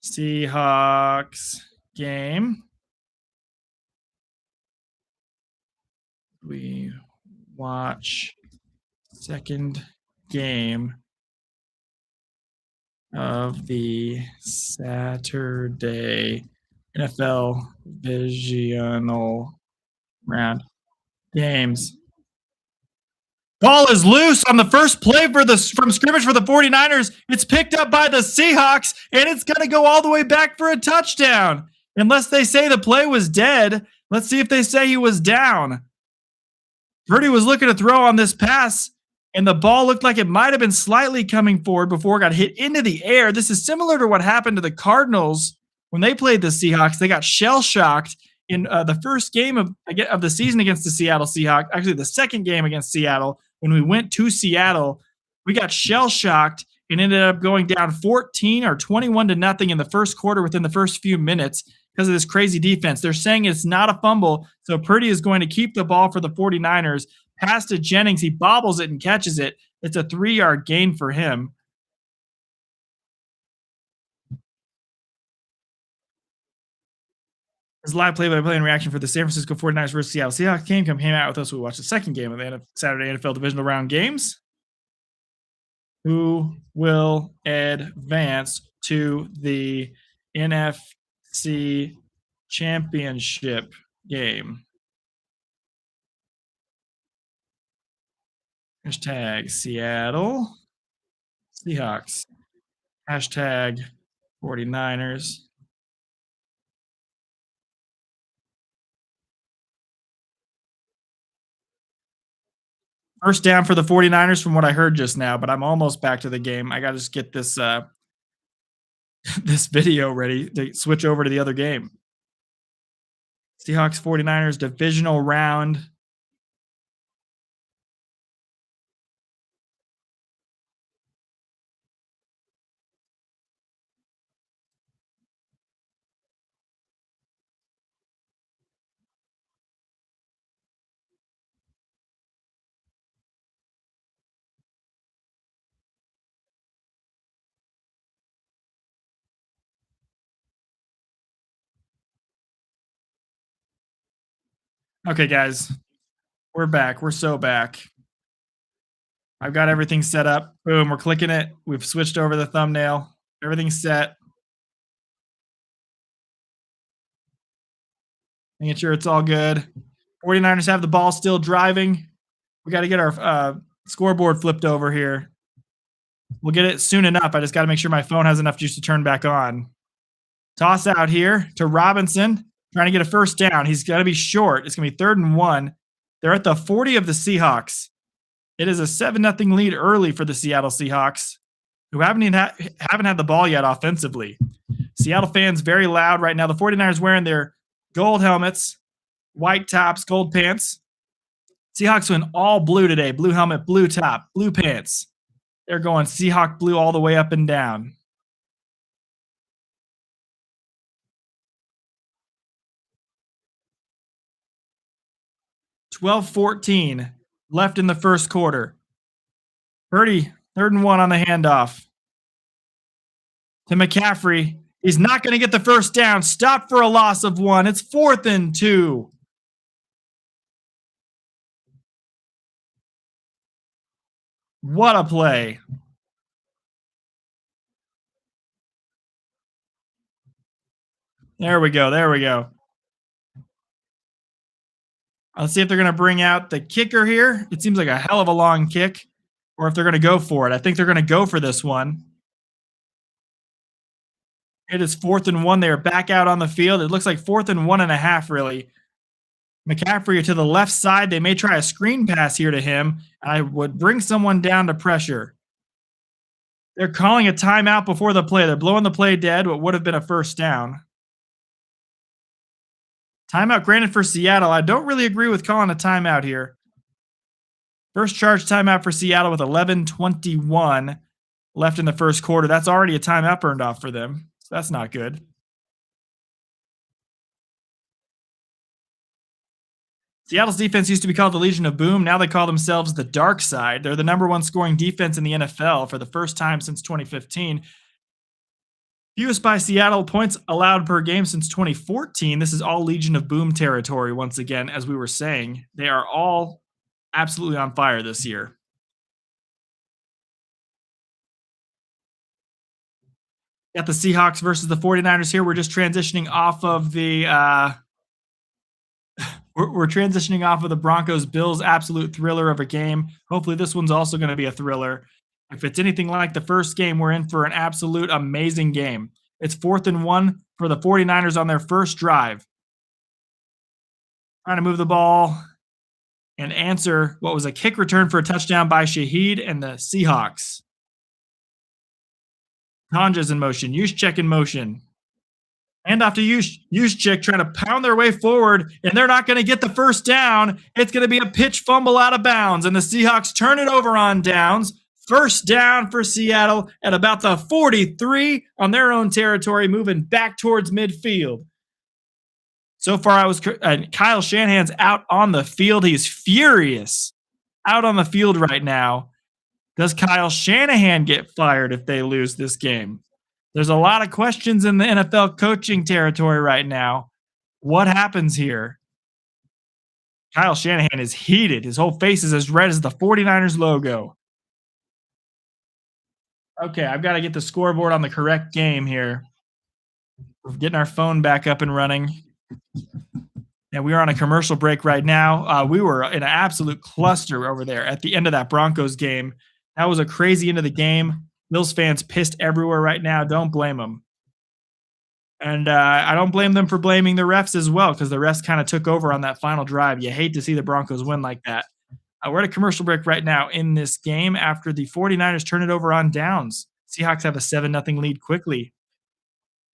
Seahawks game. We watch second game of the Saturday NFL Divisional round games. Ball is loose on the first play from scrimmage for the 49ers. It's picked up by the Seahawks, and it's going to go all the way back for a touchdown. Unless they say the play was dead. Let's see if they say he was down. Purdy was looking to throw on this pass, and the ball looked like it might have been slightly coming forward before it got hit into the air. This is similar to what happened to the Cardinals when they played the Seahawks. They got shell-shocked in the first game of the season against the Seattle Seahawks. Actually, the second game against Seattle. When we went to Seattle, we got shell-shocked and ended up going down 14 or 21-0 in the first quarter within the first few minutes because of this crazy defense. They're saying it's not a fumble, so Purdy is going to keep the ball for the 49ers. Pass to Jennings. He bobbles it and catches it. It's a 3-yard gain for him. This live play-by-play and reaction for the San Francisco 49ers versus Seattle Seahawks game. Come hang out with us. We watch the second game of the Saturday NFL Divisional Round games. Who will advance to the NFC Championship game? Hashtag Seattle Seahawks. Hashtag 49ers. First down for the 49ers from what I heard just now, but I'm almost back to the game. I got to just get this this video ready to switch over to the other game. Seahawks 49ers divisional round. Okay, guys, we're back. We're so back. I've got everything set up. Boom, we're clicking it. We've switched over the thumbnail. Everything's set. Making sure it's all good. 49ers have the ball still driving. We got to get our scoreboard flipped over here. We'll get it soon enough. I just got to make sure my phone has enough juice to turn back on. Toss out here to Robinson, trying to get a first down. He's got to be short. It's going to be 3rd and 1. They're at the 40 of the Seahawks. It is a 7-0 lead early for the Seattle Seahawks, who haven't had the ball yet offensively. Seattle fans very loud right now. The 49ers wearing their gold helmets, white tops, gold pants. Seahawks went all blue today. Blue helmet, blue top, blue pants. They're going Seahawk blue all the way up and down. $12-14 left in the first quarter. Purdy, 3rd and 1 on the handoff. To McCaffrey. He's not going to get the first down. Stop for a loss of 1. It's 4th and 2. What a play. There we go. There we go. Let's see if they're going to bring out the kicker here. It seems like a hell of a long kick, or if they're going to go for it. I think they're going to go for this one. It is 4th and 1. They are back out on the field. It looks like 4th and 1.5, really. McCaffrey to the left side. They may try a screen pass here to him. I would bring someone down to pressure. They're calling a timeout before the play. They're blowing the play dead, what would have been a first down. Timeout granted for Seattle. I don't really agree with calling a timeout here. First charge timeout for Seattle with 11:21 left in the first quarter. That's already a timeout burned off for them. So that's not good. Seattle's defense used to be called the Legion of Boom. Now they call themselves the Dark Side. They're the #1 scoring defense in the NFL for the first time since 2015. Fewest by Seattle points allowed per game since 2014. This is all Legion of Boom territory once again, as we were saying. They are all absolutely on fire this year. Got the Seahawks versus the 49ers here. We're just transitioning off of the we're transitioning off of the Broncos Bills absolute thriller of a game. Hopefully this one's also going to be a thriller. If it's anything like the first game, we're in for an absolute amazing game. It's 4th and 1 for the 49ers on their first drive. Trying to move the ball and answer what was a kick return for a touchdown by Shaheed and the Seahawks. Tonja's in motion. Juszczyk in motion. Hand off to Juszczyk trying to pound their way forward, and they're not going to get the first down. It's going to be a pitch fumble out of bounds, and the Seahawks turn it over on downs. First down for Seattle at about the 43 on their own territory, moving back towards midfield. So far, Kyle Shanahan's out on the field. He's furious out on the field right now. Does Kyle Shanahan get fired if they lose this game? There's a lot of questions in the NFL coaching territory right now. What happens here? Kyle Shanahan is heated. His whole face is as red as the 49ers logo. Okay, I've got to get the scoreboard on the correct game here. We're getting our phone back up and running. And we are on a commercial break right now. We were in an absolute cluster over there at the end of that Broncos game. That was a crazy end of the game. Bills fans pissed everywhere right now. Don't blame them. And I don't blame them for blaming the refs as well, because the refs kind of took over on that final drive. You hate to see the Broncos win like that. We're at a commercial break right now in this game after the 49ers turn it over on downs. Seahawks have a 7-0 lead quickly.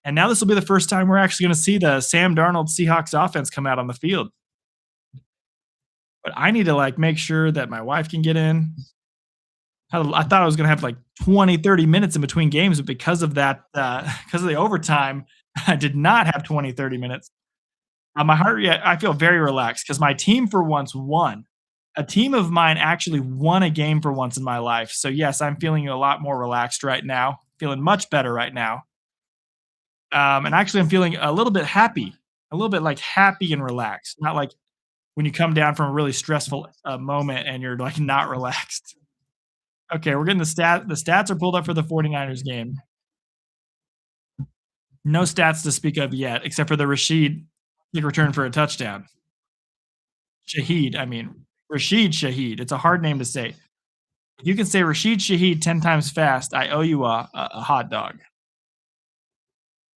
And now this will be the first time we're actually going to see the Sam Darnold Seahawks offense come out on the field. But I need to like make sure that my wife can get in. I thought I was going to have like 20, 30 minutes in between games, but because of that, because of the overtime, I did not have 20, 30 minutes. My heart, yeah, I feel very relaxed because my team for once won. A team of mine actually won a game for once in my life. So yes, I'm feeling a lot more relaxed right now. Feeling much better right now. And actually, I'm feeling a little bit happy, a little bit like happy and relaxed. Not like when you come down from a really stressful moment and you're like not relaxed. Okay, we're getting the stat. The stats are pulled up for the 49ers game. No stats to speak of yet, except for the Rashid kick return for a touchdown. Shaheed, I mean, Rashid Shaheed. It's a hard name to say. If you can say Rashid Shaheed 10 times fast, I owe you a hot dog.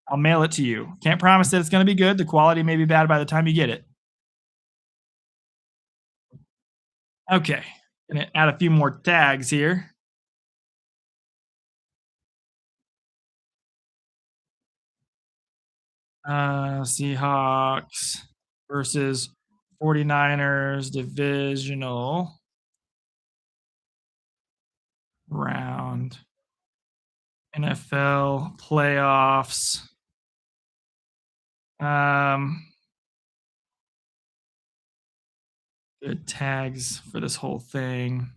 I'll mail it to you. Can't promise that it's going to be good. The quality may be bad by the time you get it. Okay, gonna add a few more tags here. Seahawks versus 49ers divisional round. NFL playoffs. Good tags for this whole thing.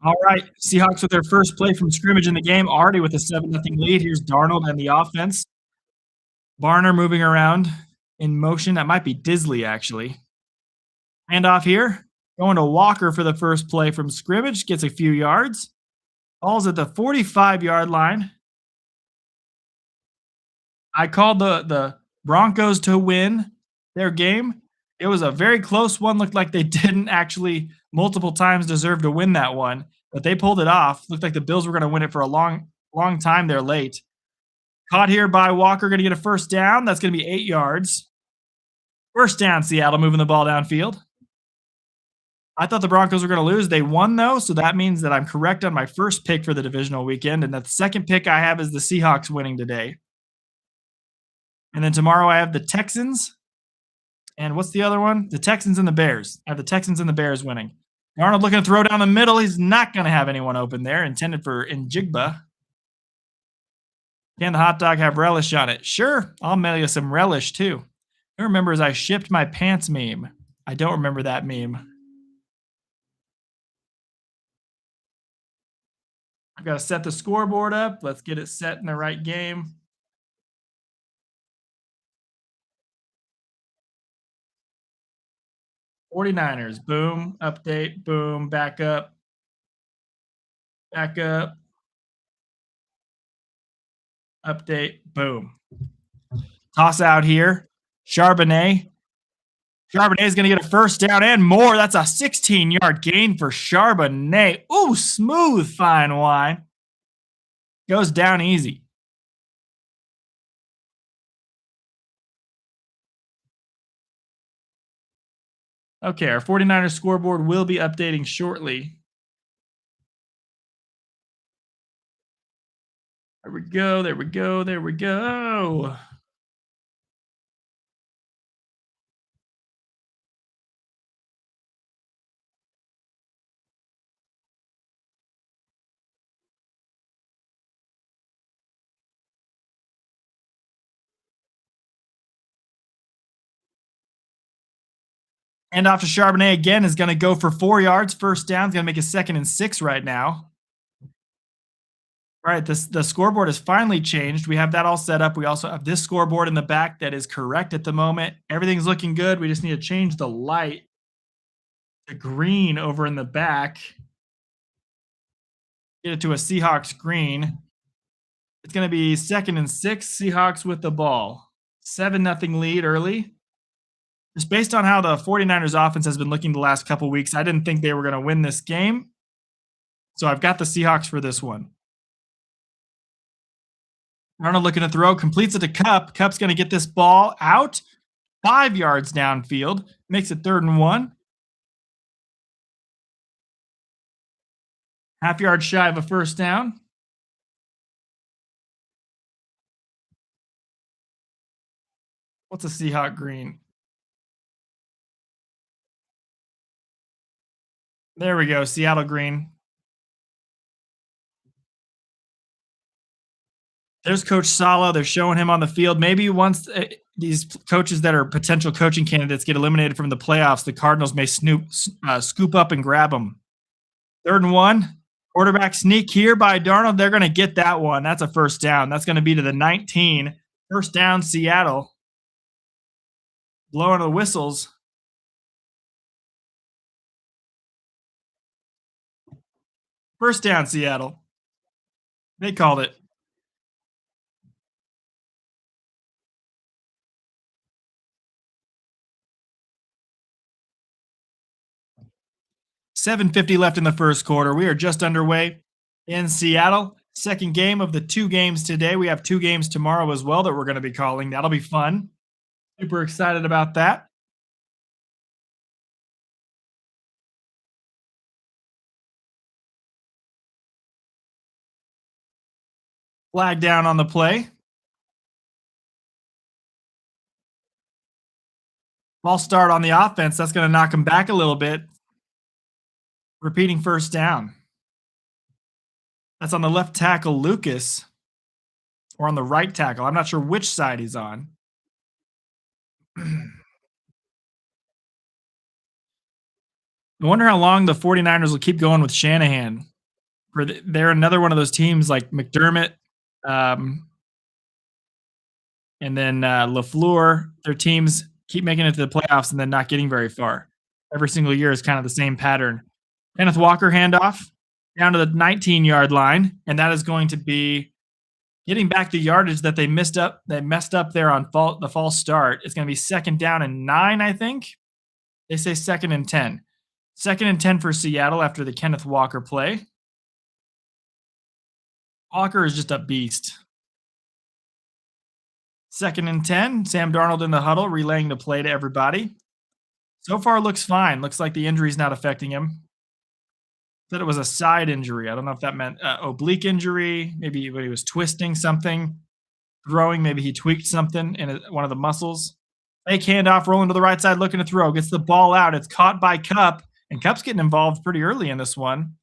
All right, Seahawks with their first play from scrimmage in the game, already with a 7-0 lead. Here's Darnold and the offense. Barner moving around in motion. That might be Disley, actually. Handoff here. Going to Walker for the first play from scrimmage. Gets a few yards. Ball's at the 45-yard line. I called the Broncos to win their game. It was a very close one. Looked like they didn't actually multiple times deserve to win that one, but they pulled it off. Looked like the Bills were going to win it for a long time. They're late. Caught here by Walker, going to get a first down. That's going to be 8 yards. First down, Seattle moving the ball downfield. I thought the Broncos were going to lose. They won, though, so that means that I'm correct on my first pick for the divisional weekend, and that the second pick I have is the Seahawks winning today. And then tomorrow I have the Texans. And what's the other one? The Texans and the Bears. I have the Texans and the Bears winning. Arnold looking to throw down the middle. He's not going to have anyone open there. Intended for Njigba. Can the hot dog have relish on it? Sure. I'll mail you some relish, too. Who remembers I shipped my pants meme? I don't remember that meme. I've got to set the scoreboard up. Let's get it set in the right game. '49ers, boom, update, boom, back up, update, boom. Toss out here. Charbonnet. Charbonnet is going to get a first down and more. That's a 16-yard gain for Charbonnet. Ooh, smooth, fine wine. Goes down easy. Okay, our 49ers scoreboard will be updating shortly. There we go, there we go, there we go. And off to Charbonnet again is going to go for 4 yards. First down. Is going to make a 2nd and 6 right now. All right, the scoreboard has finally changed. We have that all set up. We also have this scoreboard in the back that is correct at the moment. Everything's looking good. We just need to change the light to green over in the back. Get it to a Seahawks green. It's going to be 2nd and 6. Seahawks with the ball. 7-0 lead early. Just based on how the 49ers offense has been looking the last couple weeks, I didn't think they were going to win this game. So I've got the Seahawks for this one. Darnold looking to throw, completes it to Cup. Cup's going to get this ball out 5 yards downfield, makes it 3rd and 1. Half yard shy of a first down. What's a Seahawk green? There we go, Seattle green. There's Coach Sala. They're showing him on the field. Maybe once these coaches that are potential coaching candidates get eliminated from the playoffs, the Cardinals may scoop up and grab them. 3rd and 1. Quarterback sneak here by Darnold. They're going to get that one. That's a first down. That's going to be to the 19. First down, Seattle. Blowing the whistles. First down, Seattle. They called it. 7:50 left in the first quarter. We are just underway in Seattle. Second game of the 2 games today. We have 2 games tomorrow as well that we're going to be calling. That'll be fun. Super excited about that. Flag down on the play. False start on the offense. That's going to knock him back a little bit. Repeating first down. That's on the left tackle, Lucas, or on the right tackle. I'm not sure which side he's on. I wonder how long the 49ers will keep going with Shanahan. They're another one of those teams like McDermott, and then LaFleur. Their teams keep making it to the playoffs and then not getting very far. Every single year is kind of the same pattern. Kenneth Walker handoff down to the 19-yard line, and that is going to be getting back the yardage that they messed up. They messed up there on the false start. It's going to be 2nd down and 9, I think. They say 2nd and 10. 2nd and 10 for Seattle after the Kenneth Walker play. Walker is just a beast. 2nd and 10. Sam Darnold in the huddle, relaying the play to everybody. So far, looks fine. Looks like the injury's not affecting him. Said it was a side injury. I don't know if that meant oblique injury. Maybe when he was twisting something, throwing. Maybe he tweaked something in one of the muscles. Fake handoff, rolling to the right side, looking to throw. Gets the ball out. It's caught by Cup, and Cup's getting involved pretty early in this one.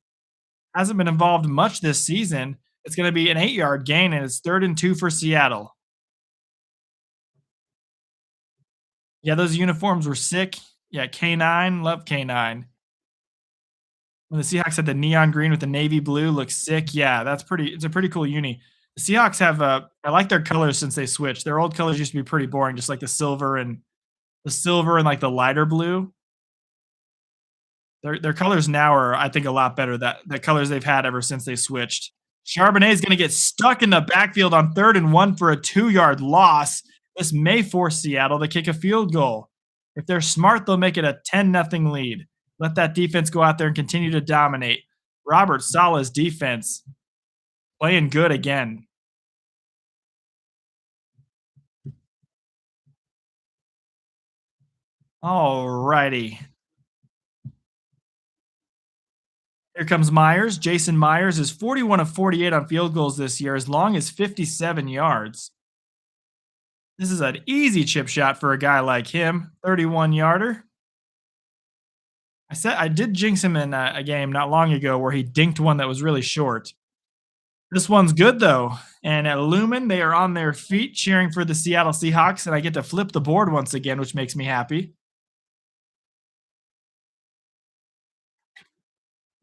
Hasn't been involved much this season. It's going to be an 8-yard gain, and it's 3rd and 2 for Seattle. Yeah, those uniforms were sick. Yeah, K9. Love K9. When the Seahawks had the neon green with the navy blue, looks sick. Yeah, it's a pretty cool uni. The Seahawks have I like their colors since they switched. Their old colors used to be pretty boring, just like the silver and like the lighter blue. Their colors now are, I think, a lot better. The colors they've had ever since they switched. Charbonnet is going to get stuck in the backfield on 3rd and 1 for a 2-yard loss. This may force Seattle to kick a field goal. If they're smart, they'll make it a 10-0 lead. Let that defense go out there and continue to dominate. Robert Saleh's defense playing good again. All righty. Here comes Myers. Jason Myers is 41 of 48 on field goals this year, as long as 57 yards. This is an easy chip shot for a guy like him. 31-yarder. I did jinx him in a game not long ago where he dinked one that was really short. This one's good, though. And at Lumen, they are on their feet cheering for the Seattle Seahawks, and I get to flip the board once again, which makes me happy.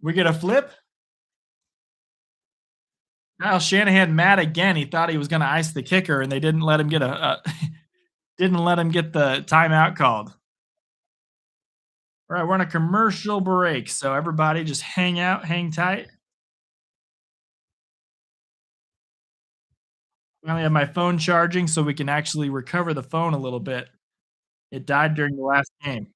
We get a flip. Kyle Shanahan mad again. He thought he was going to ice the kicker, and they didn't let him get didn't let him get the timeout called. All right, we're on a commercial break, so everybody just hang tight. I only have my phone charging so we can actually recover the phone a little bit. It died during the last game.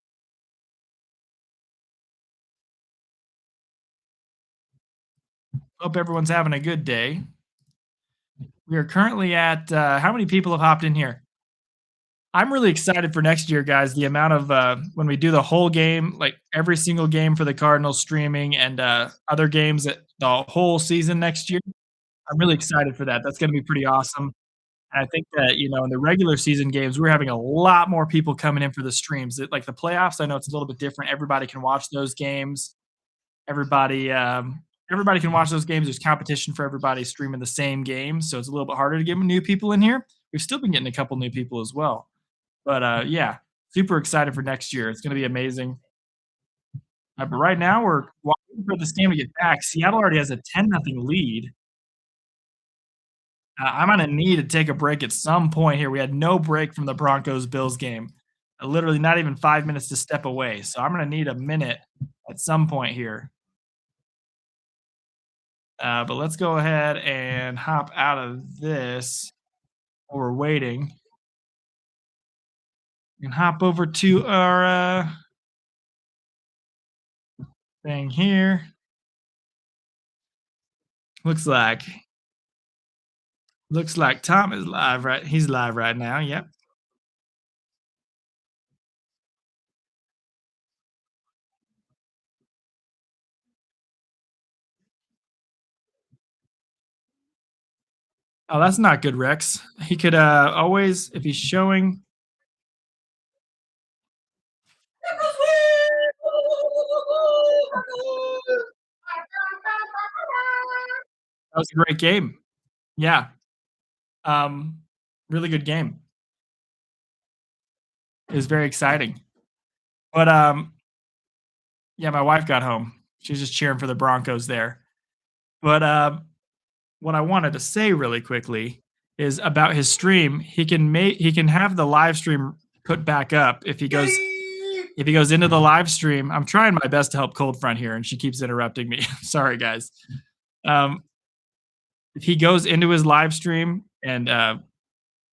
Hope everyone's having a good day. We are currently at how many people have hopped in here? I'm really excited for next year, guys. The amount of when we do the whole game, like every single game for the Cardinals streaming and other games at the whole season next year. I'm really excited for that. That's going to be pretty awesome. And I think that, in the regular season games, we're having a lot more people coming in for the streams. Like the playoffs, I know it's a little bit different. Everybody can watch those games. Everybody, everybody can watch those games. There's competition for everybody streaming the same game, so it's a little bit harder to get new people in here. We've still been getting a couple new people as well, but yeah, super excited for next year. It's going to be amazing. But right now, we're waiting for this game to get back. Seattle already has a 10-0 lead. I'm gonna need to take a break at some point here. We had no break from the Broncos Bills game. Literally not even 5 minutes to step away. So I'm gonna need a minute at some point here. But let's go ahead and hop out of this while we're waiting and hop over to our thing here. Looks like Tom is live, right? He's live right now. Yep. Oh, that's not good, Rex. He could always, if he's showing. That was a great game. Yeah. Um, really good game. It was very exciting. But yeah, my wife got home. She's just cheering for the Broncos there. But what I wanted to say really quickly is about his stream. He can have the live stream put back up if he goes into the live stream. I'm trying my best to help Cold Front here, and she keeps interrupting me. Sorry, guys. If he goes into his live stream and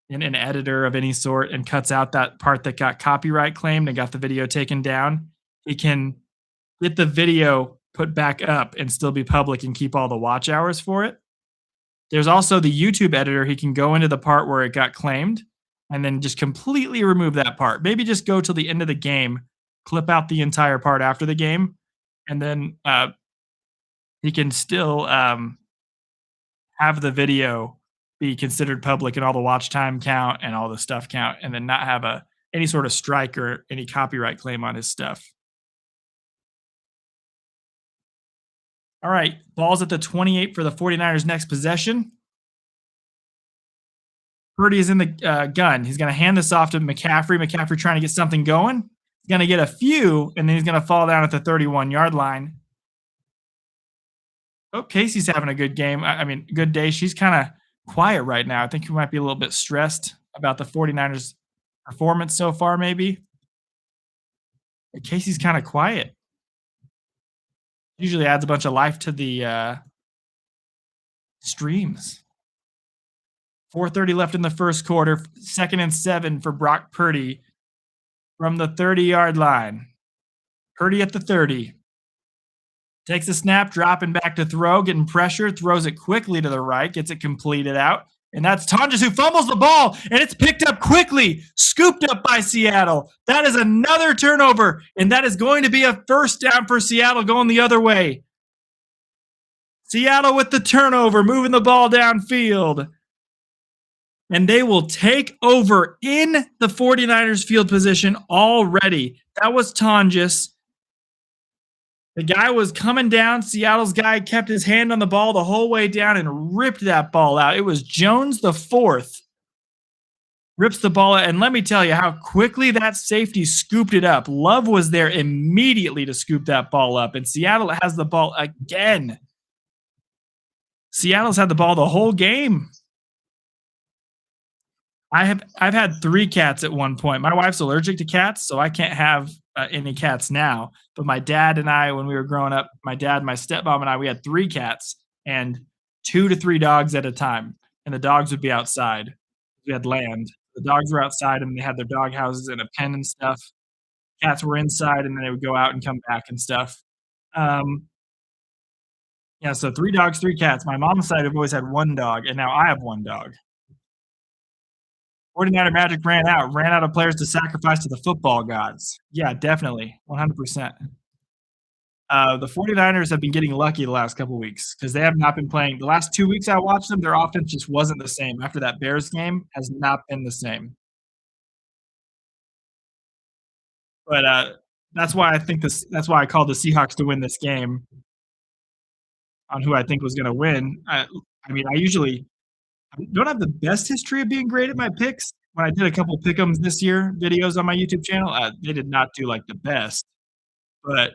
in an editor of any sort and cuts out that part that got copyright claimed and got the video taken down, he can get the video put back up and still be public and keep all the watch hours for it. There's also the YouTube editor. He can go into the part where it got claimed and then just completely remove that part. Maybe just go till the end of the game, clip out the entire part after the game, and then he can still have the video be considered public and all the watch time count and all the stuff count, and then not have any sort of strike or any copyright claim on his stuff. All right, ball's at the 28 for the 49ers next possession. Purdy is in the gun. He's going to hand this off to McCaffrey. McCaffrey trying to get something going. He's going to get a few, and then he's going to fall down at the 31-yard line. Oh, Casey's having a good game. I mean, good day. She's kind of quiet right now. I think we might be a little bit stressed about the 49ers performance so far, maybe. But Casey's kind of quiet. Usually adds a bunch of life to the streams. 4:30 left in the first quarter. 2nd and 7 for Brock Purdy from the 30-yard line. Purdy at the 30. Takes a snap, dropping back to throw, getting pressure, throws it quickly to the right, gets it completed out. And that's Tonjes who fumbles the ball, and it's picked up quickly, scooped up by Seattle. That is another turnover, and that is going to be a first down for Seattle going the other way. Seattle with the turnover, moving the ball downfield. And they will take over in the 49ers field position already. That was Tonjes. The guy was coming down. Seattle's guy kept his hand on the ball the whole way down and ripped that ball out. It was Jones the fourth. Rips the ball out. And let me tell you how quickly that safety scooped it up. Love was there immediately to scoop that ball up. And Seattle has the ball again. Seattle's had the ball the whole game. I've had 3 cats at one point. My wife's allergic to cats, so I can't have any cats now. But my dad and I, when we were growing up, my dad, my stepmom, and I, we had 3 cats and 2 to 3 dogs at a time. And the dogs would be outside. We had land. The dogs were outside, and they had their dog houses and a pen and stuff. Cats were inside, and then they would go out and come back and stuff. Yeah, so 3 dogs, 3 cats. My mom's side have always had 1 dog, and now I have 1 dog. 49er Magic ran out of players to sacrifice to the football gods. Yeah, definitely, 100%. The 49ers have been getting lucky the last couple weeks because they have not been playing. The last 2 weeks I watched them, their offense just wasn't the same. After that Bears game, has not been the same. But that's why I think this. That's why I called the Seahawks to win this game on who I think was going to win. I mean, I don't have the best history of being great at my picks. When I did a couple pick'ems this year videos on my YouTube channel, they did not do like the best. But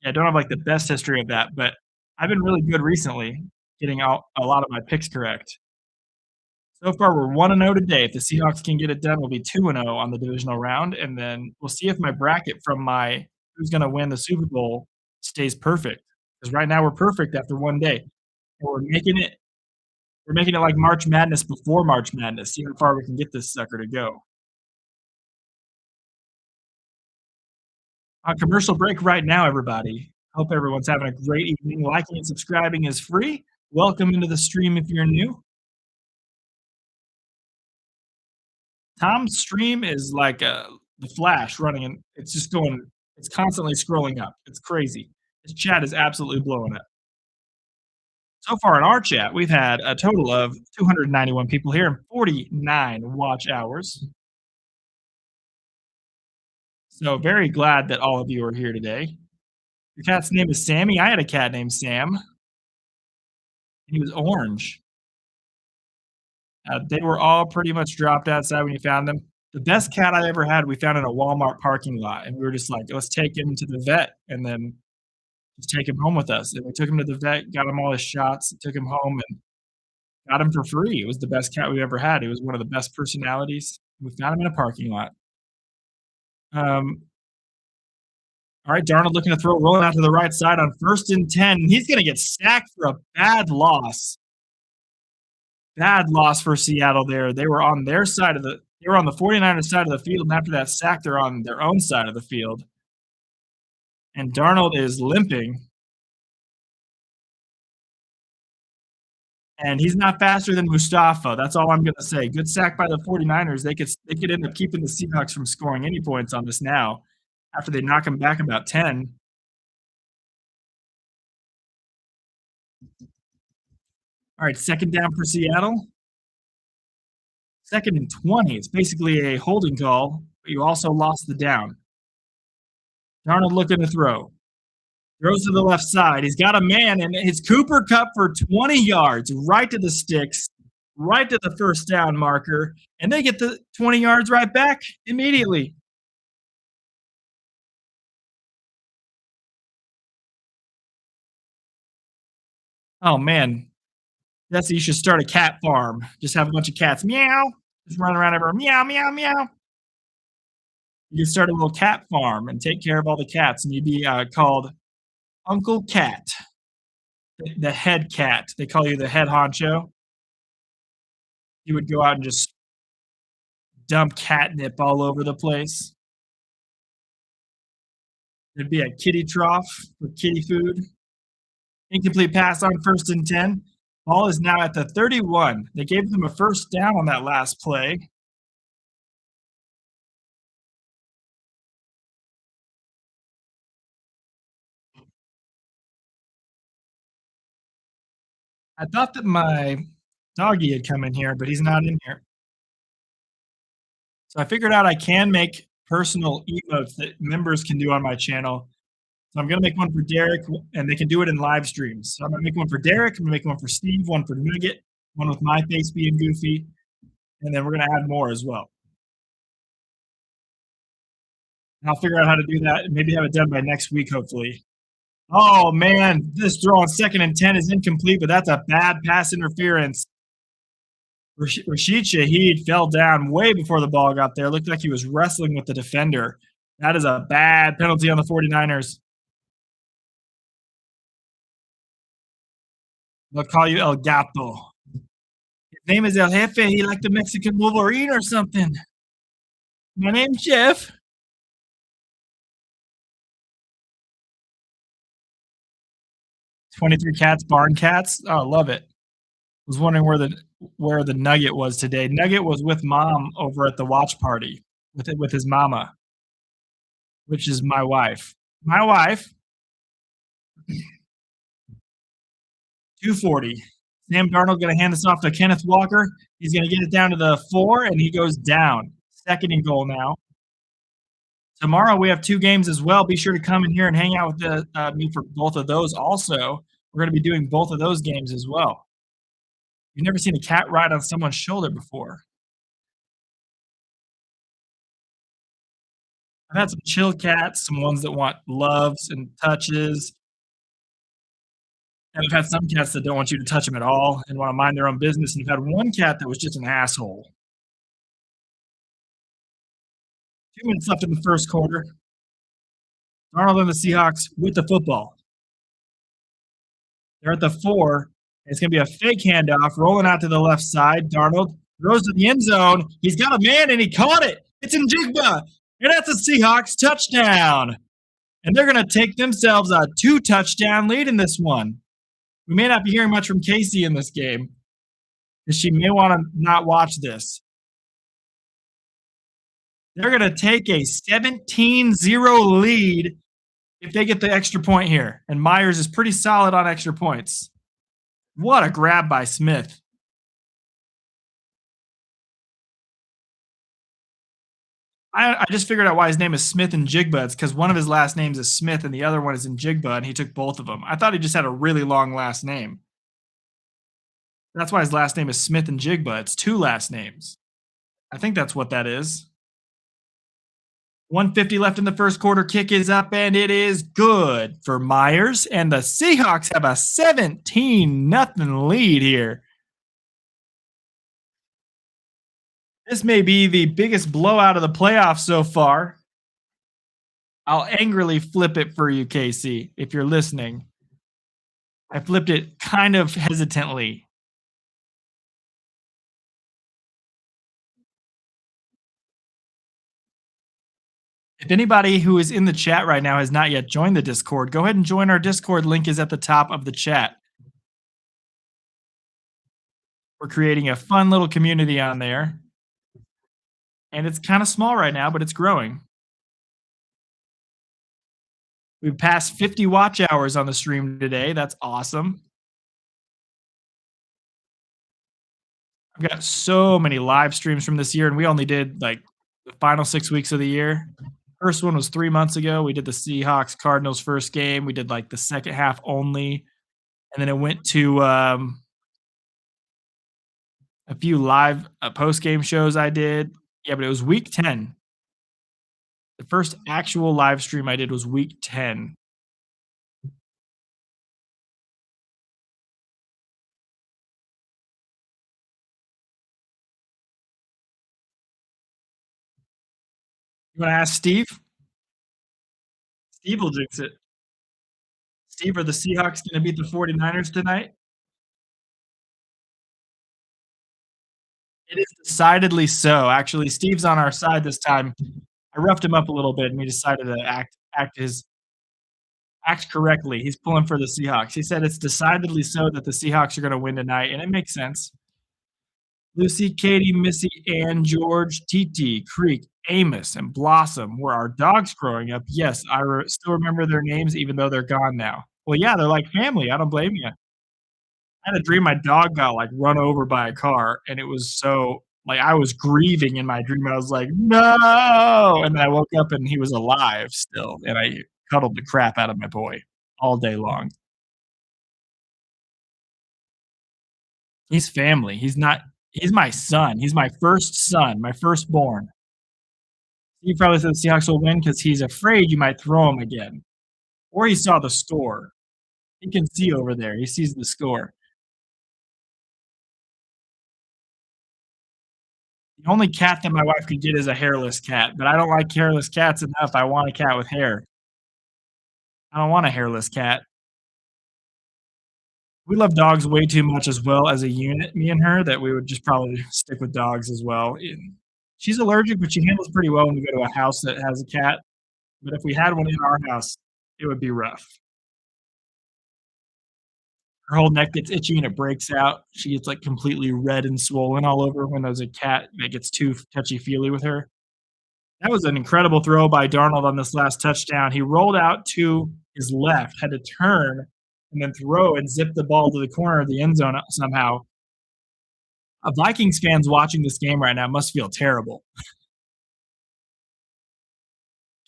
yeah, I don't have like the best history of that. But I've been really good recently, getting out a lot of my picks correct. So far, we're 1-0 today. If the Seahawks can get it done, we'll be 2-0 on the divisional round, and then we'll see if my bracket from my who's gonna win the Super Bowl stays perfect. Because right now we're perfect after 1 day, and we're making it like March Madness before March Madness, see how far we can get this sucker to go. On commercial break right now, everybody. Hope everyone's having a great evening. Liking and subscribing is free. Welcome into the stream if you're new. Tom's stream is like, the Flash running, and it's just going it's constantly scrolling up. It's crazy. His chat is absolutely blowing up. So far in our chat, we've had a total of 291 people here and 49 watch hours. So very glad that all of you are here today. Your cat's name is Sammy. I had a cat named Sam. He was orange. They were all pretty much dropped outside when you found them. The best cat I ever had, we found in a Walmart parking lot, and we were just like, let's take him to the vet and then just take him home with us. And we took him to the vet, got him all his shots, took him home, and got him for free. It was the best cat we ever had. He was one of the best personalities. We found him in a parking lot. All right, Darnold looking to throw, rolling out to the right side on 1st and 10. He's going to get sacked for a bad loss. Bad loss for Seattle there. They were on their side of the they were on the 49ers side of the field, and after that sack, they're on their own side of the field. And Darnold is limping. And he's not faster than Mustafa. That's all I'm going to say. Good sack by the 49ers. They could end up keeping the Seahawks from scoring any points on this now after they knock him back about 10. All right, 2nd down for Seattle. 2nd and 20. It's basically a holding call, but you also lost the down. Darnold looking to throw. Throws to the left side. He's got a man, and it's Cooper Kupp for 20 yards, right to the sticks, right to the 1st down marker, and they get the 20 yards right back immediately. Oh, man. Jesse, you should start a cat farm. Just have a bunch of cats. Meow. Just run around everywhere. Meow, meow, meow. You can start a little cat farm and take care of all the cats, and you'd be called Uncle Cat, the head cat. They call you the head honcho. You would go out and just dump catnip all over the place. There'd be a kitty trough for kitty food. Incomplete pass on 1st and 10. Ball is now at the 31. They gave them a 1st down on that last play. I thought that my doggy had come in here, but he's not in here. So I figured out I can make personal emotes that members can do on my channel. So I'm going to make one for Derek, and they can do it in live streams. So I'm going to make one for Derek, I'm going to make one for Steve, one for Nugget, one with my face being goofy, and then we're going to add more as well. And I'll figure out how to do that and maybe have it done by next week, hopefully. Oh, man, this throw on 2nd and 10 is incomplete, but that's a bad pass interference. Rashid Shaheed fell down way before the ball got there. Looked like he was wrestling with the defender. That is a bad penalty on the 49ers. They'll call you El Gato. His name is El Jefe. He like the Mexican Wolverine or something. My name's Jeff. 23 cats, barn cats. Oh, love it. Was wondering where the Nugget was today. Nugget was with mom over at the watch party with his mama, which is my wife. My wife, 240. Sam Darnold gonna hand this off to Kenneth Walker. He's gonna get it down to the 4, and he goes down. Second and goal now. Tomorrow we have 2 games as well. Be sure to come in here and hang out with me for both of those also. We're gonna be doing both of those games as well. You've never seen a cat ride on someone's shoulder before. I've had some chill cats, some ones that want loves and touches, and I've had some cats that don't want you to touch them at all and wanna mind their own business, and I've had one cat that was just an asshole. 2 minutes left in the first quarter. Darnold and the Seahawks with the football. They're at the 4. It's gonna be a fake handoff, rolling out to the left side. Darnold throws to the end zone. He's got a man, and he caught it. It's in Jigba, and that's a Seahawks touchdown. And they're gonna take themselves a 2-touchdown lead in this one. We may not be hearing much from Casey in this game, because she may wanna not watch this. They're gonna take a 17-0 lead if they get the extra point here, and Myers is pretty solid on extra points. What a grab by Smith. I just figured out why his name is Smith and Jigba. It's because one of his last names is Smith and the other one is in Jigba, and he took both of them. I thought he just had a really long last name. That's why his last name is Smith and Jigba. It's 2 last names. I think that's what that is. 150 left in the first quarter. Kick is up, and it is good for Myers. And the Seahawks have a 17-0 lead here. This may be the biggest blowout of the playoffs so far. I'll angrily flip it for you, Casey, if you're listening. I flipped it kind of hesitantly. If anybody who is in the chat right now has not yet joined the Discord, go ahead and join our Discord. Link is at the top of the chat. We're creating a fun little community on there. And it's kind of small right now, but it's growing. We've passed 50 watch hours on the stream today. That's awesome. I've got so many live streams from this year, and we only did like the final 6 weeks of the year. First one was 3 months ago. We did the Seahawks Cardinals first game. We did like the second half only. And then it went to a few live post game shows I did. Yeah, but it was week 10. The first actual live stream I did was week 10. You want to ask Steve? Steve will jinx it. Steve, are the Seahawks going to beat the 49ers tonight? It is decidedly so. Actually, Steve's on our side this time. I roughed him up a little bit, and he decided to act correctly. He's pulling for the Seahawks. He said it's decidedly so that the Seahawks are going to win tonight, and it makes sense. Lucy, Katie, Missy, Ann, George, Titi, Creek, Amos, and Blossom were our dogs growing up. Yes, I still remember their names, even though they're gone now. Well, yeah, they're like family. I don't blame you. I had a dream my dog got like run over by a car, and it was so like I was grieving in my dream. I was like, no, and then I woke up and he was alive still, and I cuddled the crap out of my boy all day long. He's family. He's not. He's my son. He's my first son, my firstborn. He probably said the Seahawks will win because he's afraid you might throw him again, or he saw the score. He can see over there. He sees the score. The only cat that my wife could get is a hairless cat, but I don't like hairless cats enough. I want a cat with hair. I don't want a hairless cat. We love dogs way too much as well as a unit, me and her, that we would just probably stick with dogs as well. She's allergic, but she handles pretty well when we go to a house that has a cat. But if we had one in our house, it would be rough. Her whole neck gets itchy and it breaks out. She gets, like, completely red and swollen all over when there's a cat that gets too touchy-feely with her. That was an incredible throw by Darnold on this last touchdown. He rolled out to his left, had to turn and then throw and zip the ball to the corner of the end zone somehow. Vikings fans watching this game right now must feel terrible.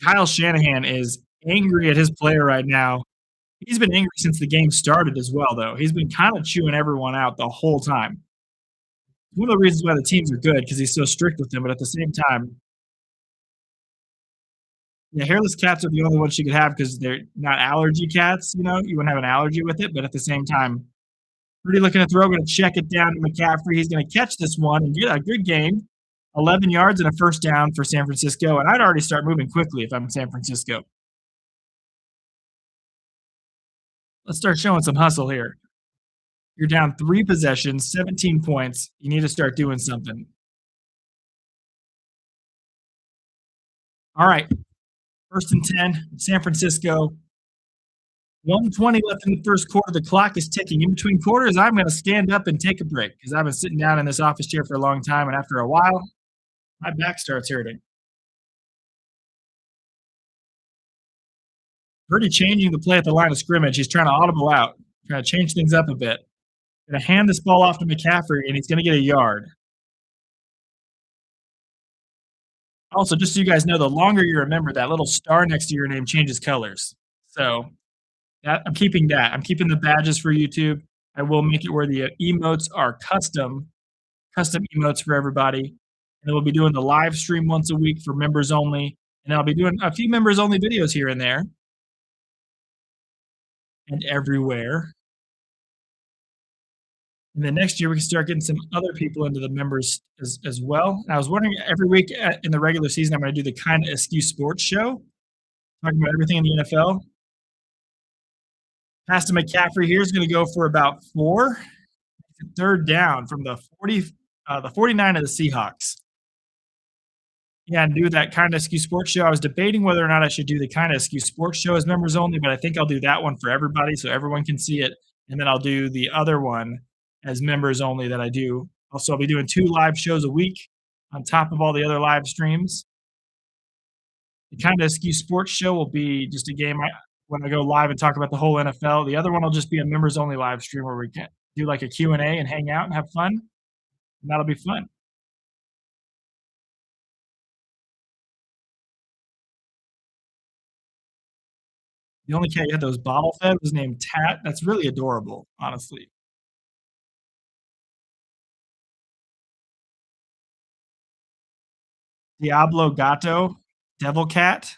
Kyle Shanahan is angry at his player right now. He's been angry since the game started as well, though. He's been kind of chewing everyone out the whole time. One of the reasons why the teams are good because he's so strict with them, but at the same time, yeah, hairless cats are the only ones she could have because they're not allergy cats. You know, you wouldn't have an allergy with it, but at the same time, Purdy looking to throw, going to check it down to McCaffrey. He's going to catch this one and get a good game. 11 yards and a first down for San Francisco, and I'd already start moving quickly if I'm San Francisco. Let's start showing some hustle here. You're down 3 possessions, 17 points. You need to start doing something. All right. First and 10, San Francisco. 1:20 left in the first quarter. The clock is ticking. In between quarters, I'm going to stand up and take a break because I've been sitting down in this office chair for a long time, and after a while, my back starts hurting. Purdy changing the play at the line of scrimmage. He's trying to audible out, trying to change things up a bit. Going to hand this ball off to McCaffrey, and he's going to get a yard. Also, just so you guys know, the longer you remember, that little star next to your name changes colors. So I'm keeping that. I'm keeping the badges for YouTube. I will make it where the emotes are custom emotes for everybody. And then we'll be doing the live stream once a week for members only. And I'll be doing a few members only videos here and there. And everywhere. And then next year we can start getting some other people into the members as well. And I was wondering every week in the regular season, I'm going to do the Kind of Askew Sports Show, talking about everything in the NFL. Pass to McCaffrey here is going to go for about 4. Third down from the 49 of the Seahawks. Yeah, and do that Kind of Askew Sports Show. I was debating whether or not I should do the Kind of Askew Sports Show as members only, but I think I'll do that one for everybody so everyone can see it. And then I'll do the other one as members only that I do. Also, I'll be doing 2 live shows a week on top of all the other live streams. The Kind of Askew Sports Show will be just a game when I go live and talk about the whole NFL. The other one will just be a members only live stream where we can do like a Q&A and hang out and have fun. And that'll be fun. The only cat you had that was bottle fed was named Tat. That's really adorable, honestly. Diablo Gato, Devil Cat,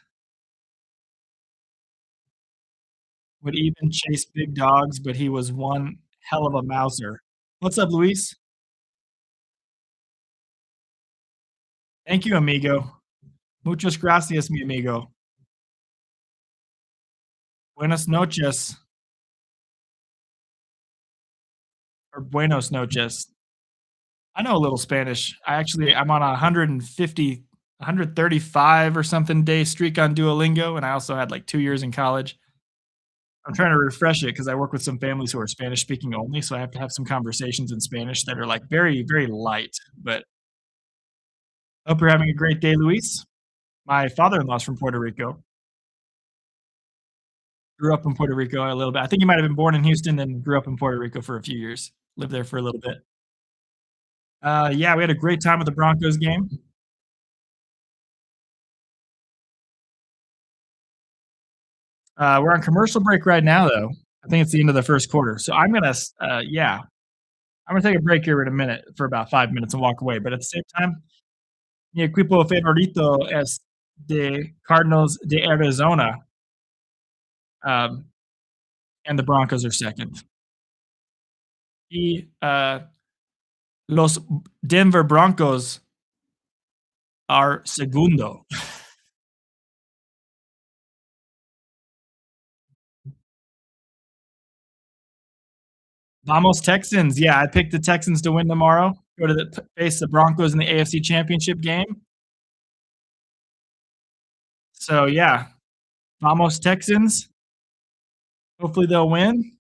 would even chase big dogs, but he was one hell of a mouser. What's up, Luis? Thank you, amigo. Muchas gracias, mi amigo. Buenas noches. Or buenos noches. I know a little Spanish. I'm on a 135 or something day streak on Duolingo, and I also had like 2 years in college. I'm trying to refresh it because I work with some families who are Spanish speaking only, so I have to have some conversations in Spanish that are like very, very light. But hope you're having a great day, Luis. My father-in-law's from Puerto Rico. Grew up in Puerto Rico a little bit. I think he might have been born in Houston and grew up in Puerto Rico for a few years. Lived there for a little bit. Yeah, we had a great time at the Broncos game. We're on commercial break right now, though. I think it's the end of the first quarter. So I'm gonna take a break here in a minute for about 5 minutes and walk away. But at the same time, mi equipo favorito es the Cardinals de Arizona, and the Broncos are second. Los Denver Broncos are segundo. Vamos Texans. Yeah, I picked the Texans to win tomorrow. Go to face the Broncos in the AFC Championship game. So, yeah. Vamos Texans. Hopefully they'll win.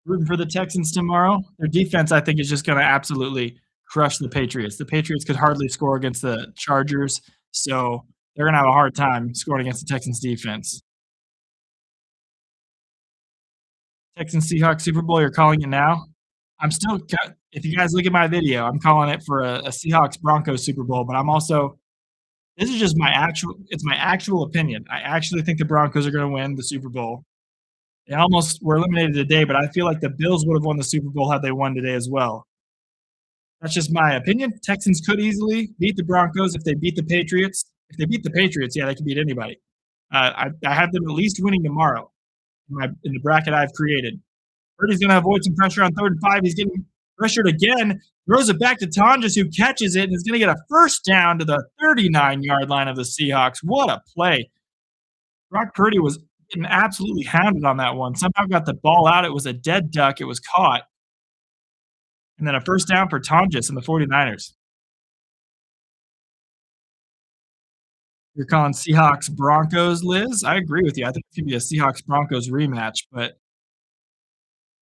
Rooting for the Texans tomorrow. Their defense, I think, is just going to absolutely crush the Patriots. The Patriots could hardly score against the Chargers, so they're going to have a hard time scoring against the Texans defense. Texans Seahawks Super Bowl, you're calling it now? I'm still, if you guys look at my video, I'm calling it for a Seahawks Broncos Super Bowl, but I'm also, this is just it's my actual opinion. I actually think the Broncos are going to win the Super Bowl. They almost were eliminated today, but I feel like the Bills would have won the Super Bowl had they won today as well. That's just my opinion. Texans could easily beat the Broncos if they beat the Patriots. If they beat the Patriots, yeah, they can beat anybody. I have them at least winning tomorrow in the bracket I've created. Purdy's going to avoid some pressure on 3rd and 5. He's getting pressured again. Throws it back to Tonjes, who catches it and is going to get a first down to the 39-yard line of the Seahawks. What a play. Brock Purdy was getting absolutely hounded on that one. Somehow got the ball out. It was a dead duck. It was caught. And then a first down for Tonjes and the 49ers. You're calling Seahawks Broncos, Liz? I agree with you. I think it's going to be a Seahawks Broncos rematch, but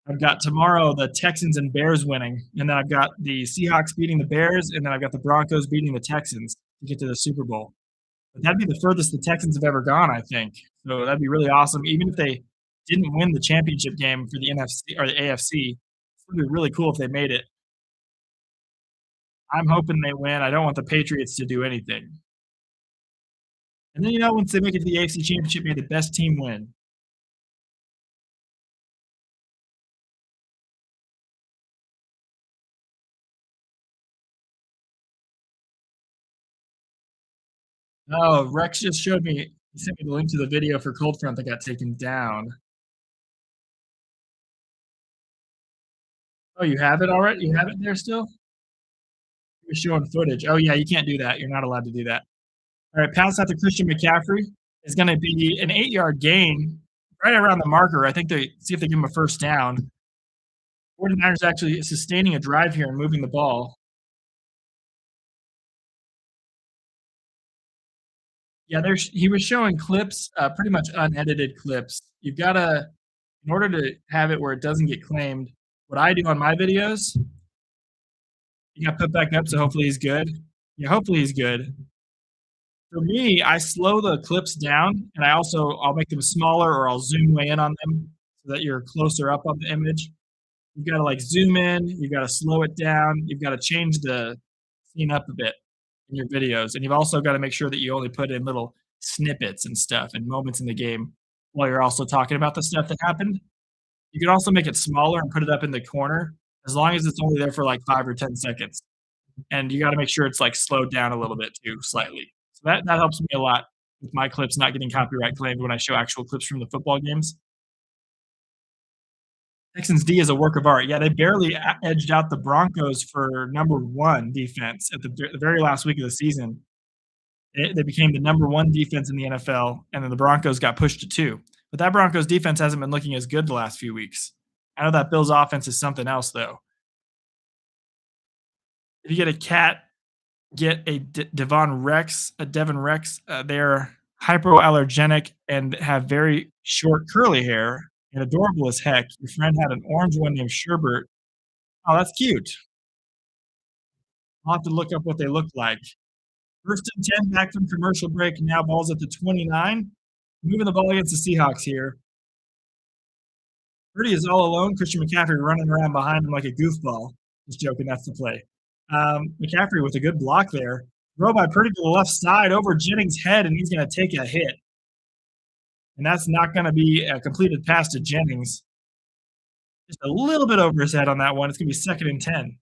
I've got tomorrow the Texans and Bears winning, and then I've got the Seahawks beating the Bears, and then I've got the Broncos beating the Texans to get to the Super Bowl. But that'd be the furthest the Texans have ever gone, I think. So that'd be really awesome. Even if they didn't win the championship game for the NFC or the AFC, it would be really cool if they made it. I'm hoping they win. I don't want the Patriots to do anything. And then, once they make it to the AFC Championship, may the best team win. Oh, Rex just showed me, he sent me the link to the video for Cold Front that got taken down. Oh, you have it already? You have it there still? You're showing footage. Oh, yeah, you can't do that. You're not allowed to do that. All right, pass out to Christian McCaffrey is going to be an 8-yard gain right around the marker. I think they see if they give him a first down. 49ers actually sustaining a drive here and moving the ball. Yeah, he was showing clips, pretty much unedited clips. You've got to, in order to have it where it doesn't get claimed, what I do on my videos, you got put back up, so hopefully he's good. Yeah, hopefully he's good. For me, I slow the clips down, and I'll make them smaller, or I'll zoom way in on them so that you're closer up on the image. You've got to zoom in, you've got to slow it down, you've got to change the scene up a bit in your videos, and you've also got to make sure that you only put in little snippets and stuff and moments in the game while you're also talking about the stuff that happened. You can also make it smaller and put it up in the corner, as long as it's only there for 5 or 10 seconds. And you got to make sure it's slowed down a little bit too, slightly. So that helps me a lot with my clips not getting copyright claimed when I show actual clips from the football games. Texans D is a work of art. Yeah, they barely edged out the Broncos for number 1 defense at the very last week of the season. They became the number 1 defense in the NFL, and then the Broncos got pushed to 2. But that Broncos defense hasn't been looking as good the last few weeks. I know that Bills offense is something else, though. If you get a cat, get a Devon Rex, a Devon Rex. They're hypoallergenic and have very short curly hair and adorable as heck. Your friend had an orange one named Sherbert. Oh, that's cute. I'll have to look up what they look like. 1st and 10 back from commercial break. Now ball's at the 29. Moving the ball against the Seahawks here. Purdy is all alone. Christian McCaffrey running around behind him like a goofball. Just joking, that's the play. McCaffrey with a good block there. Throw by Purdy to the left side over Jennings' head, and he's going to take a hit. And that's not going to be a completed pass to Jennings. Just a little bit over his head on that one. It's going to be 2nd and 10.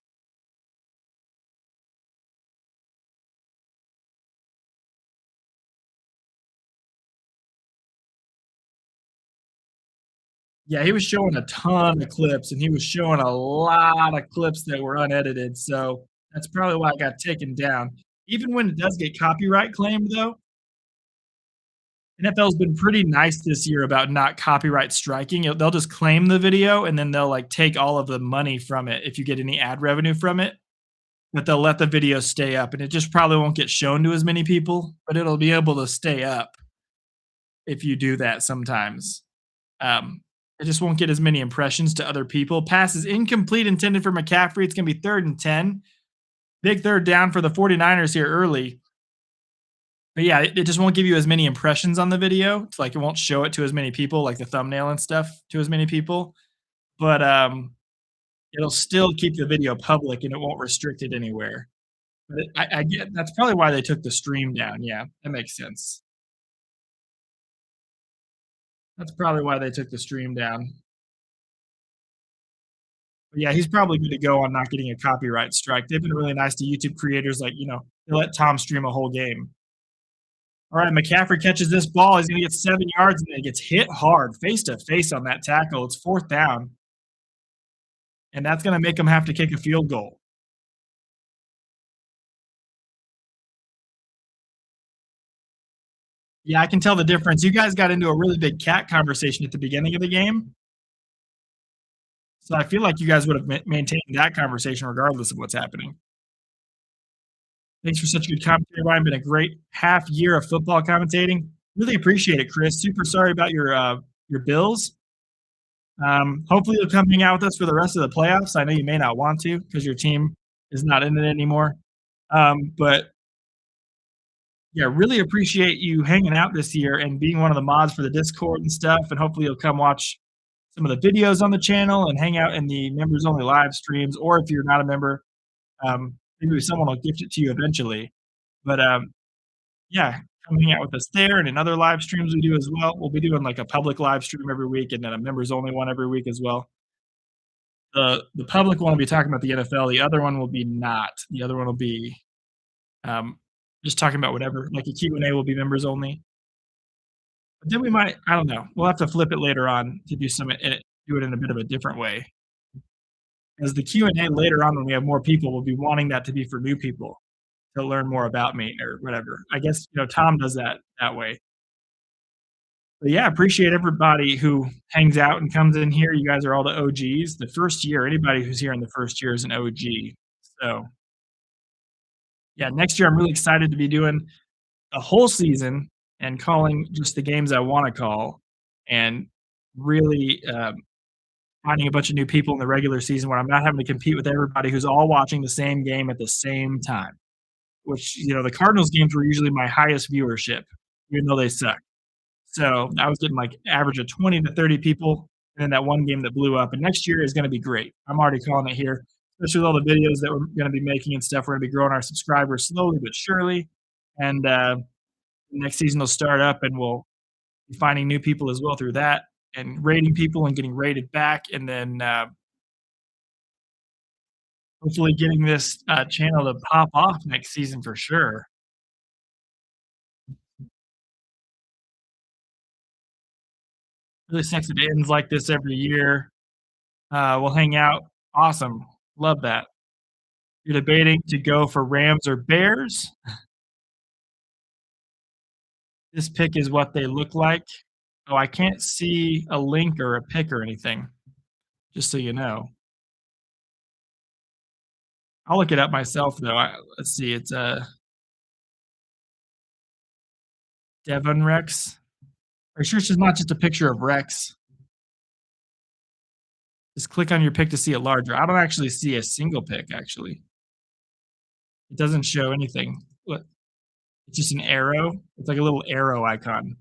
Yeah, he was showing a ton of clips, and he was showing a lot of clips that were unedited, so that's probably why it got taken down. Even when it does get copyright claimed, though, NFL's been pretty nice this year about not copyright striking. They'll just claim the video, and then they'll take all of the money from it if you get any ad revenue from it. But they'll let the video stay up, and it just probably won't get shown to as many people, but it'll be able to stay up if you do that sometimes. It just won't get as many impressions to other people. Pass is incomplete, intended for McCaffrey. It's going to be 3rd and 10. Big third down for the 49ers here early. But yeah, it just won't give you as many impressions on the video. It's like it won't show it to as many people, like the thumbnail and stuff to as many people. But it'll still keep the video public and it won't restrict it anywhere. But I get that's probably why they took the stream down. Yeah, that makes sense. That's probably why they took the stream down. But yeah, he's probably good to go on not getting a copyright strike. They've been really nice to YouTube creators, like, they let Tom stream a whole game. All right, McCaffrey catches this ball. He's going to get 7 yards, and then he gets hit hard, face to face on that tackle. It's 4th down, and that's going to make him have to kick a field goal. Yeah, I can tell the difference. You guys got into a really big cat conversation at the beginning of the game, so I feel like you guys would have maintained that conversation regardless of what's happening. Thanks for such good commentary, Ryan. Been a great half year of football commentating. Really appreciate it, Chris. Super sorry about your Bills. Hopefully you'll come hang out with us for the rest of the playoffs. I know you may not want to because your team is not in it anymore. But yeah, really appreciate you hanging out this year and being one of the mods for the Discord and stuff. And hopefully you'll come watch some of the videos on the channel and hang out in the members only live streams. Or if you're not a member, maybe someone will gift it to you eventually. But yeah, come hang out with us there and in other live streams we do as well. We'll be doing like a public live stream every week and then a members only one every week as well. The public one will be talking about the NFL. The other one will be not. The other one will be just talking about whatever. Like a Q&A will be members only. But then we might, I don't know. We'll have to flip it later on to do do it in a bit of a different way. As the Q&A later on when we have more people, we'll be wanting that to be for new people to learn more about me or whatever. I guess, Tom does that way. But yeah, appreciate everybody who hangs out and comes in here. You guys are all the OGs. The first year, anybody who's here in the first year is an OG. So yeah, next year I'm really excited to be doing a whole season and calling just the games I want to call and really finding a bunch of new people in the regular season where I'm not having to compete with everybody who's all watching the same game at the same time, which, the Cardinals games were usually my highest viewership, even though they suck. So I was getting like average of 20 to 30 people in that one game that blew up. And next year is going to be great. I'm already calling it here, especially with all the videos that we're going to be making and stuff. We're going to be growing our subscribers slowly but surely. And next season will start up and we'll be finding new people as well through that and rating people and getting rated back. And then hopefully getting this channel to pop off next season for sure. Really sucks it ends like this every year. We'll hang out. Awesome. Love that. You're debating to go for Rams or Bears. This pick is what they look like. Oh, I can't see a link or a pick or anything, just so you know. I'll look it up myself, though. Let's see. It's Devon Rex. Are you sure it's not just a picture of Rex? Just click on your pick to see it larger. I don't actually see a single pick, actually. It doesn't show anything. What? It's just an arrow. It's like a little arrow icon.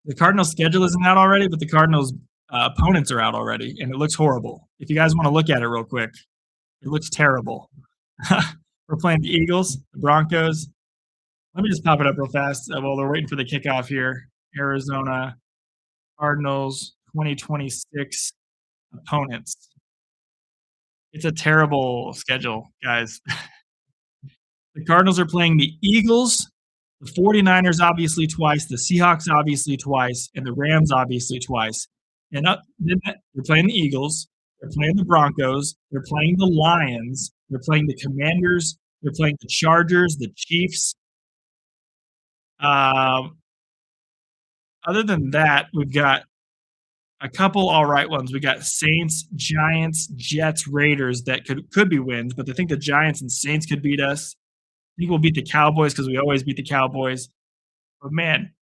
The Cardinals' schedule isn't out already, but the Cardinals' opponents are out already, and it looks horrible. If you guys want to look at it real quick, it looks terrible. We're playing the Eagles, the Broncos. Let me just pop it up real fast while they're waiting for the kickoff here. Arizona Cardinals 2026 opponents. It's a terrible schedule, guys. The Cardinals are playing the Eagles, the 49ers obviously twice, the Seahawks obviously twice, and the Rams obviously twice. And they're playing the Eagles, they're playing the Broncos, they're playing the Lions, they're playing the Commanders, they're playing the Chargers, the Chiefs. Other than that, we've got a couple all right ones. We got Saints, Giants, Jets, Raiders that could be wins, but I think the Giants and Saints could beat us. I think we'll beat the Cowboys because we always beat the Cowboys. But man,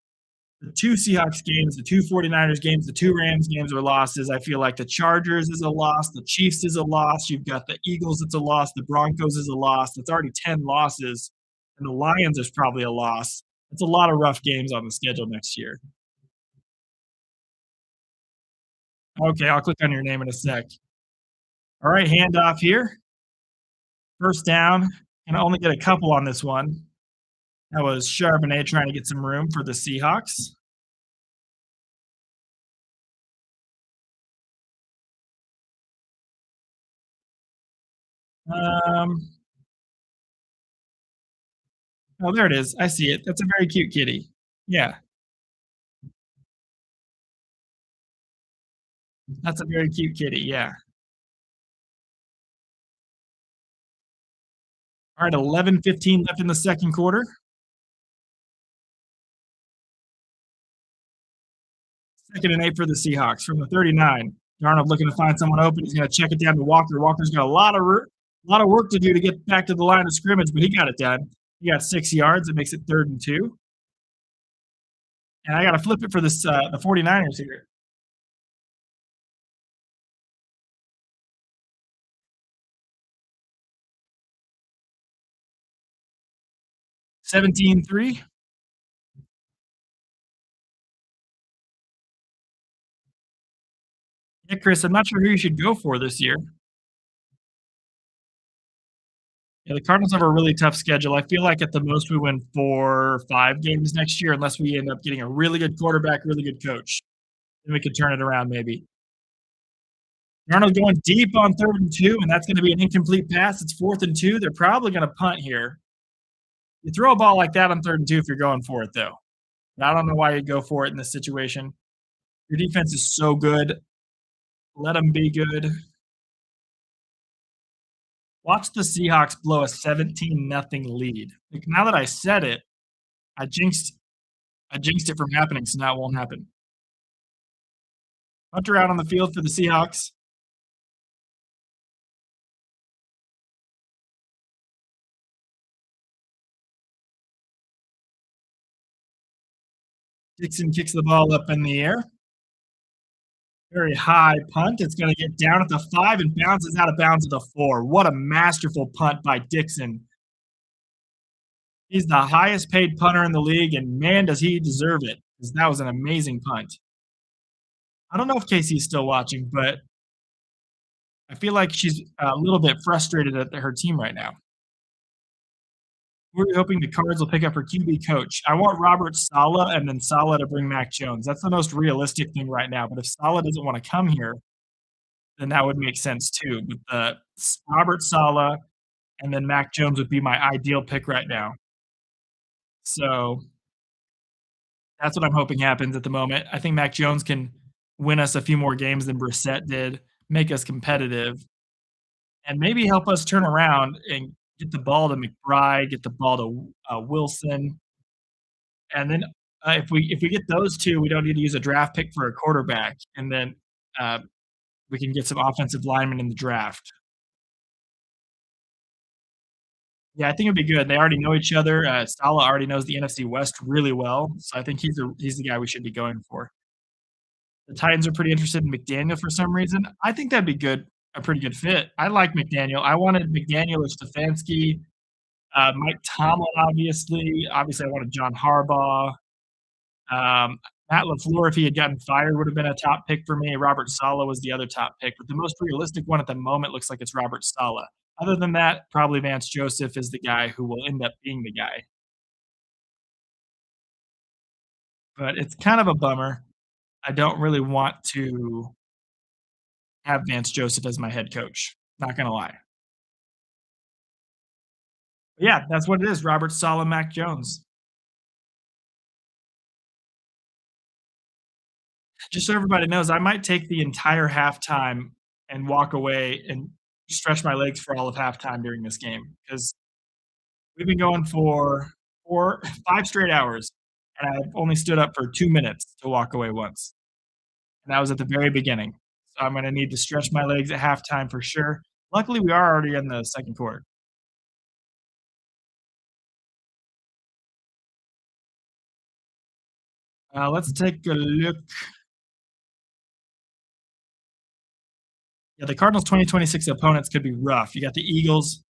the two Seahawks games, the two 49ers games, the two Rams games are losses. I feel like the Chargers is a loss, the Chiefs is a loss. You've got the Eagles, it's a loss, the Broncos is a loss. It's already 10 losses, and the Lions is probably a loss. It's a lot of rough games on the schedule next year. Okay, I'll click on your name in a sec. All right, handoff here. First down, and I only get a couple on this one. That was Charbonnet trying to get some room for the Seahawks. Um, oh, there it is. I see it. That's a very cute kitty. Yeah, that's a very cute kitty. Yeah. All right, 11:15 left in the second quarter. Second and 8 for the Seahawks from the 39. Darnold looking to find someone open. He's going to check it down to Walker. Walker's got a lot of work to do to get back to the line of scrimmage, but he got it done. He got 6 yards. It makes it 3rd and 2. And I got to flip it for the 49ers here. 17-3. Yeah, Chris, I'm not sure who you should go for this year. Yeah, the Cardinals have a really tough schedule. I feel like at the most we win 4 or 5 games next year unless we end up getting a really good quarterback, really good coach. Then we could turn it around maybe. Darnold going deep on 3rd and 2, and that's gonna be an incomplete pass. It's 4th and 2. They're probably gonna punt here. You throw a ball like that on 3rd and 2 if you're going for it, though. And I don't know why you'd go for it in this situation. Your defense is so good. Let them be good. Watch the Seahawks blow a 17-0 lead. Like, now that I said it, I jinxed I jinxed it from happening, so now it won't happen. Hunter out on the field for the Seahawks. Dixon kicks the ball up in the air. Very high punt. It's going to get down at the 5 and bounces out of bounds at the 4. What a masterful punt by Dixon. He's the highest paid punter in the league, and man, does he deserve it, because that was an amazing punt. I don't know if Casey's still watching, but I feel like she's a little bit frustrated at her team right now. We're hoping the Cards will pick up her QB coach. I want Robert Saleh and then Saleh to bring Mac Jones. That's the most realistic thing right now. But if Saleh doesn't want to come here, then that would make sense too. But Robert Saleh and then Mac Jones would be my ideal pick right now. So that's what I'm hoping happens at the moment. I think Mac Jones can win us a few more games than Brissett did, make us competitive, and maybe help us turn around and get the ball to McBride, get the ball to Wilson, and then if we get those two, we don't need to use a draft pick for a quarterback, and then uh, we can get some offensive linemen in the draft. Yeah, I think it'd be good. They already know each other. Salah already knows the NFC West really well, so I think he's the guy we should be going for. The Titans are pretty interested in McDaniel for some reason. I think that'd be good, a pretty good fit. I like McDaniel. I wanted McDaniel or Stefanski, Mike Tomlin, obviously. Obviously, I wanted John Harbaugh. Um, Matt LaFleur, if he had gotten fired, would have been a top pick for me. Robert Saleh was the other top pick, but the most realistic one at the moment looks like it's Robert Saleh. Other than that, probably Vance Joseph is the guy who will end up being the guy. But it's kind of a bummer. I don't really want to have Vance Joseph as my head coach. Not gonna lie. But yeah, that's what it is. Robert Saleh, Mac Jones. Just so everybody knows, I might take the entire halftime and walk away and stretch my legs for all of halftime during this game because we've been going for 5 straight hours, and I've only stood up for 2 minutes to walk away once, and that was at the very beginning. So I'm gonna need to stretch my legs at halftime for sure. Luckily, we are already in the second quarter. Let's take a look. Yeah, the Cardinals' 2026 opponents could be rough. You got the Eagles.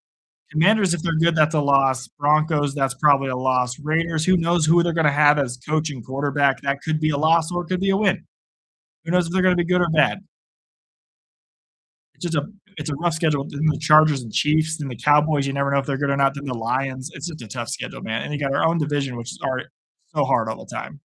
Commanders, if they're good, that's a loss. Broncos, that's probably a loss. Raiders, who knows who they're going to have as coach and quarterback? That could be a loss or it could be a win. Who knows if they're going to be good or bad? It's just a rough schedule. Then the Chargers and Chiefs, then the Cowboys. You never know if they're good or not. Then the Lions. It's just a tough schedule, man. And you got our own division, which is already so hard all the time.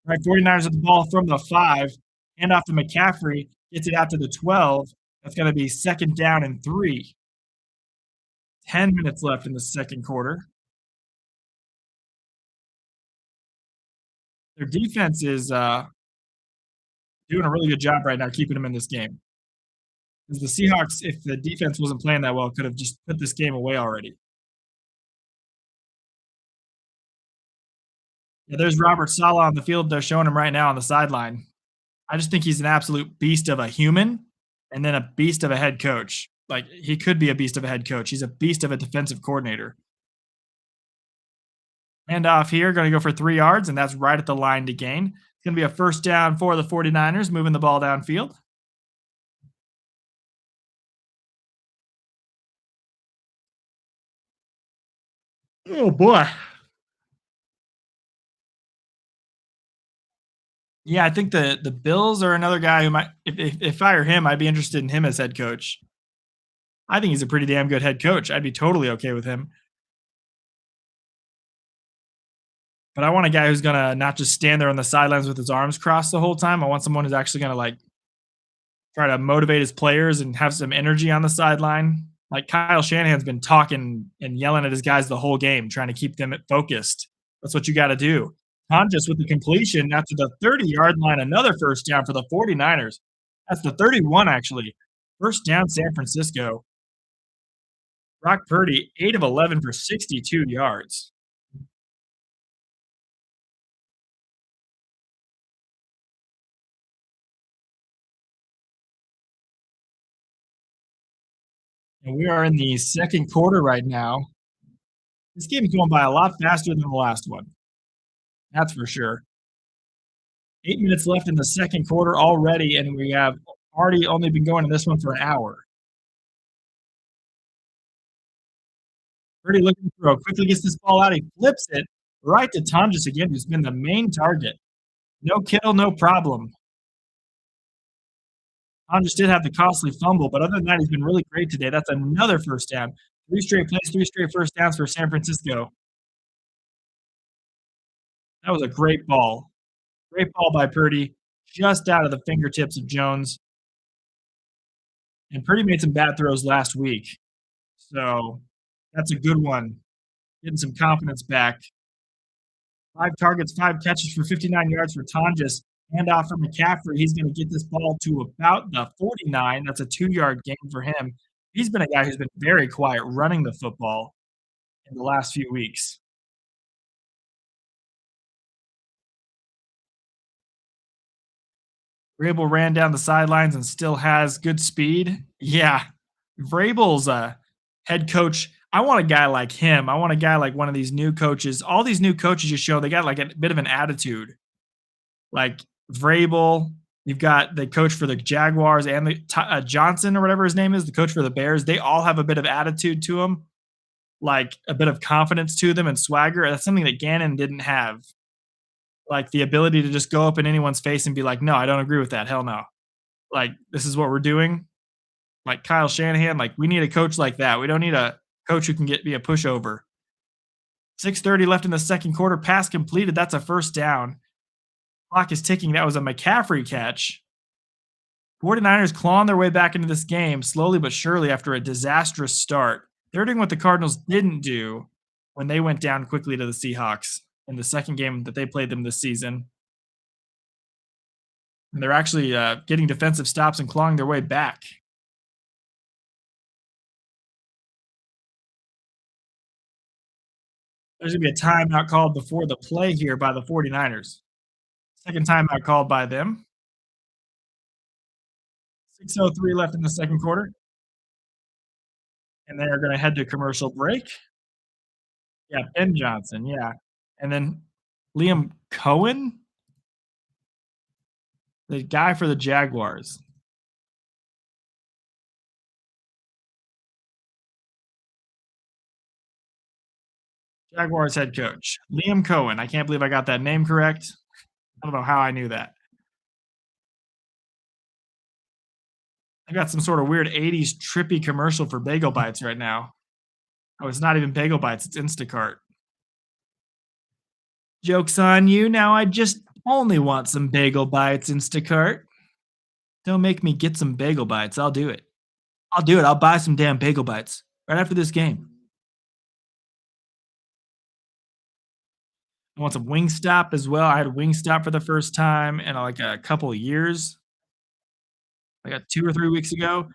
Right, 49ers at the ball from the 5, hand off to McCaffrey, gets it out to the 12. That's gonna be second down and 3. 10 minutes left in the second quarter. Their defense is, doing a really good job right now keeping them in this game. Because the Seahawks, if the defense wasn't playing that well, could have just put this game away already. Yeah, there's Robert Saleh on the field. They're showing him right now on the sideline. I just think he's an absolute beast of a human and then a beast of a head coach. Like, he could be a beast of a head coach. He's a beast of a defensive coordinator. Hand off here, going to go for 3 yards, and that's right at the line to gain. It's going to be a first down for the 49ers, moving the ball downfield. Oh, boy. Yeah, I think the Bills are another guy who might, if I were him, I'd be interested in him as head coach. I think he's a pretty damn good head coach. I'd be totally okay with him. But I want a guy who's gonna not just stand there on the sidelines with his arms crossed the whole time. I want someone who's actually gonna like try to motivate his players and have some energy on the sideline. Like Kyle Shanahan's been talking and yelling at his guys the whole game, trying to keep them focused. That's what you got to do. Hodges with the completion after the 30-yard line, another first down for the 49ers. That's the 31, actually. First down, San Francisco. Brock Purdy, 8 of 11 for 62 yards. And we are in the second quarter right now. This game is going by a lot faster than the last one. That's for sure. 8 minutes left in the second quarter already, and we have already only been going in this one for an hour. Purdy looking to throw, quickly gets this ball out. He flips it right to Tonjes again, who's been the main target. No kill, no problem. Tonjes did have the costly fumble, but other than that, he's been really great today. That's another first down. 3 straight plays, 3 straight first downs for San Francisco. That was a great ball. Great ball by Purdy, just out of the fingertips of Jones. And Purdy made some bad throws last week. So that's a good one. Getting some confidence back. 5 targets, 5 catches for 59 yards for Tonjes. Handoff for McCaffrey. He's going to get this ball to about the 49. That's a 2-yard gain for him. He's been a guy who's been very quiet running the football in the last few weeks. Vrabel ran down the sidelines and still has good speed. Yeah, Vrabel's a head coach. I want a guy like him. I want a guy like one of these new coaches. All these new coaches you show, they got like a bit of an attitude. Like Vrabel, you've got the coach for the Jaguars and the Johnson or whatever his name is, the coach for the Bears. They all have a bit of attitude to them, like a bit of confidence to them and swagger. That's something that Gannon didn't have. Like the ability to just go up in anyone's face and be like, no, I don't agree with that. Hell no. Like, this is what we're doing. Like Kyle Shanahan, like we need a coach like that. We don't need a coach who can be a pushover. 6:30 left in the second quarter. Pass completed. That's a first down. Clock is ticking. That was a McCaffrey catch. 49ers clawing their way back into this game slowly but surely after a disastrous start. They're doing what the Cardinals didn't do when they went down quickly to the Seahawks in the second game that they played them this season. And they're actually getting defensive stops and clawing their way back. There's going to be a timeout called before the play here by the 49ers. Second timeout called by them. 6:03 left in the second quarter. And they are going to head to commercial break. Yeah, Ben Johnson, yeah. And then Liam Cohen, the guy for the Jaguars. Jaguars head coach, Liam Cohen. I can't believe I got that name correct. I don't know how I knew that. I got some sort of weird 80s trippy commercial for Bagel Bites right now. Oh, it's not even Bagel Bites, it's Instacart. Joke's on you, now I just only want some Bagel Bites, Instacart. Don't make me get some Bagel Bites, I'll do it. I'll do it, I'll buy some damn Bagel Bites right after this game. I want some Wingstop as well. I had Wingstop for the first time in, like, a couple of years. I got 2 or 3 weeks ago,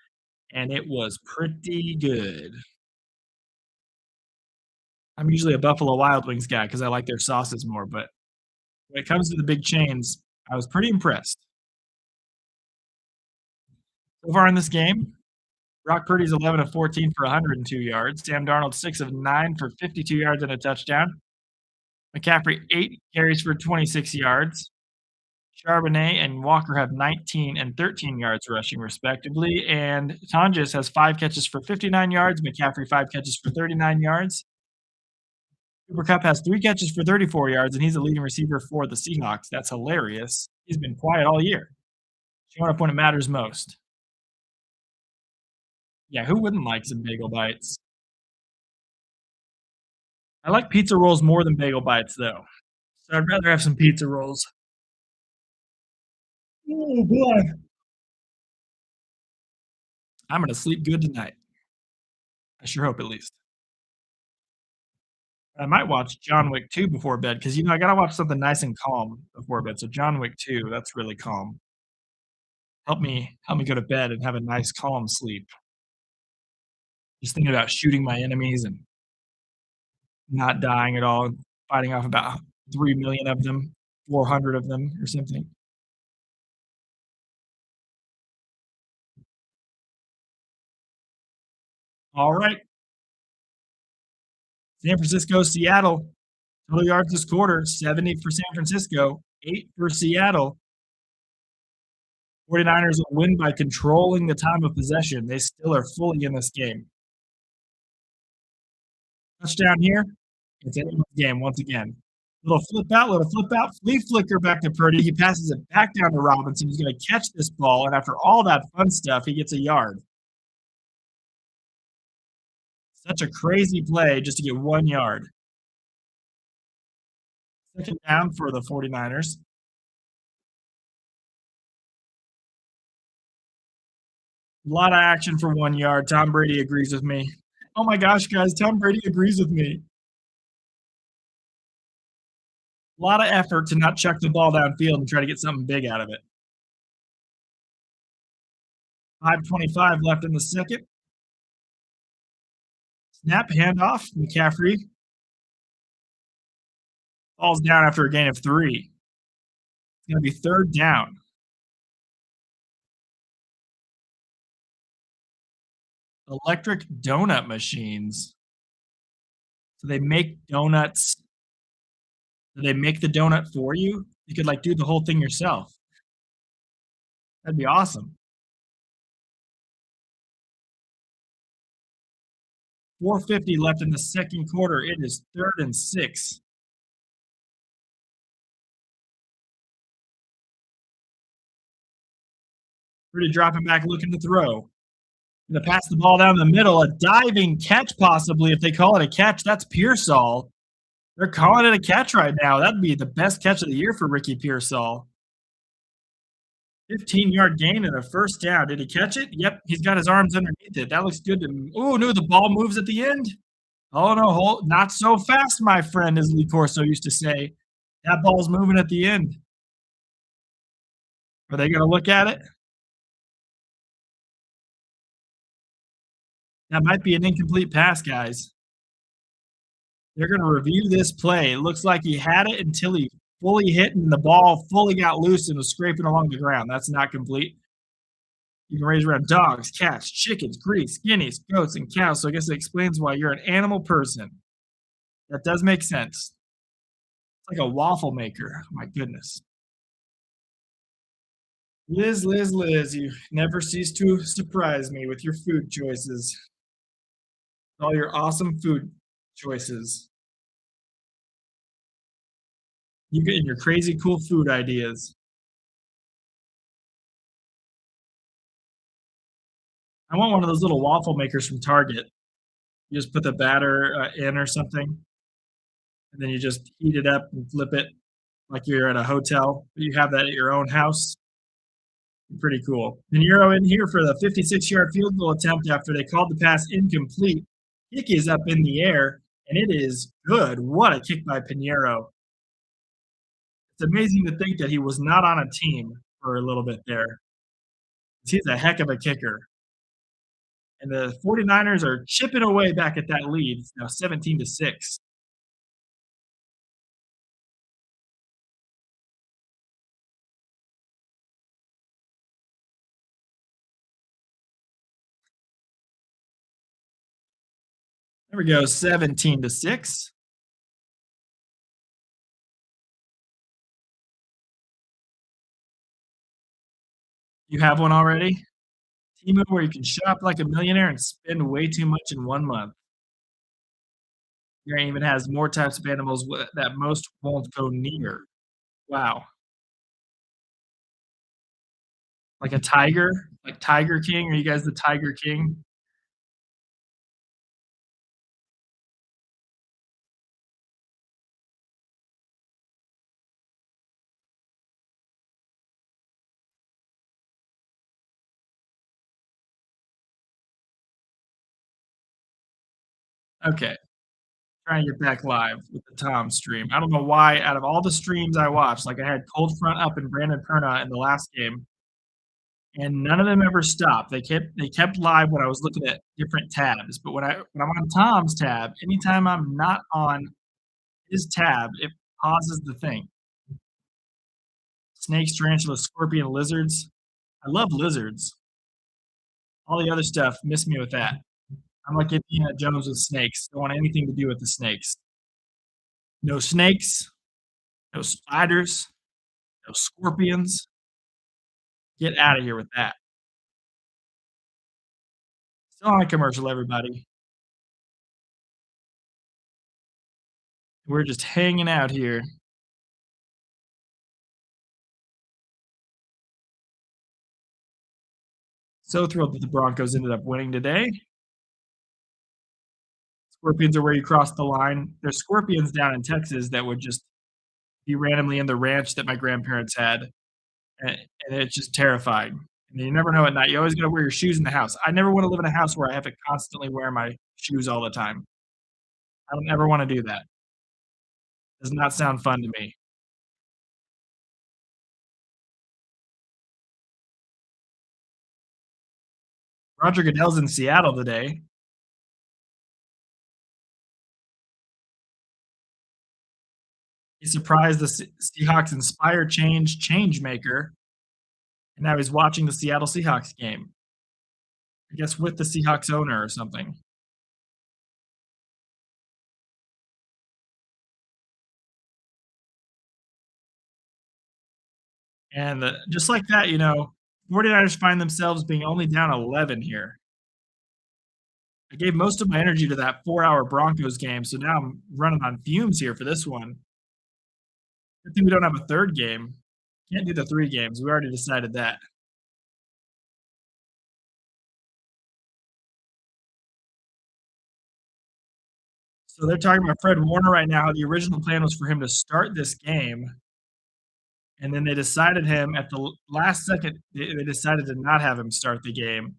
and it was pretty good. I'm usually a Buffalo Wild Wings guy because I like their sauces more, but when it comes to the big chains, I was pretty impressed. So far in this game, Brock Purdy's 11 of 14 for 102 yards. Sam Darnold 6 of 9 for 52 yards and a touchdown. McCaffrey 8 carries for 26 yards. Charbonnet and Walker have 19 and 13 yards rushing, respectively. And Tonjes has 5 catches for 59 yards. McCaffrey 5 catches for 39 yards. Cooper Kupp has 3 catches for 34 yards, and he's the leading receiver for the Seahawks. That's hilarious. He's been quiet all year, showing up when it matters most. Yeah, who wouldn't like some Bagel Bites? I like pizza rolls more than Bagel Bites, though. So I'd rather have some pizza rolls. Oh, boy. I'm gonna sleep good tonight. I sure hope at least. I might watch John Wick 2 before bed because, I gotta watch something nice and calm before bed. So John Wick 2, that's really calm. Help me go to bed and have a nice calm sleep. Just thinking about shooting my enemies and not dying at all, fighting off about 3,000,000 of them, 400 of them or something. All right. San Francisco, Seattle. Total yards this quarter, 70 for San Francisco, 8 for Seattle. 49ers will win by controlling the time of possession. They still are fully in this game. Touchdown here. It's anyone's game once again. Little flip out, flea flicker back to Purdy. He passes it back down to Robinson. He's going to catch this ball, and after all that fun stuff, he gets a yard. Such a crazy play just to get 1 yard. Second down for the 49ers. A lot of action for 1 yard. Tom Brady agrees with me. Oh my gosh, guys, Tom Brady agrees with me. A lot of effort to not chuck the ball downfield and try to get something big out of it. 5:25 left in the second. Snap, handoff. McCaffrey falls down after a gain of 3. It's going to be third down. Electric donut machines. So they make donuts. Do they make the donut for you? You could do the whole thing yourself. That'd be awesome. 4:50 left in the second quarter. It is 3rd and 6. Pretty dropping back, looking to throw. Gonna pass the ball down the middle. A diving catch, possibly, if they call it a catch. That's Pearsall. They're calling it a catch right now. That'd be the best catch of the year for Ricky Pearsall. 15-yard gain and a first down. Did he catch it? Yep, he's got his arms underneath it. That looks good to me. Oh, no, the ball moves at the end. Oh, no, not so fast, my friend, as Lee Corso used to say. That ball's moving at the end. Are they going to look at it? That might be an incomplete pass, guys. They're going to review this play. It looks like he had it until he fully hit and the ball fully got loose and was scraping along the ground. That's not complete. You can raise around dogs, cats, chickens, geese, guineas, goats, and cows. So I guess it explains why you're an animal person. That does make sense. It's like a waffle maker. Oh my goodness. Liz, Liz, Liz, you never cease to surprise me with your food choices. All your awesome food choices. You get your crazy cool food ideas. I want one of those little waffle makers from Target. You just put the batter in or something, and then you just heat it up and flip it like you're at a hotel. You have that at your own house. Pretty cool. Pinheiro in here for the 56-yard field goal attempt after they called the pass incomplete. Kick is up in the air, and it is good. What a kick by Pinheiro. It's amazing to think that he was not on a team for a little bit there. He's a heck of a kicker. And the 49ers are chipping away back at that lead. It's now 17-6. There we go, 17-6. You have one already? Temu where you can shop like a millionaire and spend way too much in 1 month. Here even has more types of animals that most won't go near. Wow. Like a tiger? Like Tiger King? Are you guys the Tiger King? Okay. Trying to get back live with the Tom stream. I don't know why out of all the streams I watched, like I had Cold Front up and Brandon Perna in the last game, and none of them ever stopped. They kept live when I was looking at different tabs, but when I'm on Tom's tab, anytime I'm not on his tab, it pauses the thing. Snakes, tarantulas, scorpion, lizards. I love lizards. All the other stuff, miss me with that. I'm like Indiana Jones with snakes. Don't want anything to do with the snakes. No snakes, no spiders, no scorpions. Get out of here with that. Still on a commercial, everybody. We're just hanging out here. So thrilled that the Broncos ended up winning today. Scorpions are where you cross the line. There's scorpions down in Texas that would just be randomly in the ranch that my grandparents had, and it's just terrifying. And you never know at night. You always gotta wear your shoes in the house. I never wanna live in a house where I have to constantly wear my shoes all the time. I don't ever wanna do that. Does not sound fun to me. Roger Goodell's in Seattle today. He surprised the Seahawks inspired change maker, and now he's watching the Seattle Seahawks game. I guess with the Seahawks owner or something. And just like that, 49ers find themselves being only down 11 here. I gave most of my energy to that 4-hour Broncos game, so now I'm running on fumes here for this one. Good thing we don't have a third game. Can't do the 3 games. We already decided that. So they're talking about Fred Warner right now. The original plan was for him to start this game, and then they decided him at the last second. They decided to not have him start the game.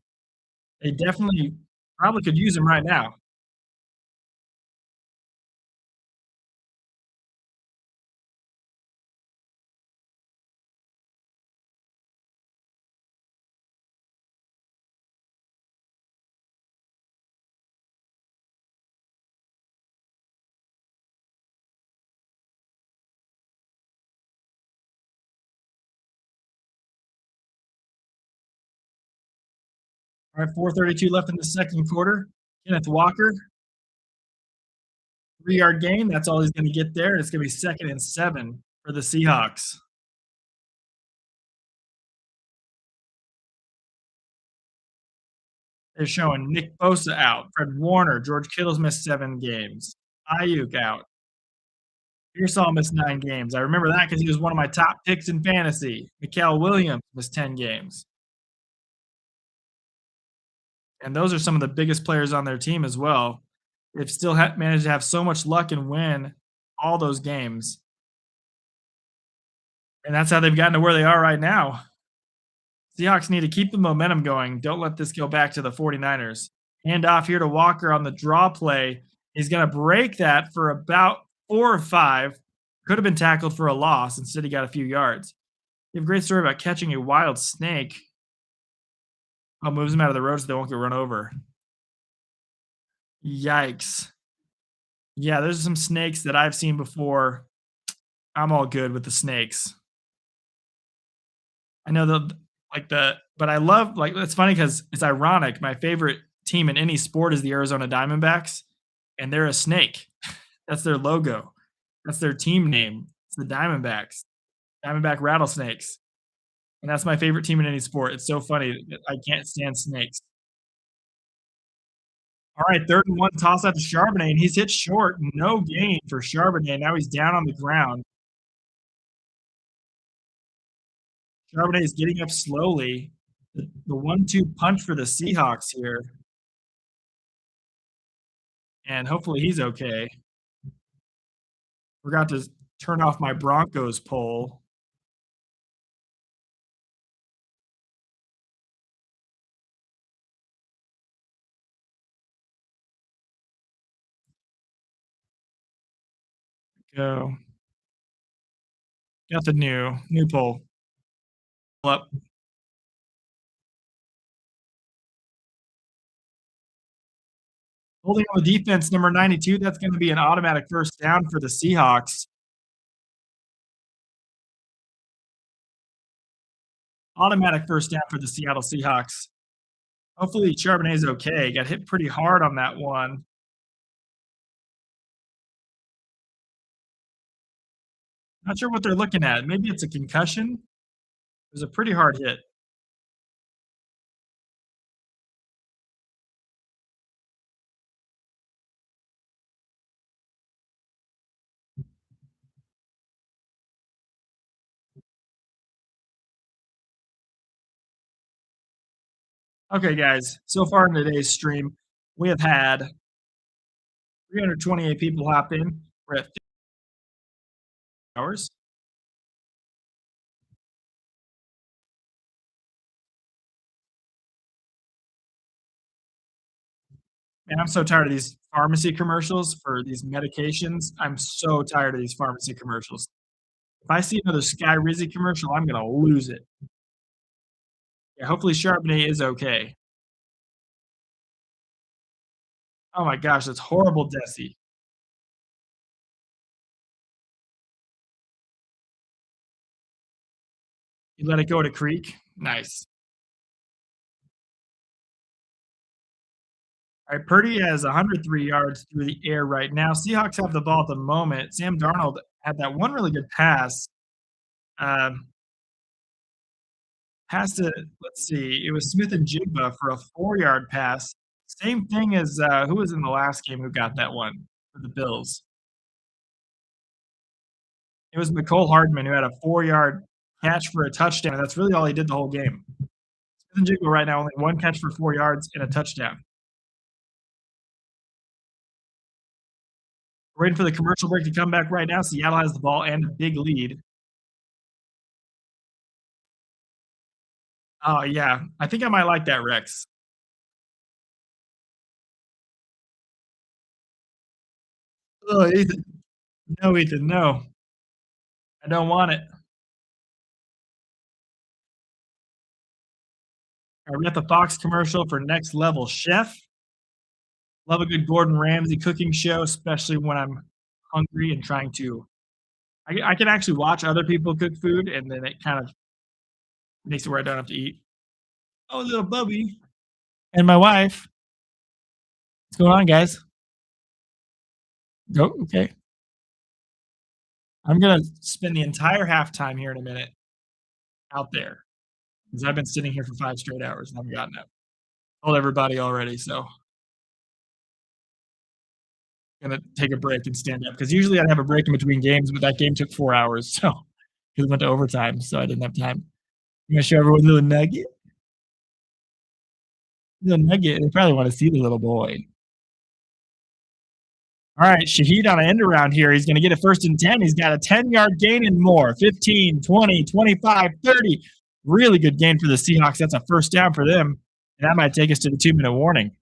They definitely probably could use him right now. All right, 4:32 left in the second quarter. Kenneth Walker 3-yard gain. That's all he's going to get there. It's going to be 2nd and 7 for the Seahawks. They're showing Nick Bosa out, Fred Warner, George Kittle's missed 7 games, Ayuk out. Pearsall missed 9 games. I remember that because he was one of my top picks in fantasy. Mikael Williams missed 10 games. And those are some of the biggest players on their team as well. They've still managed to have so much luck and win all those games. And that's how they've gotten to where they are right now. Seahawks need to keep the momentum going. Don't let this go back to the 49ers. Hand off here to Walker on the draw play. He's going to break that for about 4 or 5. Could have been tackled for a loss. Instead, he got a few yards. You have a great story about catching a wild snake. Oh, moves them out of the road so they won't get run over. Yikes. Yeah, there's some snakes that I've seen before. I'm all good with the snakes. I know but I love, it's funny because it's ironic. My favorite team in any sport is the Arizona Diamondbacks, and they're a snake. That's their logo. That's their team name. It's the Diamondbacks, Diamondback Rattlesnakes. And that's my favorite team in any sport. It's so funny. I can't stand snakes. All right, 3rd and 1, toss out to Charbonnet, and he's hit short. No gain for Charbonnet. Now he's down on the ground. Charbonnet is getting up slowly. The 1-2 punch for the Seahawks here. And hopefully he's okay. Forgot to turn off my Broncos poll. Go. Got the new poll up. Holding on the defense, number 92, that's going to be an automatic first down for the Seahawks. Automatic first down for the Seattle Seahawks. Hopefully Charbonnet is okay. Got hit pretty hard on that one. Not sure what they're looking at. Maybe it's a concussion. It was a pretty hard hit. Okay, guys. So far in today's stream, we have had 328 people hop in. We're at 50 hours. And I'm so tired of these pharmacy commercials for these medications. I'm so tired of these pharmacy commercials. If I see another Sky Rizzy commercial, I'm gonna lose it. Yeah, hopefully Charbonnet is okay. Oh my gosh, that's horrible, Desi. You let it go to Creek? Nice. All right, Purdy has 103 yards through the air right now. Seahawks have the ball at the moment. Sam Darnold had that one really good pass. Pass to, let's see, it was Smith and Jigba for a 4-yard pass. Same thing as who was in the last game who got that one for the Bills? It was McCole Hardman who had a 4-yard catch for a touchdown. That's really all he did the whole game. Smith and Jigba right now only 1 catch for 4 yards and a touchdown. We're waiting for the commercial break to come back right now. Seattle has the ball and a big lead. Oh, yeah. I think I might like that, Rex. Oh, Ethan. No, Ethan, no. I don't want it. All right, we got the Fox commercial for Next Level Chef. Love a good Gordon Ramsay cooking show, especially when I'm hungry and trying to. I can actually watch other people cook food, and then it kind of makes it where I don't have to eat. Oh, little Bubby. And my wife. What's going on, guys? Go okay. I'm gonna spend the entire halftime here in a minute out there because I've been sitting here for 5 straight hours and I haven't gotten up. Told everybody already, so gonna take a break and stand up because usually I'd have a break in between games, but that game took 4 hours, so because it went to overtime, so I didn't have time. I'm gonna show everyone a little nugget. Little nugget. They probably want to see the little boy. All right, Shaheed on an end around here. He's going to get a first and 10. He's got a 10-yard gain and more. 15, 20, 25, 30. Really good gain for the Seahawks. That's a first down for them. And that might take us to the 2-minute warning.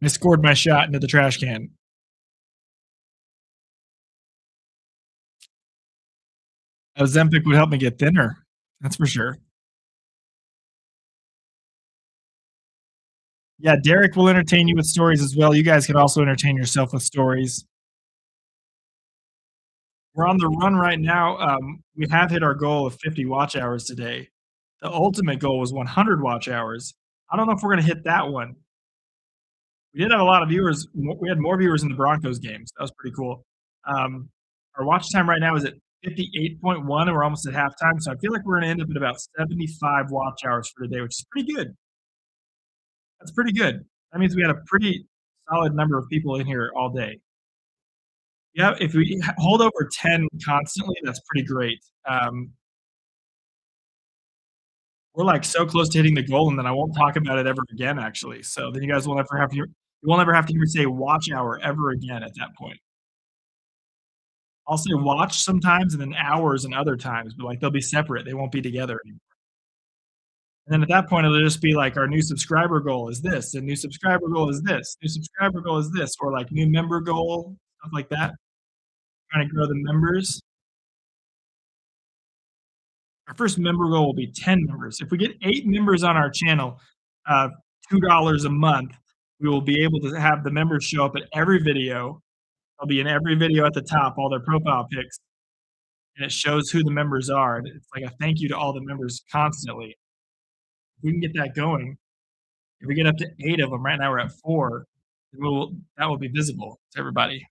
I scored my shot into the trash can. Ozempic would help me get thinner. That's for sure. Yeah, Derek will entertain you with stories as well. You guys can also entertain yourself with stories. We're on the run right now. We have hit our goal of 50 watch hours today. The ultimate goal was 100 watch hours. I don't know if we're going to hit that one. We did have a lot of viewers. We had more viewers in the Broncos games. That was pretty cool. Our watch time right now is at 58.1, and we're almost at halftime. So I feel like we're going to end up at about 75 watch hours for today, which is pretty good. That's pretty good. That means we had a pretty solid number of people in here all day. Yeah, if we hold over 10 constantly, that's pretty great. We're, like, so close to hitting the goal, and then I won't talk about it ever again, actually. So then you guys will never have to hear you won't ever have to hear me say watch hour ever again at that point. I'll say watch sometimes and then hours and other times, but, like, they'll be separate. They won't be together anymore. And then at that point, it'll just be like our new subscriber goal is this, and new subscriber goal is this, new subscriber goal is this, or, like, new member goal, stuff like that. Trying to grow the members. Our first member goal will be 10 members. If we get 8 members on our channel, uh, $2 a month, we will be able to have the members show up at every video. They'll be in every video at the top, all their profile pics, and it shows who the members are. And it's like a thank you to all the members constantly. If we can get that going, if we get up to 8 of them, right now we're at 4, then that will be visible to everybody.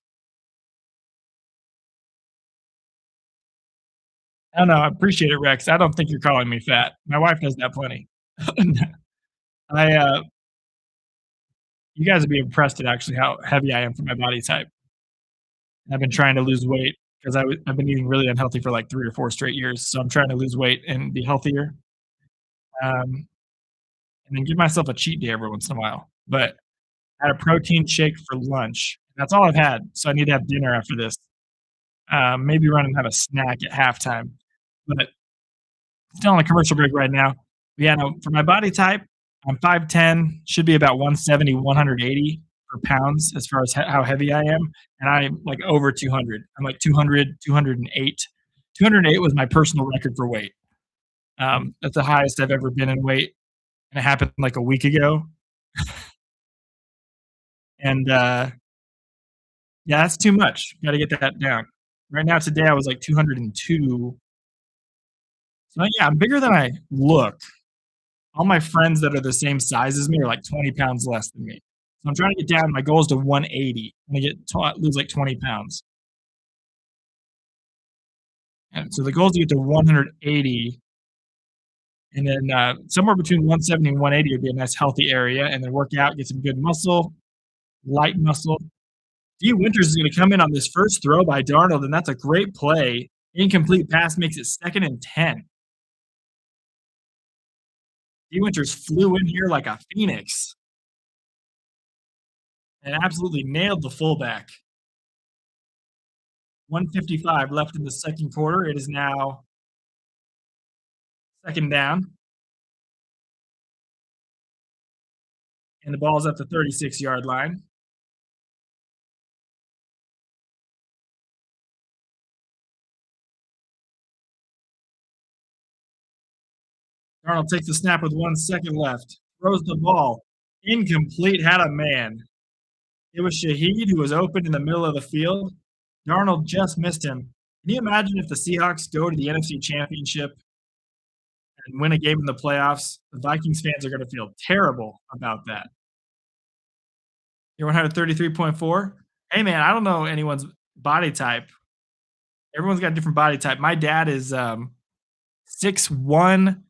I don't know. I appreciate it, Rex. I don't think you're calling me fat. My wife does that plenty. I You guys would be impressed at actually how heavy I am for my body type. I've been trying to lose weight because I've been eating really unhealthy for like 3 or 4 straight years. So I'm trying to lose weight and be healthier, and then give myself a cheat day every once in a while. But I had a protein shake for lunch. That's all I've had. So I need to have dinner after this. Maybe run and have a snack at halftime. But still on a commercial break right now. But yeah, no, for my body type, I'm 5'10", should be about 170, 180 per pounds as far as how heavy I am. And I'm like over 200. I'm like 200, 208. 208 was my personal record for weight. That's the highest I've ever been in weight. And it happened like a week ago. And yeah, that's too much. Got to get that down. Right now, today, I was like 202. So yeah, I'm bigger than I look. All my friends that are the same size as me are like 20 pounds less than me. So I'm trying to get down. My goal is to 180. I'm gonna lose like 20 pounds. And so the goal is to get to 180, and then somewhere between 170 and 180 would be a nice healthy area, and then work out, get some good muscle, light muscle. D. Winters is going to come in on this first throw by Darnold, and that's a great play. Incomplete pass makes it 2nd and 10. D. Winters flew in here like a phoenix and absolutely nailed the fullback. 1:55 left in the second quarter. It is now 2nd down. And the ball's at the 36-yard line. Darnold takes the snap with 1 second left. Throws the ball. Incomplete. Had a man. It was Shaheed who was open in the middle of the field. Darnold just missed him. Can you imagine if the Seahawks go to the NFC Championship and win a game in the playoffs? The Vikings fans are going to feel terrible about that. You're 133.4. Hey man, I don't know anyone's body type. Everyone's got a different body type. My dad is 6'1"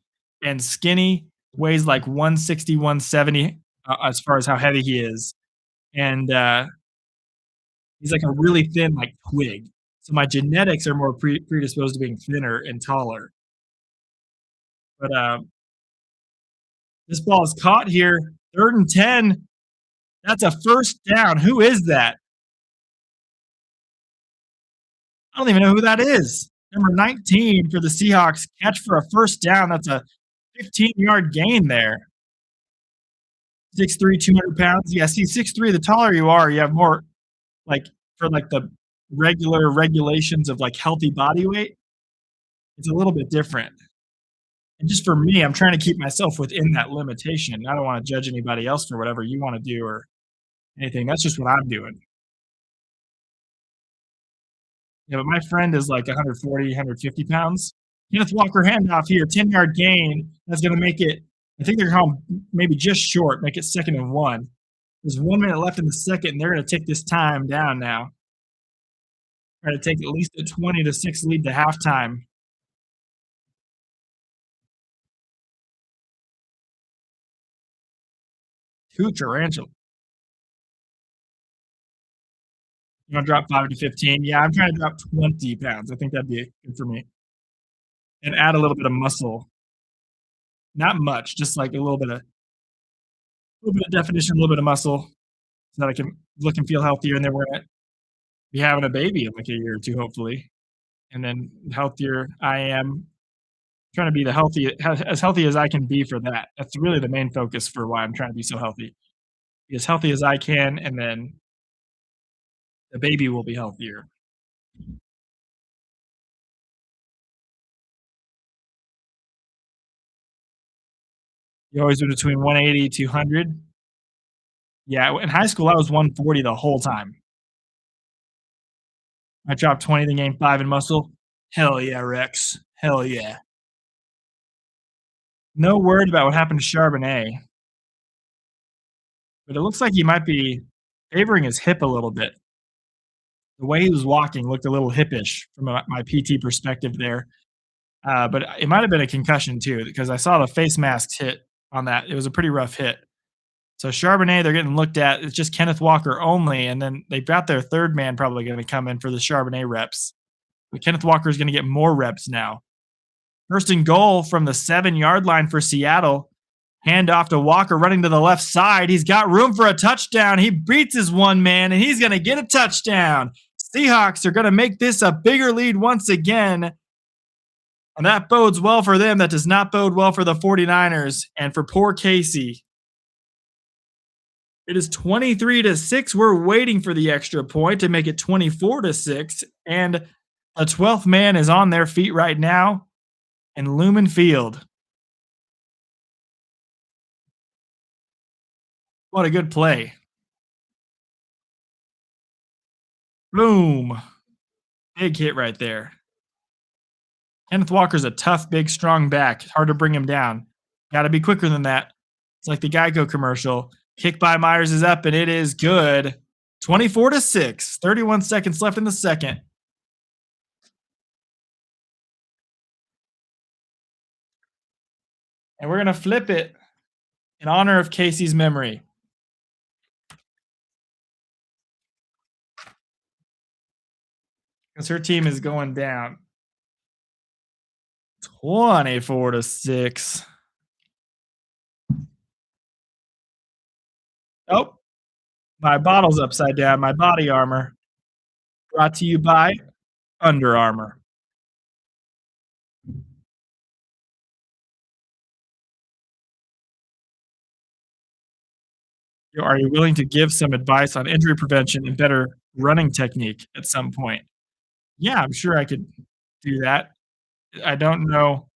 and skinny, weighs like 160, 170 as far as how heavy he is. And he's like a really thin, like twig. So my genetics are more predisposed to being thinner and taller. But this ball is caught here. 3rd and 10. That's a first down. Who is that? I don't even know who that is. Number 19 for the Seahawks. Catch for a first down. That's a 15-yard gain there. 6'3", 200 pounds. Yeah, see, 6'3", the taller you are, you have more, like, for, like, the regular regulations of, like, healthy body weight, it's a little bit different. And just for me, I'm trying to keep myself within that limitation. I don't wanna judge anybody else for whatever you wanna do or anything. That's just what I'm doing. Yeah, but my friend is like 140, 150 pounds. Kenneth Walker handoff here, 10-yard gain. That's going to make it, I think they're going maybe just short, make it 2nd and 1. There's 1 minute left in the second, and they're going to take this time down now. Try to take at least a 20-6 lead to halftime. Two tarantula. You want to drop 5 to 15? Yeah, I'm trying to drop 20 pounds. I think that'd be good for me. And add a little bit of muscle. Not much, just like a little bit of definition, a little bit of muscle, so that I can look and feel healthier. And then we're gonna be having a baby in like a year or two, hopefully. And then healthier I am, trying to be as healthy as I can be for that. That's really the main focus for why I'm trying to be so healthy. Be as healthy as I can, and then the baby will be healthier. You always do between 180, 200. Yeah, in high school, I was 140 the whole time. I dropped 20, then gained 5 in muscle. Hell yeah, Rex. Hell yeah. No word about what happened to Charbonnet, but it looks like he might be favoring his hip a little bit. The way he was walking looked a little hippish from my PT perspective there. But it might have been a concussion too, because I saw the face masks hit on that. It was a pretty rough hit. So Charbonnet, they're getting looked at. It's just Kenneth Walker only, and then they've got their third man probably going to come in for the Charbonnet reps. But Kenneth Walker is going to get more reps now. 1st and goal from the 7-yard line for Seattle. Hand off to Walker running to the left side. He's got room for a touchdown. He beats his one man, and he's going to get a touchdown. Seahawks are going to make this a bigger lead once again. And that bodes well for them. That does not bode well for the 49ers and for poor Casey. It is 23-6. We're waiting for the extra point to make it 24-6. And the 12th man is on their feet right now in Lumen Field. What a good play. Boom. Big hit right there. Kenneth Walker's a tough, big, strong back. Hard to bring him down. Got to be quicker than that. It's like the Geico commercial. Kick by Myers is up, and it is good. 24-6. 31 seconds left in the second. And we're going to flip it in honor of Casey's memory. Because her team is going down. 24-6. Oh, my bottle's upside down. My body armor. Brought to you by Under Armour. Are you willing to give some advice on injury prevention and better running technique at some point? Yeah, I'm sure I could do that. I don't know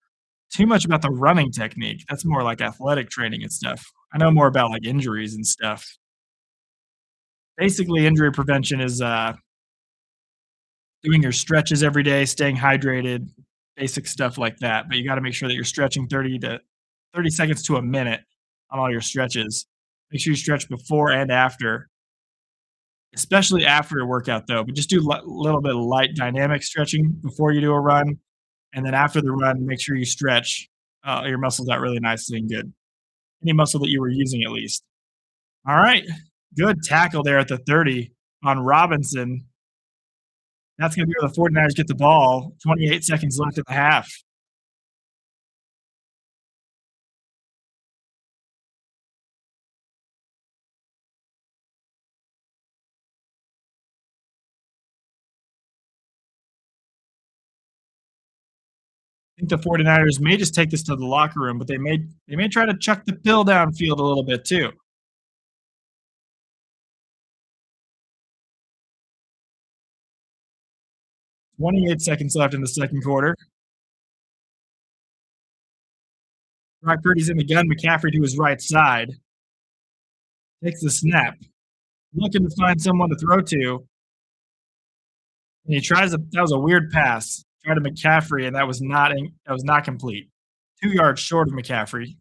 too much about the running technique. That's more like athletic training and stuff. I know more about like injuries and stuff. Basically, injury prevention is doing your stretches every day, staying hydrated, basic stuff like that. But you got to make sure that you're stretching 30 seconds to a minute on all your stretches. Make sure you stretch before and after, especially after a workout though. But just do a little bit of light dynamic stretching before you do a run, and then after the run, make sure you stretch your muscles out really nicely and good. Any muscle that you were using at least. All right, good tackle there at the 30 on Robinson. That's going to be where the 49ers get the ball. 28 seconds left in the half. I think the 49ers may just take this to the locker room, but they may try to chuck the pill downfield a little bit too. 28 seconds left in the second quarter. Brock Purdy's in the gun. McCaffrey to his right side. Takes the snap. Looking to find someone to throw to. And he tries that was a weird pass. Tried to McCaffrey, and that was not complete. 2 yards short of McCaffrey.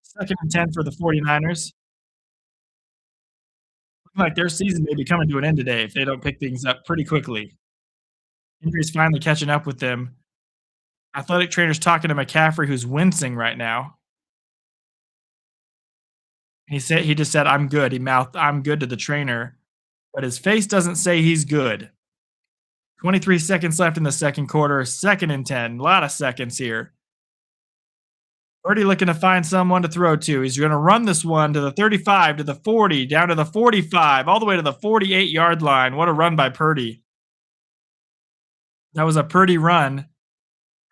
Second and 10 for the 49ers. Looking like their season may be coming to an end today if they don't pick things up pretty quickly. Injuries finally catching up with them. Athletic trainer's talking to McCaffrey, who's wincing right now. He just said, "I'm good." He mouthed, "I'm good" to the trainer, but his face doesn't say he's good. 23 seconds left in the second quarter. Second and 10. A lot of seconds here. Purdy looking to find someone to throw to. He's going to run this one to the 35, to the 40, down to the 45, all the way to the 48-yard line. What a run by Purdy. That was a Purdy run.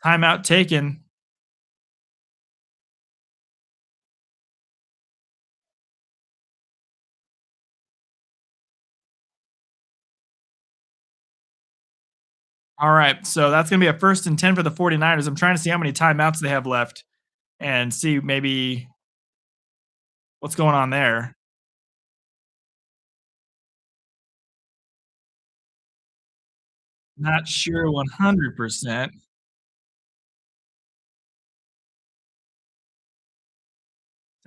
Timeout taken. All right, so that's going to be a first and 10 for the 49ers. I'm trying to see how many timeouts they have left and see maybe what's going on there. Not sure 100%.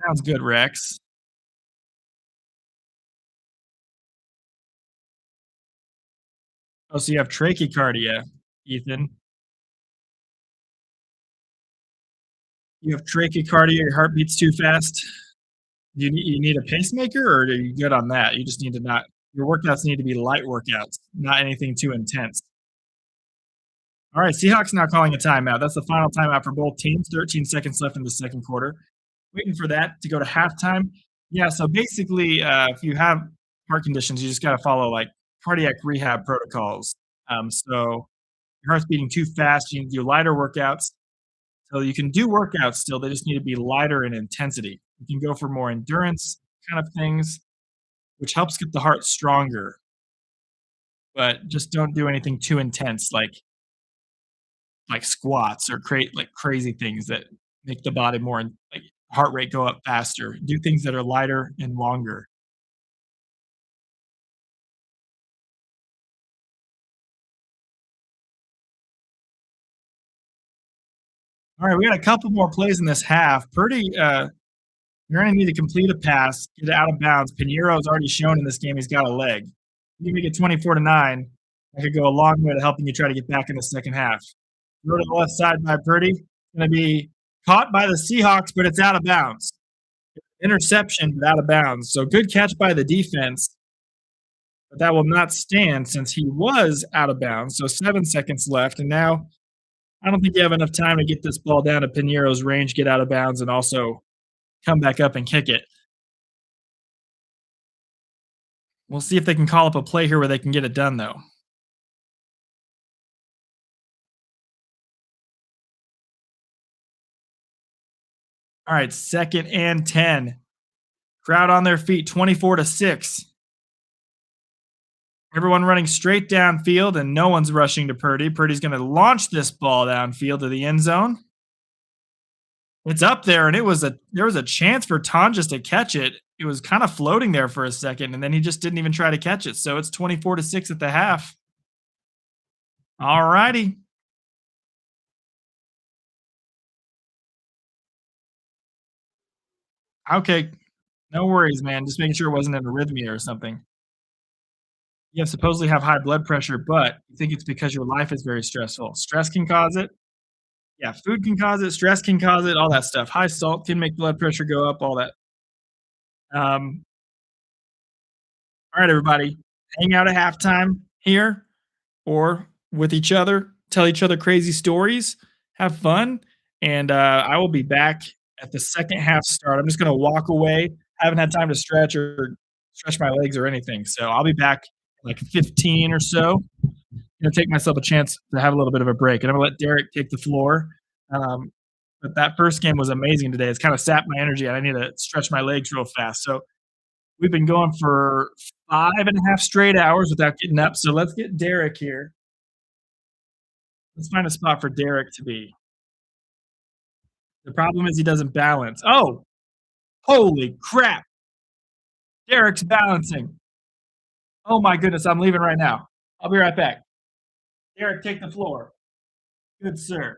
Sounds good, Rex. Oh, so you have trachycardia, Ethan. You have trachycardia, your heart beats too fast. You need a pacemaker, or are you good on that? You just need to not your workouts need to be light workouts, not anything too intense. All right, Seahawks now calling a timeout. That's the final timeout for both teams. 13 seconds left in the second quarter. Waiting for that to go to halftime. Yeah, so basically, if you have heart conditions, you just got to follow like cardiac rehab protocols. So your heart's beating too fast. You need to do lighter workouts. So you can do workouts still. They just need to be lighter in intensity. You can go for more endurance kind of things, which helps get the heart stronger. But just don't do anything too intense, like squats or create like crazy things that make the body more like heart rate go up faster. Do things that are lighter and longer. All right, we got a couple more plays in this half. Purdy, you're going to need to complete a pass, get it out of bounds. Pinero's already shown in this game he's got a leg. You make it 24-9. That could go a long way to helping you try to get back in the second half. Throw to the left side by Purdy. It's going to be caught by the Seahawks, but it's out of bounds. Interception, but out of bounds. So good catch by the defense, but that will not stand since he was out of bounds. So 7 seconds left, and now I don't think you have enough time to get this ball down to Pinero's range, get out of bounds, and also come back up and kick it. We'll see if they can call up a play here where they can get it done, though. All right, second and 10. Crowd on their feet, 24-6. Everyone running straight downfield, and no one's rushing to Purdy. Purdy's going to launch this ball downfield to the end zone. It's up there, and there was a chance for Tonjes to catch it. It was kind of floating there for a second, and then he just didn't even try to catch it. So it's 24-6 at the half. All righty. Okay. No worries, man. Just making sure it wasn't an arrhythmia or something. You supposedly have high blood pressure, but you think it's because your life is very stressful. Stress can cause it. Yeah, food can cause it, stress can cause it, all that stuff. High salt can make blood pressure go up, all that. Um, all right, everybody, hang out at halftime here or with each other, tell each other crazy stories, have fun, and I will be back at the second half start. I'm just gonna walk away. Haven't had time to stretch my legs or anything, so I'll be back in like 15 or so. Take myself a chance to have a little bit of a break, and I'm gonna let Derek take the floor. Um, but that first game was amazing today. It's kind of sapped my energy, and I need to stretch my legs real fast. So we've been going for 5.5 straight hours without getting up. So let's get Derek here. Let's find a spot for Derek to be. The problem is he doesn't balance. Oh, holy crap! Derek's balancing. Oh my goodness, I'm leaving right now. I'll be right back. Derek, take the floor. Good sir.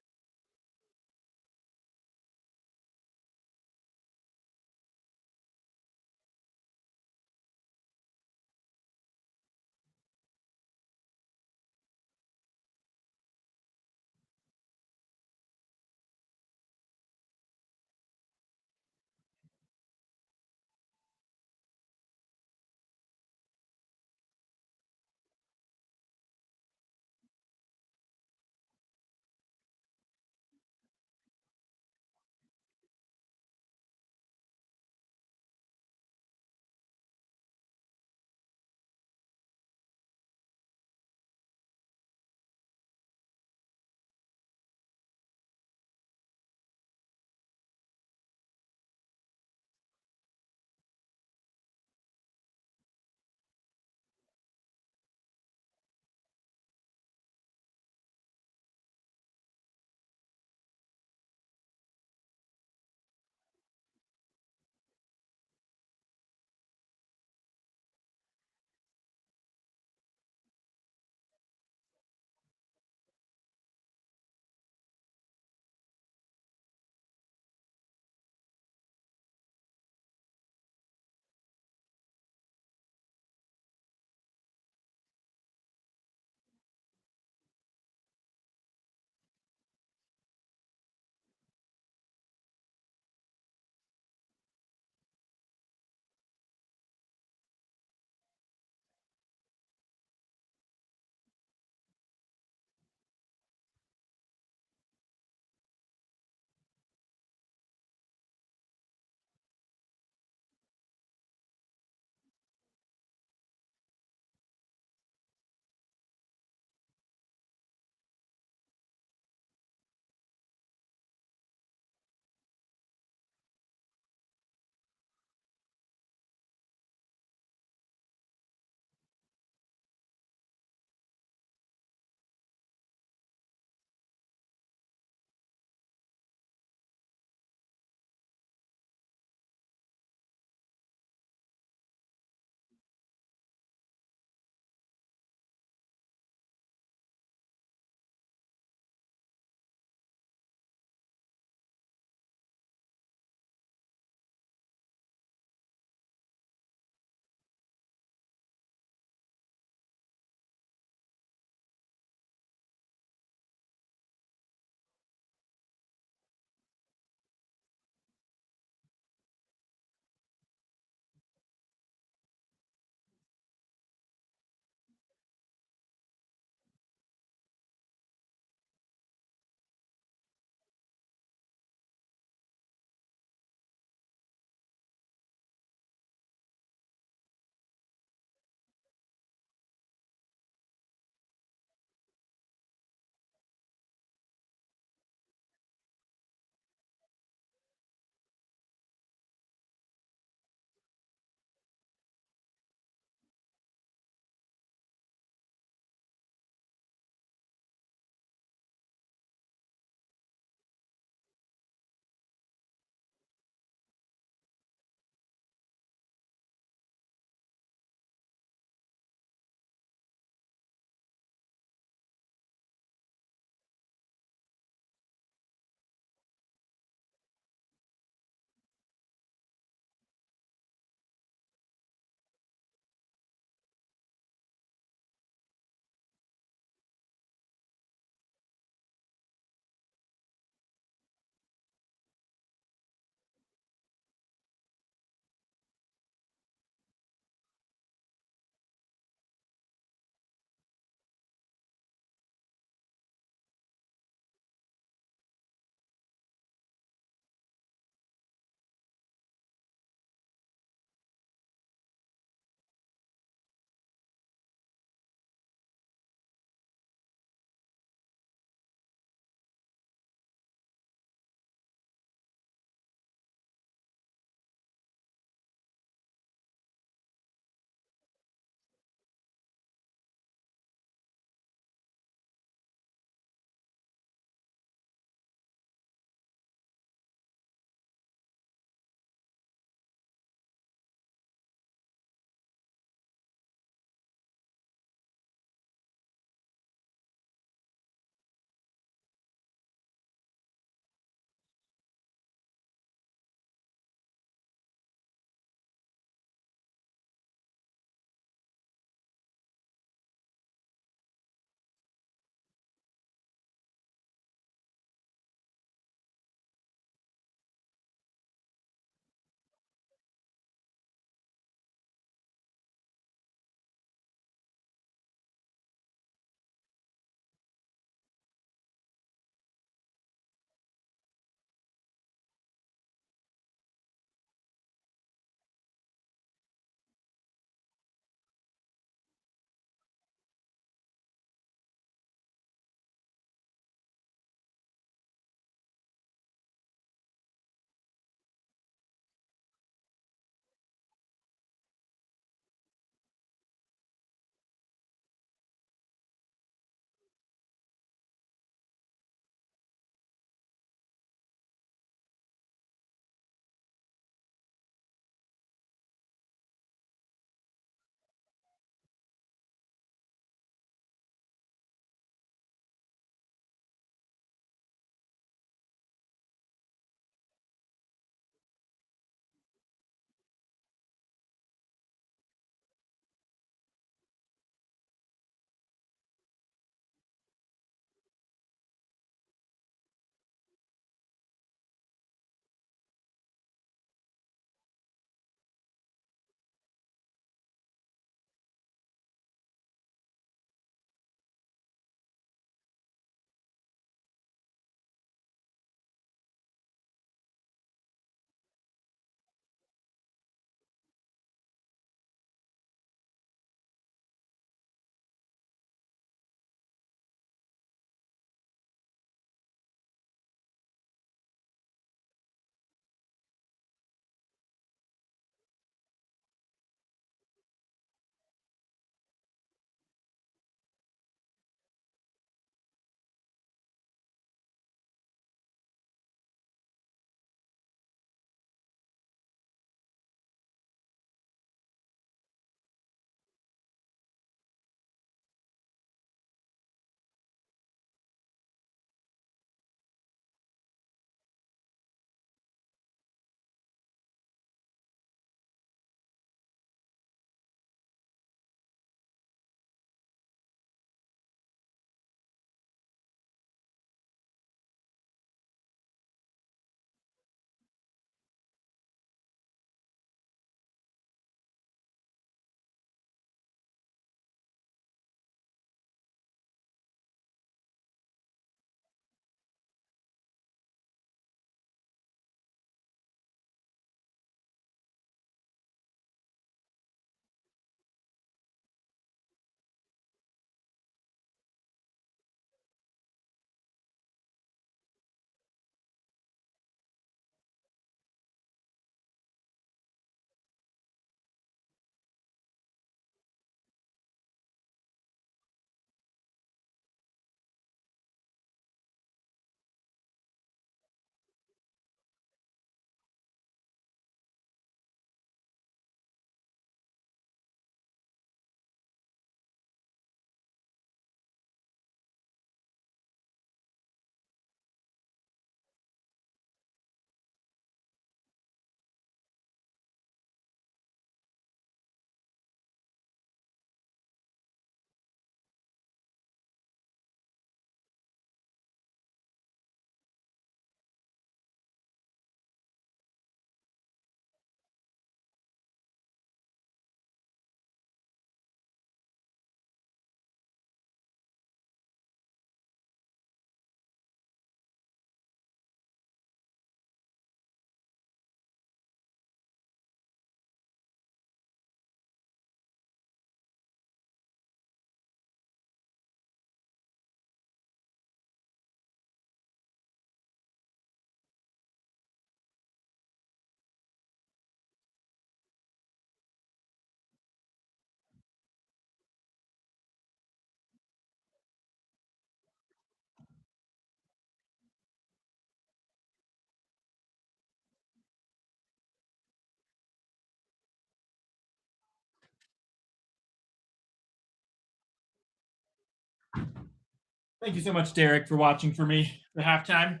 Thank you so much, Derek, for watching for me for halftime.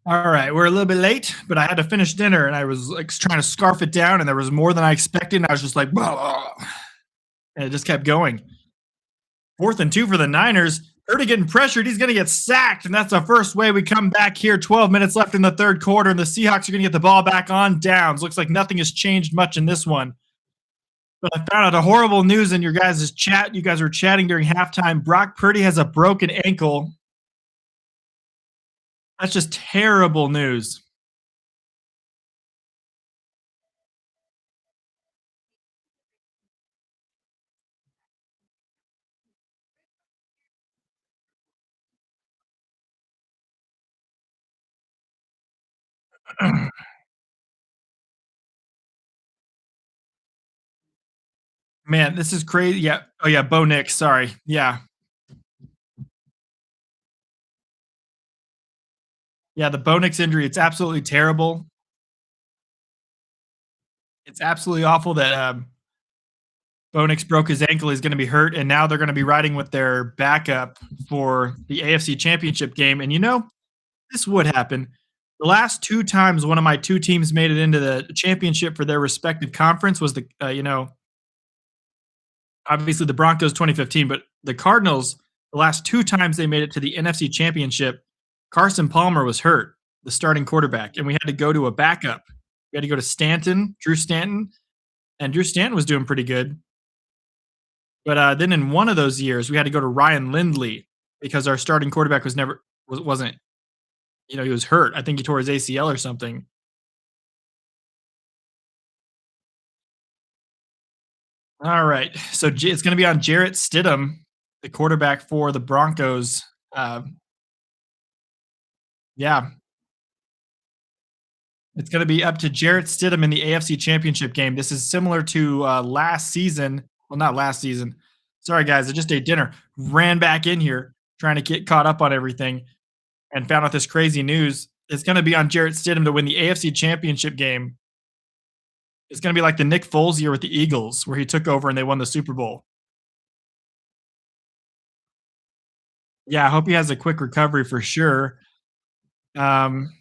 All right, we're a little bit late, but I had to finish dinner and I was like trying to scarf it down, and there was more than I expected. And I was just like, "Blah," and it just kept going. 4th and 2 for the Niners. Purdy getting pressured. He's going to get sacked, and that's the first way we come back here. 12 minutes left in the third quarter, and the Seahawks are going to get the ball back on downs. Looks like nothing has changed much in this one. But I found out a horrible news in your guys' chat. You guys were chatting during halftime. Brock Purdy has a broken ankle. That's just terrible news. Man, this is crazy. Yeah. Oh, yeah. Bo Nix. Sorry. Yeah. Yeah. The Bo Nix injury. It's absolutely terrible. It's absolutely awful that Bo Nix broke his ankle. He's going to be hurt. And now they're going to be riding with their backup for the AFC Championship game. And this would happen. The last two times one of my two teams made it into the championship for their respective conference was obviously the Broncos 2015, but the Cardinals, the last two times they made it to the NFC Championship, Carson Palmer was hurt, the starting quarterback, and we had to go to a backup. We had to go to Drew Stanton, and Drew Stanton was doing pretty good. But then in one of those years, we had to go to Ryan Lindley because our starting quarterback wasn't he was hurt. I think he tore his ACL or something. All right, so it's going to be on Jarrett Stidham, the quarterback for the Broncos. Uh, yeah, it's going to be up to Jarrett Stidham in the AFC Championship game. This is similar to last season. Well, not last season. Sorry, guys. I just ate dinner. Ran back in here trying to get caught up on everything and found out this crazy news. It's going to be on Jarrett Stidham to win the AFC Championship game. It's going to be like the Nick Foles year with the Eagles, where he took over and they won the Super Bowl. Yeah, I hope he has a quick recovery for sure. Um,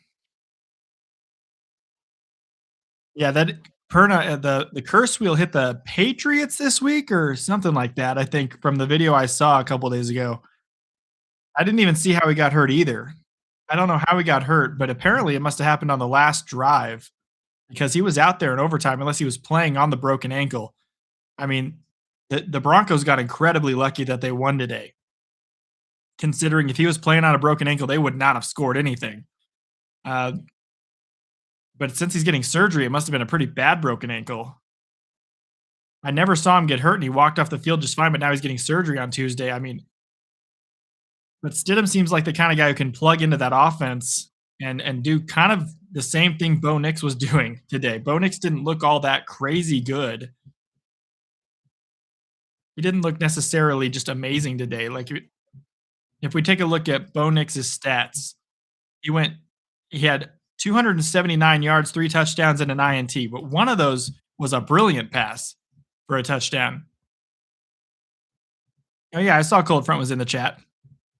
yeah, that Perna the curse wheel hit the Patriots this week or something like that. I think from the video I saw a couple days ago. I didn't even see how he got hurt either. I don't know how he got hurt, but apparently it must have happened on the last drive because he was out there in overtime unless he was playing on the broken ankle. I mean, the Broncos got incredibly lucky that they won today, considering if he was playing on a broken ankle, they would not have scored anything. Uh, but since he's getting surgery, it must have been a pretty bad broken ankle. I never saw him get hurt, and he walked off the field just fine, but now he's getting surgery on Tuesday. I mean, but Stidham seems like the kind of guy who can plug into that offense and do kind of the same thing Bo Nix was doing today. Bo Nix didn't look all that crazy good. He didn't look necessarily just amazing today. Like if we take a look at Bo Nix's stats, he had 279 yards, 3 touchdowns, and an INT, but one of those was a brilliant pass for a touchdown. Oh yeah, I saw Cold Front was in the chat.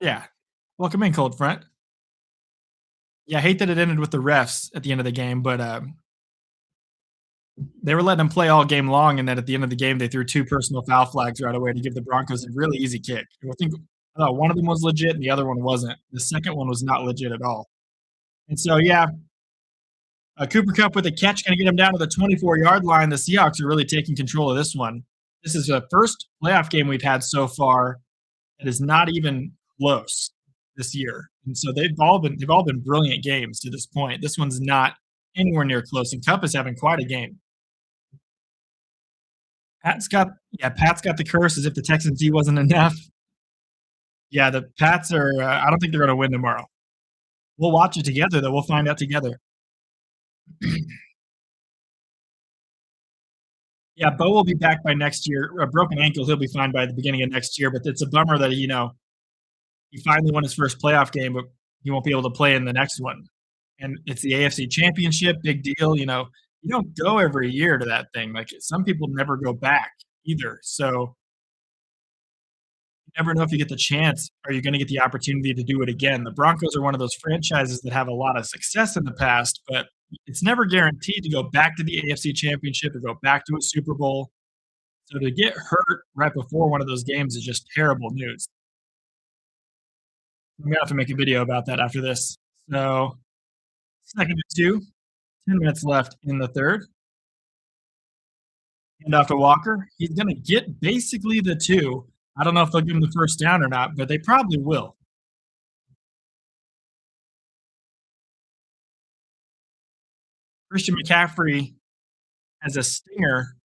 Yeah. Welcome in, Cold Front. Yeah, I hate that it ended with the refs at the end of the game, but they were letting them play all game long, and then at the end of the game, they threw 2 personal foul flags right away to give the Broncos a really easy kick. I thought one of them was legit and the other one wasn't. The second one was not legit at all. And so, yeah, Cooper Kupp with a catch going to get him down to the 24-yard line. The Seahawks are really taking control of this one. This is the first playoff game we've had so far that is not even close this year. And so they've all been brilliant games to this point. This one's not anywhere near close, and Kupp is having quite a game. Pat's got the curse as if the Texans D wasn't enough. Yeah, the Pats are. I don't think they're going to win tomorrow. We'll watch it together, though. We'll find out together. Yeah, Bo will be back by next year. A broken ankle, he'll be fine by the beginning of next year. But it's a bummer that he finally won his first playoff game, but he won't be able to play in the next one. And it's the AFC Championship, big deal. You don't go every year to that thing. Like some people never go back. either. So you never know if you get the chance, are you gonna get the opportunity to do it again? The Broncos are one of those franchises that have a lot of success in the past, but it's never guaranteed to go back to the AFC Championship or go back to a Super Bowl. So to get hurt right before one of those games is just terrible news. I'm gonna have to make a video about that after this. So, 2nd and 2, 10 minutes left in the 3rd. Hand off to Walker. He's gonna get basically the 2. I don't know if they'll give him the first down or not, but they probably will. Christian McCaffrey has a stinger.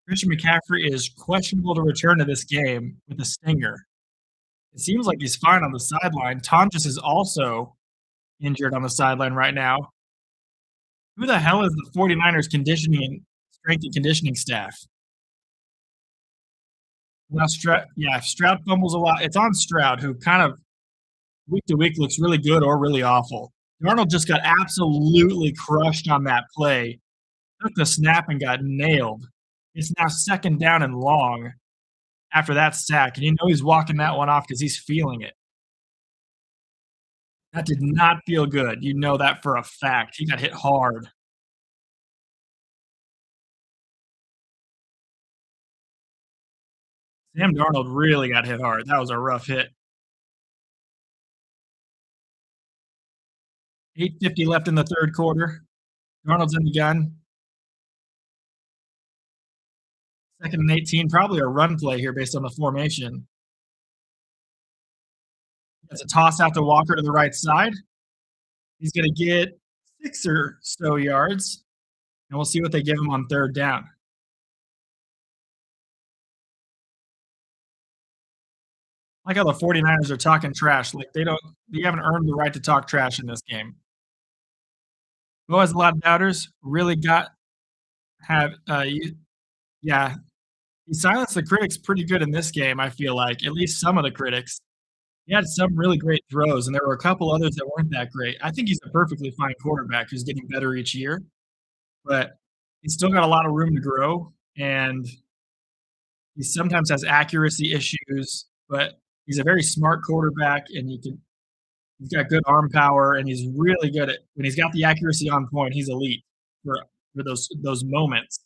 Christian McCaffrey is questionable to return to this game with a stinger. It seems like he's fine on the sideline. Tonjes is also injured on the sideline right now. Who the hell is the 49ers conditioning strength and conditioning staff? Now Stroud fumbles a lot. It's on Stroud, who kind of week to week looks really good or really awful. Darnold just got absolutely crushed on that play. Took the snap and got nailed. It's now 2nd down and long after that sack, and you know he's walking that one off because he's feeling it. That did not feel good. You know that for a fact. He got hit hard. Sam Darnold really got hit hard. That was a rough hit. 8:50 left in the 3rd quarter. Darnold's in the gun. 2nd and 18, probably a run play here based on the formation. That's a toss out to Walker to the right side. He's gonna get 6 or so yards, and we'll see what they give him on 3rd down. I like how the 49ers are talking trash, like they haven't earned the right to talk trash in this game. Bo has a lot of doubters, really got have, you yeah, he silenced the critics pretty good in this game, I feel like, at least some of the critics. He had some really great throws, and there were a couple others that weren't that great. I think he's a perfectly fine quarterback who's getting better each year, but he's still got a lot of room to grow, and he sometimes has accuracy issues, but he's a very smart quarterback, and he's got good arm power, and he's really good at when he's got the accuracy on point, he's elite for those moments.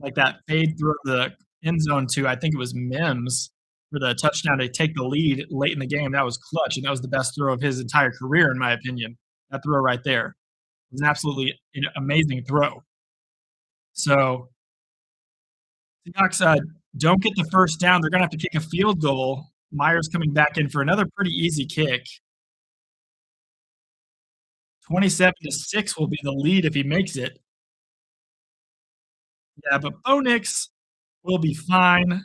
Like that fade through the end zone to, I think it was Mims for the touchdown to take the lead late in the game. That was clutch, and that was the best throw of his entire career, in my opinion. That throw right there was an absolutely amazing throw. So Seahawks don't get the first down. They're going to have to kick a field goal. Myers coming back in for another pretty easy kick. 27-6 will be the lead if he makes it. Yeah, but Bo Nix will be fine.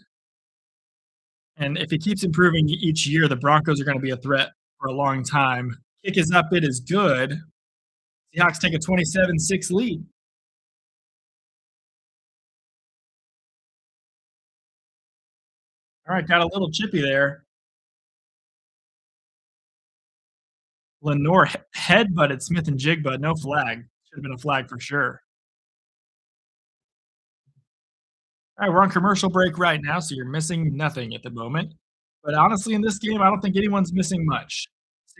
And if he keeps improving each year, the Broncos are going to be a threat for a long time. Kick is up. It is good. Seahawks take a 27-6 lead. All right, got a little chippy there. Lenore headbutted Smith and Jigba. No flag. Should have been a flag for sure. All right, we're on commercial break right now, so you're missing nothing at the moment. But honestly, in this game, I don't think anyone's missing much.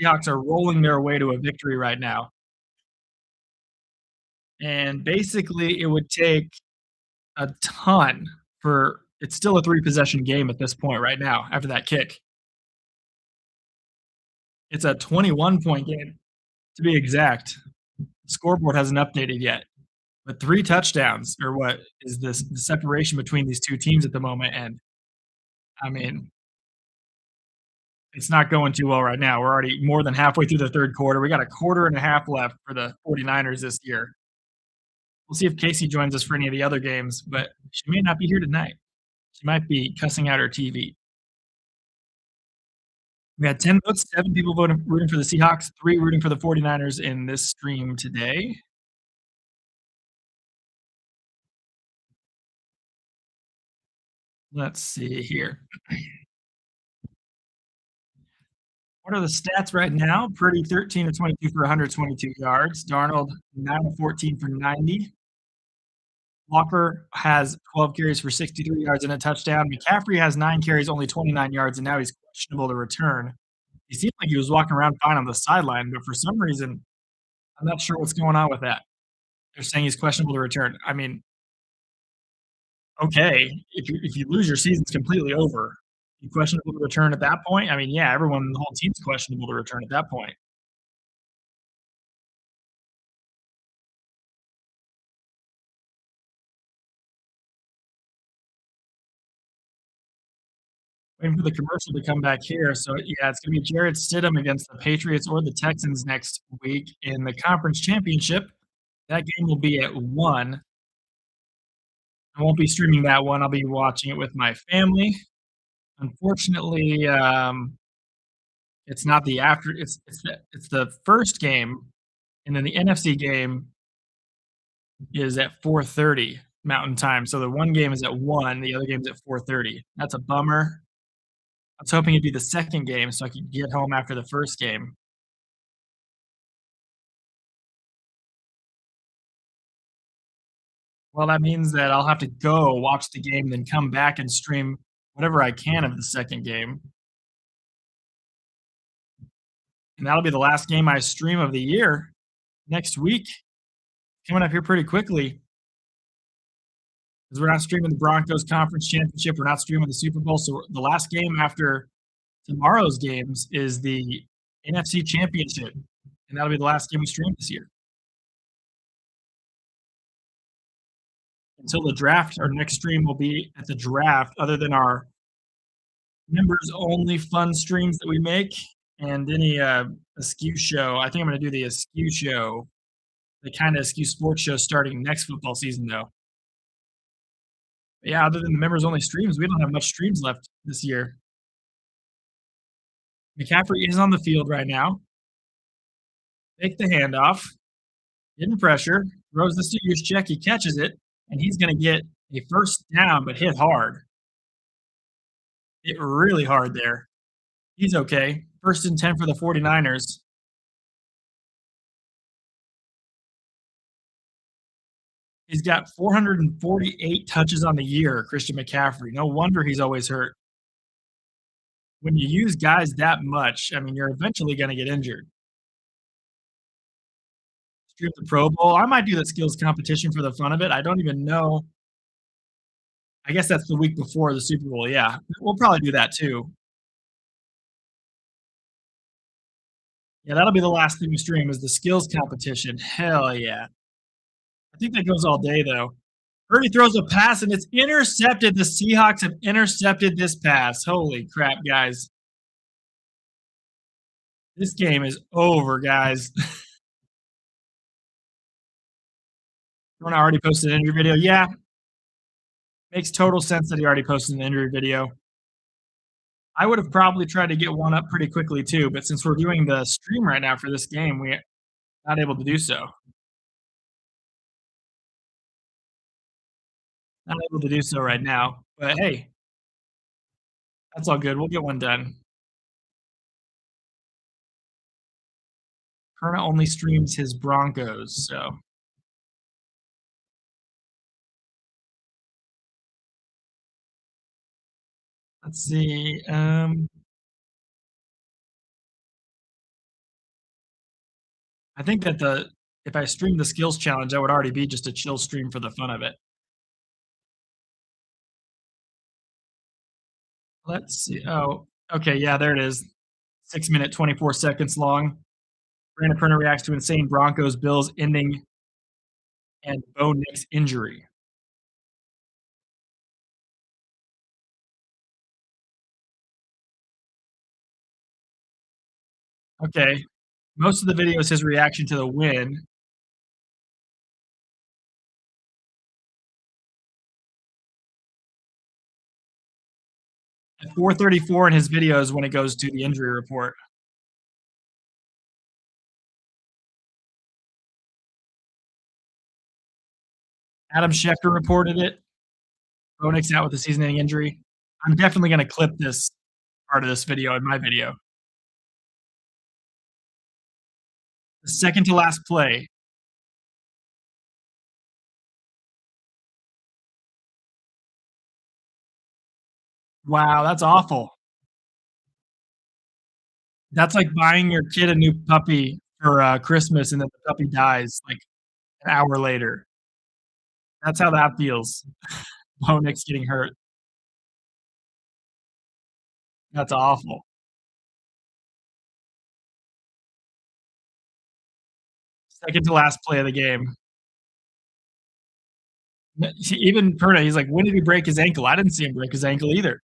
Seahawks are rolling their way to a victory right now. And basically, it would take a ton for it's still a 3-possession game at this point right now after that kick. It's a 21-point game, to be exact. The scoreboard hasn't updated yet. But 3 touchdowns are what is the separation between these 2 teams at the moment, and, I mean, it's not going too well right now. We're already more than halfway through the 3rd quarter. We got a quarter and a half left for the 49ers this year. We'll see if Casey joins us for any of the other games, but she may not be here tonight. She might be cussing out her TV. We had 10 votes, 7 people rooting for the Seahawks, 3 rooting for the 49ers in this stream today. Let's see here. What are the stats right now? Purdy 13 of 22 for 122 yards. Darnold 9 of 14 for 90. Walker has 12 carries for 63 yards and a touchdown. McCaffrey has 9 carries, only 29 yards, and now he's questionable to return. He seemed like he was walking around fine on the sideline, but for some reason, I'm not sure what's going on with that. They're saying he's questionable to return. I mean, okay, if you lose, your season's completely over. You questionable to return at that point? I mean, yeah, everyone, the whole team's questionable to return at that point. Waiting for the commercial to come back here. So, yeah, it's gonna be Jarrett Stidham against the Patriots or the Texans next week in the conference championship. That game will be at 1. I won't be streaming that one. I'll be watching it with my family. Unfortunately, it's not the after it's the first game, and then the NFC game is at 4:30 Mountain Time. So the one game is at 1, the other game's at 4:30. That's a bummer. I was hoping it'd be the second game so I could get home after the first game. Well, that means that I'll have to go watch the game, then come back and stream whatever I can of the second game, and that'll be the last game I stream of the year next week, coming up here pretty quickly, because we're not streaming the Broncos conference championship, we're not streaming the Super Bowl, so the last game after tomorrow's games is the NFC championship, and that'll be the last game we stream this year. Until the draft, our next stream will be at the draft, other than our members only fun streams that we make and any askew show. I think I'm going to do the askew show, the kind of askew sports show starting next football season, though. But yeah, other than the members only streams, we don't have much streams left this year. McCaffrey is on the field right now. Take the handoff, getting pressure, throws the serious check, he catches it, and he's going to get a first down, but hit hard. Hit really hard there. He's okay. First and 10 for the 49ers. He's got 448 touches on the year, Christian McCaffrey. No wonder he's always hurt. When you use guys that much, I mean, you're eventually going to get injured. Stream the Pro Bowl. I might do the skills competition for the fun of it. I don't even know. I guess that's the week before the Super Bowl. Yeah, we'll probably do that too. Yeah, that'll be the last thing we stream is the skills competition. Hell yeah. I think that goes all day though. Purdy throws a pass and it's intercepted. The Seahawks have intercepted this pass. Holy crap, guys. This game is over, guys. Rona already posted an injury video. Yeah. Makes total sense that he already posted an injury video. I would have probably tried to get one up pretty quickly too, but since we're doing the stream right now for this game, we're not able to do so. Not able to do so right now. But hey, that's all good. We'll get one done. Perna only streams his Broncos, so let's see. I think that the if I stream the skills challenge, that would already be just a chill stream for the fun of it. Let's see. Oh, okay, yeah, there it is. 6 minute 24 seconds long. Brandon Perna reacts to insane Broncos Bills ending and Bo Nix injury. Okay. Most of the video is his reaction to the win. At 4:34 in his videos when it goes to the injury report. Adam Schefter reported it. Bo Nix out with a season-ending injury. I'm definitely going to clip this part of this video in my video. The second to last play. Wow, that's awful. That's like buying your kid a new puppy for, Christmas, and then the puppy dies, like, an hour later. That's how that feels. Bo Nix getting hurt. That's awful. Second to last play of the game. Even Purda, he's like, "When did he break his ankle?" I didn't see him break his ankle either.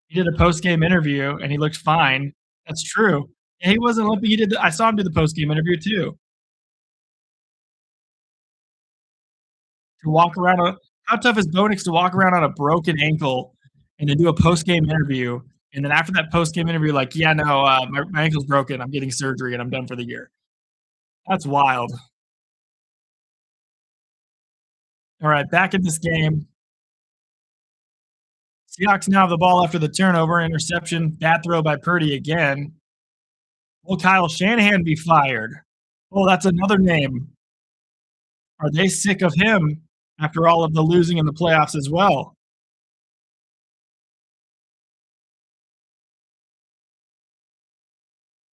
He did a post-game interview, and he looked fine. That's true. And he wasn't limping, he did the I saw him do the post-game interview too. To walk around a How tough is Bo Nix to walk around on a broken ankle and then do a post-game interview, and then after that post-game interview, like, "Yeah, no, my ankle's broken, I'm getting surgery, and I'm done for the year." That's wild. Alright, back in this game. Seahawks now have the ball after the turnover, interception, bad throw by Purdy again. Will Kyle Shanahan be fired? Oh, that's another name. Are they sick of him after all of the losing in the playoffs as well?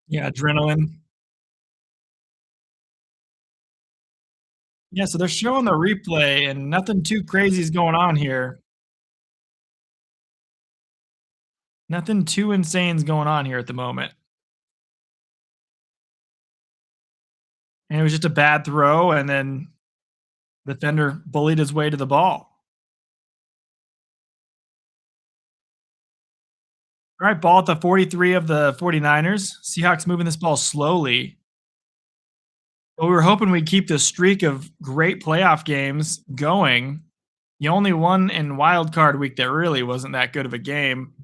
Yeah, adrenaline. Yeah, so they're showing the replay and nothing too crazy is going on here. Nothing too insane is going on here at the moment. And it was just a bad throw, and then the defender bullied his way to the ball. All right, ball at the 43 of the 49ers. Seahawks moving this ball slowly. But we were hoping we'd keep this streak of great playoff games going. The only one in wild card week that really wasn't that good of a game.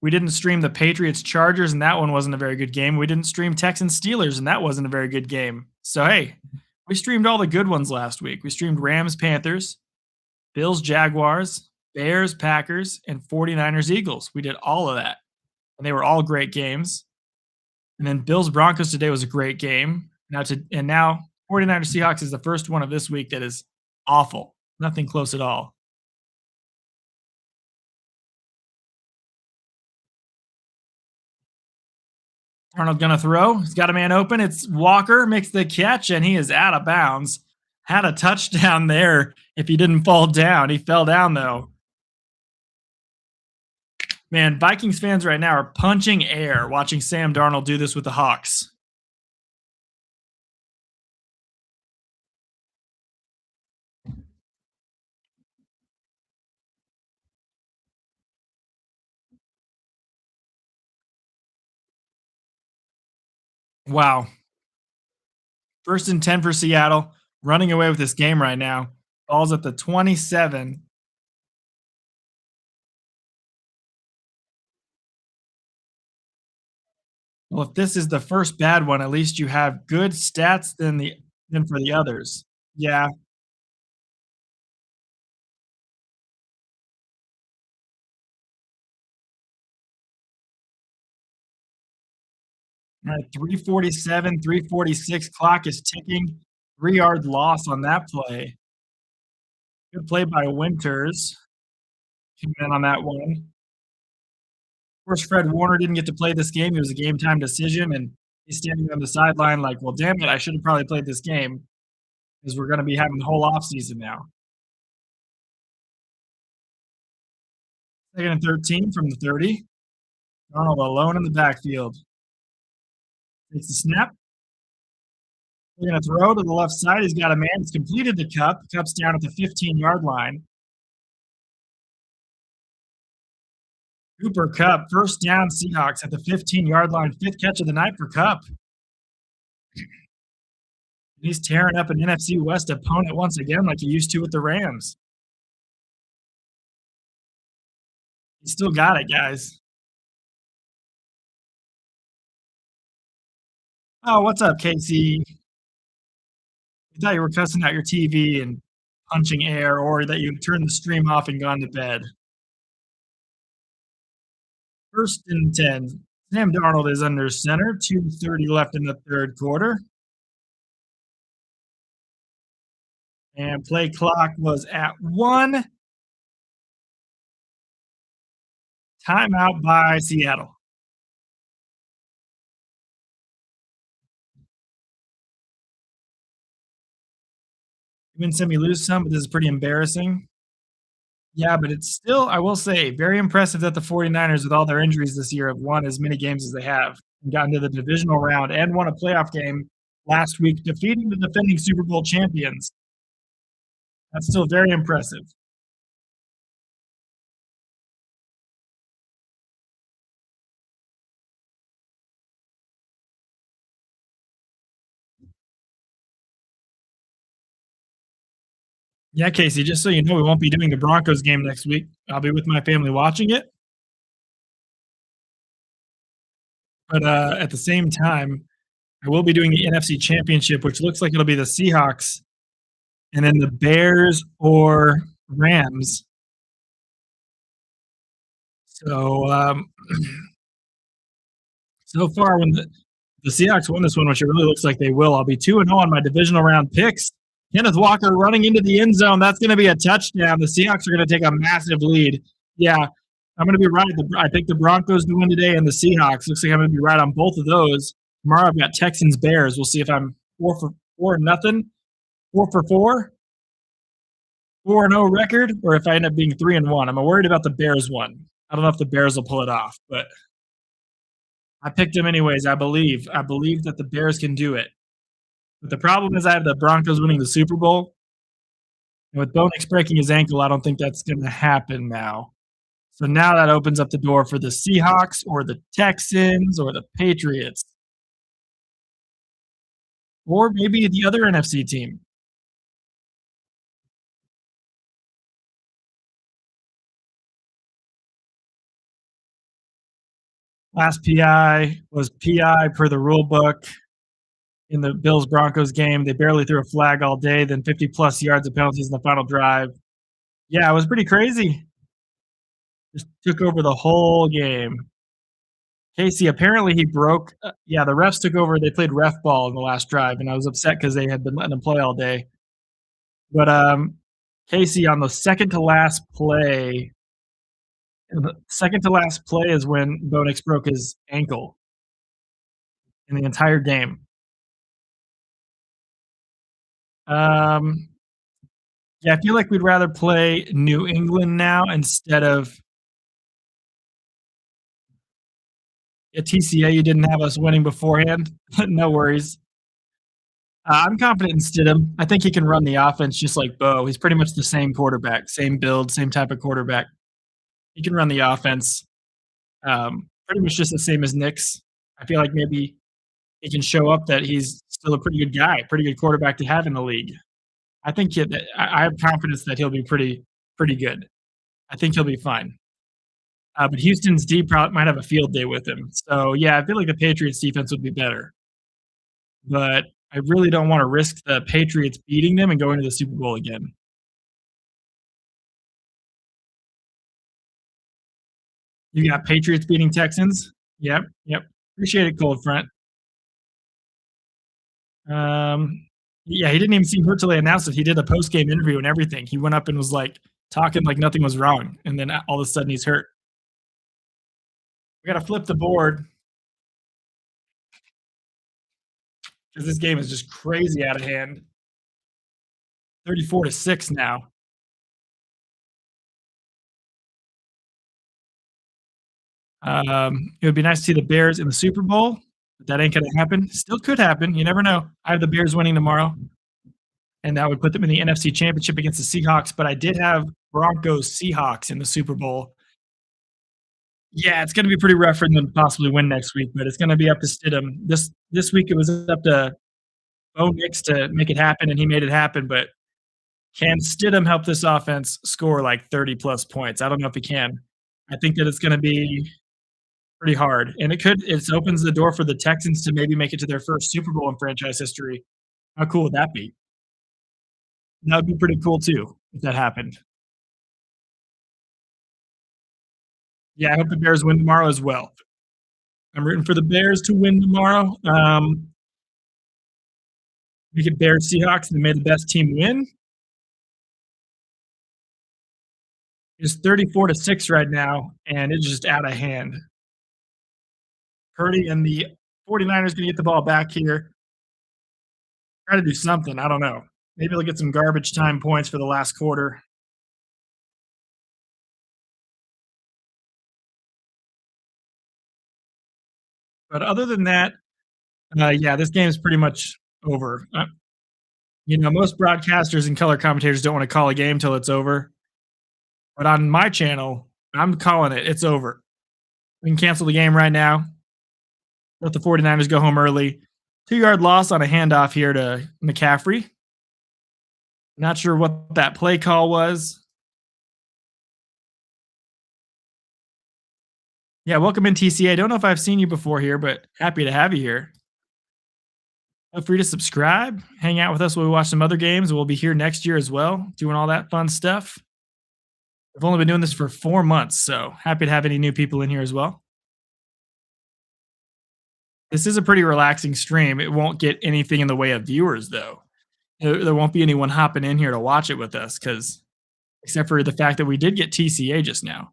We didn't stream the Patriots Chargers, and that one wasn't a very good game. We didn't stream Texans Steelers, and that wasn't a very good game. So, hey, we streamed all the good ones last week. We streamed Rams Panthers, Bills Jaguars, Bears Packers, and 49ers Eagles. We did all of that, and they were all great games. And then Bills Broncos today was a great game. Now 49ers Seahawks is the first one of this week that is awful. Nothing close at all. Arnold gonna throw. He's got a man open. It's Walker makes the catch, and he is out of bounds. Had a touchdown there if he didn't fall down. He fell down though. Man, Vikings fans right now are punching air watching Sam Darnold do this with the Hawks. Wow. First and 10 for Seattle. Running away with this game right now. Ball's at the 27. Well, if this is the first bad one, at least you have good stats than for the others. Yeah. All right, 347, 346 clock is ticking. 3-yard loss on that play. Good play by Winters. Came in on that one. Of course, Fred Warner didn't get to play this game. It was a game time decision, and he's standing on the sideline like, well, damn it, I should have probably played this game because we're going to be having the whole offseason now. Second and 13 from the 30. Donald alone in the backfield. Takes the snap. They're going to throw to the left side. He's got a man. He's completed the cup. Cup's down at the 15-yard line. Cooper Kupp, first down Seahawks at the 15-yard line. Fifth catch of the night for Kupp. He's tearing up an NFC West opponent once again like he used to with the Rams. He still got it, guys. Oh, what's up, Casey? I thought you were cussing out your TV and punching air, or that you turned the stream off and gone to bed. First and 10. Sam Darnold is under center. 2:30 left in the third quarter. And play clock was at 1. Timeout by Seattle. You win some, you lose some, but this is pretty embarrassing. Yeah, but it's still, I will say, very impressive that the 49ers, with all their injuries this year, have won as many games as they have and gotten to the divisional round and won a playoff game last week, defeating the defending Super Bowl champions. That's still very impressive. Yeah, Casey, just so you know, we won't be doing the Broncos game next week. I'll be with my family watching it. But at the same time, I will be doing the NFC Championship, which looks like it'll be the Seahawks and then the Bears or Rams. So so far, when the Seahawks won this one, which it really looks like they will, I'll be 2-0 on my divisional round picks. Kenneth Walker running into the end zone. That's going to be a touchdown. The Seahawks are going to take a massive lead. Yeah, I'm going to be right. I picked the Broncos to win today and the Seahawks. Looks like I'm going to be right on both of those. Tomorrow I've got Texans Bears. We'll see if I'm 4-4, 4-4, 4-0 record, or if I end up being 3-1. I'm worried about the Bears one. I don't know if the Bears will pull it off, but I picked them anyways. I believe that the Bears can do it. But the problem is I have the Broncos winning the Super Bowl. And with Bo Nix breaking his ankle, I don't think that's going to happen now. So now that opens up the door for the Seahawks or the Texans or the Patriots. Or maybe the other NFC team. Last PI was PI per the rule book in the Bills Broncos game. They barely threw a flag all day, then 50 plus yards of penalties in the final drive. Yeah, it was pretty crazy. Just took over the whole game. Casey, apparently he broke. Yeah, the refs took over. They played ref ball in the last drive, and I was upset because they had been letting him play all day. But Casey, on the second to last play, the second to last play is when Bo Nix broke his ankle in the entire game. Yeah, I feel like we'd rather play New England now instead of at TCA. You didn't have us winning beforehand. No worries. I'm confident in Stidham. I think he can run the offense just like Bo. He's pretty much the same quarterback, same build, same type of quarterback. He can run the offense pretty much just the same as Nix. I feel like maybe he can show up that he's still a pretty good guy, pretty good quarterback to have in the league. I think I have confidence that he'll be pretty good. I think he'll be fine. But Houston's D might have a field day with him. So yeah, I feel like the Patriots defense would be better. But I really don't want to risk the Patriots beating them and going to the Super Bowl again. You got Patriots beating Texans. Yep. Appreciate it, Cold Front. Yeah, he didn't even seem hurt till they announced it. He did a post game interview and everything. He went up and was like talking like nothing was wrong, and then all of a sudden he's hurt. We got to flip the board because this game is just crazy out of hand. 34-6 now. It would be nice to see the Bears in the Super Bowl, but that ain't going to happen. Still could happen. You never know. I have the Bears winning tomorrow, and that would put them in the NFC Championship against the Seahawks. But I did have Broncos Seahawks in the Super Bowl. Yeah, it's going to be pretty rough for them to possibly win next week, but it's going to be up to Stidham. This week it was up to Bo Nix to make it happen, and he made it happen. But can Stidham help this offense score like 30 plus points? I don't know if he can. I think that it's going to be pretty hard, and it opens the door for the Texans to maybe make it to their first Super Bowl in franchise history. How cool would that be? That would be pretty cool too if that happened. Yeah, I hope the Bears win tomorrow as well. I'm rooting for the Bears to win tomorrow. We get Bears Seahawks and may the best team win. It's 34-6 right now, and it's just out of hand. Purdy and the 49ers gonna get the ball back here. Try to do something. I don't know. Maybe they'll get some garbage time points for the last quarter. But other than that, yeah, this game is pretty much over. Most broadcasters and color commentators don't want to call a game till it's over. But on my channel, I'm calling it. It's over. We can cancel the game right now. Let the 49ers go home early. 2-yard loss on a handoff here to McCaffrey. Not sure what that play call was. Yeah, welcome in, TCA. Don't know if I've seen you before here, but happy to have you here. Feel free to subscribe, hang out with us while we watch some other games. We'll be here next year as well, doing all that fun stuff. I've only been doing this for 4 months, so happy to have any new people in here as well. This is a pretty relaxing stream. It won't get anything in the way of viewers, though. There won't be anyone hopping in here to watch it with us, because except for the fact that we did get TCA just now.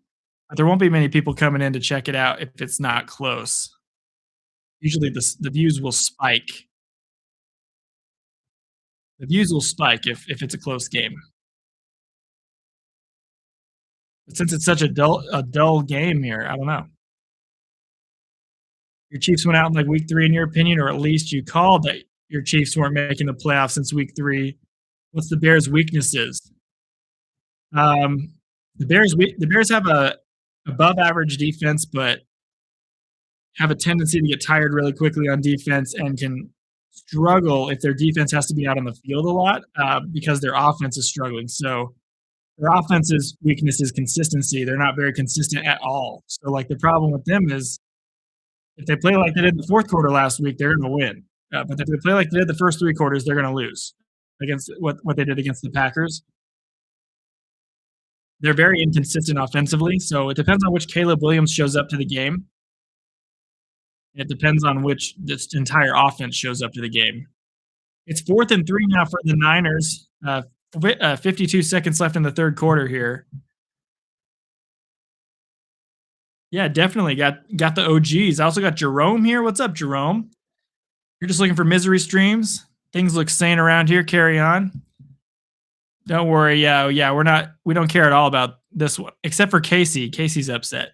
But there won't be many people coming in to check it out if it's not close. Usually the views will spike. The views will spike if it's a close game. But since it's such a dull game here, I don't know. Your Chiefs went out in like week 3 in your opinion, or at least you called that your Chiefs weren't making the playoffs since week 3. What's the Bears' weaknesses? The Bears have a above average defense, but have a tendency to get tired really quickly on defense and can struggle if their defense has to be out on the field a lot because their offense is struggling. So their offense's weakness is consistency. They're not very consistent at all. So like the problem with them is if they play like they did in the fourth quarter last week, they're going to win. But if they play like they did the first 3 quarters, they're going to lose against what they did against the Packers. They're very inconsistent offensively, so it depends on which Caleb Williams shows up to the game. It depends on which this entire offense shows up to the game. It's 4th and 3 now for the Niners. 52 seconds left in the third quarter here. Yeah, definitely got the OGs. I also got Jerome here. What's up, Jerome? You're just looking for misery streams? Things look sane around here. Carry on. Don't worry. Yeah, we don't care at all about this one, except for Casey. Casey's upset.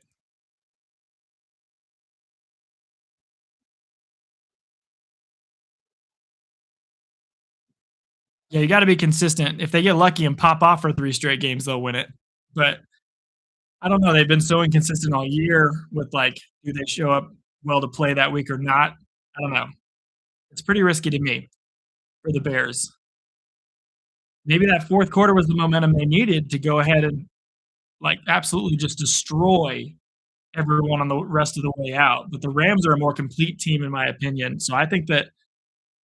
Yeah, you got to be consistent. If they get lucky and pop off for 3 straight games, they'll win it. But I don't know. They've been so inconsistent all year with like, do they show up well to play that week or not? I don't know. It's pretty risky to me for the Bears. Maybe that fourth quarter was the momentum they needed to go ahead and like absolutely just destroy everyone on the rest of the way out. But the Rams are a more complete team, in my opinion. So I think that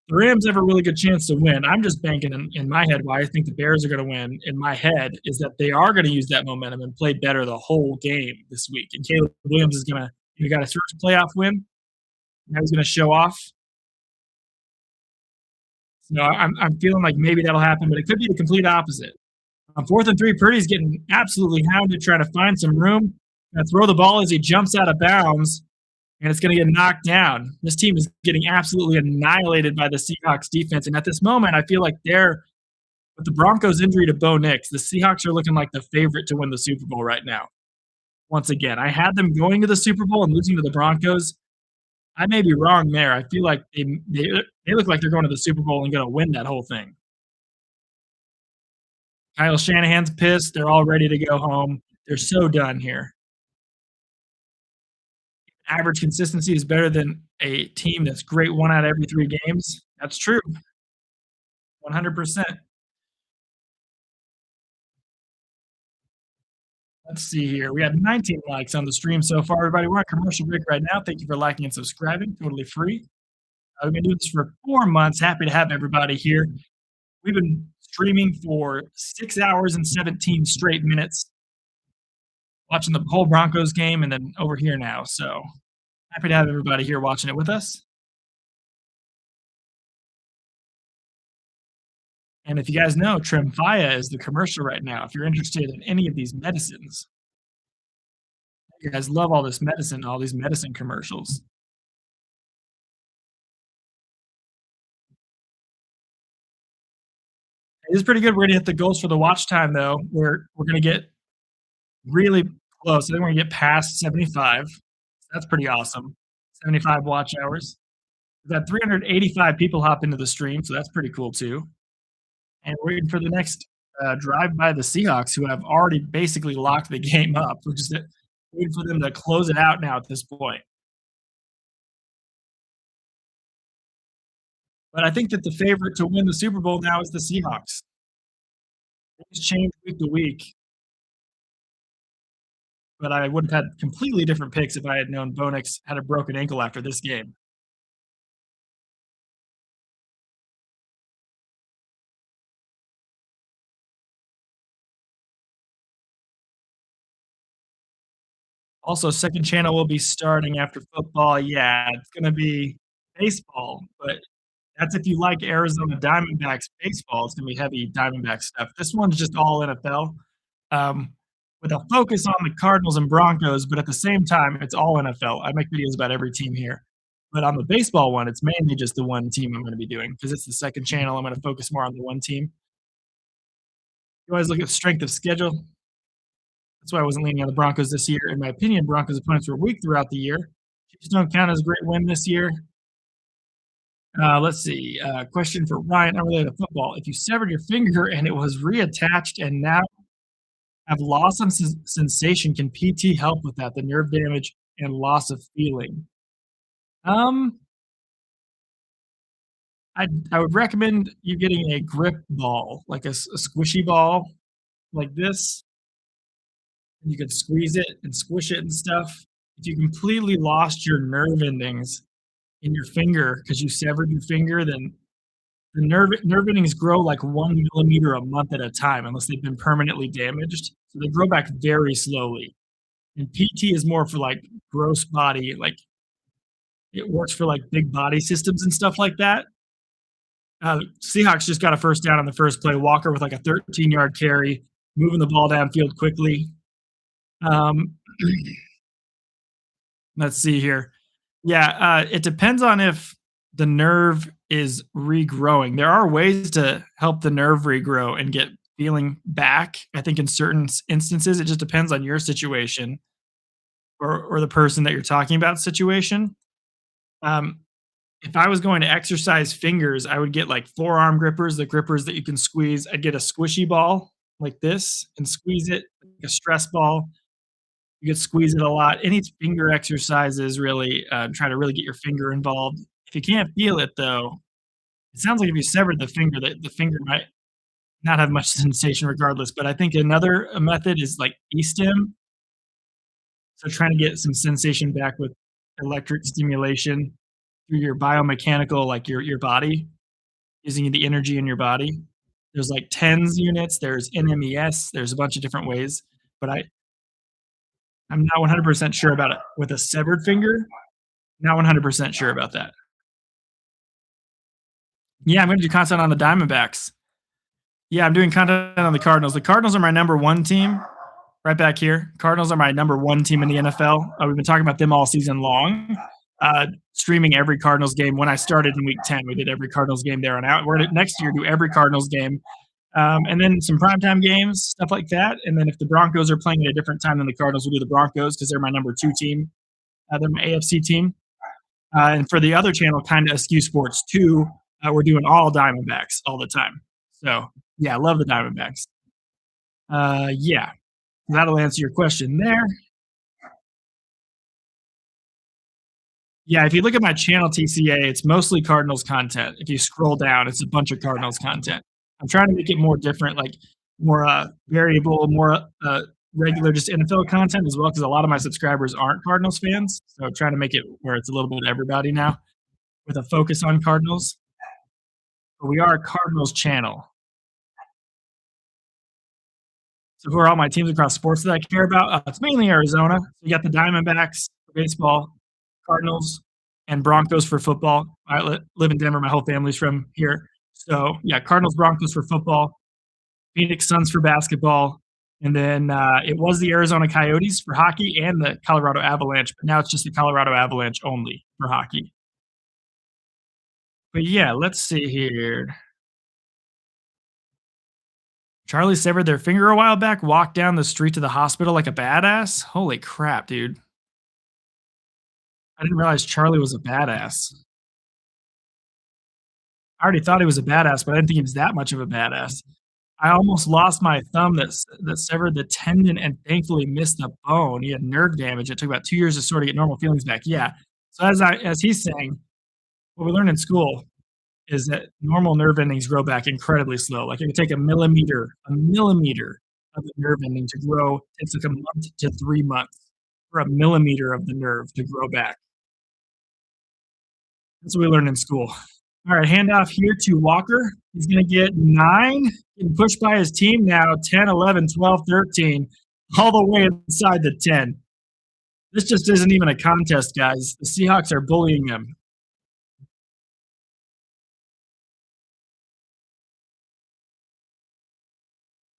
the Rams have a really good chance to win. I'm just banking in my head why I think the Bears are going to win. In my head is that they are going to use that momentum and play better the whole game this week. And Caleb Williams is going to, he got his first playoff win. Now he's going to show off. So I'm feeling like maybe that'll happen, but it could be the complete opposite. On 4th and 3, Purdy's getting absolutely hounded, trying to find some room. Going to throw the ball as he jumps out of bounds, and it's going to get knocked down. This team is getting absolutely annihilated by the Seahawks defense, and at this moment, I feel like with the Broncos injury to Bo Nix, the Seahawks are looking like the favorite to win the Super Bowl right now. Once again, I had them going to the Super Bowl and losing to the Broncos. I may be wrong there. I feel like they look like they're going to the Super Bowl and going to win that whole thing. Kyle Shanahan's pissed. They're all ready to go home. They're so done here. Average consistency is better than a team that's great 1 out of every 3 games. That's true. 100%. Let's see here. We have 19 likes on the stream so far, everybody. We're on commercial break right now. Thank you for liking and subscribing. Totally free. We've been doing this for 4 months. Happy to have everybody here. We've been streaming for 6 hours and 17 straight minutes, watching the whole Broncos game, and then over here now. So happy to have everybody here watching it with us. And if you guys know, Tremfya is the commercial right now. If you're interested in any of these medicines, you guys love all this medicine, all these medicine commercials. It is pretty good. We're gonna hit the goals for the watch time though. We're gonna get really close. I think we're gonna get past 75. That's pretty awesome. 75 watch hours. We've had 385 people hop into the stream, so that's pretty cool too. And we're waiting for the next drive by the Seahawks, who have already basically locked the game up. We're just waiting for them to close it out now at this point. But I think that the favorite to win the Super Bowl now is the Seahawks. Things change week to week, but I would have had completely different picks if I had known Bonix had a broken ankle after this game. Also, second channel will be starting after football. Yeah, it's gonna be baseball, but that's if you like Arizona Diamondbacks baseball. It's gonna be heavy Diamondback stuff. This one's just all NFL, um, with a focus on the Cardinals and Broncos, but at the same time, it's all NFL. I make videos about every team here. But on the baseball one, it's mainly just the one team I'm gonna be doing because it's the second channel. I'm gonna focus more on the one team. You always look at strength of schedule. That's why I wasn't leaning on the Broncos this year. In my opinion, Broncos opponents were weak throughout the year. Chiefs don't count as a great win this year. Let's see. Question for Ryan unrelated to football. If you severed your finger and it was reattached and now have loss of sensation, can PT help with that? The nerve damage and loss of feeling. I would recommend you getting a grip ball, like a squishy ball, like this. You could squeeze it and squish it and stuff. If you completely lost your nerve endings in your finger because you severed your finger, then the nerve endings grow like 1 millimeter a month at a time, unless they've been permanently damaged. So they grow back very slowly. And PT is more for like gross body, like it works for like big body systems and stuff like that. Seahawks just got a first down on the first play. Walker with like a 13-yard carry, moving the ball downfield quickly. Let's see here. Yeah, it depends on if the nerve is regrowing. There are ways to help the nerve regrow and get feeling back. I think in certain instances, it just depends on your situation or the person that you're talking about situation. If I was going to exercise fingers, I would get like forearm grippers, the grippers that you can squeeze. I'd get a squishy ball like this and squeeze it, like a stress ball. You could squeeze it a lot. Any finger exercises really try to really get your finger involved. If you can't feel it though, it sounds like if you severed the finger, that the finger might not have much sensation regardless. But I think another method is like E-stim. So trying to get some sensation back with electric stimulation through your biomechanical, like your body, using the energy in your body. There's like TENS units, there's NMES, there's a bunch of different ways. But I'm not 100% sure about it with a severed finger. Not 100% sure about that. Yeah, I'm going to do content on the Diamondbacks. Yeah, I'm doing content on the Cardinals. The Cardinals are my number one team. Right back here. Cardinals are my number one team in the NFL. We've been talking about them all season long. Streaming every Cardinals game. When I started in week 10, we did every Cardinals game there on out. We're going to next year do every Cardinals game. And then some primetime games, stuff like that. And then if the Broncos are playing at a different time than the Cardinals, we'll do the Broncos because they're my number two team. They're my AFC team. And for the other channel, Kind of Askew Sports 2, we're doing all Diamondbacks all the time. So, yeah, I love the Diamondbacks. Yeah, that'll answer your question there. Yeah, if you look at my channel TCA, it's mostly Cardinals content. If you scroll down, it's a bunch of Cardinals content. I'm trying to make it more different, like more variable, more regular, just NFL content as well, because a lot of my subscribers aren't Cardinals fans. So I'm trying to make it where it's a little bit of everybody now with a focus on Cardinals. But we are a Cardinals channel. So who are all my teams across sports that I care about? It's mainly Arizona. So you got the Diamondbacks for baseball, Cardinals, and Broncos for football. I live in Denver. My whole family's from here. So yeah, Cardinals Broncos for football, Phoenix Suns for basketball, and then it was the Arizona Coyotes for hockey and the Colorado Avalanche, but now it's just the Colorado Avalanche only for hockey. But yeah, let's see here. Charlie severed their finger a while back, walked down the street to the hospital like a badass. Holy crap, dude. I didn't realize Charlie was a badass. I already thought he was a badass, but I didn't think he was that much of a badass. I almost lost my thumb that severed the tendon and thankfully missed the bone. He had nerve damage. It took about 2 years to sort of get normal feelings back. Yeah. So as he's saying, what we learned in school is that normal nerve endings grow back incredibly slow. Like it could take a millimeter of the nerve ending to grow. It's like a month to 3 months for a millimeter of the nerve to grow back. That's what we learned in school. All right, handoff here to Walker. He's going to get 9, getting pushed by his team now 10, 11, 12, 13, all the way inside the 10. This just isn't even a contest, guys. The Seahawks are bullying them.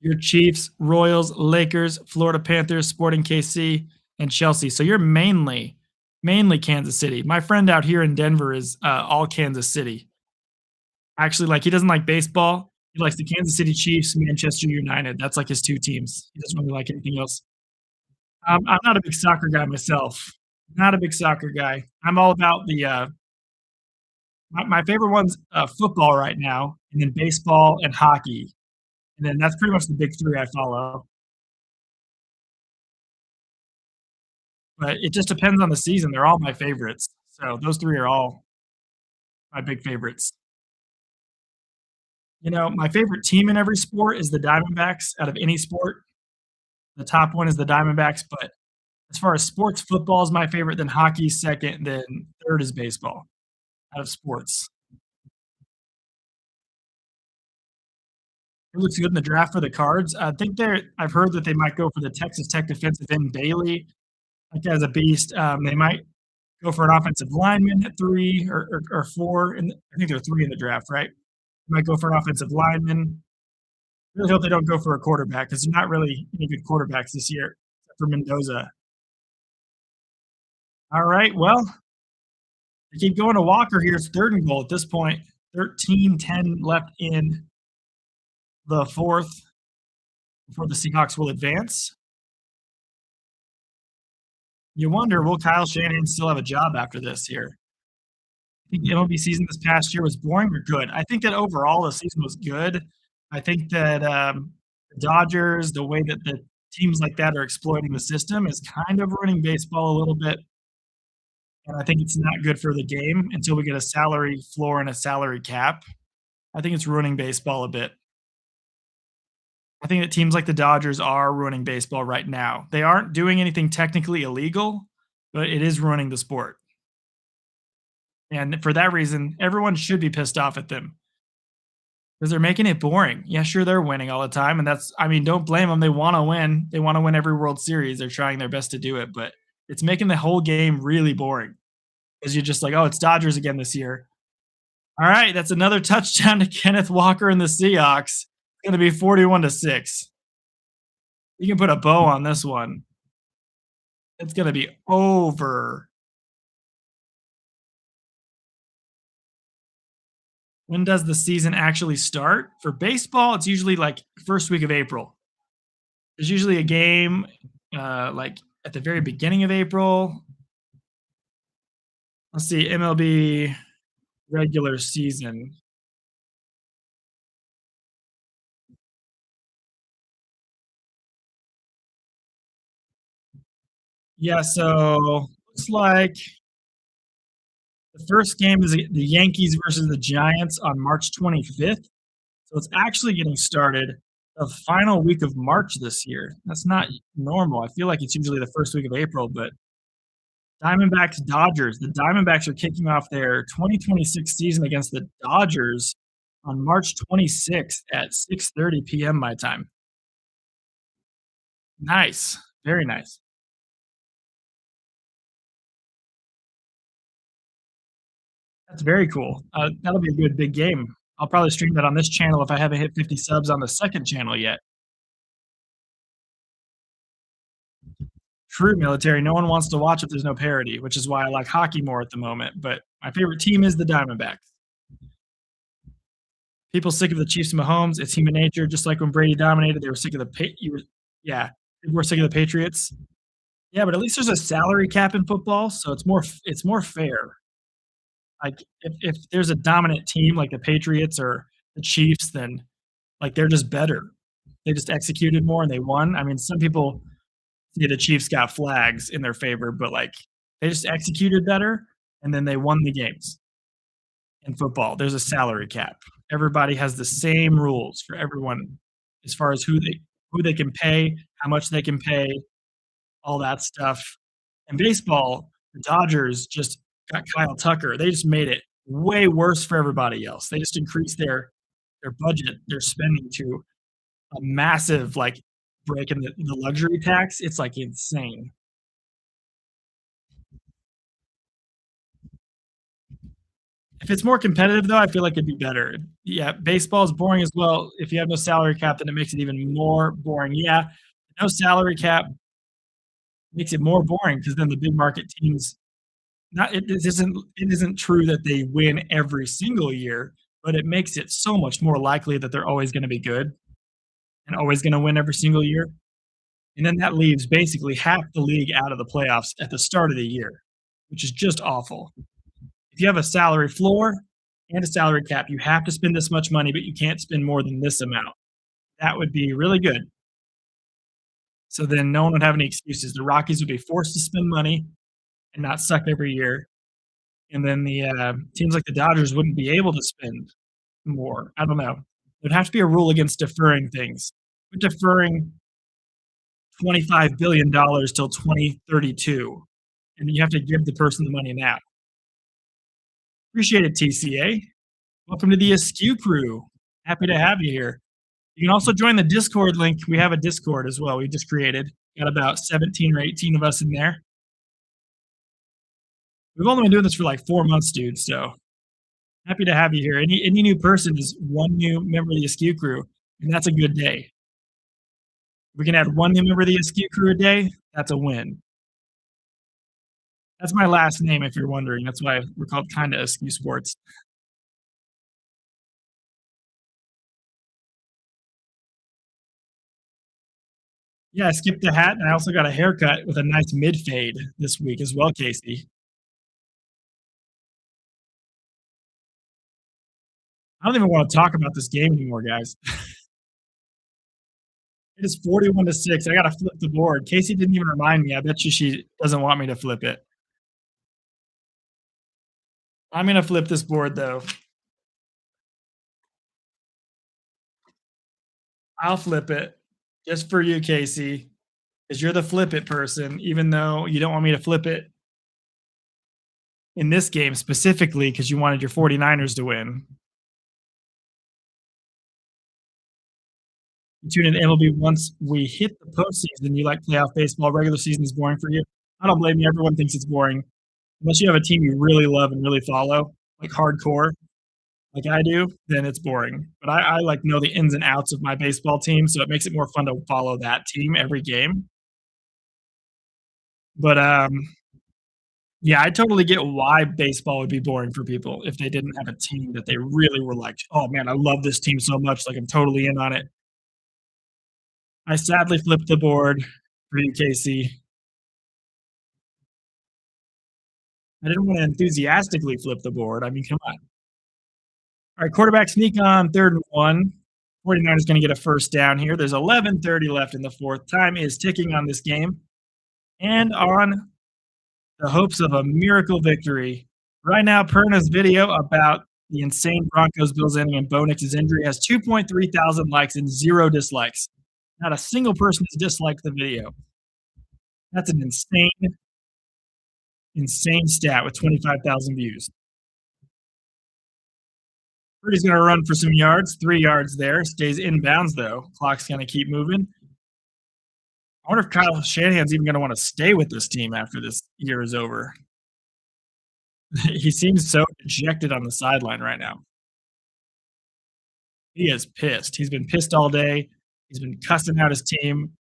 Your Chiefs, Royals, Lakers, Florida Panthers, Sporting KC, and Chelsea. So you're mainly Kansas City. My friend out here in Denver is all Kansas City. Actually, like he doesn't like baseball. He likes the Kansas City Chiefs, Manchester United. That's like his 2 teams. He doesn't really like anything else. I'm not a big soccer guy myself. Not a big soccer guy. I'm all about the my favorite one's football right now, and then baseball and hockey, and then that's pretty much the big 3 I follow. But it just depends on the season. They're all my favorites. So those 3 are all my big favorites. You know, my favorite team in every sport is the Diamondbacks out of any sport. The top one is the Diamondbacks, but as far as sports, football is my favorite, then hockey second, then third is baseball out of sports. Who looks good in the draft for the Cards? I think I've heard that they might go for the Texas Tech defensive end Bailey. That guy's a beast. They might go for an offensive lineman at 3 or 4, and I think there are 3 in the draft, right? They might go for an offensive lineman. Really hope they don't go for a quarterback because there's not really any good quarterbacks this year except for Mendoza. All right, well, they keep going to Walker here. It's 3rd and goal at this point. 13-10 left in the 4th before the Seahawks will advance. You wonder, will Kyle Shanahan still have a job after this here? I think the MLB season this past year was boring or good. I think that overall the season was good. I think that the Dodgers, the way that the teams like that are exploiting the system is kind of ruining baseball a little bit. And I think it's not good for the game until we get a salary floor and a salary cap. I think it's ruining baseball a bit. I think that teams like the Dodgers are ruining baseball right now. They aren't doing anything technically illegal, but it is ruining the sport. And for that reason, everyone should be pissed off at them because they're making it boring. Yeah, sure, they're winning all the time. And I mean, don't blame them. They want to win. They want to win every World Series. They're trying their best to do it, but it's making the whole game really boring because you're just like, oh, it's Dodgers again this year. All right, that's another touchdown to Kenneth Walker and the Seahawks. It's going to be 41-6. You can put a bow on this one. It's going to be over. When does the season actually start? For baseball, it's usually like first week of April. There's usually a game like at the very beginning of April. Let's see, MLB regular season. Yeah, so looks like the first game is the Yankees versus the Giants on March 25th. So it's actually getting started the final week of March this year. That's not normal. I feel like it's usually the first week of April, but Diamondbacks Dodgers. The Diamondbacks are kicking off their 2026 season against the Dodgers on March 26th at 6:30 p.m. my time. Nice. Very nice. That's very cool. That'll be a good big game. I'll probably stream that on this channel if I haven't hit 50 subs on the second channel yet. True military. No one wants to watch if there's no parody, which is why I like hockey more at the moment. But my favorite team is the Diamondbacks. People sick of the Chiefs and Mahomes. It's human nature. Just like when Brady dominated, they were sick of yeah, people were sick of the Patriots. Yeah, but at least there's a salary cap in football, so it's more fair. Like if there's a dominant team like the Patriots or the Chiefs, then like they're just better. They just executed more and they won. I mean, some people say the Chiefs got flags in their favor, but like they just executed better and then they won the games. In football, there's a salary cap. Everybody has the same rules for everyone as far as who they can pay, how much they can pay, all that stuff. In baseball, the Dodgers just got Kyle Tucker. They just made it way worse for everybody else. They just increased their budget, their spending to a massive like break in the luxury tax. It's like insane. If it's more competitive though, I feel like it'd be better. Yeah, baseball is boring as well. If you have no salary cap, then it makes it even more boring. Yeah, no salary cap makes it more boring because then the big market teams not it isn't true that they win every single year, but it makes it so much more likely that they're always going to be good and always going to win every single year. And then that leaves basically half the league out of the playoffs at the start of the year, which is just awful. If you have a salary floor and a salary cap, you have to spend this much money, but you can't spend more than this amount. That would be really good. So then no one would have any excuses. The Rockies would be forced to spend money and not suck every year. And then the teams like the Dodgers wouldn't be able to spend more. I don't know. There'd have to be a rule against deferring things. We're deferring $25 billion till 2032, and you have to give the person the money now. Appreciate it, TCA. Welcome to the Askew crew. Happy to have you here. You can also join the Discord link. We have a Discord as well. We just created. Got about 17 or 18 of us in there. We've only been doing this for like 4 months, dude. So happy to have you here. Any new person is one new member of the Askew crew, and that's a good day. If we can add one new member of the Askew crew a day, that's a win. That's my last name, if you're wondering. That's why we're called Kinda Askew Sports. Yeah, I skipped the hat, and I also got a haircut with a nice mid fade this week as well, Casey. I don't even want to talk about this game anymore, guys. It is 41-6. I gotta flip the board. Casey didn't even remind me. I bet you she doesn't want me to flip it. I'm gonna flip this board though. I'll flip it just for you, Casey, because you're the flip it person, even though you don't want me to flip it in this game specifically because you wanted your 49ers to win. You tune in MLB once we hit the postseason. You like playoff baseball. Regular season is boring for you. I don't blame you. Everyone thinks it's boring. Unless you have a team you really love and really follow, like hardcore, like I do, then it's boring. But I like know the ins and outs of my baseball team, so it makes it more fun to follow that team every game. But yeah, I totally get why baseball would be boring for people if they didn't have a team that they really were like, oh man, I love this team so much, like I'm totally in on it. I sadly flipped the board for you, Casey. I didn't want to enthusiastically flip the board. I mean, come on. All right, quarterback sneak on 3rd and 1. 49ers going to get a first down here. There's 11:30 left in the fourth. Time is ticking on this game. And on the hopes of a miracle victory. Right now, Perna's video about the insane Broncos Bills ending and Bo Nix's injury has 2.3 thousand likes and 0 dislikes. Not a single person has disliked the video. That's an insane stat with 25,000 views. Purdy's going to run for some yards, 3 yards there. Stays inbounds, though. Clock's going to keep moving. I wonder if Kyle Shanahan's even going to want to stay with this team after this year is over. He seems so dejected on the sideline right now. He is pissed. He's been pissed all day. He's been cussing out his team.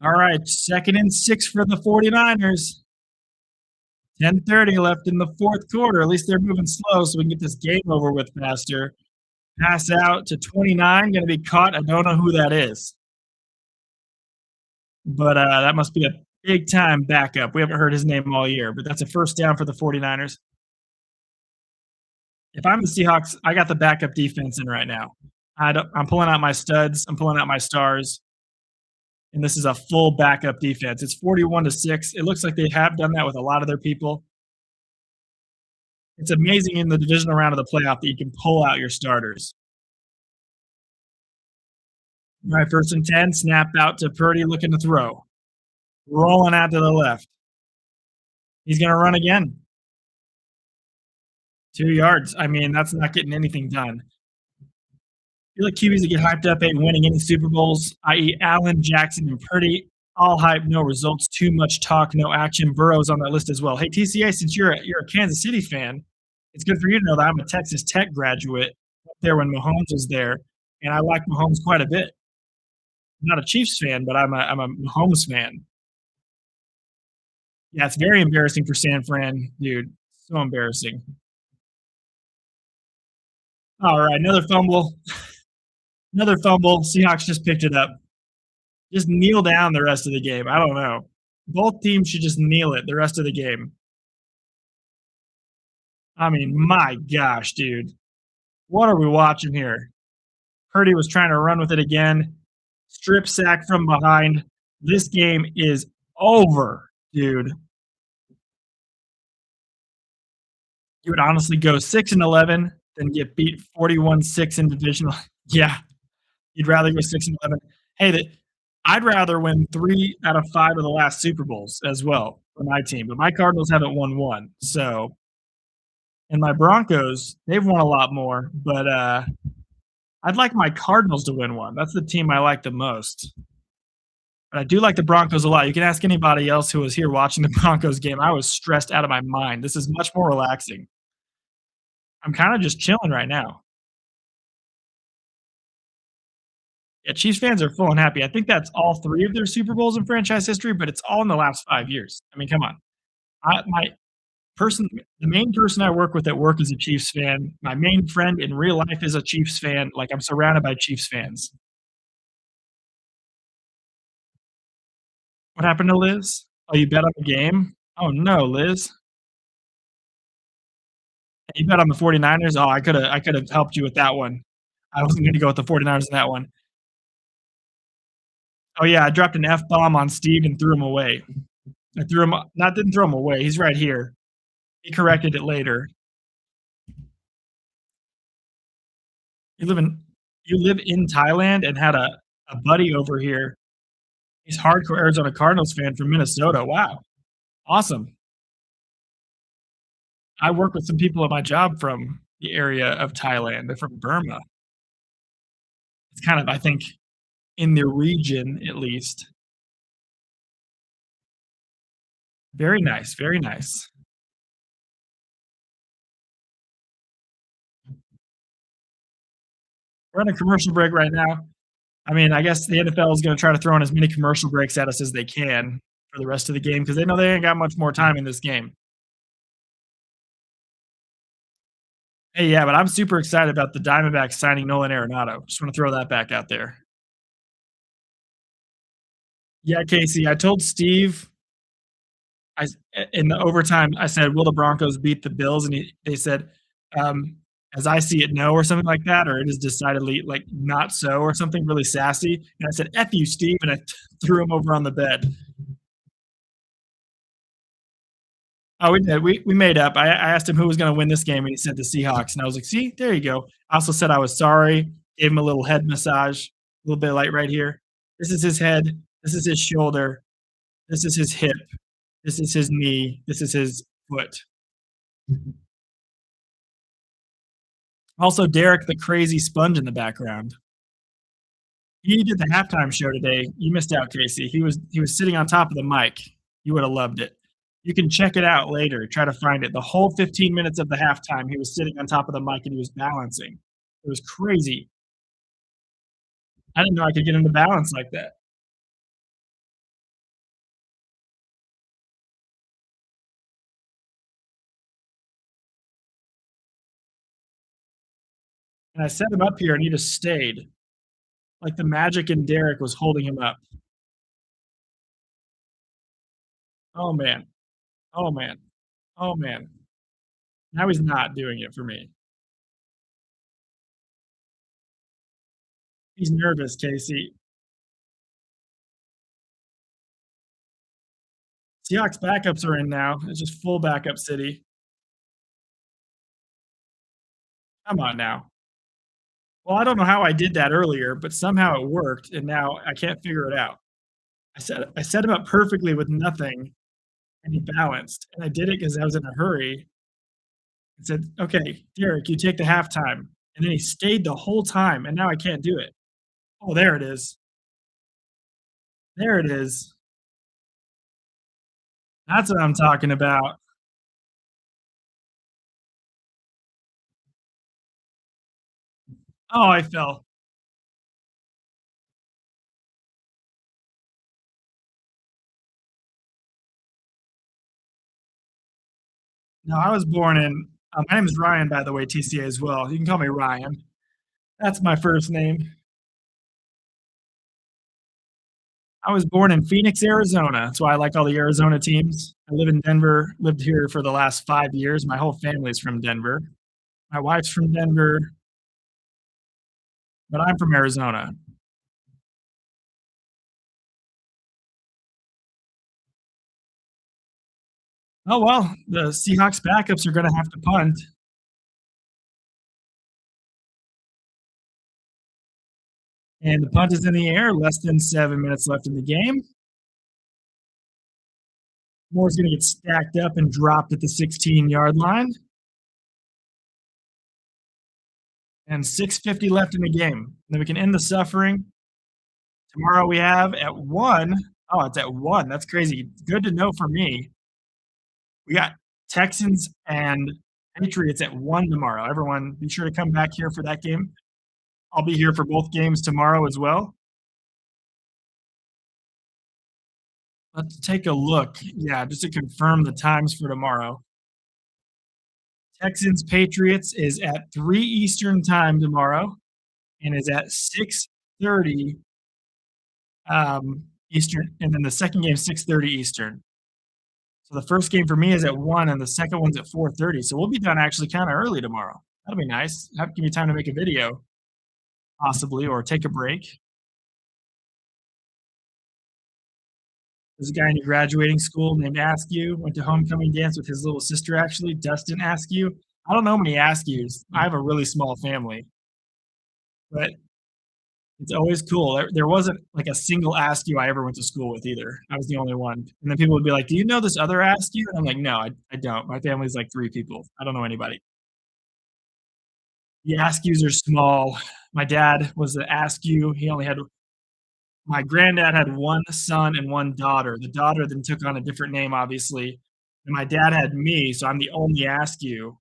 All right, 2nd and 6 for the 49ers. 10:30 left in the fourth quarter. At least they're moving slow so we can get this game over with faster. Pass out to 29, going to be caught. I don't know who that is. But that must be a big-time backup. We haven't heard his name all year, but that's a first down for the 49ers. If I'm the Seahawks, I got the backup defense in right now. I'm pulling out my studs. I'm pulling out my stars. And this is a full backup defense. It's 41-6. It looks like they have done that with a lot of their people. It's amazing in the divisional round of the playoff that you can pull out your starters. All right, 1st and 10. Snap out to Purdy looking to throw. Rolling out to the left. He's going to run again. 2 yards. I mean, that's not getting anything done. I feel like QBs that get hyped up ain't winning any Super Bowls, i.e. Allen, Jackson, and Purdy. All hype, no results, too much talk, no action. Burrow's on that list as well. Hey, TCA, since you're a Kansas City fan, it's good for you to know that I'm a Texas Tech graduate up there when Mahomes was there, and I like Mahomes quite a bit. I'm not a Chiefs fan, but I'm a Mahomes fan. Yeah, it's very embarrassing for San Fran, dude. So embarrassing. All right, another fumble. Another fumble. Seahawks just picked it up. Just kneel down the rest of the game. I don't know. Both teams should just kneel it the rest of the game. I mean, my gosh, dude. What are we watching here? Purdy was trying to run with it again. Strip sack from behind. This game is over, dude. You would honestly go 6-11, then get beat 41-6 in divisional. Yeah, you'd rather go 6-11. Hey, I'd rather win 3 out of 5 of the last Super Bowls as well for my team, but my Cardinals haven't won one. So, and my Broncos, they've won a lot more, but I'd like my Cardinals to win one. That's the team I like the most. But I do like the Broncos a lot. You can ask anybody else who was here watching the Broncos game. I was stressed out of my mind. This is much more relaxing. I'm kind of just chilling right now. Yeah, Chiefs fans are full and happy. I think that's all 3 of their Super Bowls in franchise history, but it's all in the last 5 years. I mean, come on. The main person I work with at work is a Chiefs fan. My main friend in real life is a Chiefs fan. Like, I'm surrounded by Chiefs fans. What happened to Liz? Oh, you bet on the game? Oh, no, Liz. You bet on the 49ers? Oh, I coulda helped you with that one. I wasn't gonna go with the 49ers in that one. Oh, yeah, I dropped an F-bomb on Steve and threw him away. Didn't throw him away, he's right here. He corrected it later. You live in Thailand and had a buddy over here. He's hardcore Arizona Cardinals fan from Minnesota. Wow, awesome. I work with some people at my job from the area of Thailand. They're from Burma. It's kind of, I think, in the region at least. Very nice, very nice. We're on a commercial break right now. I mean, I guess the NFL is gonna try to throw in as many commercial breaks at us as they can for the rest of the game because they know they ain't got much more time in this game. Hey, yeah, but I'm super excited about the Diamondbacks signing Nolan Arenado. Just wanna throw that back out there. Yeah, Casey, I told Steve in the overtime, I said, "Will the Broncos beat the Bills?" And they said, "As I see it, no," or something like that, or it is decidedly like not so, or something really sassy. And I said, "F you, Steve," and I threw him over on the bed. Oh, we did. We made up. I asked him who was going to win this game, and he said the Seahawks. And I was like, "See, there you go." I also said I was sorry. Gave him a little head massage, a little bit of light right here. This is his head. This is his shoulder. This is his hip. This is his knee. This is his foot. Also, Derek, the crazy sponge in the background. He did the halftime show today. You missed out, Casey. He was sitting on top of the mic. You would have loved it. You can check it out later, try to find it. The whole 15 minutes of the halftime, he was sitting on top of the mic and he was balancing. It was crazy. I didn't know I could get him to balance like that. And I set him up here and he just stayed. Like the magic in Derek was holding him up. Oh man. Oh man. Oh man. Now he's not doing it for me. He's nervous, Casey. Seahawks backups are in now. It's just full backup city. Come on now. Well, I don't know how I did that earlier, but somehow it worked, and now I can't figure it out. I set him up perfectly with nothing, and he balanced, and I did it because I was in a hurry. I said, "Okay, Derek, you take the halftime," and then he stayed the whole time, and now I can't do it. Oh, there it is. There it is. That's what I'm talking about. Oh, I fell. No, I was born in my name is Ryan, by the way, TCA as well. You can call me Ryan. That's my first name. I was born in Phoenix, Arizona. That's why I like all the Arizona teams. I live in Denver, lived here for the last 5 years. My whole family's from Denver. My wife's from Denver, but I'm from Arizona. Oh, well, the Seahawks backups are gonna have to punt, and the punt is in the air, less than 7 minutes left in the game. Moore's gonna get stacked up and dropped at the 16-yard line, and 6:50 left in the game. Then we can end the suffering. Tomorrow we have at 1. Oh, it's at 1. That's crazy. Good to know for me. We got Texans and Patriots at 1 tomorrow. Everyone, be sure to come back here for that game. I'll be here for both games tomorrow as well. Let's take a look. Yeah, just to confirm the times for tomorrow. Texans Patriots is at 3 Eastern time tomorrow and is at 6:30 Eastern, and then the second game 6:30 Eastern. So the first game for me is at 1 and the second one's at 4:30. So we'll be done actually kind of early tomorrow. That'll be nice. Give me time to make a video possibly or take a break. There's a guy in your graduating school named Askew, went to homecoming dance with his little sister actually, Dustin Askew. I don't know many Askews. I have a really small family, but it's always cool. There wasn't like a single Askew I ever went to school with either. I was the only one. And then people would be like, "Do you know this other Askew?" And I'm like, "No, I don't. My family's like 3 people. I don't know anybody." The Askews are small. My dad was the Askew. He only had My granddad had 1 son and 1 daughter. The daughter then took on a different name, obviously, and my dad had me, so I'm the only Askew,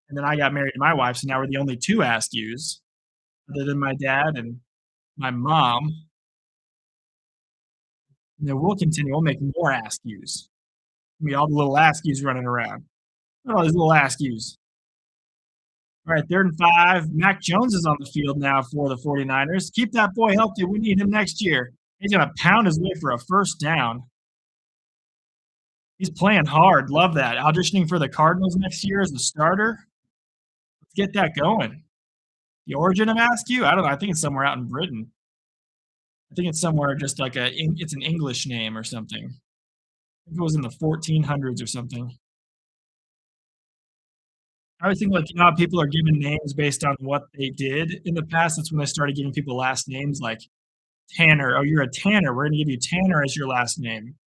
and then I got married to my wife, so now we're the only 2 Askews other than my dad and my mom, and then we'll continue, we'll make more Askews. I mean, all the little Askews running around. Look at all these little Askews. Alright, 3rd and 5. Mac Jones is on the field now for the 49ers. Keep that boy healthy, we need him next year. He's gonna pound his way for a first down. He's playing hard, love that. Auditioning for the Cardinals next year as a starter. Let's get that going. The origin of Askew? I don't know, I think it's somewhere out in Britain. I think it's somewhere just like it's an English name or something. I think it was in the 1400s or something. I always think, like, you know how people are given names based on what they did in the past? That's when they started giving people last names like Tanner. "Oh, you're a tanner. We're gonna give you Tanner as your last name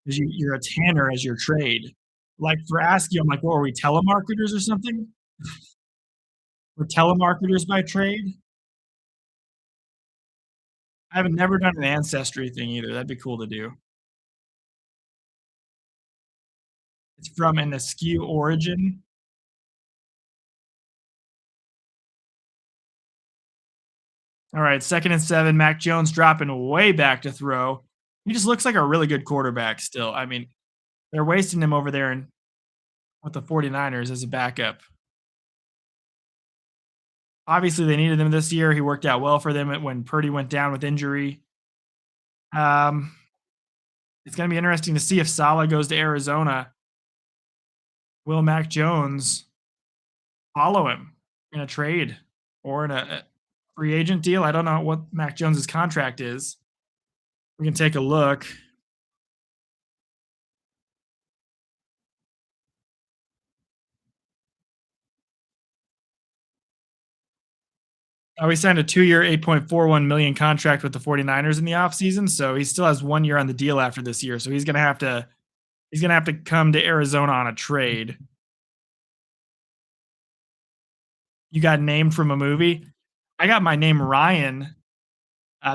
'cause you're a tanner as your trade." Like, for Askew, I'm like, "What are we, telemarketers or something? We're telemarketers by trade?" I have never done an ancestry thing either, that'd be cool to do. It's from an askew origin. All right, 2nd and 7. Mac Jones dropping way back to throw. He just looks like a really good quarterback still. I mean, they're wasting him over there with the 49ers as a backup. Obviously, they needed him this year. He worked out well for them when Purdy went down with injury. Um, it's going to be interesting to see if Saleh goes to Arizona. Will Mac Jones follow him in a trade or in a free agent deal? I don't know what Mac Jones's contract is. We can take a look. He signed a 2-year, $8.41 million contract with the 49ers in the offseason, so he still has 1 year on the deal after this year. So he's gonna have to come to Arizona on a trade. You got named from a movie? I got my name Ryan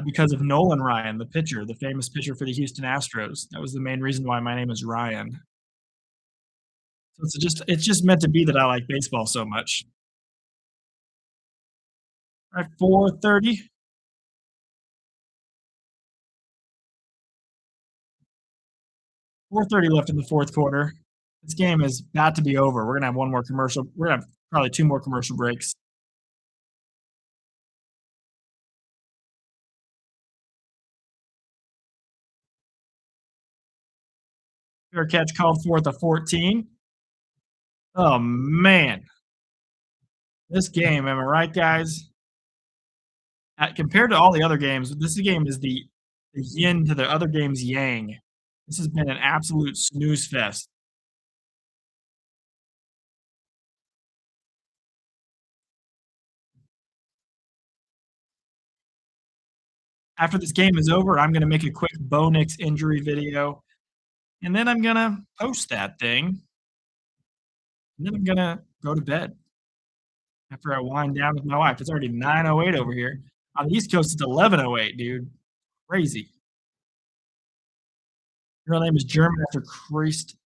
because of Nolan Ryan, the pitcher, the famous pitcher for the Houston Astros. That was the main reason why my name is Ryan. So it's just meant to be that I like baseball so much. All right, 4:30. 4:30 left in the fourth quarter. This game is about to be over. We're gonna have one more commercial. We're gonna have probably 2 more commercial breaks. Fair catch called for at the 14. Oh man, this game, am I right, guys? Compared to all the other games, this game is the yin to the other game's yang. This has been an absolute snooze fest. After this game is over, I'm gonna make a quick Bo Nix injury video, and then I'm gonna post that thing, and then I'm gonna go to bed after I wind down with my wife. It's already 9:08 over here. On the East Coast, it's 11:08, dude. Crazy. Your real name is German after Christ.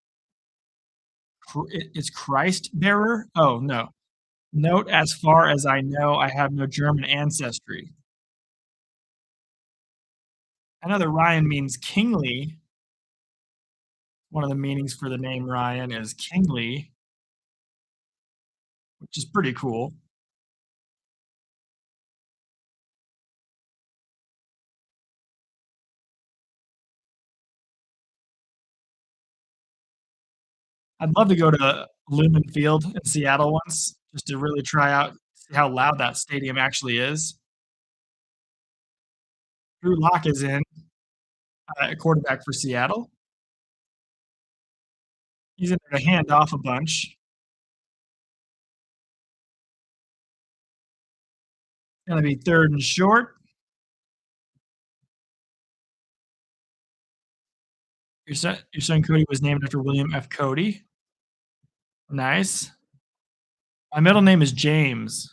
It's Christ bearer? Oh, no. Note, as far as I know, I have no German ancestry. I know that Ryan means kingly. One of the meanings for the name Ryan is kingly, which is pretty cool. I'd love to go to Lumen Field in Seattle once just to really try out, see how loud that stadium actually is. Drew Lock is in, quarterback for Seattle. He's in there to hand off a bunch. Gonna be 3rd and short. Your son Cody was named after William F. Cody. Nice. My middle name is James,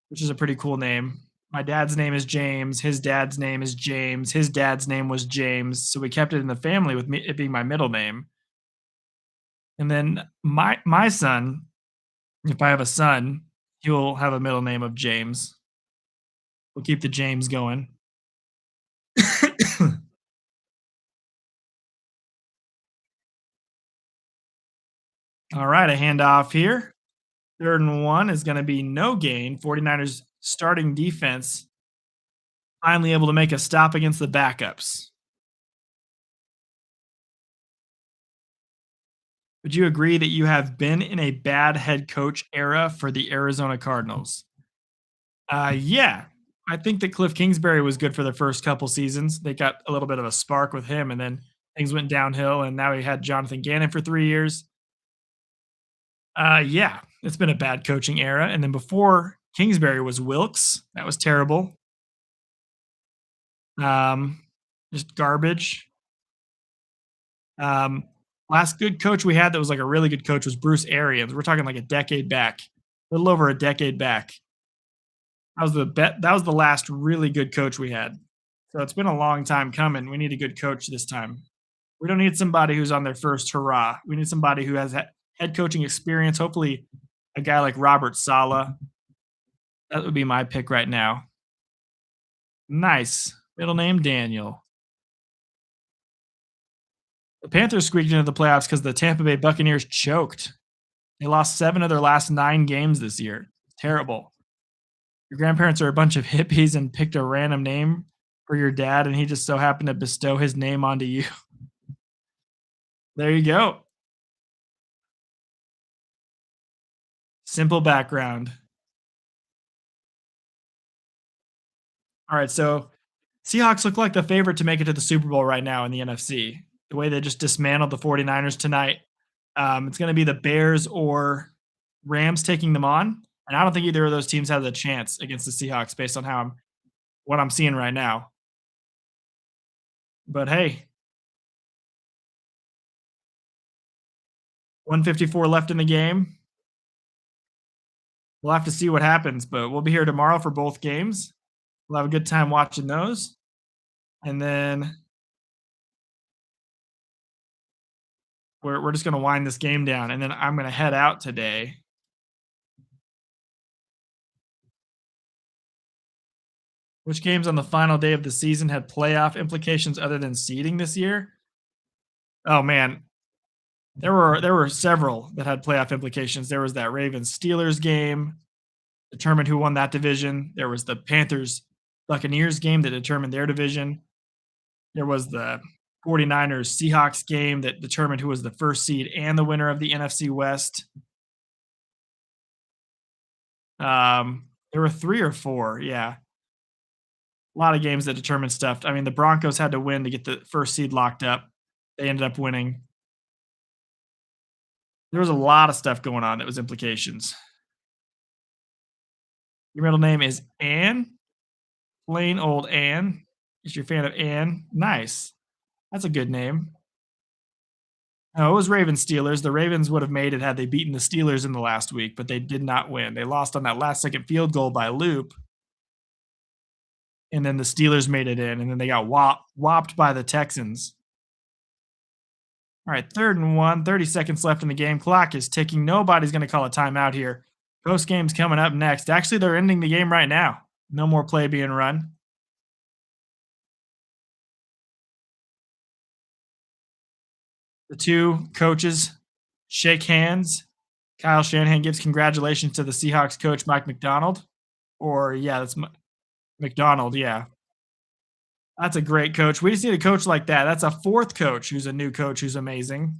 which is a pretty cool name. My dad's name is James. His dad's name is James. His dad's name was James. So we kept it in the family with me it being my middle name. And then my son, if I have a son, he'll have a middle name of James. We'll keep the James going. All right, a handoff here. 3rd and 1 is gonna be no gain. 49ers starting defense finally able to make a stop against the backups. Would you agree that you have been in a bad head coach era for the Arizona Cardinals? Yeah. I think that Cliff Kingsbury was good for the first couple seasons. They got a little bit of a spark with him, and then things went downhill, and now he had Jonathan Gannon for 3 years. Yeah, it's been a bad coaching era, and then before Kingsbury was Wilkes. That was terrible. Um, just garbage. Um, Last good coach we had that was like a really good coach was Bruce Arians. We're talking like a decade back, a little over a decade back. That was the last really good coach we had. So it's been a long time coming. We need a good coach this time. We don't need somebody who's on their first hurrah. We need somebody who has head coaching experience. Hopefully, a guy like Robert Saleh. That would be my pick right now. Nice. Middle name Daniel. The Panthers squeaked into the playoffs because the Tampa Bay Buccaneers choked. They lost 7 of their last 9 games this year. Terrible. Your grandparents are a bunch of hippies and picked a random name for your dad, and he just so happened to bestow his name onto you. There you go. Simple background. All right, so Seahawks look like the favorite to make it to the Super Bowl right now in the NFC. The way they just dismantled the 49ers tonight. It's going to be the Bears or Rams taking them on. And I don't think either of those teams has a chance against the Seahawks based on what I'm seeing right now. But hey, 154 left in the game. We'll have to see what happens, but we'll be here tomorrow for both games. We'll have a good time watching those. And then we're just going to wind this game down. And then I'm going to head out today. Which games on the final day of the season had playoff implications other than seeding this year? Oh man, there were several that had playoff implications. There was that Ravens Steelers game, determined who won that division. There was the Panthers Buccaneers game that determined their division. There was the 49ers Seahawks game that determined who was the first seed and the winner of the NFC West. There were 3 or 4, yeah. A lot of games that determined stuff. I mean, the Broncos had to win to get the first seed locked up. They ended up winning. There was a lot of stuff going on that was implications. Your middle name is Ann? Plain old Ann. Is you're a fan of Ann? Nice. That's a good name. No, it was Ravens Steelers. The Ravens would have made it had they beaten the Steelers in the last week, but they did not win. They lost on that last second field goal by Loop. And then the Steelers made it in, and then they got whopped by the Texans. All right, 3rd and 1, 30 seconds left in the game. Clock is ticking. Nobody's going to call a timeout here. Post game's coming up next. Actually, they're ending the game right now. No more play being run. The two coaches shake hands. Kyle Shanahan gives congratulations to the Seahawks coach, Mike McDonald. Or, yeah, that's McDonald, yeah. That's a great coach. We just need a coach like that. That's a 4th coach who's a new coach who's amazing.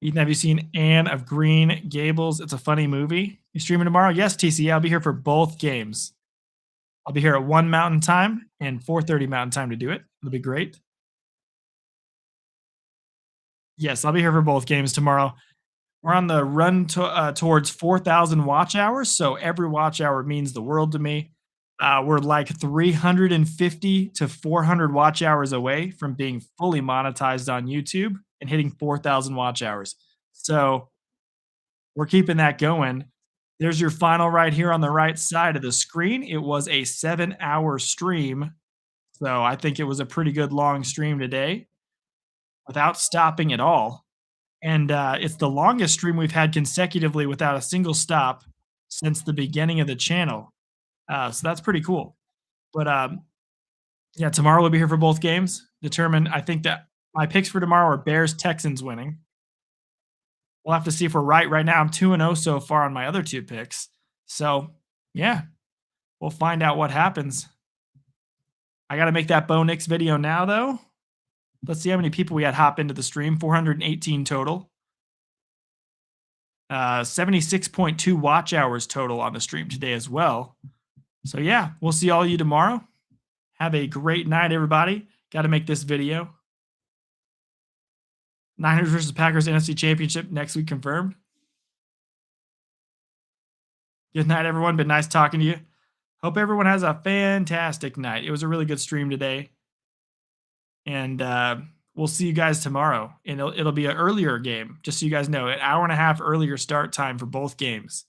Ethan, have you seen Anne of Green Gables? It's a funny movie. You streaming tomorrow? Yes, TC. I'll be here for both games. I'll be here at 1 Mountain Time and 4:30 Mountain Time to do it. It'll be great. Yes, I'll be here for both games tomorrow. We're on the run towards 4,000 watch hours, so every watch hour means the world to me. We're like 350 to 400 watch hours away from being fully monetized on YouTube and hitting 4,000 watch hours. So we're keeping that going. There's your final right here on the right side of the screen. It was a 7-hour stream. So I think it was a pretty good long stream today without stopping at all. And it's the longest stream we've had consecutively without a single stop since the beginning of the channel. So that's pretty cool. But yeah, tomorrow we'll be here for both games. I think that my picks for tomorrow are Bears-Texans winning. We'll have to see if we're right. Right now, I'm 2-0 so far on my other 2 picks. So, yeah, we'll find out what happens. I got to make that Bo Nix video now, though. Let's see how many people we had hop into the stream. 418 total. 76.2 watch hours total on the stream today as well. So, yeah, we'll see all of you tomorrow. Have a great night, everybody. Got to make this video. Niners versus Packers NFC Championship next week confirmed. Good night, everyone. Been nice talking to you. Hope everyone has a fantastic night. It was a really good stream today. And we'll see you guys tomorrow. And it'll be an earlier game, just so you guys know. An hour and a half earlier start time for both games.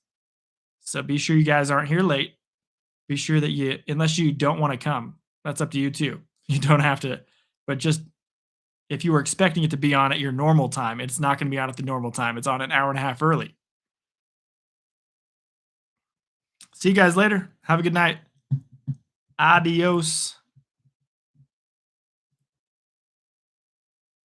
So be sure you guys aren't here late. Be sure that unless you don't want to come. That's up to you too. You don't have to, but just if you were expecting it to be on at your normal time, it's not going to be on at the normal time. It's on an hour and a half early. See you guys later. Have a good night. Adios.